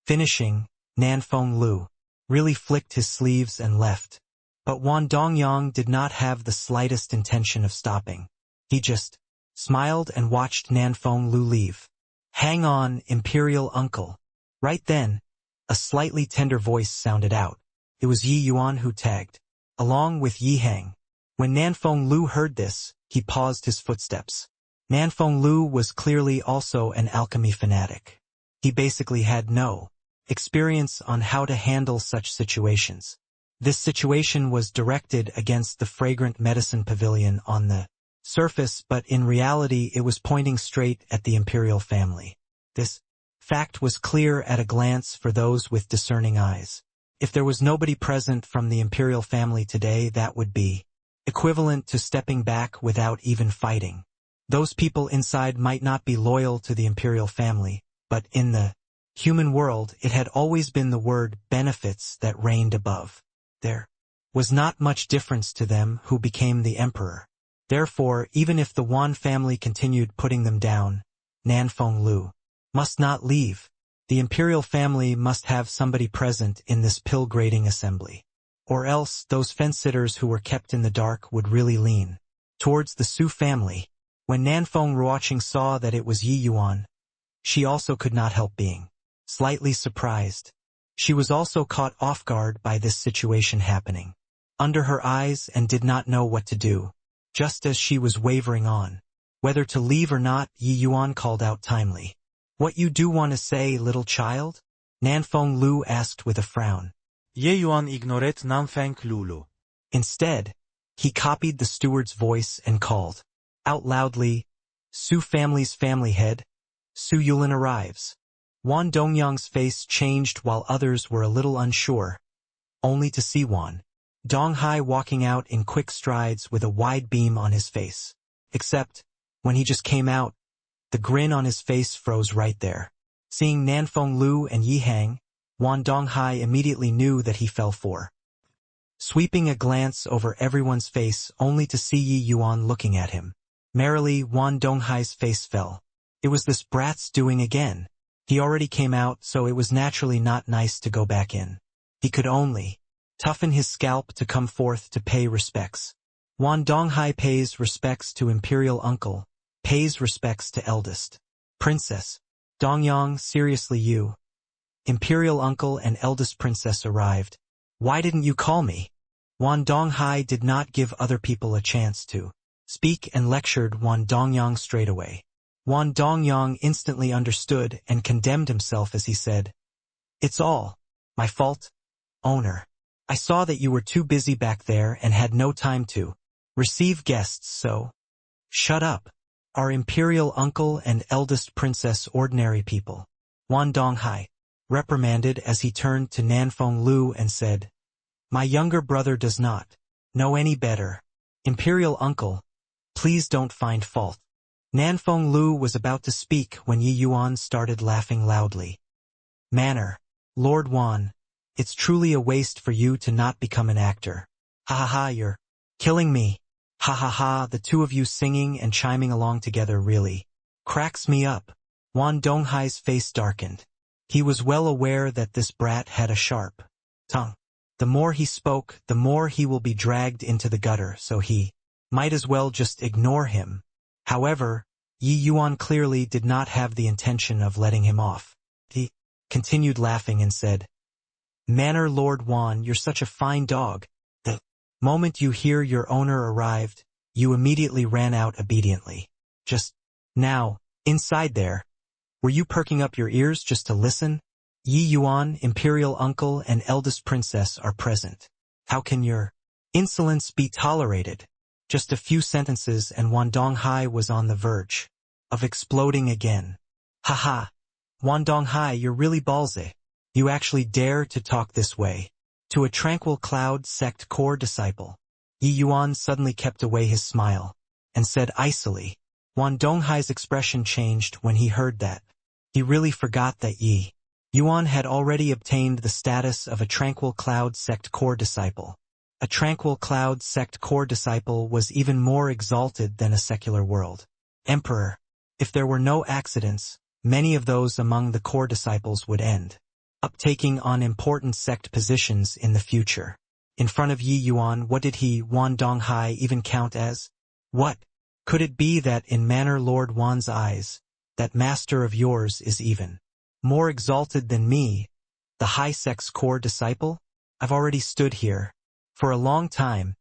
Finishing, Nanfeng Lu really flicked his sleeves and left. But Wan Dongyang did not have the slightest intention of stopping. He just smiled and watched Nanfeng Lu leave. Hang on, imperial uncle. Right then, a slightly tender voice sounded out. It was Yi Yuan who tagged along with Yi Hang. When Nanfeng Lu heard this, he paused his footsteps. Nanfeng Lu was clearly also an alchemy fanatic. He basically had no experience on how to handle such situations. This situation was directed against the fragrant medicine pavilion on the surface, but in reality it was pointing straight at the imperial family. This fact was clear at a glance for those with discerning eyes. If there was nobody present from the imperial family today, that would be equivalent to stepping back without even fighting. Those people inside might not be loyal to the imperial family, but in the human world it had always been the word benefits that reigned above. There was not much difference to them who became the emperor. Therefore, even if the Wan family continued putting them down, Nanfeng Lu must not leave. The imperial family must have somebody present in this pill-grading assembly. Or else those fence-sitters who were kept in the dark would really lean towards the Su family. When Nanfeng Ruoqing saw that it was Yi Yuan, she also could not help being slightly surprised. She was also caught off guard by this situation happening under her eyes and did not know what to do. Just as she was wavering on whether to leave or not, Yi Yuan called out timely. What you do want to say, little child? Nanfeng Lu asked with a frown. Ye Yuan ignoret Nanfeng Lulu. Instead, he copied the steward's voice and called out loudly, Su family's family head, Su Yulin arrives. Wan Dongyang's face changed while others were a little unsure, only to see Wan Donghai walking out in quick strides with a wide beam on his face. Except, when he just came out, the grin on his face froze right there. Seeing Nanfeng Lu and Yi Hang, Wan Donghai immediately knew that he fell for. Sweeping a glance over everyone's face only to see Yi Yuan looking at him. Merrily, Wan Donghai's face fell. It was this brat's doing again. He already came out, so it was naturally not nice to go back in. He could only toughen his scalp to come forth to pay respects. Wan Donghai pays respects to imperial uncle, pays respects to eldest princess. Dongyang, seriously you. Imperial uncle and eldest princess arrived. Why didn't you call me? Wan Donghai did not give other people a chance to speak and lectured Wan Dongyang straight away. Wan Dongyang instantly understood and condemned himself as he said, It's all my fault, owner. I saw that you were too busy back there and had no time to receive guests, so shut up. Our imperial uncle and eldest princess ordinary people. Wan Donghai reprimanded as he turned to Nanfeng Lu and said, My younger brother does not know any better. Imperial uncle, please don't find fault. Nanfeng Lu was about to speak when Yi Yuan started laughing loudly. Manner, Lord Wan, it's truly a waste for you to not become an actor. Ha ha ha, you're killing me. Ha ha ha, the two of you singing and chiming along together really cracks me up. Wan Donghai's face darkened. He was well aware that this brat had a sharp tongue. The more he spoke, the more he will be dragged into the gutter, so he might as well just ignore him. However, Yi Yuan clearly did not have the intention of letting him off. He continued laughing and said, Manner Lord Wan, you're such a fine dog. The moment you hear your owner arrived, you immediately ran out obediently. Just now, inside there, were you perking up your ears just to listen? Yi Yuan, imperial uncle and eldest princess are present. How can your insolence be tolerated? Just a few sentences and Wan Donghai was on the verge of exploding again. Haha. Wan Donghai, you're really ballsy. You actually dare to talk this way to a tranquil cloud sect core disciple. Yi Yuan suddenly kept away his smile and said icily. Wan Donghai's expression changed when he heard that. He really forgot that Yi Yuan had already obtained the status of a tranquil cloud sect core disciple. A tranquil cloud sect core disciple was even more exalted than a secular world emperor. If there were no accidents, many of those among the core disciples would end up taking on important sect positions in the future. In front of Yi Yuan, what did he, Wan Donghai, even count as? What? Could it be that in manner Lord Wan's eyes, that master of yours is even more exalted than me, the high sect's core disciple? I've already stood here for a long time,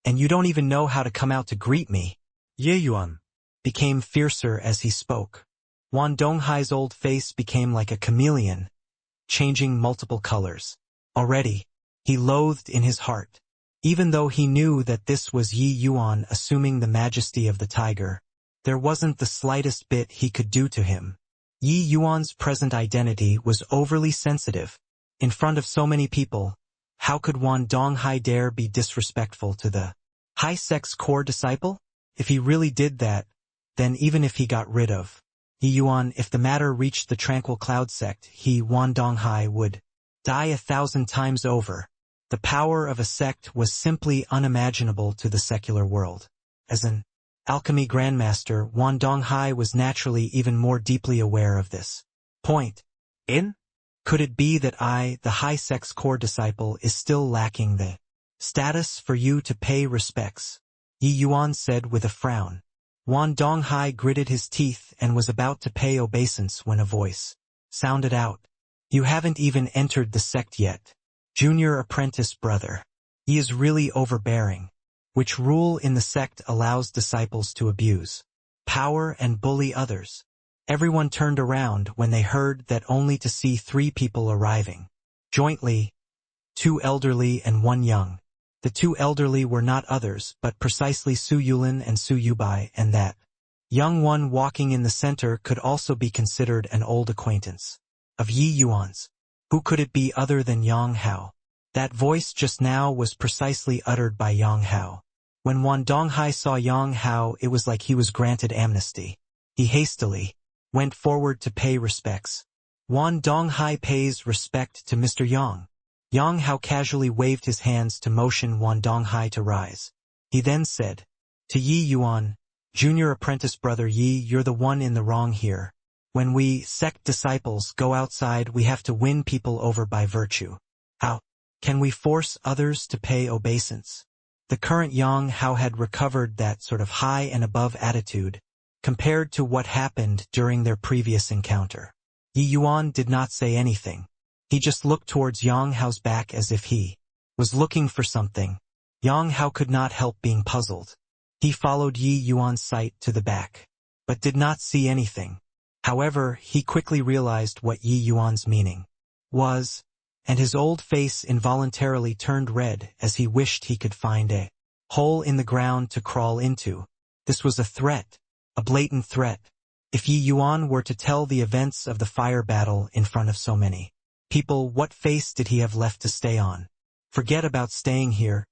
and you don't even know how to come out to greet me. Ye Yuan Became fiercer as he spoke. Wan Donghai's old face became like a chameleon, changing multiple colors. Already, he loathed in his heart. Even though he knew that this was Yi Yuan assuming the majesty of the tiger, there wasn't the slightest bit he could do to him. Yi Yuan's present identity was overly sensitive. In front of so many people, how could Wan Donghai dare be disrespectful to the high sect's core disciple? If he really did that, then even if he got rid of Yi Yuan, if the matter reached the tranquil cloud sect, he, Wan Donghai, would die 1,000 times over. The power of a sect was simply unimaginable to the secular world. As an alchemy grandmaster, Wan Donghai was naturally even more deeply aware of this point. Could it be that I, the high sect's core disciple, is still lacking the status for you to pay respects? Yi Yuan said with a frown. Wan Donghai gritted his teeth and was about to pay obeisance when a voice sounded out. You haven't even entered the sect yet. Junior apprentice brother. He is really overbearing. Which rule in the sect allows disciples to abuse power and bully others? Everyone turned around when they heard that, only to see 3 people arriving. Jointly, 2 elderly and 1 young. The 2 elderly were not others but precisely Su Yulin and Su Yubai, and that young one walking in the center could also be considered an old acquaintance of Yi Yuan's. Who could it be other than Yang Hao? That voice just now was precisely uttered by Yang Hao. When Wan Donghai saw Yang Hao, it was like he was granted amnesty. He hastily went forward to pay respects. Wan Donghai pays respect to Mr. Yang. Yang Hao casually waved his hands to motion Wan Donghai to rise. He then said, to Yi Yuan, Junior apprentice brother Yi, you're the one in the wrong here. When we, sect disciples, go outside, we have to win people over by virtue. How can we force others to pay obeisance? The current Yang Hao had recovered that sort of high and above attitude, compared to what happened during their previous encounter. Yi Yuan did not say anything. He just looked towards Yang Hao's back as if he was looking for something. Yang Hao could not help being puzzled. He followed Yi Yuan's sight to the back, but did not see anything. However, he quickly realized what Yi Yuan's meaning was, and his old face involuntarily turned red as he wished he could find a hole in the ground to crawl into. This was a threat, a blatant threat. If Yi Yuan were to tell the events of the fire battle in front of so many people, what face did he have left to stay on? Forget about staying here.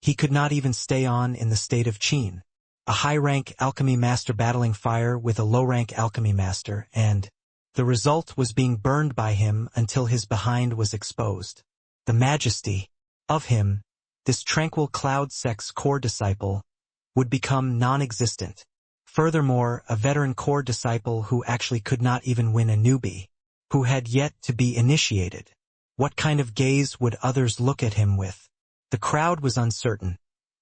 He could not even stay on in the state of Qin. A high-rank alchemy master battling fire with a low-rank alchemy master, and the result was being burned by him until his behind was exposed. The majesty of him, this tranquil cloud sect's core disciple, would become non-existent. Furthermore, a veteran core disciple who actually could not even win a newbie, who had yet to be initiated. What kind of gaze would others look at him with? The crowd was uncertain,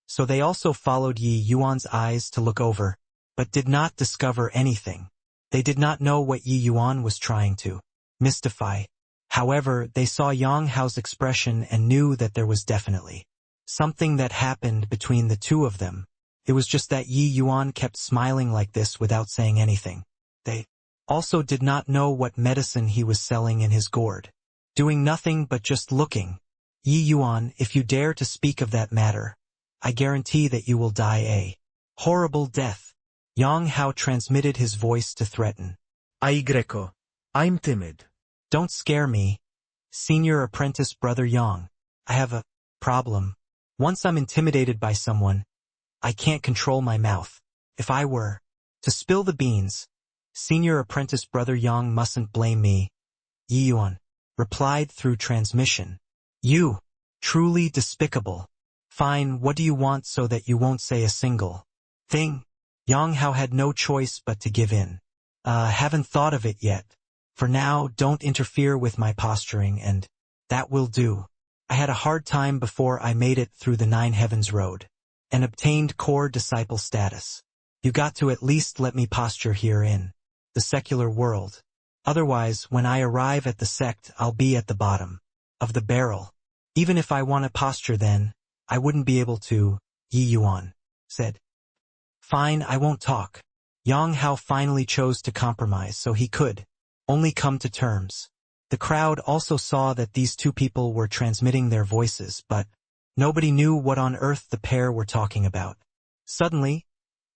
so they also followed Yi Yuan's eyes to look over, but did not discover anything. They did not know what Yi Yuan was trying to mystify. However, they saw Yang Hao's expression and knew that there was definitely something that happened between the two of them. It was just that Yi Yuan kept smiling like this without saying anything. They also did not know what medicine he was selling in his gourd. doing nothing but just looking. Yi Yuan, if you dare to speak of that matter, I guarantee that you will die a horrible death. Yang Hao transmitted his voice to threaten. Ay Greco. I'm timid. Don't scare me. Senior apprentice brother Yang. I have a problem. Once I'm intimidated by someone, I can't control my mouth. If I were to spill the beans, senior apprentice brother Yang mustn't blame me. Yi Yuan replied through transmission. You, truly despicable. Fine, what do you want so that you won't say a single thing? Yang Hao had no choice but to give in. Haven't thought of it yet. For now, don't interfere with my posturing and that will do. I had a hard time before I made it through the 9 Heavens Road and obtained core disciple status. You got to at least let me posture here in the secular world. Otherwise, when I arrive at the sect, I'll be at the bottom of the barrel. Even if I want to posture then, I wouldn't be able to, Yi Yuan said. Fine, I won't talk. Yang Hao finally chose to compromise so he could only come to terms. The crowd also saw that these two people were transmitting their voices, but nobody knew what on earth the pair were talking about. Suddenly,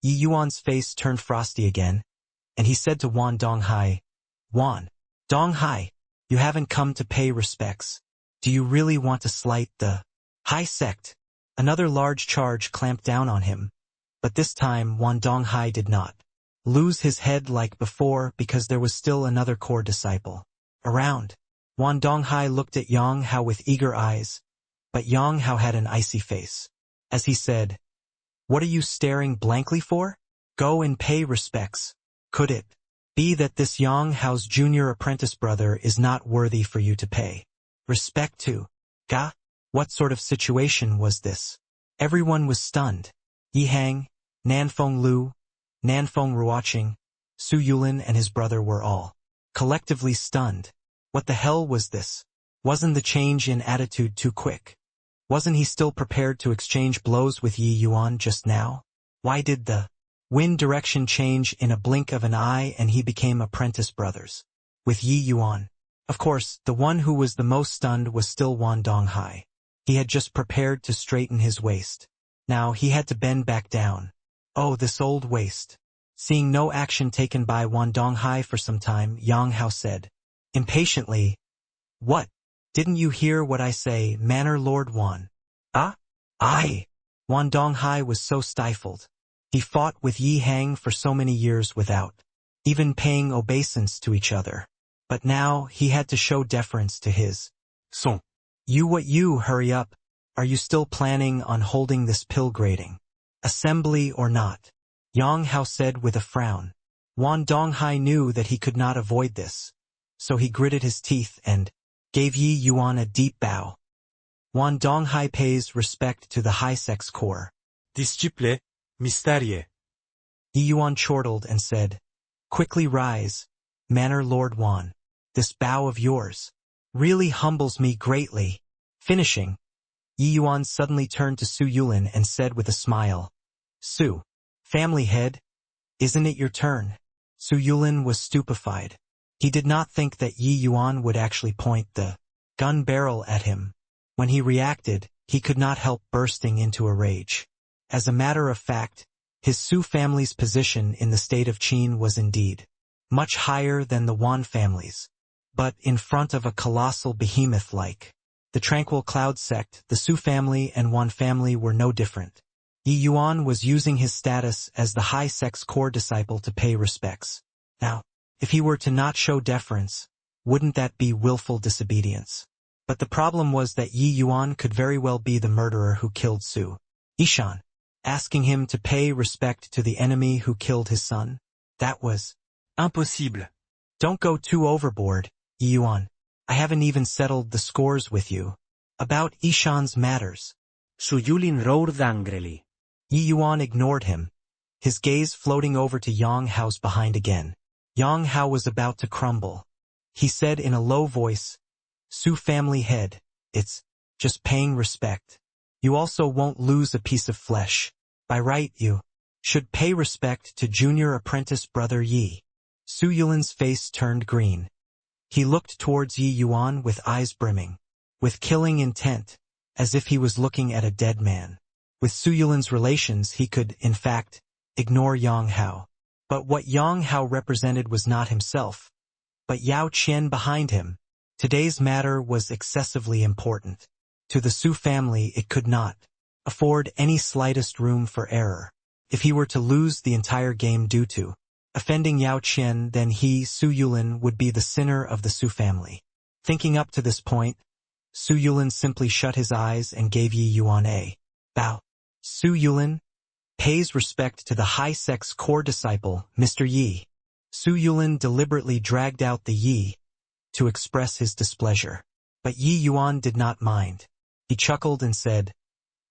Yi Yuan's face turned frosty again, and he said to Wan Donghai, Wan Donghai, you haven't come to pay respects. Do you really want to slight the high sect? Another large charge clamped down on him, but this time Wan Donghai did not lose his head like before because there was still another core disciple around. Wan Donghai looked at Yang Hao with eager eyes, but Yang Hao had an icy face. As he said, What are you staring blankly for? Go and pay respects. Could it be that this Yang Hao's junior apprentice brother is not worthy for you to pay respect to? Ga? What sort of situation was this? Everyone was stunned. Yi Hang, Nanfeng Lu, Nanfeng Ruoqing, Su Yulin and his brother were all collectively stunned. What the hell was this? Wasn't the change in attitude too quick? Wasn't he still prepared to exchange blows with Yi Yuan just now? Why did the wind direction change in a blink of an eye and he became apprentice brothers with Yi Yuan? Of course, the one who was the most stunned was still Wan Donghai. He had just prepared to straighten his waist. Now he had to bend back down. Oh, this old waist. Seeing no action taken by Wan Donghai for some time, Yang Hao said impatiently, What? Didn't you hear what I say, Manor Lord Wan? Ah? Aye. Wan Donghai was so stifled. He fought with Yi Hang for so many years without even paying obeisance to each other. But now he had to show deference to his son. You hurry up. Are you still planning on holding this pill-grading assembly or not? Yang Hao said with a frown. Wan Donghai knew that he could not avoid this, so he gritted his teeth and gave Yi Yuan a deep bow. Wan Donghai pays respect to the high sex core. Disciple, mysterie. Yi Yuan chortled and said, Quickly rise, Manor Lord Wan. This bow of yours really humbles me greatly. Finishing, Yi Yuan suddenly turned to Su Yulin and said with a smile, Su, family head, isn't it your turn? Su Yulin was stupefied. He did not think that Yi Yuan would actually point the gun barrel at him. When he reacted, he could not help bursting into a rage. As a matter of fact, his Su family's position in the state of Qin was indeed much higher than the Wan family's. But in front of a colossal behemoth like the Tranquil Cloud sect, the Su family and Wan family were no different. Yi Yuan was using his status as the high sex core disciple to pay respects. Now, if he were to not show deference, wouldn't that be willful disobedience? But the problem was that Yi Yuan could very well be the murderer who killed Su Yishan. Asking him to pay respect to the enemy who killed his son? That was Impossible. Don't go too overboard, Yi Yuan. I haven't even settled the scores with you. About Ishan's matters. Su Yulin roared angrily. Yi Yuan ignored him, his gaze floating over to Yang Hao's behind again. Yang Hao was about to crumble. He said in a low voice, Su family head, it's just paying respect. You also won't lose a piece of flesh. By right you should pay respect to junior apprentice brother Yi. Su Yulin's face turned green. He looked towards Yi Yuan with eyes brimming, with killing intent, as if he was looking at a dead man. With Su Yulin's relations he could, in fact, ignore Yang Hao. But what Yang Hao represented was not himself, but Yao Qian behind him. Today's matter was excessively important. To the Su family it could not afford any slightest room for error. If he were to lose the entire game due to offending Yao Qian, then he, Su Yulin, would be the sinner of the Su family. Thinking up to this point, Su Yulin simply shut his eyes and gave Yi Yuan a bow. Su Yulin pays respect to the high sect's core disciple, Mr. Yi. Su Yulin deliberately dragged out the Yi to express his displeasure. But Yi Yuan did not mind. He chuckled and said,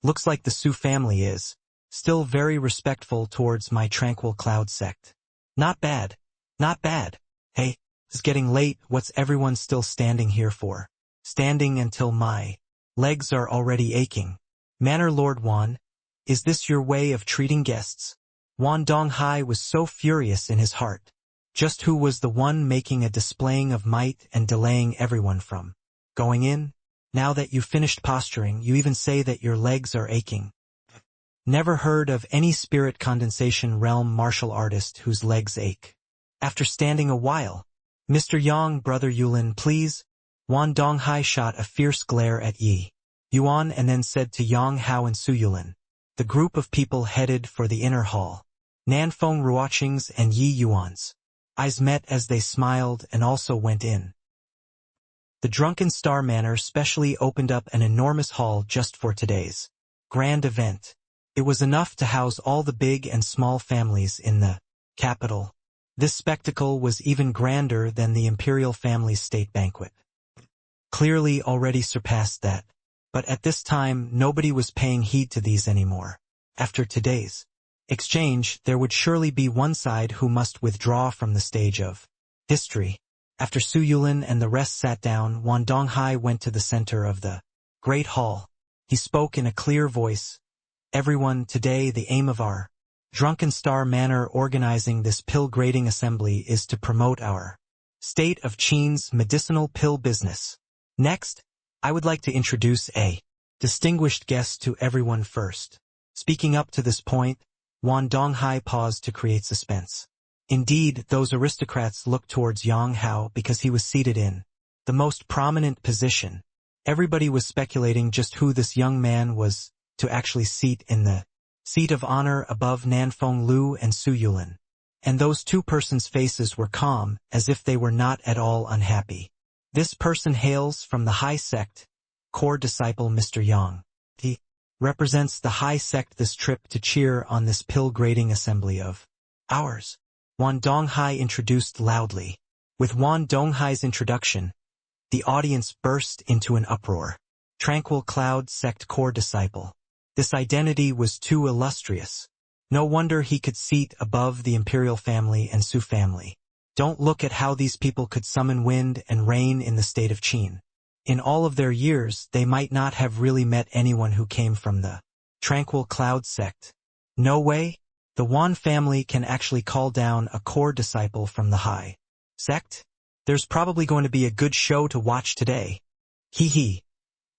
"Looks like the Su family is still very respectful towards my tranquil cloud sect. Not bad, not bad. Hey, it's getting late, what's everyone still standing here for? Standing until my legs are already aching. Manor Lord Wan, is this your way of treating guests?" Wan Donghai was so furious in his heart. Just who was the one making a displaying of might and delaying everyone from going in? Now that you've finished posturing, you even say that your legs are aching. Never heard of any spirit condensation realm martial artist whose legs ache. After standing a while, "Mr. Yang, brother Yulin, please." Wan Donghai shot a fierce glare at Yi Yuan and then said to Yang Hao and Su Yulin. The group of people headed for the inner hall. Nanfeng Ruoqing's and Yi Yuan's eyes met as they smiled and also went in. The Drunken Star Manor specially opened up an enormous hall just for today's grand event. It was enough to house all the big and small families in the capital. This spectacle was even grander than the imperial family's state banquet. Clearly already surpassed that. But at this time nobody was paying heed to these anymore. After today's exchange, there would surely be one side who must withdraw from the stage of history. After Su Yulin and the rest sat down, Wan Donghai went to the center of the great hall. He spoke in a clear voice. "Everyone, today the aim of our Drunken Star Manor organizing this pill grading assembly is to promote our state of Qin's medicinal pill business. Next, I would like to introduce a distinguished guest to everyone first." Speaking up to this point, Wan Donghai paused to create suspense. Indeed, those aristocrats looked towards Yang Hao because he was seated in the most prominent position. Everybody was speculating just who this young man was to actually seat in the seat of honor above Nanfeng Lu and Su Yulin. And those two persons' faces were calm, as if they were not at all unhappy. This person hails from the high sect, core disciple Mr. Yang. He represents the high sect this trip to cheer on this pill grading assembly of ours. Wan Donghai introduced loudly. With Wan Donghai's introduction, the audience burst into an uproar. Tranquil Cloud Sect core disciple. This identity was too illustrious. No wonder he could seat above the imperial family and Su family. Don't look at how these people could summon wind and rain in the state of Qin. In all of their years, they might not have really met anyone who came from the Tranquil Cloud Sect. No way. The Wan family can actually call down a core disciple from the high sect? There's probably going to be a good show to watch today. Hee hee.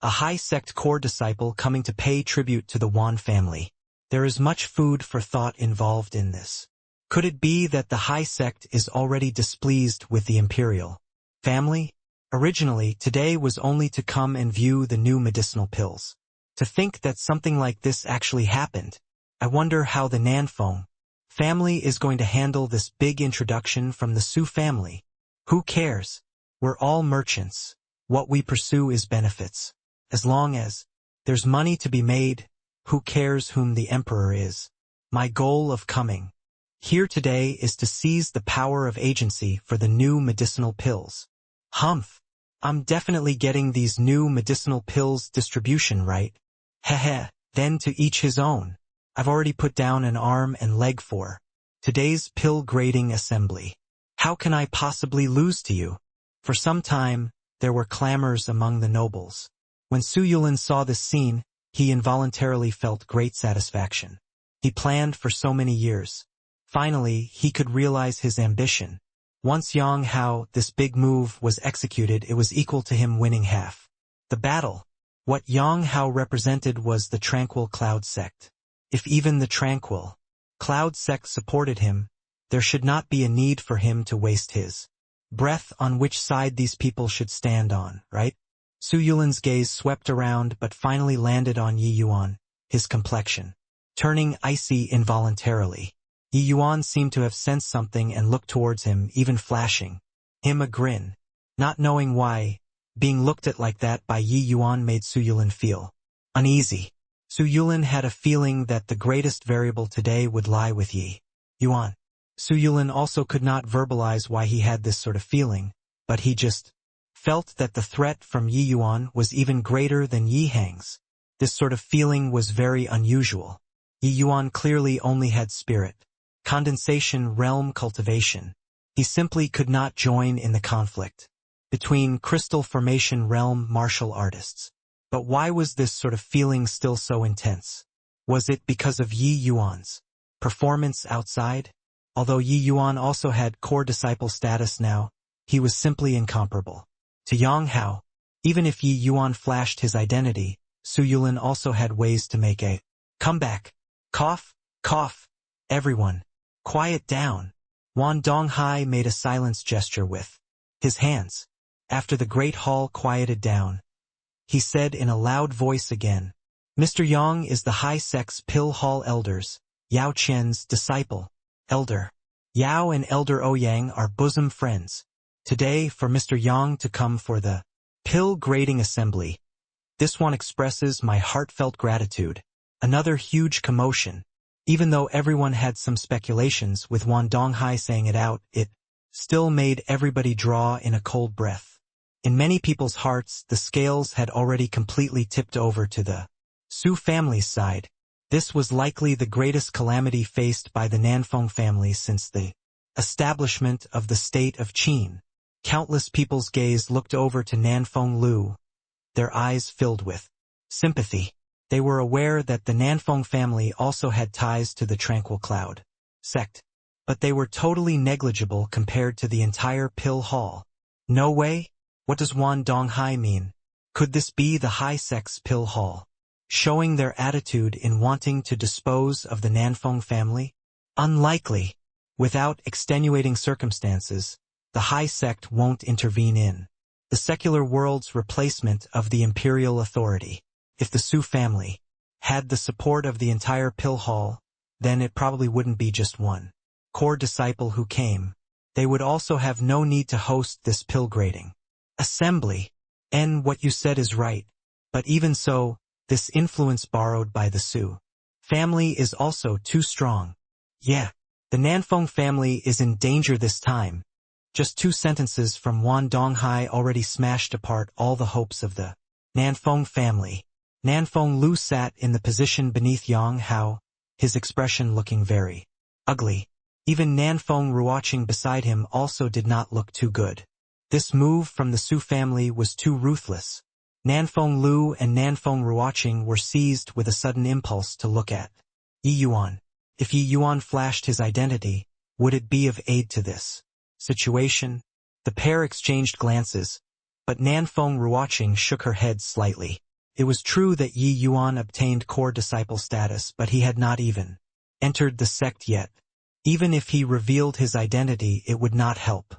A high sect core disciple coming to pay tribute to the Wan family. There is much food for thought involved in this. Could it be that the high sect is already displeased with the imperial family? Originally, today was only to come and view the new medicinal pills. To think that something like this actually happened. I wonder how the Nanfeng family is going to handle this big introduction from the Su family. Who cares? We're all merchants. What we pursue is benefits. As long as there's money to be made, who cares whom the emperor is? My goal of coming here today is to seize the power of agency for the new medicinal pills. Humph. I'm definitely getting these new medicinal pills distribution right. Heh. Then to each his own. I've already put down an arm and leg for today's pill grading assembly. How can I possibly lose to you? For some time, there were clamors among the nobles. When Su Yulin saw this scene, he involuntarily felt great satisfaction. He planned for so many years. Finally, he could realize his ambition. Once Yang Hao, this big move, was executed, it was equal to him winning half the battle. What Yang Hao represented was the tranquil cloud sect. If even the tranquil cloud sect supported him, there should not be a need for him to waste his breath on which side these people should stand on, right? Su Yulin's gaze swept around but finally landed on Yi Yuan, his complexion turning icy involuntarily. Yi Yuan seemed to have sensed something and looked towards him, even flashing him a grin. Not knowing why, being looked at like that by Yi Yuan made Su Yulin feel uneasy. Su Yulin had a feeling that the greatest variable today would lie with Yi Yuan. Su Yulin also could not verbalize why he had this sort of feeling, but he just felt that the threat from Yi Yuan was even greater than Yi Hang's. This sort of feeling was very unusual. Yi Yuan clearly only had spirit, condensation realm cultivation. He simply could not join in the conflict between crystal formation realm martial artists. But why was this sort of feeling still so intense? Was it because of Yi Yuan's performance outside? Although Yi Yuan also had core disciple status now, he was simply incomparable to Yang Hao. Even if Yi Yuan flashed his identity, Su Yulin also had ways to make a comeback. Cough, cough. Everyone, quiet down. Wan Donghai made a silence gesture with his hands. After the great hall quieted down, he said in a loud voice again, Mr. Yang is the High Sect's Pill Hall elders, Yao Qian's disciple. Elder Yao and Elder Ouyang are bosom friends. Today, for Mr. Yang to come for the pill grading assembly, this one expresses my heartfelt gratitude. Another huge commotion. Even though everyone had some speculations, with Wan Donghai saying it out, it still made everybody draw in a cold breath. In many people's hearts, the scales had already completely tipped over to the Su family's side. This was likely the greatest calamity faced by the Nanfeng family since the establishment of the state of Qin. Countless people's gaze looked over to Nanfeng Lu, their eyes filled with sympathy. They were aware that the Nanfeng family also had ties to the Tranquil Cloud sect, but they were totally negligible compared to the entire Pill Hall. No way? What does Wan Donghai mean? Could this be the High Sect's Pill Hall, showing their attitude in wanting to dispose of the Nanfeng family? Unlikely. Without extenuating circumstances, the High Sect won't intervene in the secular world's replacement of the imperial authority. If the Su family had the support of the entire Pill Hall, then it probably wouldn't be just one core disciple who came. They would also have no need to host this pill grading assembly. And what you said is right. But even so, this influence borrowed by the Su family is also too strong. Yeah, the Nanfeng family is in danger this time. Just 2 sentences from Wan Donghai already smashed apart all the hopes of the Nanfeng family. Nanfeng Lu sat in the position beneath Yang Hao, his expression looking very ugly. Even Nanfeng Ruoqing beside him also did not look too good. This move from the Su family was too ruthless. Nanfeng Lu and Nanfeng Ruoqing were seized with a sudden impulse to look at Yi Yuan. If Yi Yuan flashed his identity, would it be of aid to this situation? The pair exchanged glances, but Nanfeng Ruoqing shook her head slightly. It was true that Yi Yuan obtained core disciple status, but he had not even entered the sect yet. Even if he revealed his identity, it would not help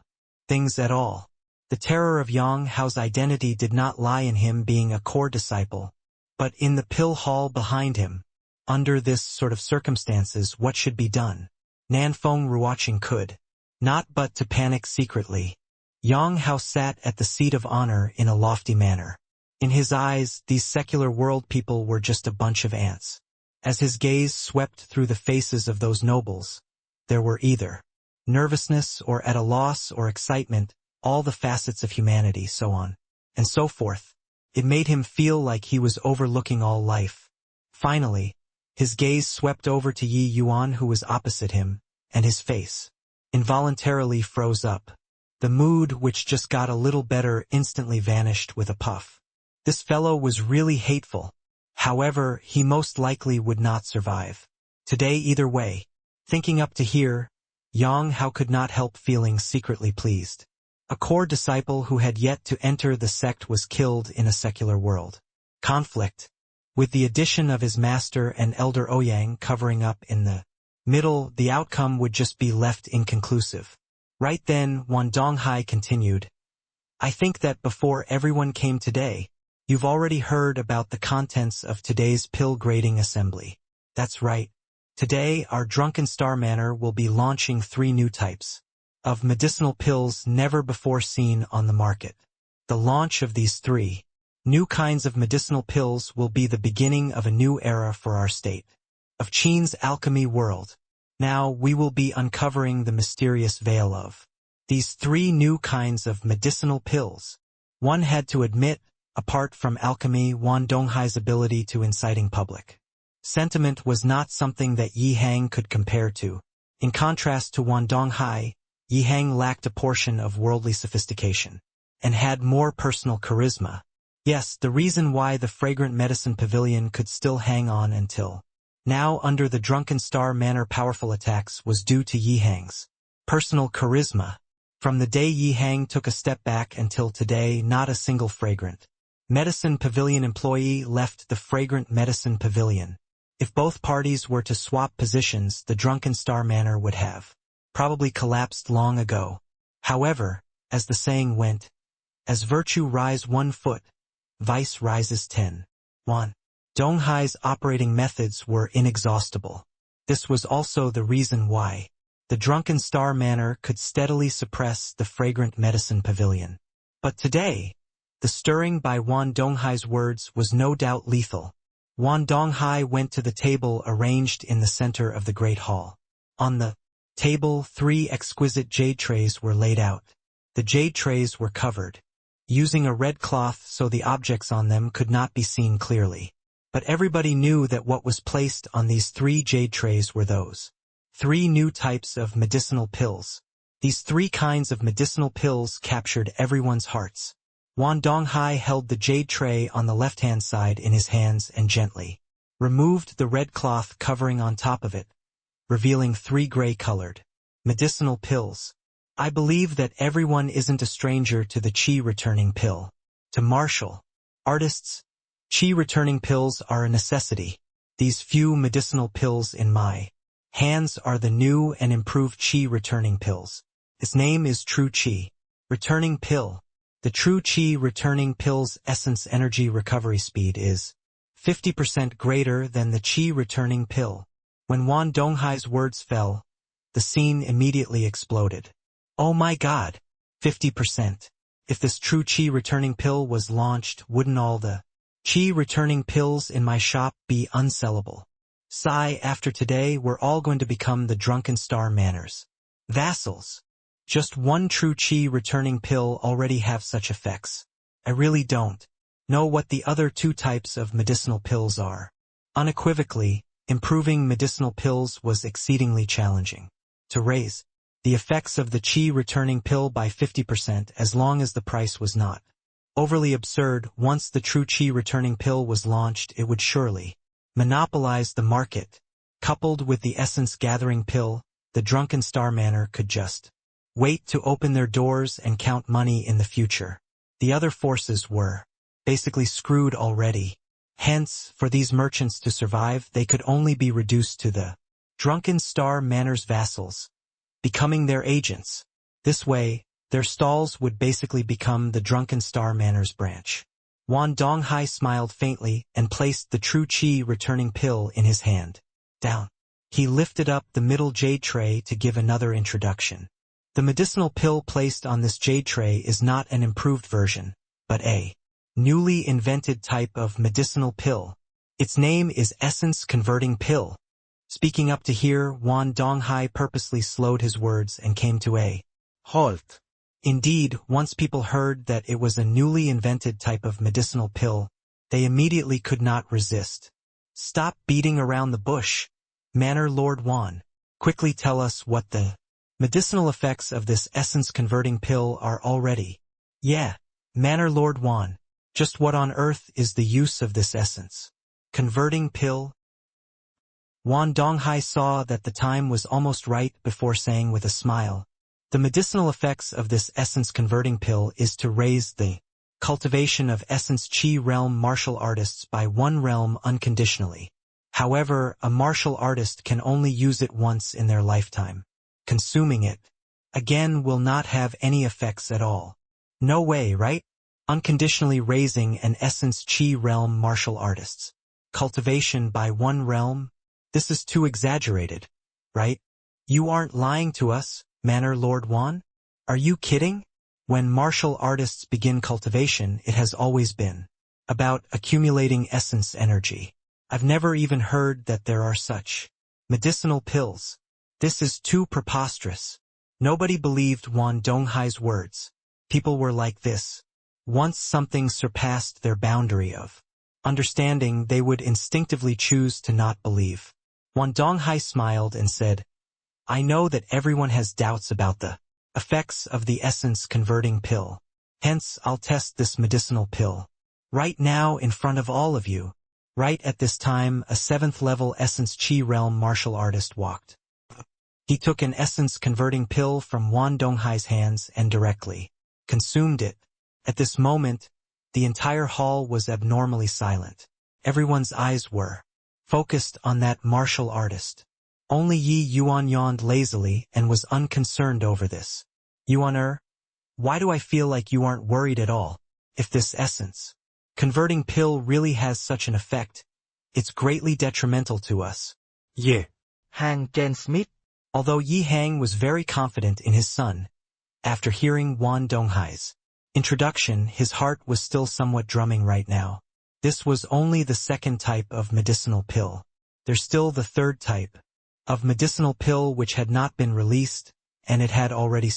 things at all. The terror of Yang Hao's identity did not lie in him being a core disciple, but in the pill hall behind him. Under this sort of circumstances, what should be done? Nanfeng Ruoqing could not but to panic secretly. Yang Hao sat at the seat of honor in a lofty manner. In his eyes, these secular world people were just a bunch of ants. As his gaze swept through the faces of those nobles, there were either nervousness or at a loss or excitement, all the facets of humanity, so on and so forth. It made him feel like he was overlooking all life. Finally, his gaze swept over to Yi Yuan, who was opposite him, and his face involuntarily froze up. The mood, which just got a little better, instantly vanished with a puff. This fellow was really hateful. However, he most likely would not survive today either way. Thinking up to here, Yang Hao could not help feeling secretly pleased. A core disciple who had yet to enter the sect was killed in a secular world. Conflict. With the addition of his master and elder Ouyang covering up in the middle, the outcome would just be left inconclusive. Right then, Wan Donghai continued, I think that before everyone came today, you've already heard about the contents of today's pill grading assembly. That's right. Today, our Drunken Star Manor will be launching 3 new types of medicinal pills never before seen on the market. The launch of these 3 new kinds of medicinal pills will be the beginning of a new era for our state of Qin's alchemy world. Now we will be uncovering the mysterious veil of these 3 new kinds of medicinal pills. One had to admit, apart from alchemy, Wan Donghai's ability to inciting public sentiment was not something that Yi Hang could compare to. In contrast to Wan Donghai, Yi Hang lacked a portion of worldly sophistication and had more personal charisma. Yes, the reason why the Fragrant Medicine Pavilion could still hang on until now under the Drunken Star Manor powerful attacks was due to Yi Hang's personal charisma. From the day Yi Hang took a step back until today, not a single Fragrant Medicine Pavilion employee left the Fragrant Medicine Pavilion. If both parties were to swap positions, the Drunken Star Manor would have probably collapsed long ago. However, as the saying went, as virtue rise 1 foot, vice rises 10. Wan Donghai's operating methods were inexhaustible. This was also the reason why the Drunken Star Manor could steadily suppress the Fragrant Medicine Pavilion. But today, the stirring by Wan Donghai's words was no doubt lethal. Wan Donghai went to the table arranged in the center of the great hall. On the table, 3 exquisite jade trays were laid out. The jade trays were covered, using a red cloth so the objects on them could not be seen clearly. But everybody knew that what was placed on these 3 jade trays were those 3 new types of medicinal pills. These 3 kinds of medicinal pills captured everyone's hearts. Wan Donghai held the jade tray on the left-hand side in his hands and gently removed the red cloth covering on top of it, revealing 3 gray-colored medicinal pills. I believe that everyone isn't a stranger to the Qi-returning pill. To martial artists, Qi-returning pills are a necessity. These few medicinal pills in my hands are the new and improved Qi-returning pills. Its name is True Qi Returning Pill. The True Qi Returning Pill's essence energy recovery speed is 50% greater than the Qi Returning Pill. When Wan Donghai's words fell, the scene immediately exploded. Oh my God! 50%. If this True Qi Returning Pill was launched, wouldn't all the Qi Returning Pills in my shop be unsellable? Sigh, after today we're all going to become the Drunken Star Manor's vassals. Just 1 True Qi Returning Pill already have such effects. I really don't know what the other 2 types of medicinal pills are. Unequivocally, improving medicinal pills was exceedingly challenging. To raise the effects of the Qi Returning Pill by 50% as long as the price was not overly absurd, once the True Qi Returning Pill was launched, it would surely monopolize the market. Coupled with the Essence Gathering Pill, the Drunken Star Manor could just wait to open their doors and count money in the future. The other forces were basically screwed already. Hence, for these merchants to survive, they could only be reduced to the Drunken Star Manor's vassals, becoming their agents. This way, their stalls would basically become the Drunken Star Manor's branch. Wan Donghai smiled faintly and placed the True Qi Returning Pill in his hand. Down. He lifted up the middle jade tray to give another introduction. The medicinal pill placed on this jade tray is not an improved version, but a newly invented type of medicinal pill. Its name is Essence Converting Pill. Speaking up to here, Wan Donghai purposely slowed his words and came to a halt. Indeed, once people heard that it was a newly invented type of medicinal pill, they immediately could not resist. Stop beating around the bush, Manor Lord Wan. Quickly tell us what the medicinal effects of this essence-converting pill are already. Yeah, Manor Lord Wan. Just what on earth is the use of this essence converting pill? Wan Donghai saw that the time was almost right before saying with a smile, "The medicinal effects of this essence-converting pill is to raise the cultivation of essence chi realm martial artists by one realm unconditionally. However, a martial artist can only use it once in their lifetime. Consuming it again will not have any effects at all. No way, right? Unconditionally raising an essence chi realm martial artists. Cultivation by one realm? This is too exaggerated, right? You aren't lying to us, Manor Lord Wan? Are you kidding? When martial artists begin cultivation, it has always been about accumulating essence energy. I've never even heard that there are such medicinal pills. This is too preposterous." Nobody believed Wan Donghai's words. People were like this. Once something surpassed their boundary of understanding, they would instinctively choose to not believe. Wan Donghai smiled and said, "I know that everyone has doubts about the effects of the essence-converting pill. Hence, I'll test this medicinal pill right now in front of all of you." Right at this time, a 7th-level essence chi realm martial artist walked. He took an essence-converting pill from Wan Donghai's hands and directly consumed it. At this moment, the entire hall was abnormally silent. Everyone's eyes were focused on that martial artist. Only Yi Yuan yawned lazily and was unconcerned over this. "Yuan, why do I feel like you aren't worried at all? If this essence-converting pill really has such an effect, it's greatly detrimental to us." Yeah. Hang Jen Smith. Although Yi Hang was very confident in his son, after hearing Wan Donghai's introduction, his heart was still somewhat drumming right now. This was only the 2nd type of medicinal pill. There's still the 3rd type of medicinal pill which had not been released, and it had already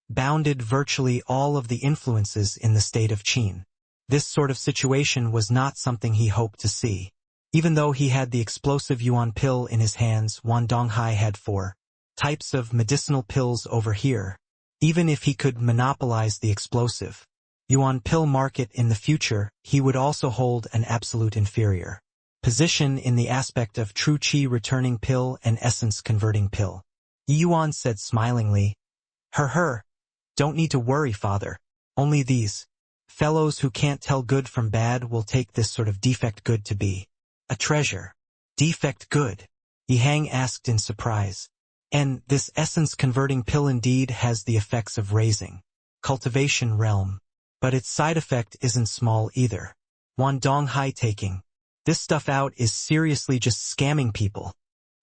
bounded virtually all of the influences in the state of Qin. This sort of situation was not something he hoped to see. Even though he had the explosive Yuan pill in his hands, Wan Donghai had 4 types of medicinal pills over here. Even if he could monopolize the explosive Yuan pill market in the future, he would also hold an absolute inferior position in the aspect of true chi returning pill and essence converting pill. Yuan said smilingly, Don't need to worry, father. Only these fellows who can't tell good from bad will take this sort of defect good to be a treasure." "Defect good?" Yi Hang asked in surprise. "And this essence-converting pill indeed has the effects of raising cultivation realm. But its side effect isn't small either. Wan Donghai taking this stuff out is seriously just scamming people."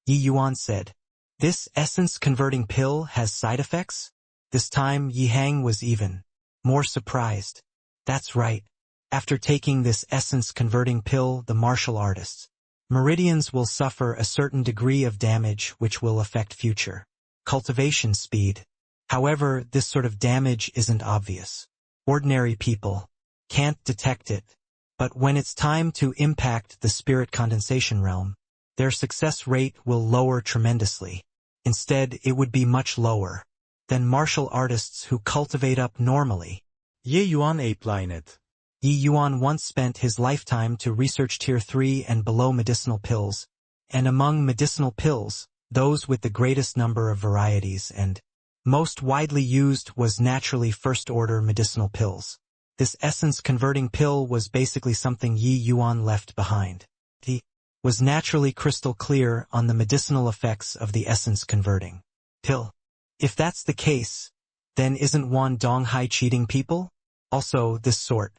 Yi Yuan said, "This essence-converting pill has side effects?" This time Yi Hang was even more surprised. "That's right. After taking this essence-converting pill, the martial artists' meridians will suffer a certain degree of damage which will affect future cultivation speed. However, this sort of damage isn't obvious. Ordinary people can't detect it. But when it's time to impact the spirit condensation realm, their success rate will lower tremendously. Instead, it would be much lower than martial artists who cultivate up normally." Ye Yuan ape-linet. Yi Yuan once spent his lifetime to research Tier 3 and below medicinal pills, and among medicinal pills, those with the greatest number of varieties and most widely used was naturally first-order medicinal pills. This essence-converting pill was basically something Yi Yuan left behind. He was naturally crystal clear on the medicinal effects of the essence-converting pill. If that's the case, then isn't Wan Donghai cheating people? Also, this sort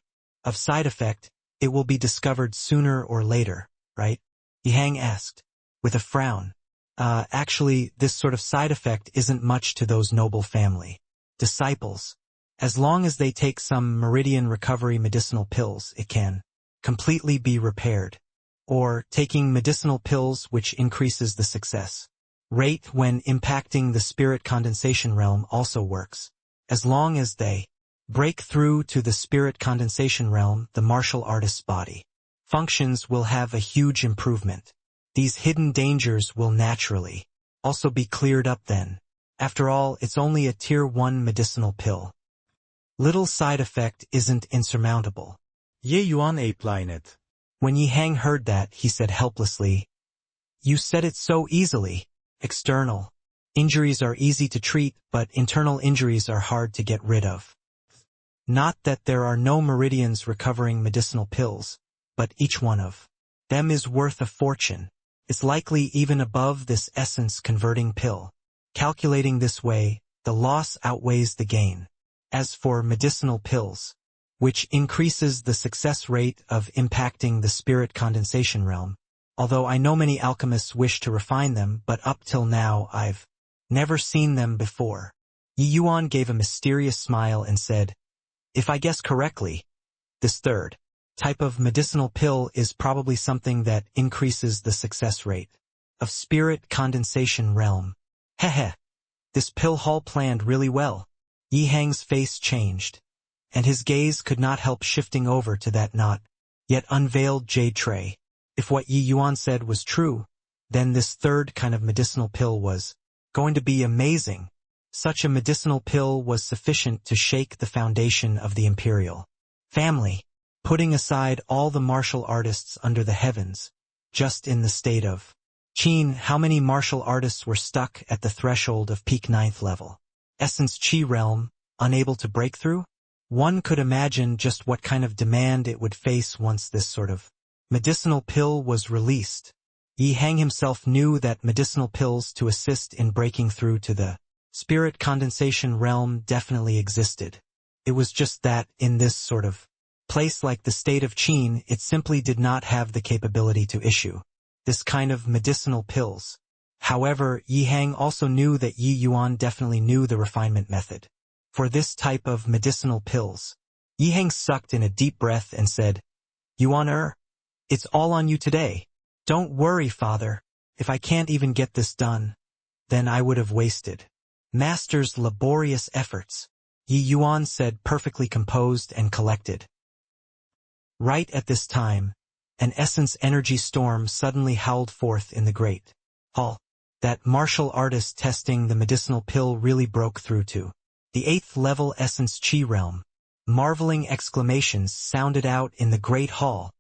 of side effect, it will be discovered sooner or later, right? Yi Hang asked, with a frown. Actually, this sort of side effect isn't much to those noble family disciples. As long as they take some meridian recovery medicinal pills, it can completely be repaired. Or taking medicinal pills which increases the success rate when impacting the spirit condensation realm also works. As long as they break through to the spirit condensation realm, the martial artist's body functions will have a huge improvement. These hidden dangers will naturally also be cleared up then. After all, it's only a Tier 1 medicinal pill. Little side effect isn't insurmountable. Ye Yuan ape-linet. When Yi Hang heard that, he said helplessly, You said it so easily. External injuries are easy to treat, but internal injuries are hard to get rid of. Not that there are no meridians recovering medicinal pills, but each one of them is worth a fortune. It's likely even above this essence-converting pill. Calculating this way, the loss outweighs the gain. As for medicinal pills, which increases the success rate of impacting the spirit condensation realm, although I know many alchemists wish to refine them, but up till now I've never seen them before. Yi Yuan gave a mysterious smile and said, if I guess correctly, this third type of medicinal pill is probably something that increases the success rate of spirit condensation realm. Heh. This pill Hall planned really well. Yi Hang's face changed, and his gaze could not help shifting over to that not yet unveiled jade tray. If what Yi Yuan said was true, then this third kind of medicinal pill was going to be amazing. Such a medicinal pill was sufficient to shake the foundation of the imperial family, putting aside all the martial artists under the heavens. Just in the state of Qin, how many martial artists were stuck at the threshold of peak 9th level essence Qi realm, unable to break through? One could imagine just what kind of demand it would face once this sort of medicinal pill was released. Yi Hang himself knew that medicinal pills to assist in breaking through to the spirit condensation realm definitely existed. It was just that, in this sort of place like the state of Qin, it simply did not have the capability to issue this kind of medicinal pills. However, Yi Hang also knew that Yi Yuan definitely knew the refinement method for this type of medicinal pills. Yi Hang sucked in a deep breath and said, Yuan, it's all on you today. Don't worry, father. If I can't even get this done, then I would have wasted Master's laborious efforts, Yi Yuan said, perfectly composed and collected. Right at this time, an essence energy storm suddenly howled forth in the great hall. That martial artist testing the medicinal pill really broke through to the 8th level essence Qi realm. Marveling exclamations sounded out in the great hall.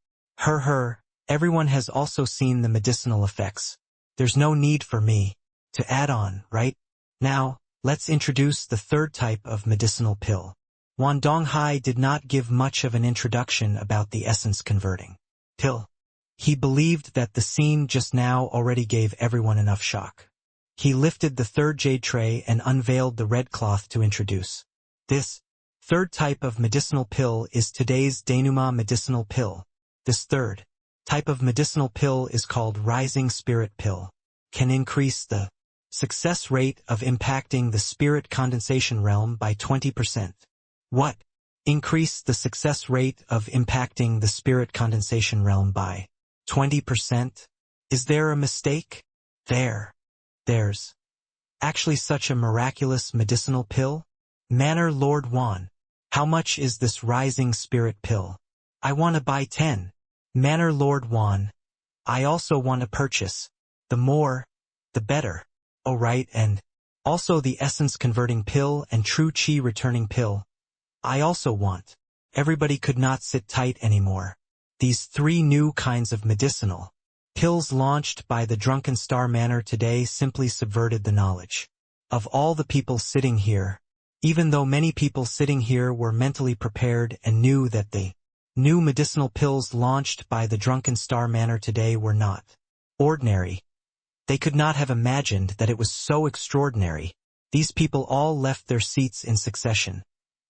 Everyone has also seen the medicinal effects. There's no need for me to add on, right? Now, let's introduce the third type of medicinal pill. Wan Donghai did not give much of an introduction about the essence-converting pill. He believed that the scene just now already gave everyone enough shock. He lifted the third jade tray and unveiled the red cloth to introduce. This third type of medicinal pill is today's denouement medicinal pill. This third type of medicinal pill is called Rising Spirit Pill. Can increase the success rate of impacting the spirit condensation realm by 20%. What? Increase the success rate of impacting the spirit condensation realm by 20%? Is there a mistake? There's actually such a miraculous medicinal pill? Manor Lord Wan, how much is this rising spirit pill? I want to buy 10. Manor Lord Wan, I also want to purchase. The more, the better. Oh right, and also the essence converting pill and true Qi returning pill. I also want. Everybody could not sit tight anymore. These 3 new kinds of medicinal pills launched by the Drunken Star Manor today simply subverted the knowledge of all the people sitting here, even though many people sitting here were mentally prepared and knew that the new medicinal pills launched by the Drunken Star Manor today were not ordinary. They could not have imagined that it was so extraordinary. These people all left their seats in succession,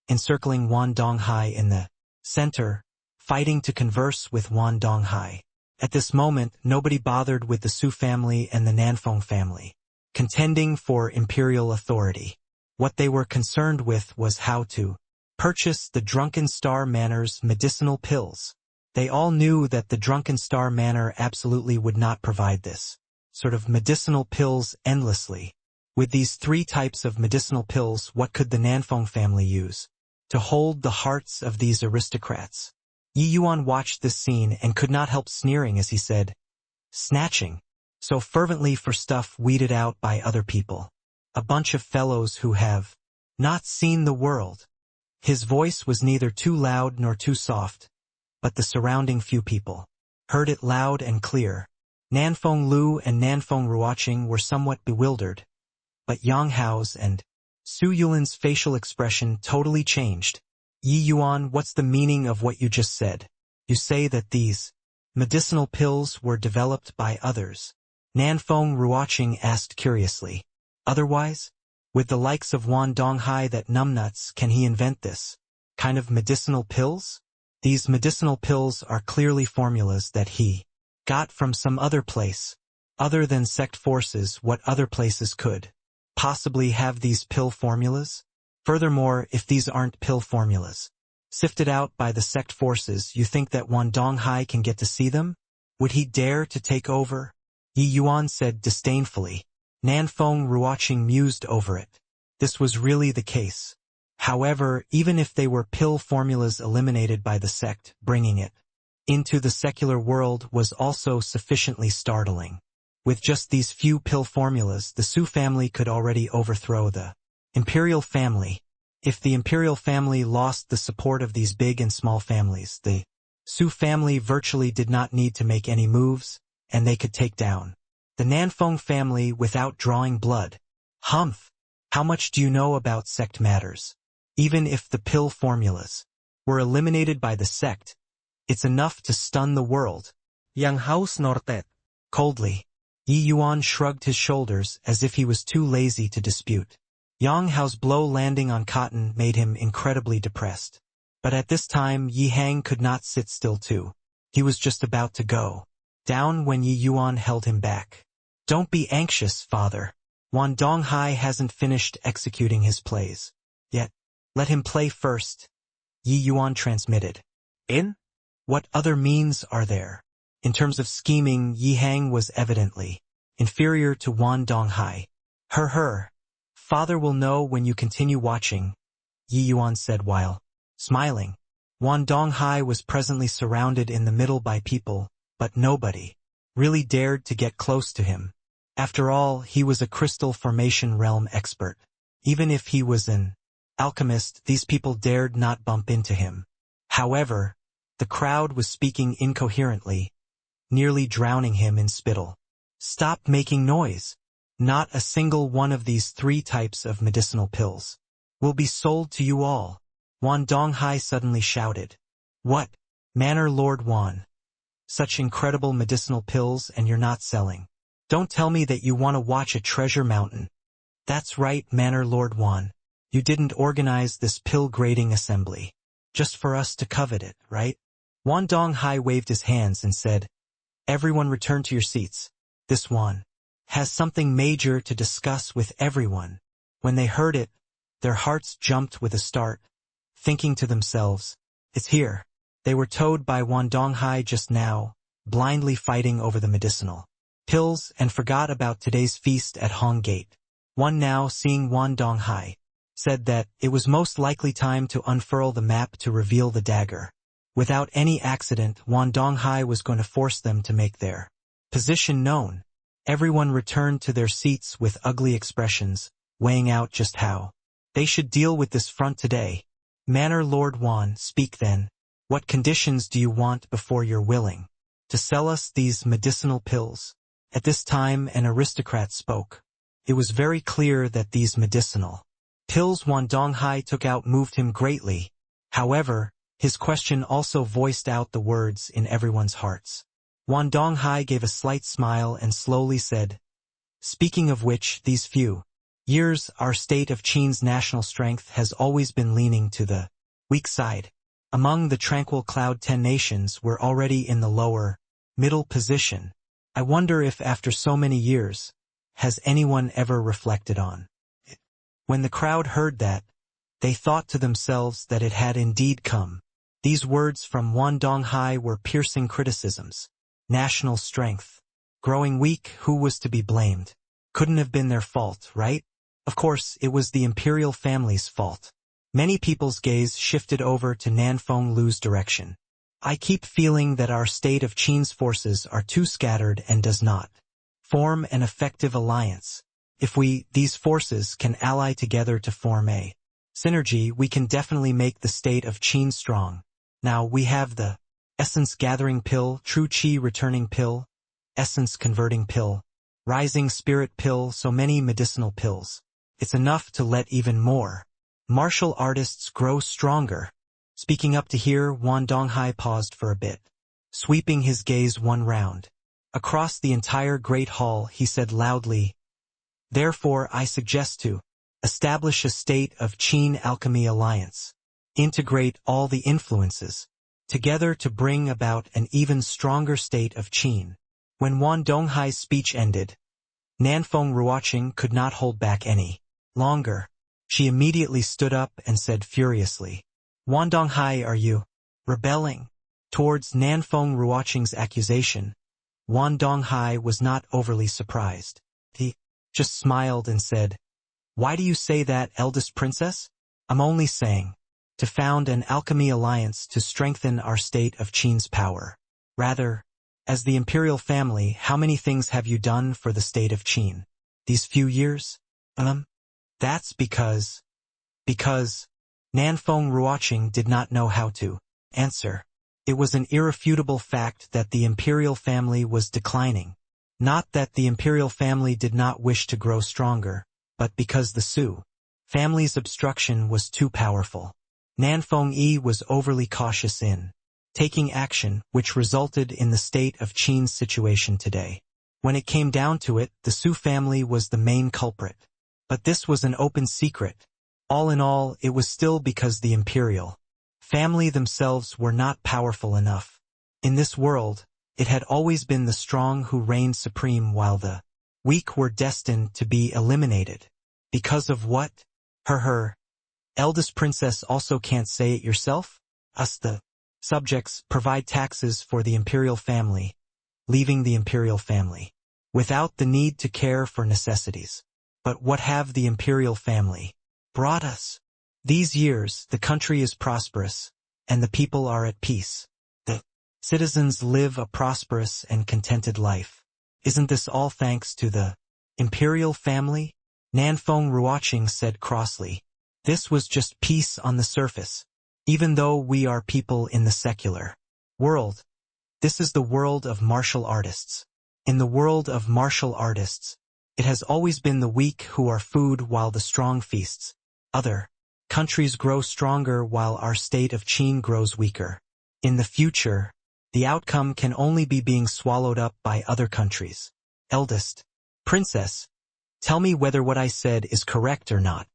encircling Wan Donghai in the center, fighting to converse with Wan Donghai. At this moment, nobody bothered with the Su family and the Nanfeng family, contending for imperial authority. What they were concerned with was how to purchase the Drunken Star Manor's medicinal pills. They all knew that the Drunken Star Manor absolutely would not provide this sort of medicinal pills endlessly. With these 3 types of medicinal pills, what could the Nanfeng family use to hold the hearts of these aristocrats? Yi Yuan watched this scene and could not help sneering as he said, snatching so fervently for stuff weeded out by other people. A bunch of fellows who have not seen the world. His voice was neither too loud nor too soft, but the surrounding few people heard it loud and clear. Nanfeng Lu and Nanfeng Ruoqing were somewhat bewildered, but Yang Hao's and Su Yulin's facial expression totally changed. Yi Yuan, what's the meaning of what you just said? You say that these medicinal pills were developed by others. Nanfeng Ruoqing asked curiously. Otherwise? With the likes of Wan Donghai that numbnuts, can he invent this kind of medicinal pills? These medicinal pills are clearly formulas that he got from some other place. Other than sect forces, what other places could possibly have these pill formulas? Furthermore, if these aren't pill formulas sifted out by the sect forces, you think that Wan Donghai can get to see them? Would he dare to take over? Yi Yuan said disdainfully. Nanfeng Ruoqing mused over it. This was really the case. However, even if they were pill formulas eliminated by the sect, bringing it into the secular world was also sufficiently startling. With just these few pill formulas, the Su family could already overthrow the imperial family. If the imperial family lost the support of these big and small families, the Su family virtually did not need to make any moves, and they could take down the Nanfeng family without drawing blood. Humph! How much do you know about sect matters? Even if the pill formulas were eliminated by the sect, it's enough to stun the world. Yang Hao snorted coldly. Yi Yuan shrugged his shoulders as if he was too lazy to dispute. Yang Hao's blow landing on cotton made him incredibly depressed. But at this time Yi Hang could not sit still too. He was just about to go down when Yi Yuan held him back. Don't be anxious, father. Wan Donghai hasn't finished executing his plays yet. Let him play first. Yi Yuan transmitted. In? What other means are there? In terms of scheming, Yi Hang was evidently inferior to Wan Donghai. Her. Father will know when you continue watching, Yi Yuan said while smiling. Wan Donghai was presently surrounded in the middle by people, but nobody really dared to get close to him. After all, he was a crystal formation realm expert. Even if he was an alchemist, these people dared not bump into him. However, the crowd was speaking incoherently, nearly drowning him in spittle. Stop making noise. Not a single one of these 3 types of medicinal pills will be sold to you all. Wan Donghai suddenly shouted. What? Manor Lord Wan. Such incredible medicinal pills and you're not selling. Don't tell me that you want to watch a treasure mountain. That's right, Manor Lord Wan. You didn't organize this pill grading assembly just for us to covet it, right? Wan Donghai waved his hands and said, Everyone return to your seats. This Wan has something major to discuss with everyone. When they heard it, their hearts jumped with a start, thinking to themselves, it's here. They were towed by Wan Donghai just now, blindly fighting over the medicinal pills and forgot about today's feast at Hong Gate. One now, seeing Wan Donghai, said that it was most likely time to unfurl the map to reveal the dagger. Without any accident, Wan Donghai was going to force them to make their position known. Everyone returned to their seats with ugly expressions, weighing out just how they should deal with this front today. Manor Lord Wan, speak then. What conditions do you want before you're willing to sell us these medicinal pills? At this time an aristocrat spoke. It was very clear that these medicinal pills Wan Donghai took out moved him greatly. However, his question also voiced out the words in everyone's hearts. Wan Donghai gave a slight smile and slowly said, Speaking of which, these few years our state of Qin's national strength has always been leaning to the weak side. Among the tranquil Cloud 10 nations we're already in the lower, middle position. I wonder if after so many years, has anyone ever reflected on it? When the crowd heard that, they thought to themselves that it had indeed come. These words from Wan Donghai were piercing criticisms. National strength. Growing weak, who was to be blamed? Couldn't have been their fault, right? Of course, it was the imperial family's fault. Many people's gaze shifted over to Nanfeng Lu's direction. I keep feeling that our state of Qin's forces are too scattered and does not form an effective alliance. If these forces can ally together to form a synergy, we can definitely make the state of Qin strong. Now we have the essence gathering pill, true qi returning pill, essence-converting pill, rising spirit pill, so many medicinal pills. It's enough to let even more martial artists grow stronger. Speaking up to hear, Wan Donghai paused for a bit, sweeping his gaze one round. Across the entire great hall, he said loudly, "Therefore I suggest to establish a state of Qin Alchemy Alliance. Integrate all the influences together to bring about an even stronger state of Qin." When Wan Donghai's speech ended, Nanfeng Ruoqing could not hold back any longer. She immediately stood up and said furiously, "Wan Donghai, are you rebelling?" Towards Nanfeng Ruoqing's accusation, Wan Donghai was not overly surprised. He just smiled and said, "Why do you say that, eldest princess?" "I'm only saying, to found an alchemy alliance to strengthen our state of Qin's power. Rather, as the imperial family, how many things have you done for the state of Qin these few years?" That's because Nanfeng Ruoqing did not know how to answer. It was an irrefutable fact that the imperial family was declining. Not that the imperial family did not wish to grow stronger, but because the Su family's obstruction was too powerful. Nanfeng Yi was overly cautious in taking action, which resulted in the state of Qin's situation today. When it came down to it, the Su family was the main culprit. But this was an open secret. All in all, it was still because the imperial family themselves were not powerful enough. In this world, it had always been the strong who reigned supreme while the weak were destined to be eliminated. Because of what? Her eldest princess also can't say it yourself? Us the subjects provide taxes for the imperial family, leaving the imperial family without the need to care for necessities. But what have the imperial family brought us? These years, the country is prosperous, and the people are at peace. The citizens live a prosperous and contented life. Isn't this all thanks to the imperial family? Nanfeng Ruoqing said crossly. This was just peace on the surface. Even though we are people in the secular world, this is the world of martial artists. In the world of martial artists, it has always been the weak who are food while the strong feasts. Other countries grow stronger while our state of Qin grows weaker. In the future, the outcome can only be being swallowed up by other countries. Eldest princess, tell me whether what I said is correct or not.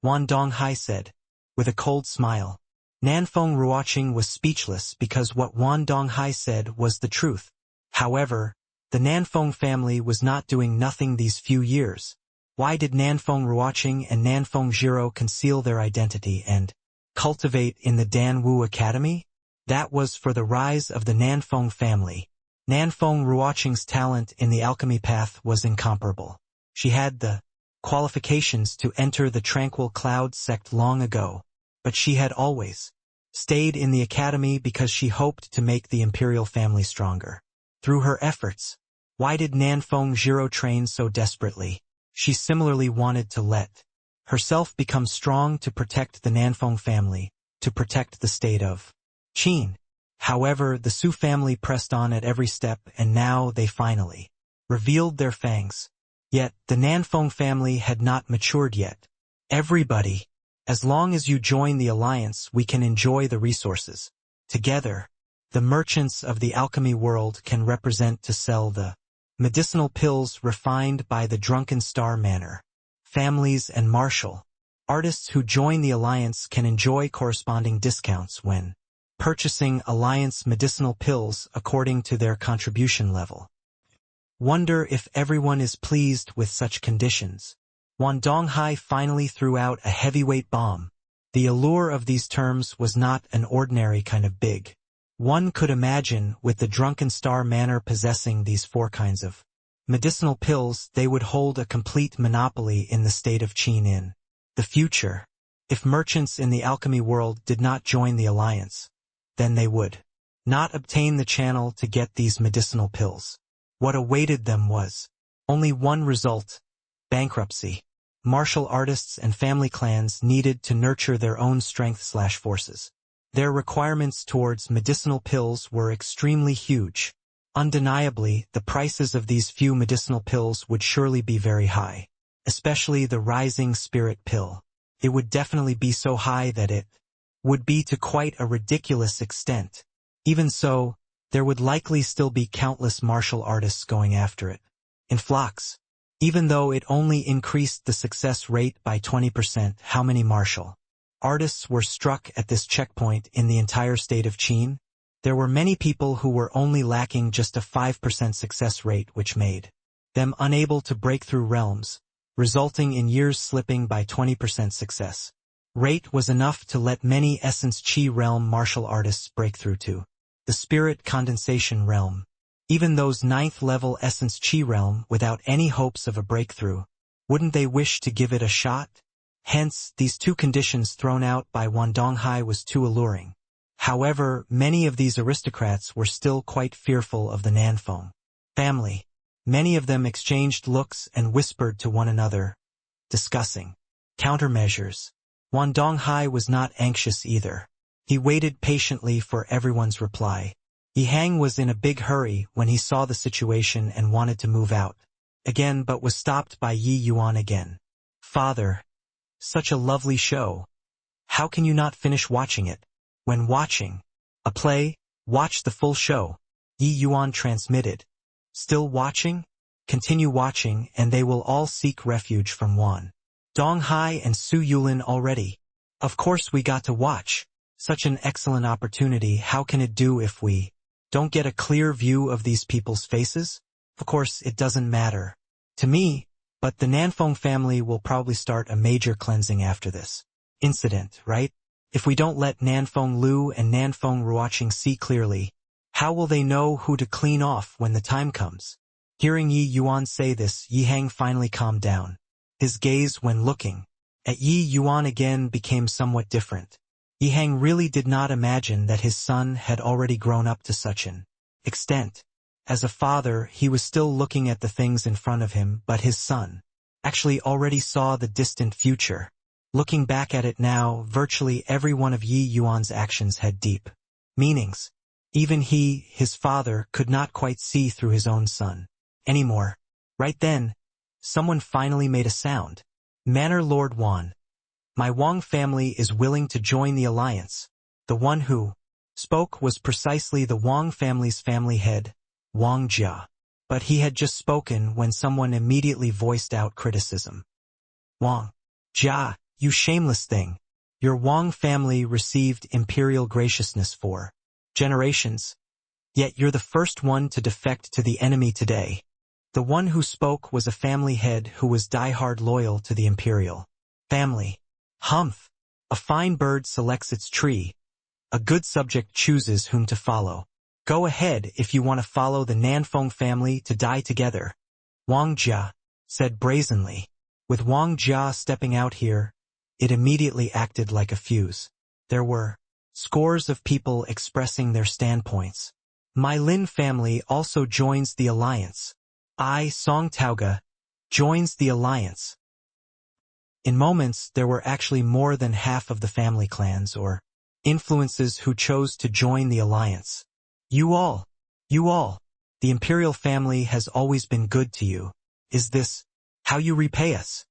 Wan Donghai said, with a cold smile. Nanfeng Ruoqing was speechless because what Wan Donghai said was the truth. However, the Nanfeng family was not doing nothing these few years. Why did Nanfeng Ruoqing and Nanfeng Jiro conceal their identity and cultivate in the Danwu Academy? That was for the rise of the Nanfeng family. Nanfeng Ruoqing's talent in the alchemy path was incomparable. She had the qualifications to enter the Tranquil Cloud sect long ago, but she had always stayed in the academy because she hoped to make the imperial family stronger. Through her efforts, why did Nanfeng Jiro train so desperately? She similarly wanted to let herself become strong to protect the Nanfeng family, to protect the state of Qin. However, the Su family pressed on at every step, and now they finally revealed their fangs. Yet, the Nanfeng family had not matured yet. Everybody, as long as you join the alliance, we can enjoy the resources. Together, the merchants of the alchemy world can represent to sell the medicinal pills refined by the Drunken Star manner. Families and martial artists who join the alliance can enjoy corresponding discounts when purchasing alliance medicinal pills according to their contribution level. Wonder if everyone is pleased with such conditions. Wan Donghai finally threw out a heavyweight bomb. The allure of these terms was not an ordinary kind of big. One could imagine, with the Drunken Star manor possessing these 4 kinds of medicinal pills, they would hold a complete monopoly in the state of Qin in the future. If merchants in the alchemy world did not join the alliance, then they would not obtain the channel to get these medicinal pills. What awaited them was only one result: bankruptcy. Martial artists and family clans needed to nurture their own strength/forces. Their requirements towards medicinal pills were extremely huge. Undeniably, the prices of these few medicinal pills would surely be very high, especially the rising spirit pill. It would definitely be so high that it would be to quite a ridiculous extent. Even so, there would likely still be countless martial artists going after it. In flocks. Even though it only increased the success rate by 20%, how many martial artists were struck at this checkpoint in the entire state of Qin? There were many people who were only lacking just a 5% success rate, which made them unable to break through realms, resulting in years slipping by 20% success rate was enough to let many Essence Qi realm martial artists break through to the Spirit Condensation realm. Even those 9th level Essence Qi realm without any hopes of a breakthrough, wouldn't they wish to give it a shot? Hence, these two conditions thrown out by Wan Donghai was too alluring. However, many of these aristocrats were still quite fearful of the Nanfeng family. Many of them exchanged looks and whispered to one another, discussing countermeasures. Wan Donghai was not anxious either. He waited patiently for everyone's reply. Yihang was in a big hurry when he saw the situation and wanted to move out again, but was stopped by Yi Yuan again. Father, such a lovely show. How can you not finish watching it? When watching a play, watch the full show. Yi Yuan transmitted. Still watching? Continue watching, and they will all seek refuge from Wan Donghai and Su Yulin already. Of course we got to watch. Such an excellent opportunity. How can it do if we don't get a clear view of these people's faces? Of course, it doesn't matter to me, but the Nanfeng family will probably start a major cleansing after this incident, right? If we don't let Nanfeng Lu and Nanfeng Ruoqing see clearly, how will they know who to clean off when the time comes? Hearing Yi Yuan say this, Yihang finally calmed down. His gaze when looking at Yi Yuan again became somewhat different. Yihang really did not imagine that his son had already grown up to such an extent. As a father, he was still looking at the things in front of him, but his son actually already saw the distant future. Looking back at it now, virtually every one of Yi Yuan's actions had deep meanings. Even he, his father, could not quite see through his own son anymore. Right then, someone finally made a sound. Manor Lord Wan. My Wang family is willing to join the alliance. The one who spoke was precisely the Wang family's family head, Wang Jia. But he had just spoken when someone immediately voiced out criticism. Wang Jia, you shameless thing. Your Wang family received imperial graciousness for generations. Yet you're the first one to defect to the enemy today. The one who spoke was a family head who was die-hard loyal to the imperial family. Humph! A fine bird selects its tree. A good subject chooses whom to follow. Go ahead if you want to follow the Nanfeng family to die together. Wang Jia said brazenly. With Wang Jia stepping out here, it immediately acted like a fuse. There were scores of people expressing their standpoints. My Lin family also joins the alliance. I, Song Taoga, joins the alliance. In moments, there were actually more than half of the family clans or influences who chose to join the alliance. You all, the imperial family has always been good to you. Is this how you repay us?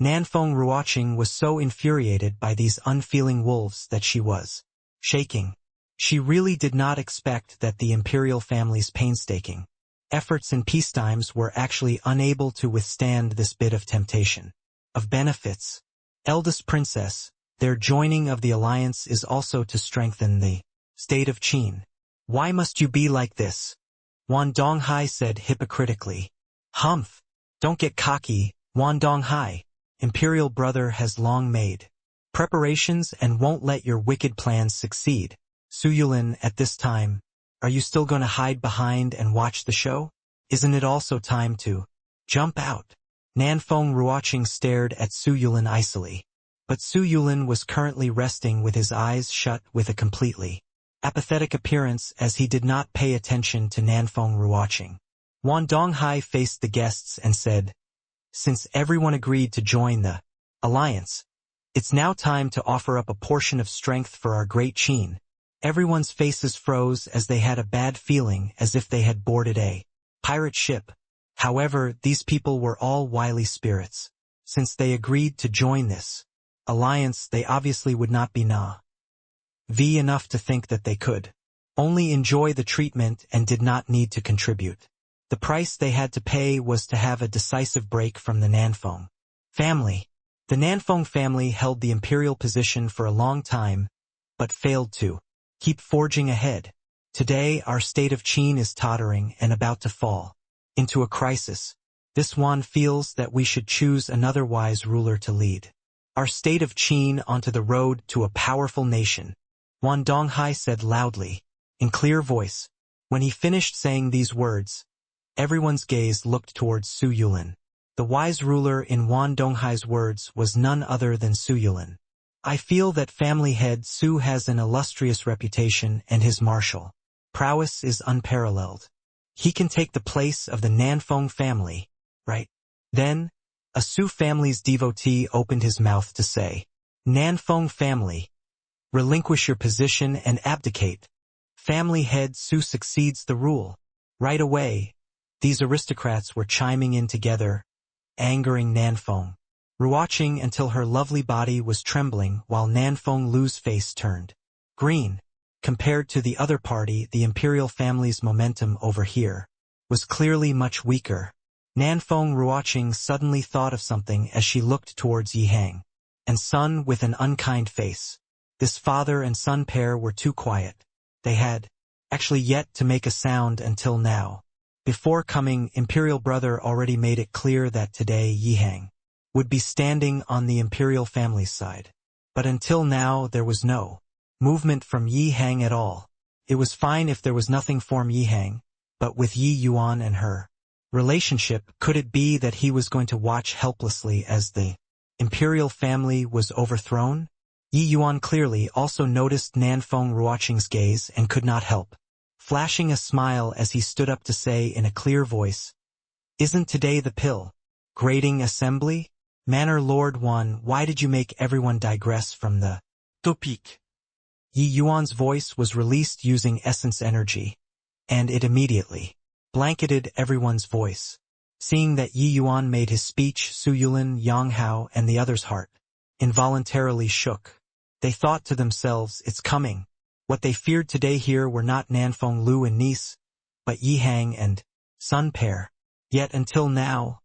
Nanfeng Ruoqing was so infuriated by these unfeeling wolves that she was shaking. She really did not expect that the imperial family's painstaking efforts in peacetimes were actually unable to withstand this bit of temptation. Of benefits, eldest princess, their joining of the alliance is also to strengthen the state of Qin. Why must you be like this? Wan Donghai said hypocritically. Humph! Don't get cocky, Wan Donghai. Imperial brother has long made preparations and won't let your wicked plans succeed. Su Yulin, at this time, are you still going to hide behind and watch the show? Isn't it also time to jump out? Nanfeng Ruoqing stared at Su Yulin icily. But Su Yulin was currently resting with his eyes shut with a completely apathetic appearance as he did not pay attention to Nanfeng Ruoqing. Wan Donghai faced the guests and said, since everyone agreed to join the alliance, it's now time to offer up a portion of strength for our great Qin. Everyone's faces froze as they had a bad feeling as if they had boarded a pirate ship. However, these people were all wily spirits. Since they agreed to join this alliance, they obviously would not be naive enough to think that they could only enjoy the treatment and did not need to contribute. The price they had to pay was to have a decisive break from the Nanfeng family. The Nanfeng family held the imperial position for a long time, but failed to keep forging ahead. Today, our state of Qin is tottering and about to fall into a crisis. This one feels that we should choose another wise ruler to lead our state of Qin onto the road to a powerful nation. Wan Donghai said loudly, in clear voice. When he finished saying these words, everyone's gaze looked towards Su Yulin. The wise ruler in Wan Donghai's words was none other than Su Yulin. I feel that family head Su has an illustrious reputation and his martial prowess is unparalleled. He can take the place of the Nanfeng family, right? Then, a Su family's devotee opened his mouth to say, Nanfeng family, relinquish your position and abdicate. Family head Su succeeds the rule. Right away, these aristocrats were chiming in together, angering Nanfeng, watching until her lovely body was trembling while Nanfeng Lu's face turned green. Compared to the other party, the imperial family's momentum over here was clearly much weaker. Nanfeng Ruoqing suddenly thought of something as she looked towards Yi Hang and Sun with an unkind face. This father and son pair were too quiet. They had actually yet to make a sound until now. Before coming, imperial brother already made it clear that today Yi Hang would be standing on the imperial family's side. But until now there was no movement from Yi Hang at all. It was fine if there was nothing from Yi Hang, but with Yi Yuan and her relationship, could it be that he was going to watch helplessly as the imperial family was overthrown? Yi Yuan clearly also noticed Nanfeng Ruoqing's gaze and could not help flashing a smile as he stood up to say in a clear voice, Isn't today the pill grading assembly? Manor Lord Wan, why did you make everyone digress from the topic? Yi Yuan's voice was released using essence energy, and it immediately blanketed everyone's voice. Seeing that Yi Yuan made his speech, Su Yulin, Yang Hao, and the others' heart involuntarily shook. They thought to themselves, it's coming. What they feared today here were not Nanfeng Lu and niece, but Yi Hang and Sun pair. Yet until now,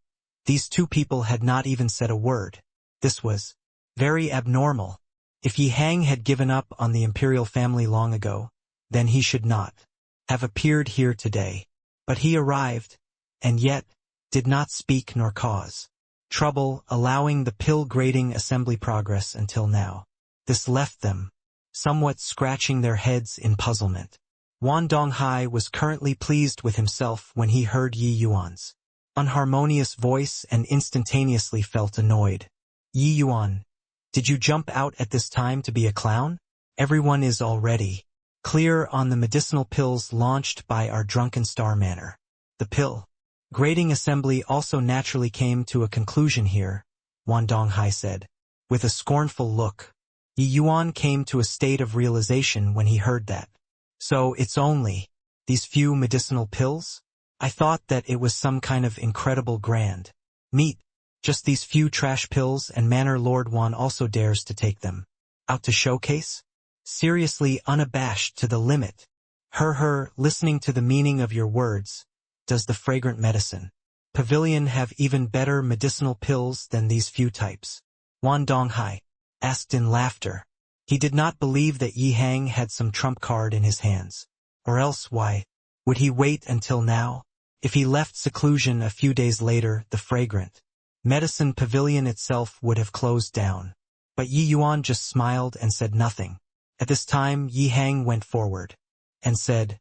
these two people had not even said a word. This was very abnormal. If Yi Hang had given up on the imperial family long ago, then he should not have appeared here today. But he arrived, and yet did not speak nor cause trouble, allowing the pill grading assembly progress until now. This left them somewhat scratching their heads in puzzlement. Wan Donghai was currently pleased with himself when he heard Yi Yuan's unharmonious voice and instantaneously felt annoyed. Yi Yuan, did you jump out at this time to be a clown? Everyone is already clear on the medicinal pills launched by our drunken star manor. The pill grading assembly also naturally came to a conclusion here, Wan Donghai said, with a scornful look. Yi Yuan came to a state of realization when he heard that. So it's only these few medicinal pills? I thought that it was some kind of incredible grand meat. Just these few trash pills, and Manor Lord Wan also dares to take them out to showcase? Seriously unabashed to the limit. Listening to the meaning of your words, does the fragrant medicine pavilion have even better medicinal pills than these few types? Wan Donghai asked in laughter. He did not believe that Yi Hang had some trump card in his hands. Or else why would he wait until now? If he left seclusion a few days later, the fragrant medicine pavilion itself would have closed down. But Yi Yuan just smiled and said nothing. At this time, Yi Hang went forward and said,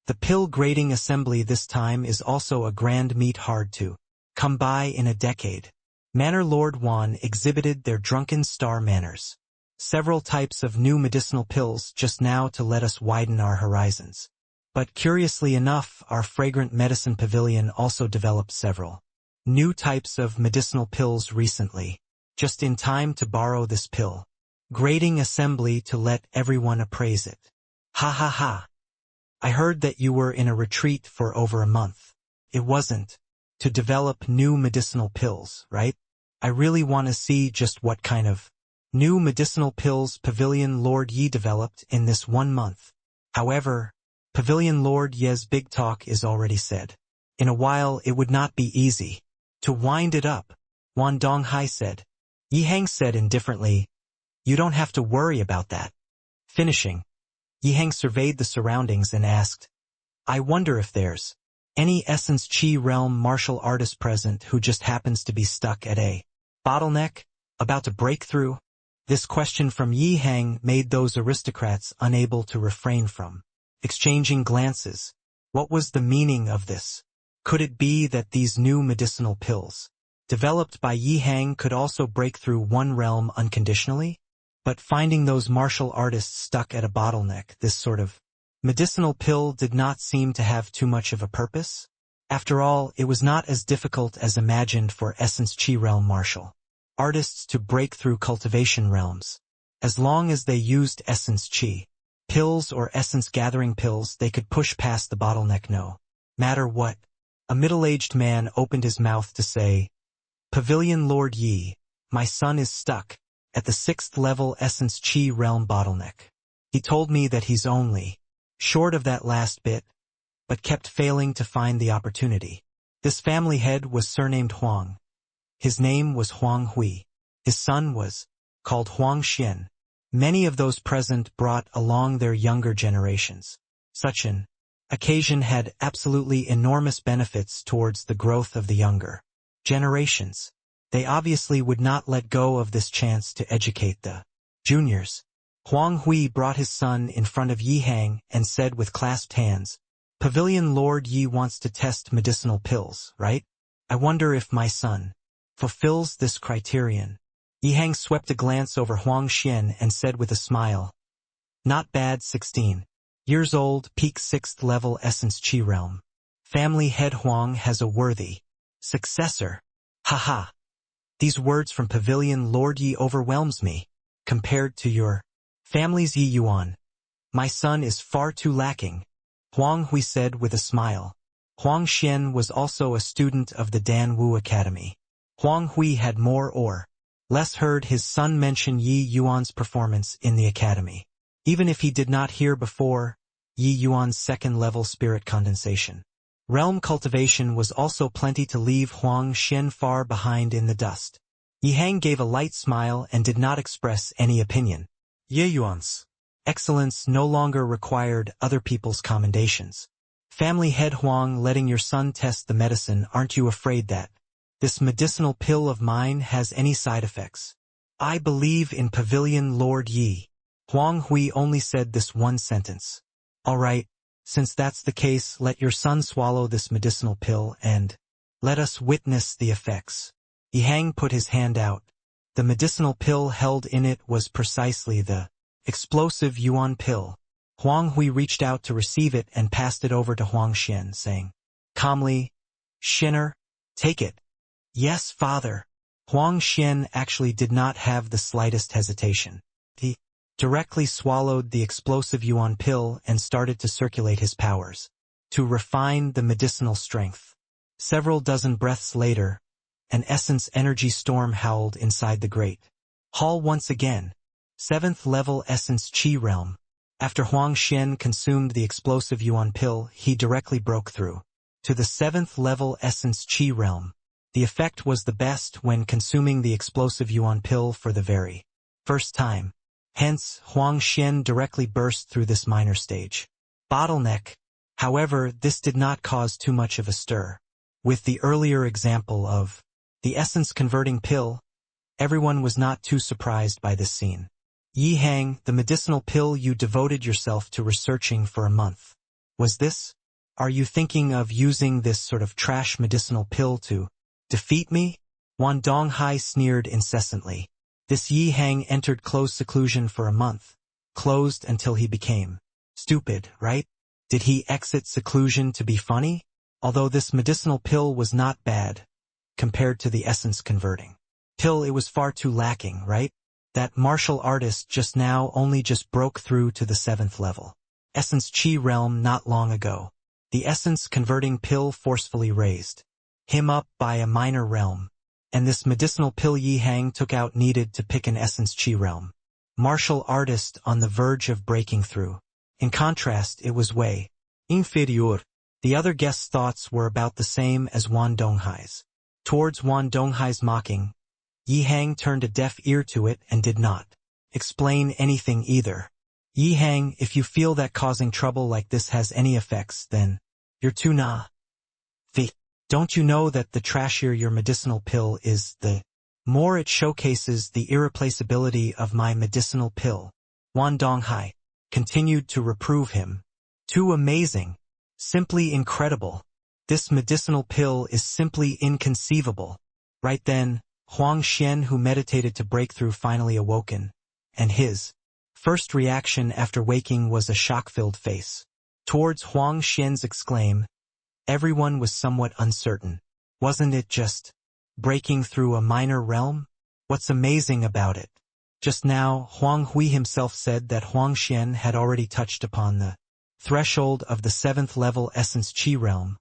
the pill grading assembly this time is also a grand meat hard to come by in a decade. Manor Lord Wan exhibited their drunken star manners. Several types of new medicinal pills just now to let us widen our horizons. But curiously enough, our fragrant medicine pavilion also developed several new types of medicinal pills recently, just in time to borrow this pill grading assembly to let everyone appraise it. Ha ha ha. I heard that you were in a retreat for over a month. It wasn't to develop new medicinal pills, right? I really want to see just what kind of new medicinal pills Pavilion Lord Yi developed in this 1 month. However, Pavilion Lord Ye's big talk is already said. In a while it would not be easy. To wind it up, Wan Donghai said. Yi Hang said indifferently, you don't have to worry about that. Finishing, Yi Hang surveyed the surroundings and asked, I wonder if there's any Essence Chi Realm martial artist present who just happens to be stuck at a bottleneck, about to break through? This question from Yi Hang made those aristocrats unable to refrain from exchanging glances. What was the meaning of this? Could it be that these new medicinal pills, developed by Yi Hang, could also break through one realm unconditionally? But finding those martial artists stuck at a bottleneck, this sort of medicinal pill did not seem to have too much of a purpose. After all, it was not as difficult as imagined for Essence Chi Realm martial artists to break through cultivation realms. As long as they used Essence Chi pills or Essence Gathering pills, they could push past the bottleneck no matter what. A middle-aged man opened his mouth to say, Pavilion Lord Yi, my son is stuck at the 6th level Essence Chi Realm bottleneck. He told me that he's only short of that last bit, but kept failing to find the opportunity. This family head was surnamed Huang. His name was Huang Hui. His son was called Huang Xian. Many of those present brought along their younger generations. Such an occasion had absolutely enormous benefits towards the growth of the younger generations. They obviously would not let go of this chance to educate the juniors. Huang Hui brought his son in front of Yi Hang and said with clasped hands, Pavilion Lord Yi wants to test medicinal pills, right? I wonder if my son fulfills this criterion. Yi Hang swept a glance over Huang Xian and said with a smile, not bad. 16 years old, peak 6th level Essence Chi Realm. Family head Huang has a worthy successor. Haha. These words from Pavilion Lord Yi overwhelms me. Compared to your family's Yi Yuan, my son is far too lacking, Huang Hui said with a smile. Huang Xian was also a student of the Dan Wu Academy. Huang Hui had more or less heard his son mention Yi Yuan's performance in the academy. Even if he did not hear before, Yi Yuan's 2nd level spirit condensation realm cultivation was also plenty to leave Huang Xian far behind in the dust. Yi Hang gave a light smile and did not express any opinion. Ye Yuan's excellence no longer required other people's commendations. Family head Huang, letting your son test the medicine, aren't you afraid that this medicinal pill of mine has any side effects? I believe in Pavilion Lord Yi. Huang Hui only said this one sentence. All right, since that's the case, let your son swallow this medicinal pill and let us witness the effects. Yi Hang put his hand out. The medicinal pill held in it was precisely the explosive Yuan pill. Huang Hui reached out to receive it and passed it over to Huang Xian, saying calmly, Xianer, take it. Yes, father. Huang Xian actually did not have the slightest hesitation. He directly swallowed the explosive Yuan pill and started to circulate his powers to refine the medicinal strength. Several dozen breaths later, an essence energy storm howled inside the great hall once again. 7th level Essence Chi Realm. After Huang Xian consumed the explosive Yuan pill, he directly broke through to the 7th level Essence Chi Realm. The effect was the best when consuming the explosive Yuan pill for the very first time. Hence, Huang Xian directly burst through this minor stage bottleneck. However, this did not cause too much of a stir. With the earlier example of the essence converting pill, everyone was not too surprised by this scene. Yi Hang, the medicinal pill you devoted yourself to researching for a month. Was this? Are you thinking of using this sort of trash medicinal pill to defeat me? Wan Donghai sneered incessantly. This Yi Hang entered closed seclusion for a month. Closed until he became stupid, right? Did he exit seclusion to be funny? Although this medicinal pill was not bad, compared to the essence converting pill, it was far too lacking, right? That martial artist just now only just broke through to the 7th level essence chi realm not long ago. The essence-converting pill forcefully raised him up by a minor realm, and this medicinal pill Yi Hang took out needed to pick an essence chi realm. Martial artist on the verge of breaking through. In contrast, it was way inferior. The other guest's thoughts were about the same as Wan Donghai's. Towards Wan Donghai's mocking, Yi Hang turned a deaf ear to it and did not explain anything either. Yi Hang, if you feel that causing trouble like this has any effects, then you're too naive. Don't you know that the trashier your medicinal pill is, the more it showcases the irreplaceability of my medicinal pill? Wan Donghai continued to reprove him. Too amazing. Simply incredible. This medicinal pill is simply inconceivable. Right then, Huang Xian, who meditated to break through, finally awoken, and his first reaction after waking was a shock-filled face. Towards Huang Xian's exclaim, everyone was somewhat uncertain. Wasn't it just breaking through a minor realm? What's amazing about it? Just now, Huang Hui himself said that Huang Xian had already touched upon the threshold of the 7th level essence chi realm,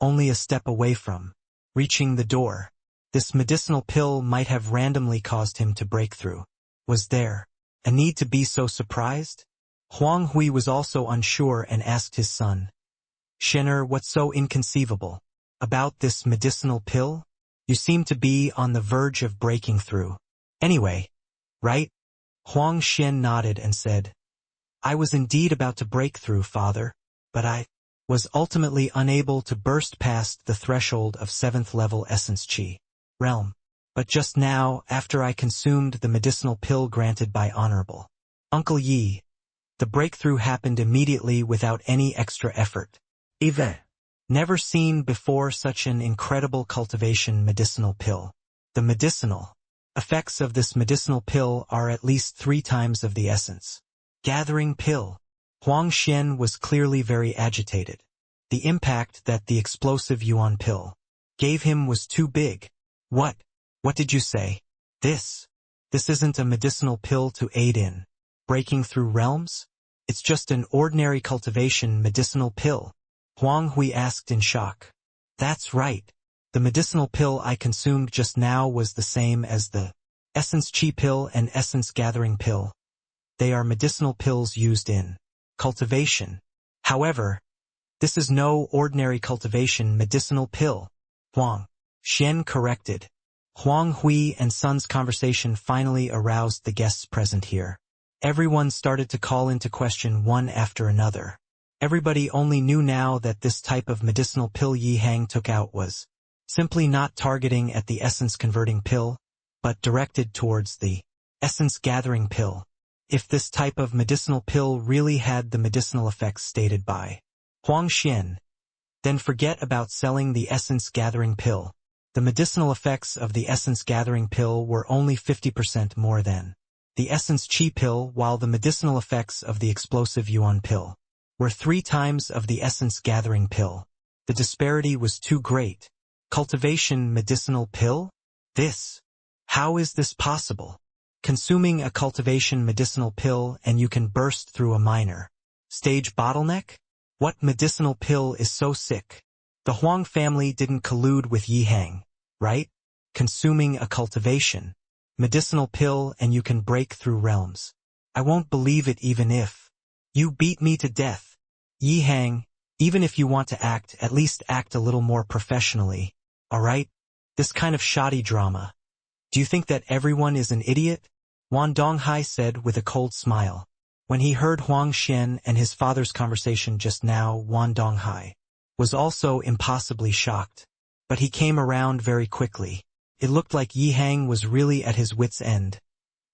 only a step away from reaching the door. This medicinal pill might have randomly caused him to break through. Was there a need to be so surprised? Huang Hui was also unsure and asked his son, Shen'er, what's so inconceivable about this medicinal pill? You seem to be on the verge of breaking through. Anyway, right? Huang Xian nodded and said, I was indeed about to break through, father, but I was ultimately unable to burst past the threshold of 7th level essence chi realm. But just now, after I consumed the medicinal pill granted by Honorable Uncle Yi, the breakthrough happened immediately without any extra effort. Eve. Never seen before such an incredible cultivation medicinal pill. The medicinal effects of this medicinal pill are at least 3 times of the essence gathering pill. Huang Xian was clearly very agitated. The impact that the explosive yuan pill gave him was too big. What did you say? This isn't a medicinal pill to aid in breaking through realms? It's just an ordinary cultivation medicinal pill. Huang Hui asked in shock. That's right. The medicinal pill I consumed just now was the same as the essence chi pill and essence gathering pill. They are medicinal pills used in cultivation. However, this is no ordinary cultivation medicinal pill. Huang Xian corrected. Huang Hui and son's conversation finally aroused the guests present here. Everyone started to call into question one after another. Everybody only knew now that this type of medicinal pill Yi Hang took out was simply not targeting at the essence-converting pill, but directed towards the essence-gathering pill. If this type of medicinal pill really had the medicinal effects stated by Huang Xian, then forget about selling the essence-gathering pill. The medicinal effects of the essence-gathering pill were only 50% more than the essence chi pill, while the medicinal effects of the explosive yuan pill were 3 times of the essence-gathering pill. The disparity was too great. Cultivation medicinal pill? How is this possible? Consuming a cultivation medicinal pill and you can burst through a minor stage bottleneck? What medicinal pill is so sick? The Huang family didn't collude with Yi Hang, right? Consuming a cultivation medicinal pill and you can break through realms. I won't believe it even if you beat me to death. Yi Hang, even if you want to act, at least act a little more professionally, alright? This kind of shoddy drama. Do you think that everyone is an idiot? Wan Donghai said with a cold smile. When he heard Huang Xian and his father's conversation just now, Wan Donghai was also impossibly shocked. But he came around very quickly. It looked like Yi Hang was really at his wit's end.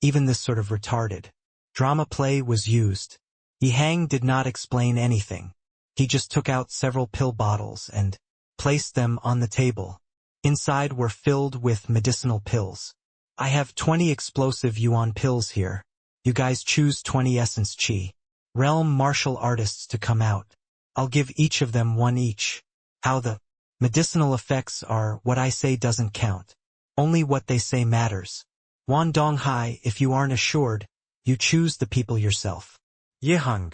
Even this sort of retarded drama play was used. Yi Hang did not explain anything. He just took out several pill bottles and placed them on the table. Inside were filled with medicinal pills. I have 20 explosive yuan pills here. You guys choose 20 essence chi realm martial artists to come out. I'll give each of them 1 each. How the medicinal effects are, what I say doesn't count. Only what they say matters. Wan Donghai, if you aren't assured, you choose the people yourself. Yi Hang,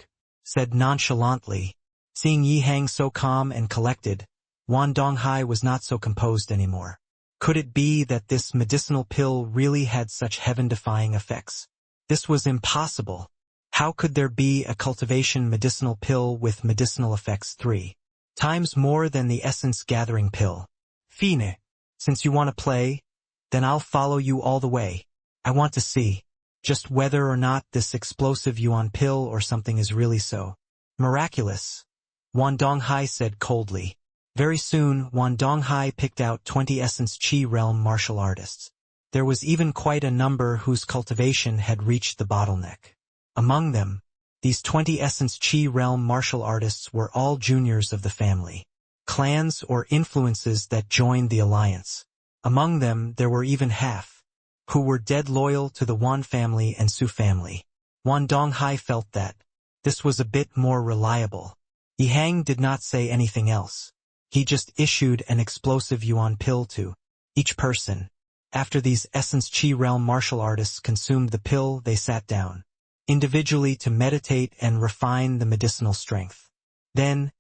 said nonchalantly. Seeing Yi Hang so calm and collected, Wan Donghai was not so composed anymore. Could it be that this medicinal pill really had such heaven-defying effects? This was impossible. How could there be a cultivation medicinal pill with medicinal effects 3 times more than the essence-gathering pill? Fine. Since you want to play, then I'll follow you all the way. I want to see just whether or not this explosive yuan pill or something is really so miraculous. Wan Donghai said coldly. Very soon, Wan Donghai picked out 20 Essence Chi Realm martial artists. There was even quite a number whose cultivation had reached the bottleneck. Among them, these 20 Essence Chi Realm martial artists were all juniors of the family, clans or influences that joined the alliance. Among them, there were even half, who were dead loyal to the Wan family and Su family. Wan Donghai felt that this was a bit more reliable. Yi Hang did not say anything else. He just issued an explosive yuan pill to each person. After these Essence Chi Realm martial artists consumed the pill, they sat down, individually to meditate and refine the medicinal strength. Then,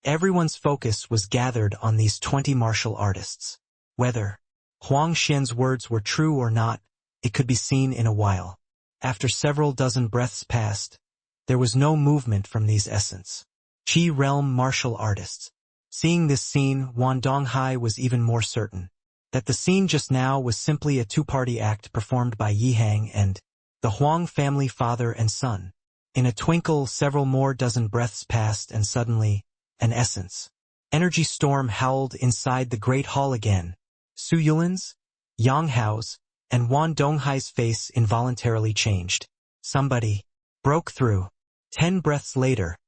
everyone's focus was gathered on these 20 martial artists. Whether Huang Xian's words were true or not, it could be seen in a while. After several dozen breaths passed, there was no movement from these Essence Chi Realm martial artists. Seeing this scene, Wan Donghai was even more certain that the scene just now was simply a two-party act performed by Yi Hang and the Huang family father and son. In a twinkle, several more dozen breaths passed and suddenly, an essence energy storm howled inside the great hall again. Su Yulin's, Yang Hao's, and Wan Donghai's face involuntarily changed. Somebody broke through. 10 breaths later,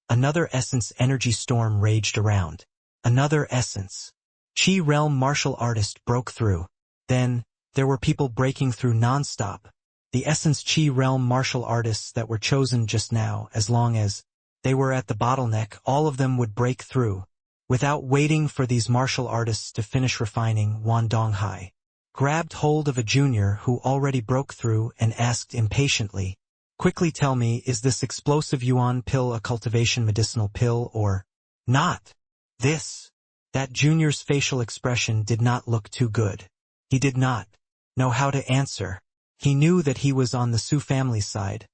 another essence energy storm raged around. Another essence Chi Realm martial artist broke through. Then, there were people breaking through non-stop. The Essence Chi Realm martial artists that were chosen just now, as long as they were at the bottleneck, all of them would break through. Without waiting for these martial artists to finish refining, Wan Donghai grabbed hold of a junior who already broke through and asked impatiently, "Quickly tell me, is this explosive yuan pill a cultivation medicinal pill or not?" That junior's facial expression did not look too good. He did not know how to answer. He knew that he was on the Su family's side,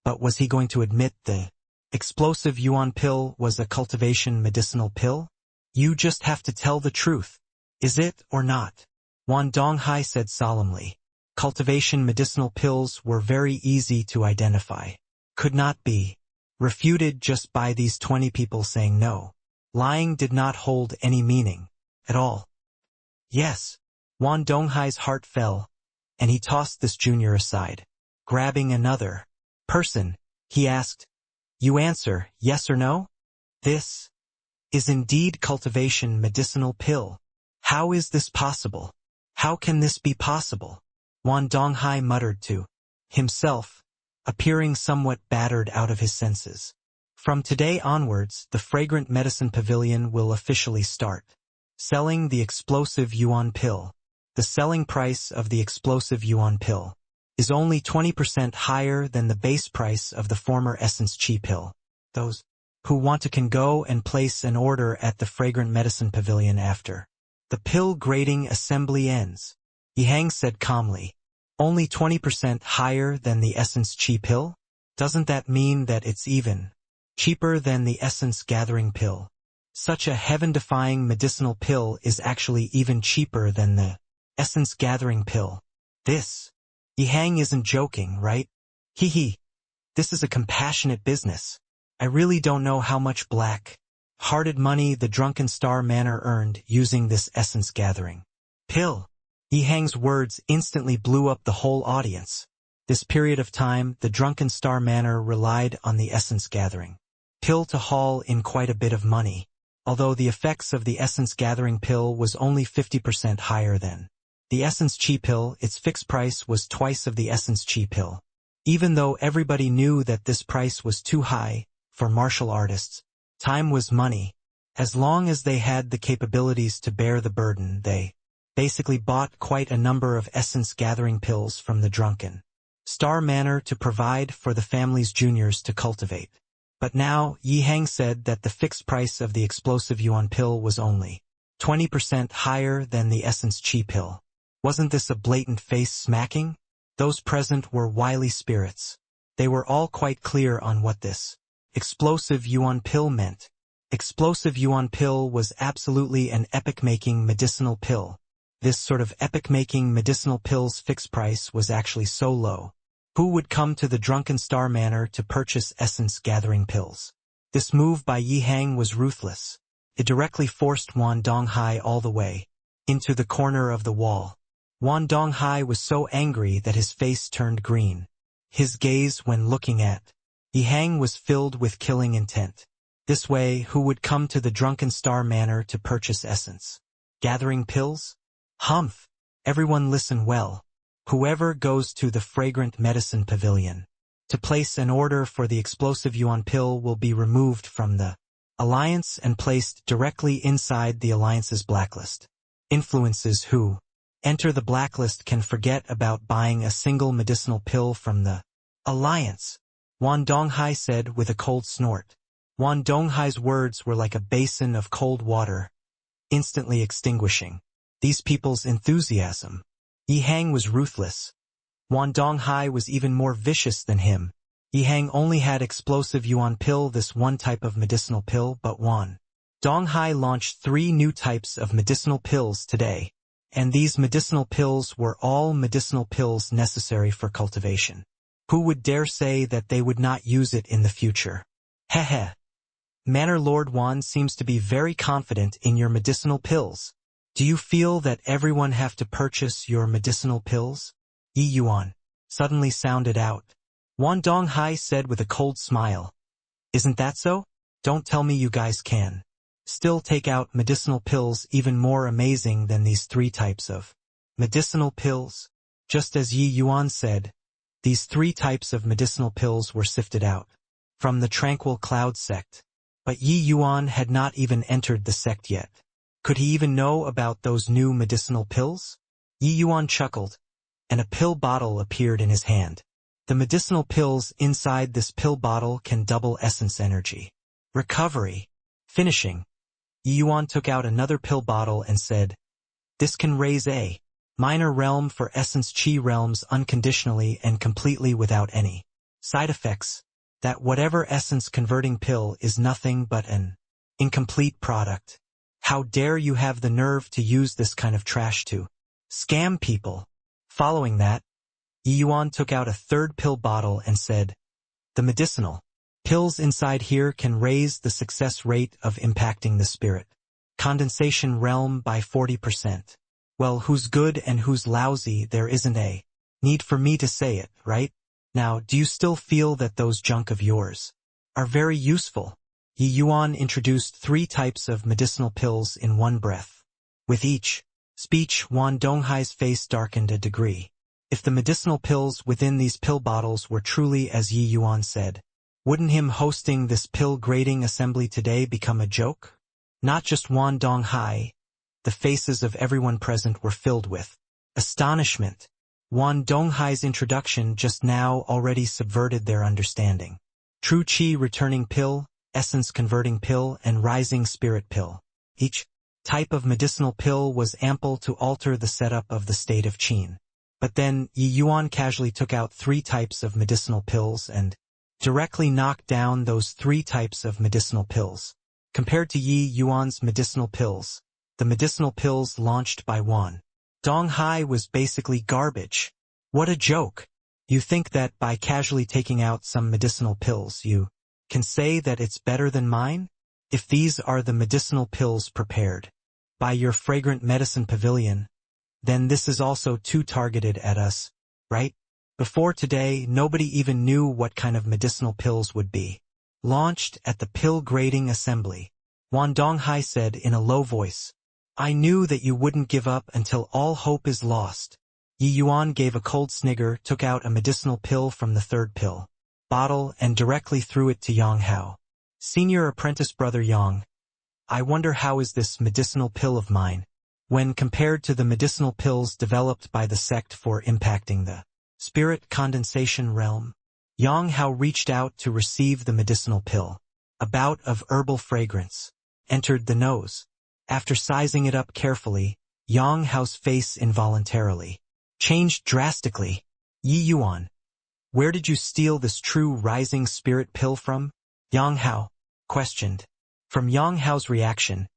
but was he going to admit the explosive yuan pill was a cultivation medicinal pill? You just have to tell the truth. Is it or not? Wan Donghai said solemnly. Cultivation medicinal pills were very easy to identify. Could not be refuted just by these 20 people saying no. Lying did not hold any meaning at all. Yes. Wan Donghai's heart fell, and he tossed this junior aside. Grabbing another person, he asked, "You answer, yes or no? This is indeed cultivation medicinal pill. How is this possible? How can this be possible?" Wan Donghai muttered to himself, appearing somewhat battered out of his senses. From today onwards, the Fragrant Medicine Pavilion will officially start selling the explosive yuan pill. The selling price of the explosive yuan pill is only 20% higher than the base price of the former Essence Chi pill. Those who want to can go and place an order at the Fragrant Medicine Pavilion after the pill grading assembly ends. Yi Hang said calmly, "Only 20% higher than the Essence Chi pill? Doesn't that mean that it's even cheaper than the Essence Gathering pill? Such a heaven-defying medicinal pill is actually even cheaper than the Essence Gathering pill. Yi Hang isn't joking, right? Hee. This is a compassionate business. I really don't know how much black-hearted money the Drunken Star Manor earned using this Essence Gathering pill." Yi Hang's words instantly blew up the whole audience. This period of time, the Drunken Star Manor relied on the Essence Gathering pill to haul in quite a bit of money, although the effects of the Essence Gathering pill was only 50% higher than the Essence Chi pill. Its fixed price was twice of the Essence Chi pill. Even though everybody knew that this price was too high for martial artists, time was money. As long as they had the capabilities to bear the burden, they basically bought quite a number of Essence Gathering pills from the Drunken Star Manor to provide for the family's juniors to cultivate. But now, Yi Hang said that the fixed price of the explosive yuan pill was only 20% higher than the essence chi pill. Wasn't this a blatant face smacking? Those present were wily spirits. They were all quite clear on what this explosive yuan pill meant. Explosive yuan pill was absolutely an epic-making medicinal pill. This sort of epic-making medicinal pill's fixed price was actually so low. Who would come to the Drunken Star Manor to purchase essence-gathering pills? This move by Yi Hang was ruthless. It directly forced Wan Donghai all the way into the corner of the wall. Wan Donghai was so angry that his face turned green. His gaze when looking at Yi Hang was filled with killing intent. This way, who would come to the Drunken Star Manor to purchase essence? Gathering pills? Humph! Everyone listen well. Whoever goes to the Fragrant Medicine Pavilion to place an order for the explosive yuan pill will be removed from the alliance and placed directly inside the alliance's blacklist. Influences who enter the blacklist can forget about buying a single medicinal pill from the alliance, Wan Donghai said with a cold snort. Wan Donghai's words were like a basin of cold water, instantly extinguishing these people's enthusiasm. Yi Hang was ruthless. Wan Donghai was even more vicious than him. Yi Hang only had explosive yuan pill, this one type of medicinal pill, but Wan Donghai launched 3 new types of medicinal pills today, and these medicinal pills were all medicinal pills necessary for cultivation. Who would dare say that they would not use it in the future? Heh. Manor Lord Wan seems to be very confident in your medicinal pills. Do you feel that everyone have to purchase your medicinal pills? Yi Yuan suddenly sounded out. Wan Donghai said with a cold smile. Isn't that so? Don't tell me you guys can still take out medicinal pills even more amazing than these 3 types of medicinal pills. Just as Yi Yuan said, these 3 types of medicinal pills were sifted out from the Tranquil Cloud sect. But Yi Yuan had not even entered the sect yet. Could he even know about those new medicinal pills? Yi Yuan chuckled, and a pill bottle appeared in his hand. The medicinal pills inside this pill bottle can double essence energy. Recovery. Finishing. Yi Yuan took out another pill bottle and said, this can raise a minor realm for essence chi realms unconditionally and completely without any side effects. That whatever essence converting pill is nothing but an incomplete product. How dare you have the nerve to use this kind of trash to scam people? Following that, Yi Yuan took out a 3rd pill bottle and said, the medicinal pills inside here can raise the success rate of impacting the spirit condensation realm by 40%. Well, who's good and who's lousy, there isn't a need for me to say it, right? Now, do you still feel that those junk of yours are very useful? Yi Yuan introduced 3 types of medicinal pills in one breath. With each speech, Wan Donghai's face darkened a degree. If the medicinal pills within these pill bottles were truly as Yi Yuan said, wouldn't him hosting this pill grading assembly today become a joke? Not just Wan Donghai. The faces of everyone present were filled with astonishment. Wan Donghai's introduction just now already subverted their understanding. True Qi returning pill, essence converting pill, and rising spirit pill. Each type of medicinal pill was ample to alter the setup of the state of Qin. But then Yi Yuan casually took out 3 types of medicinal pills and directly knocked down those 3 types of medicinal pills. Compared to Yi Yuan's medicinal pills, the medicinal pills launched by Wan Donghai was basically garbage. What a joke. You think that by casually taking out some medicinal pills you can say that it's better than mine? If these are the medicinal pills prepared by your Fragrant Medicine Pavilion, then this is also too targeted at us, right? Before today, nobody even knew what kind of medicinal pills would be launched at the pill grading assembly. Wan Donghai said in a low voice, I knew that you wouldn't give up until all hope is lost. Yi Yuan gave a cold snigger, took out a medicinal pill from the 3rd pill bottle and directly threw it to Yang Hao. Senior apprentice brother Yang, I wonder how is this medicinal pill of mine, when compared to the medicinal pills developed by the sect for impacting the spirit condensation realm? Yang Hao reached out to receive the medicinal pill. A bout of herbal fragrance entered the nose. After sizing it up carefully, Yang Hao's face involuntarily changed drastically. Yi Yuan, where did you steal this true rising spirit pill from? Yang Hao questioned. From Yang Hao's reaction,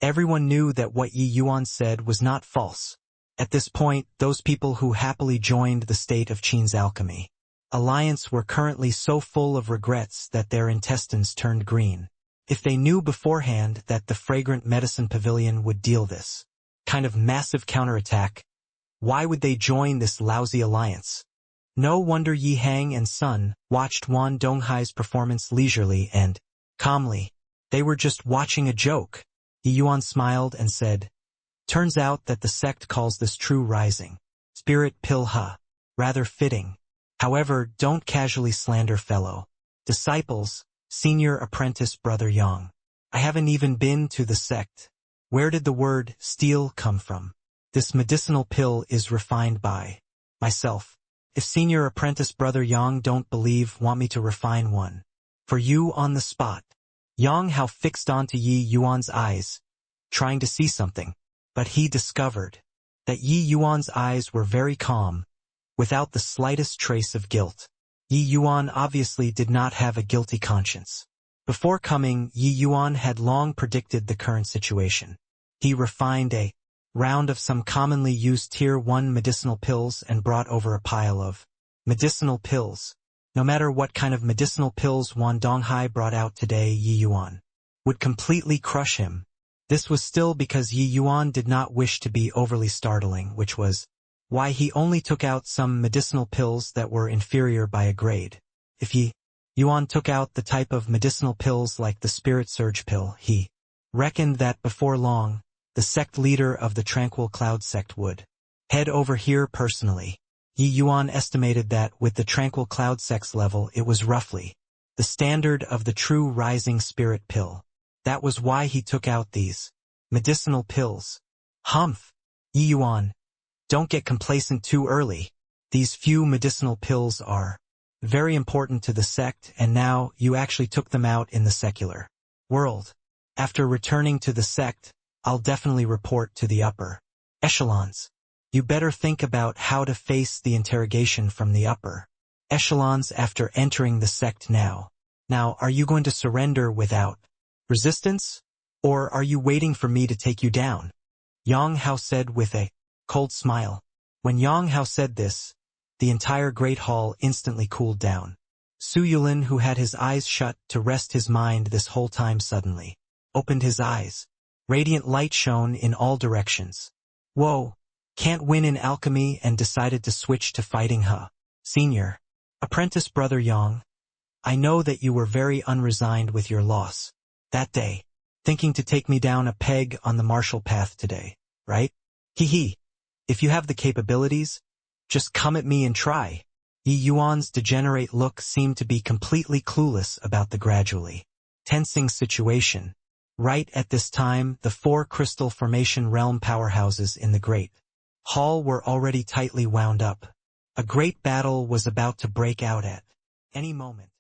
everyone knew that what Yi Yuan said was not false. At this point, those people who happily joined the state of Qin's alchemy alliance were currently so full of regrets that their intestines turned green. If they knew beforehand that the fragrant medicine pavilion would deal this kind of massive counterattack, why would they join this lousy alliance? No wonder Yi Hang and Sun watched Wan Donghai's performance leisurely and calmly. They were just watching a joke. Yi Yuan smiled and said, turns out that the sect calls this true rising spirit pill ha. Rather fitting. However, don't casually slander fellow disciples, senior apprentice brother Yang. I haven't even been to the sect. Where did the word steal come from? This medicinal pill is refined by myself. If senior apprentice brother Yang don't believe, want me to refine one for you on the spot. Yang Hao fixed onto Yi Yuan's eyes, trying to see something, but he discovered that Yi Yuan's eyes were very calm, without the slightest trace of guilt. Yi Yuan obviously did not have a guilty conscience. Before coming, Yi Yuan had long predicted the current situation. He refined a round of some commonly used Tier 1 medicinal pills and brought over a pile of medicinal pills. No matter what kind of medicinal pills Wan Donghai brought out today, Yi Yuan would completely crush him. This was still because Yi Yuan did not wish to be overly startling, which was why he only took out some medicinal pills that were inferior by a grade. If Yi Yuan took out the type of medicinal pills like the Spirit Surge pill, he reckoned that before long, the sect leader of the Tranquil Cloud sect would head over here personally. Yi Yuan estimated that with the Tranquil Cloud sect's level, it was roughly the standard of the true rising spirit pill. That was why he took out these medicinal pills. Humph! Yi Yuan, don't get complacent too early. These few medicinal pills are very important to the sect, and now you actually took them out in the secular world. After returning to the sect, I'll definitely report to the upper echelons. You better think about how to face the interrogation from the upper echelons after entering the sect now. Now, are you going to surrender without resistance? Or are you waiting for me to take you down? Yang Hao said with a cold smile. When Yang Hao said this, the entire Great Hall instantly cooled down. Su Yulin, who had his eyes shut to rest his mind this whole time, suddenly opened his eyes. Radiant light shone in all directions. Whoa! Can't win in alchemy and decided to switch to fighting huh? Senior apprentice brother Yang, I know that you were very unresigned with your loss that day, thinking to take me down a peg on the martial path today, right? Hee hee. If you have the capabilities, just come at me and try. Yi Yuan's degenerate look seemed to be completely clueless about the gradually tensing situation. Right at this time, the 4 crystal formation realm powerhouses in the Great Hall were already tightly wound up. A great battle was about to break out at any moment.